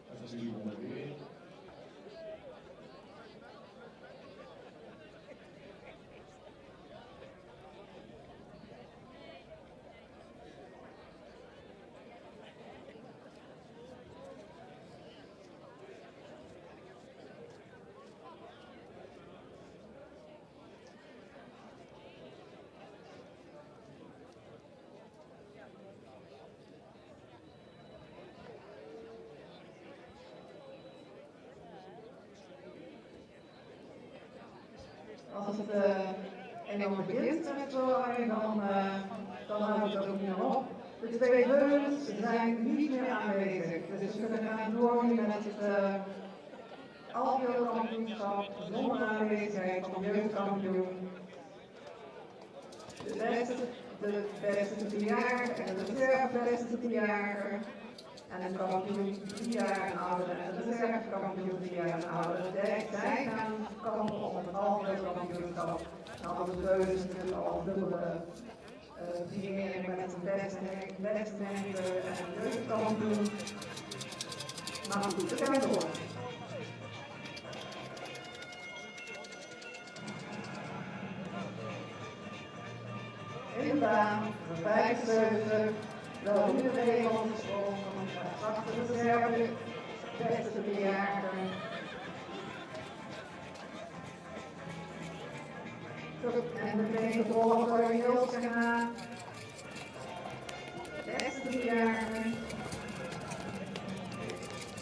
Dat is nu mooi weer. Als het eenmaal begint met zooien, dan houdt het ook niet meer op. De 2 veulens zijn niet meer aanwezig. Dus we kunnen gaan door met het algehele kampioenschap zonder aanwezigheid van jeugdkampioen. De beste 10-jarige en de reservebeste 10-jarige. En een kampioen 3 jaar en ouder en de reservekampioen 3 jaar en ouder. Zij gaan kampen om het algehele kampioenschap. En alle veulens natuurlijk al dubbele primeren met een beste neger en een jeugdkampioen. Maar goed, we gaan door. In de baan, 75, wel nu de regels gesprongen, achter de reserve, beste bejaarden. En meteen de volgende heel gaan. Beste bejaarden.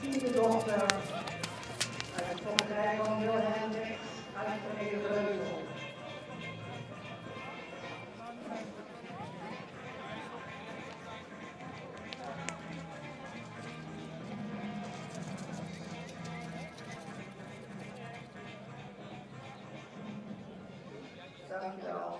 Tiende dochter. Uit het Voogdij van Wilhelmix, uit de Nederleuzel. Dankjewel.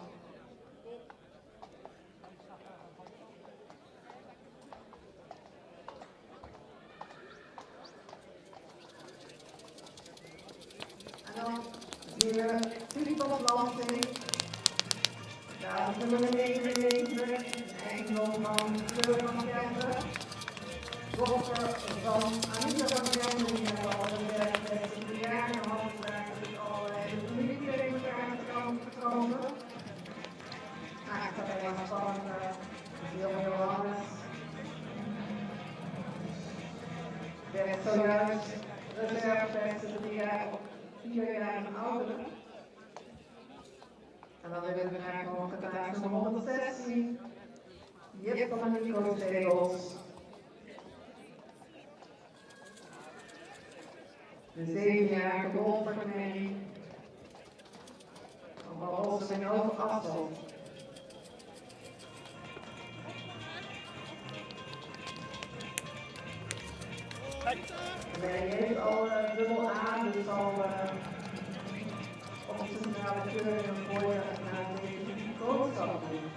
En dan zien we Filipos Lansing. Daar is nummer 99, eigendom van Fleur van Kempen. Dochter van Anita van Kempen, die hebben al een 60 jaar gehad. Daar is allerlei familie tegen elkaar gekomen. Eigenlijk van Johannes. Werd zojuist reservebeste 4 jaar en ouder. En dan willen we graag nog getuigen nummer 116. Jip van de Nico-Zegels. De 7-jarige dochter van Mary. Van Rossen en over afstand. En hij heeft al dubbel aan, dus al op de centrale keuring voor naar de koopstad doen.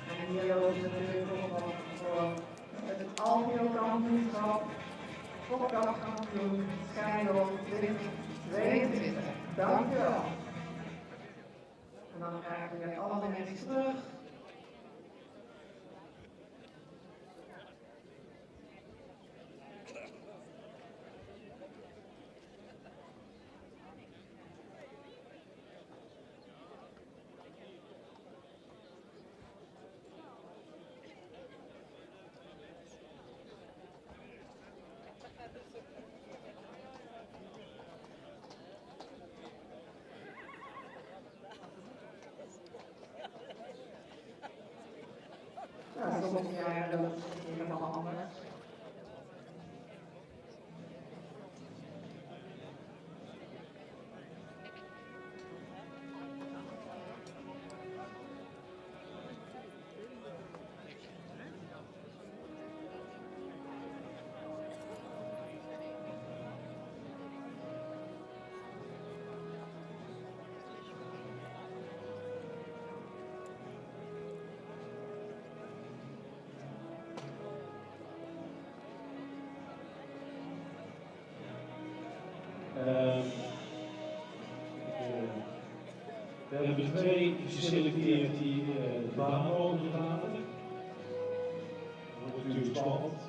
En hier lopen ze natuurlijk ook nog voor het algehele kampioenschap, Fokdagkampioen, Schijndel 2022. Dank u wel. En dan krijgen we weer alle mensen terug. Ja, sommige jaren loopt het helemaal anders. We hebben er 2 geselecteerd die de baan overgaan. Dat wordt natuurlijk spannend.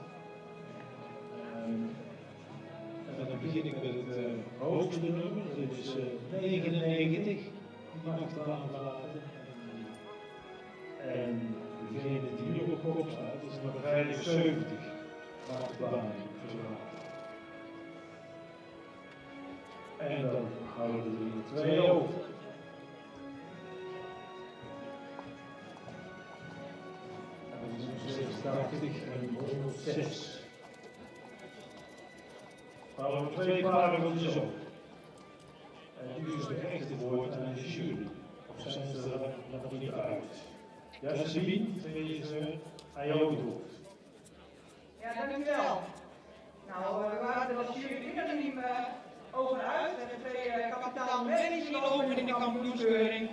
En dan begin ik met het hoogste nummer, dat is 99. Die mag de baan verlaten. En degene die nu op kop staat, is nummer 75. Mag de baan verlaten. En dan houden we er 2 over. En dat is 86 en 106. Houden we 2 paragrafen op. En nu is de echte woord aan de jury. Of zijn ze er nog niet uit? Ja, Sabine, deze aan jou het woord. Ja, dank u wel. Nou, we waren er als jury unaniem over uit. We hebben 2 kapitaalmededelingen gelopen in de kampioenskeuring.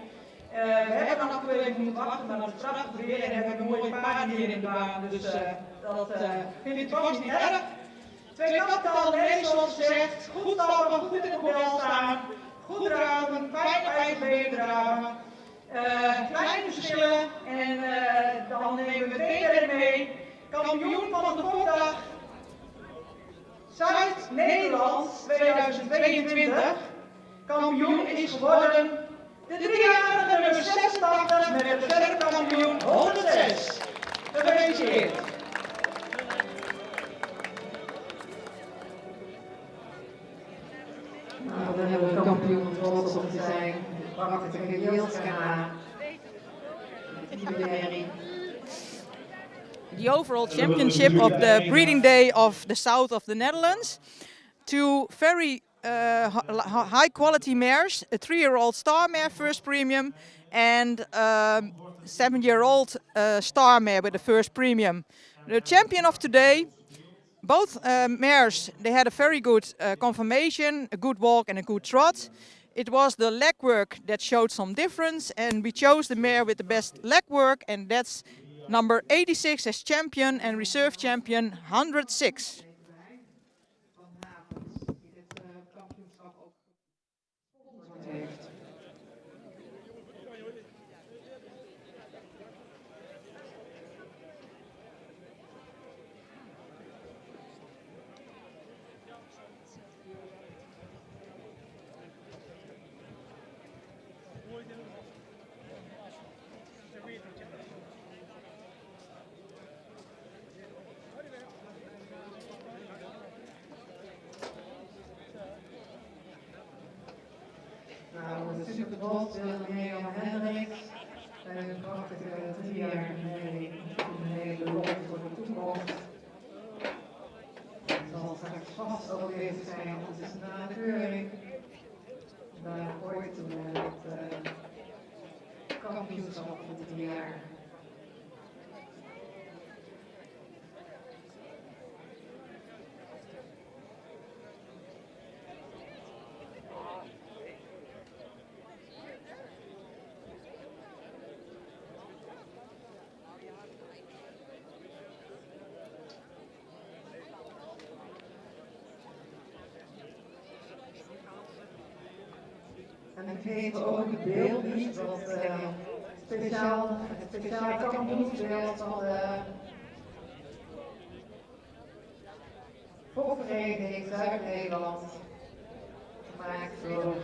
We hebben nog 2 weken moeten wachten, maar dat is prachtig weer en hebben we mooie paarden hier in de baan. Dus dat vind ik vast niet erg. 2 kapitaalmededelingen zoals gezegd. Goed stappen, goed in de bel staan. Goed draven, fijn op eigen benen draven. Kleine verschillen en dan nemen we 2 erin mee. Kampioen van de Fokdag Zuid-Nederland 2022. Kampioen is geworden de 3-jarige nummer 86 met de reservekampioen 106. Gefeliciteerd. Nou, dan hebben we kampioen trots op te zijn. Prachtige Jilska. The overall championship of the breeding day of the south of the Netherlands. 2 very high quality mares, a 3-year-old star mare first premium and 7-year-old star mare with the first premium. The champion of today, both mares, they had a very good conformation, a good walk and a good trot. It was the leg work that showed some difference, and we chose the mare with the best leg work, and that's number 86 as champion and reserve champion 106. Nou, de super trots Mirjam Hendricks. Een prachtige 3-jarige merrie. Een hele belofte voor de toekomst. Het zal straks vast ook bezig zijn, want het is na de keuring. Daar ooit toen het kampioenschap van de 3 jaar. vergeten we ook het beeld niet, wat het speciaal kampioensbeeld van de Volksvereniging Zuid-Nederland, gemaakt door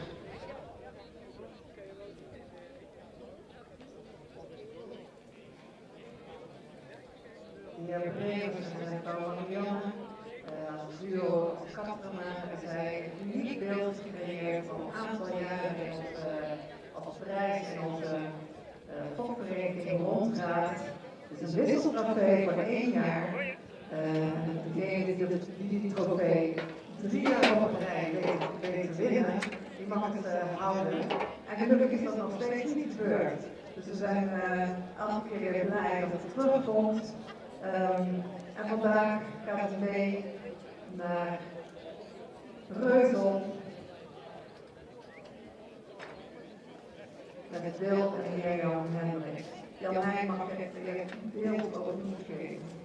de heer Brevers en mevrouw Marianne. Als duo, als kapitein hebben zij een uniek beeld gecreëerd van een aantal jaren in als prijs in onze Volksvereniging rondgaat. Het is een wisseltrofee voor 1 jaar. Degene die trofee 3 jaar op een rij weet te winnen, die mag het houden. En gelukkig is dat nog steeds niet gebeurd. Dus we zijn elke keer weer blij dat het terugkomt. En vandaag gaat het mee naar Reuzel. Met het beeld en de heer Jan Hendricks. Jan Heijn mag het beeld ook niet geven.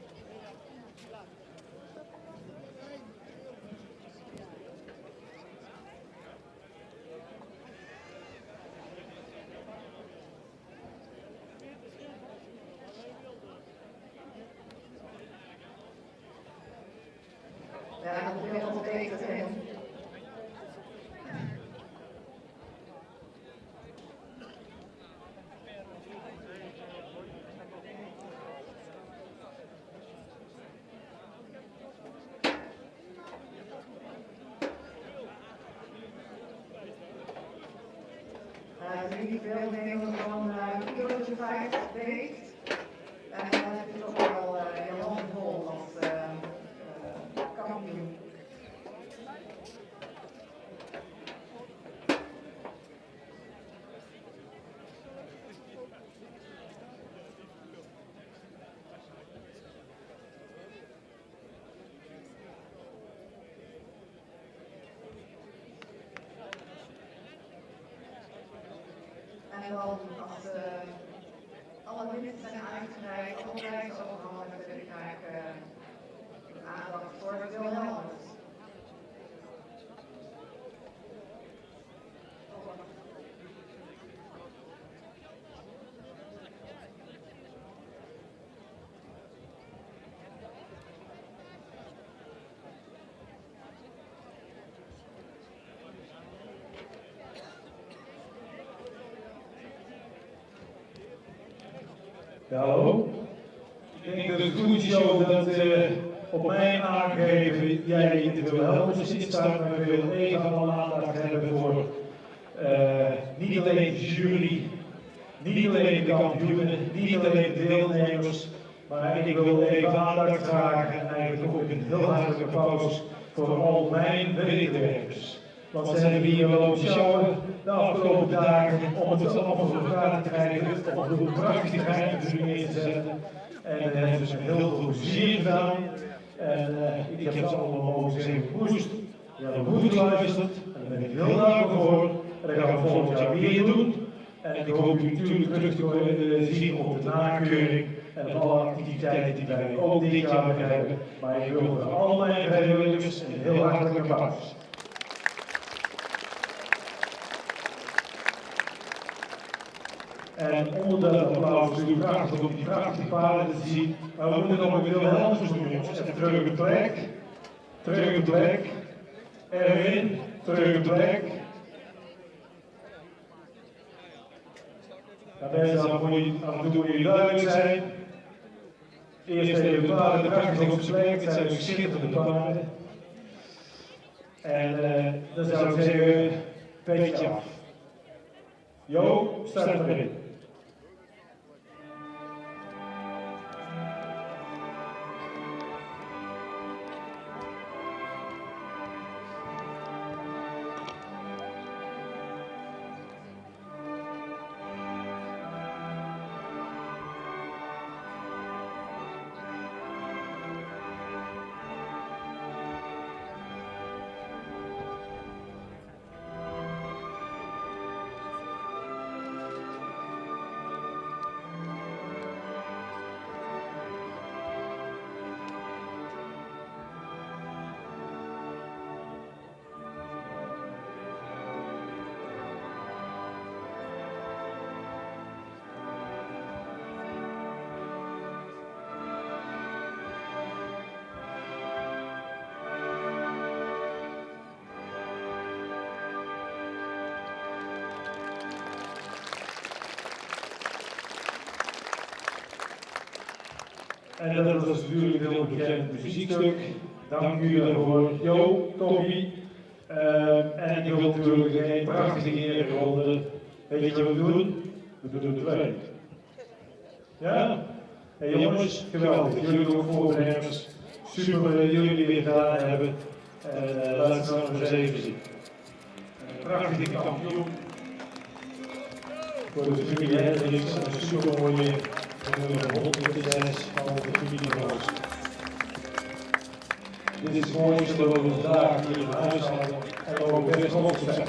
Ja, dat beeld op eten in. Die deelnemers van Idootje 5 weegt. En dan heb je toch wel je handen vol als kampioen. En dan als alle winsten zijn uitgereikt, alle prijzen overhandigd, wil ik graag aandacht voor Wilhelmus. Ja, hallo. Ik denk dat het goed is, Jo, dat op mijn aangeven jij in de Wilhelmus zit staat, maar ik wil even alle aandacht hebben voor niet alleen de jury, niet alleen de kampioenen, niet alleen de deelnemers, maar ik wil even aandacht vragen en eigenlijk ook een heel hartelijk applaus voor al mijn medewerkers. Want ze hebben hier wel op sjouwen de afgelopen dagen om het allemaal voor elkaar te krijgen, om het een prachtigheid neer te zetten. En dat hebben ze met heel veel plezier gedaan. En ik heb ze allemaal mogen zeggen gepoest. Die hebben goed geluisterd en daar ben ik heel dankbaar voor. En dat gaan we volgend jaar weer doen. En ik hoop u natuurlijk terug te zien op de nakeuring en op alle activiteiten die wij ook dit jaar weer hebben. Maar ik wil voor al mijn vrijwilligers een heel hartelijk applaus. En onder dat applaus is u prachtig om die prachtige paarden te zien. Maar we moeten nog een Wilhelmus doen, jongens. Even terug op de plek. Terug op de plek. Erin. Terug op de plek. Ja, mensen, af en toe moet je duidelijk zijn. Eerst even de paarden prachtig op zijn plek. Het zijn schitterende paarden. En dan zou ik zeggen, petje af. Jo, start maar in. En dat was natuurlijk een heel bekend muziekstuk. Dank jullie daarvoor. Jo, Tommy. En ik wil natuurlijk een prachtige ereronde. Weet je wat we doen? We doen er 2. Ja? Hey jongens, geweldig. Jullie ook voorbereiders. Super dat jullie weer gedaan hebben. En laten we het nog eens even zien. Een prachtige kampioen. Voor de familie Hendricks en een super mooie nummer 106 van de familie Roos. Dit is het mooiste wat we vandaag hier in huis hadden en ook best nog op zijn.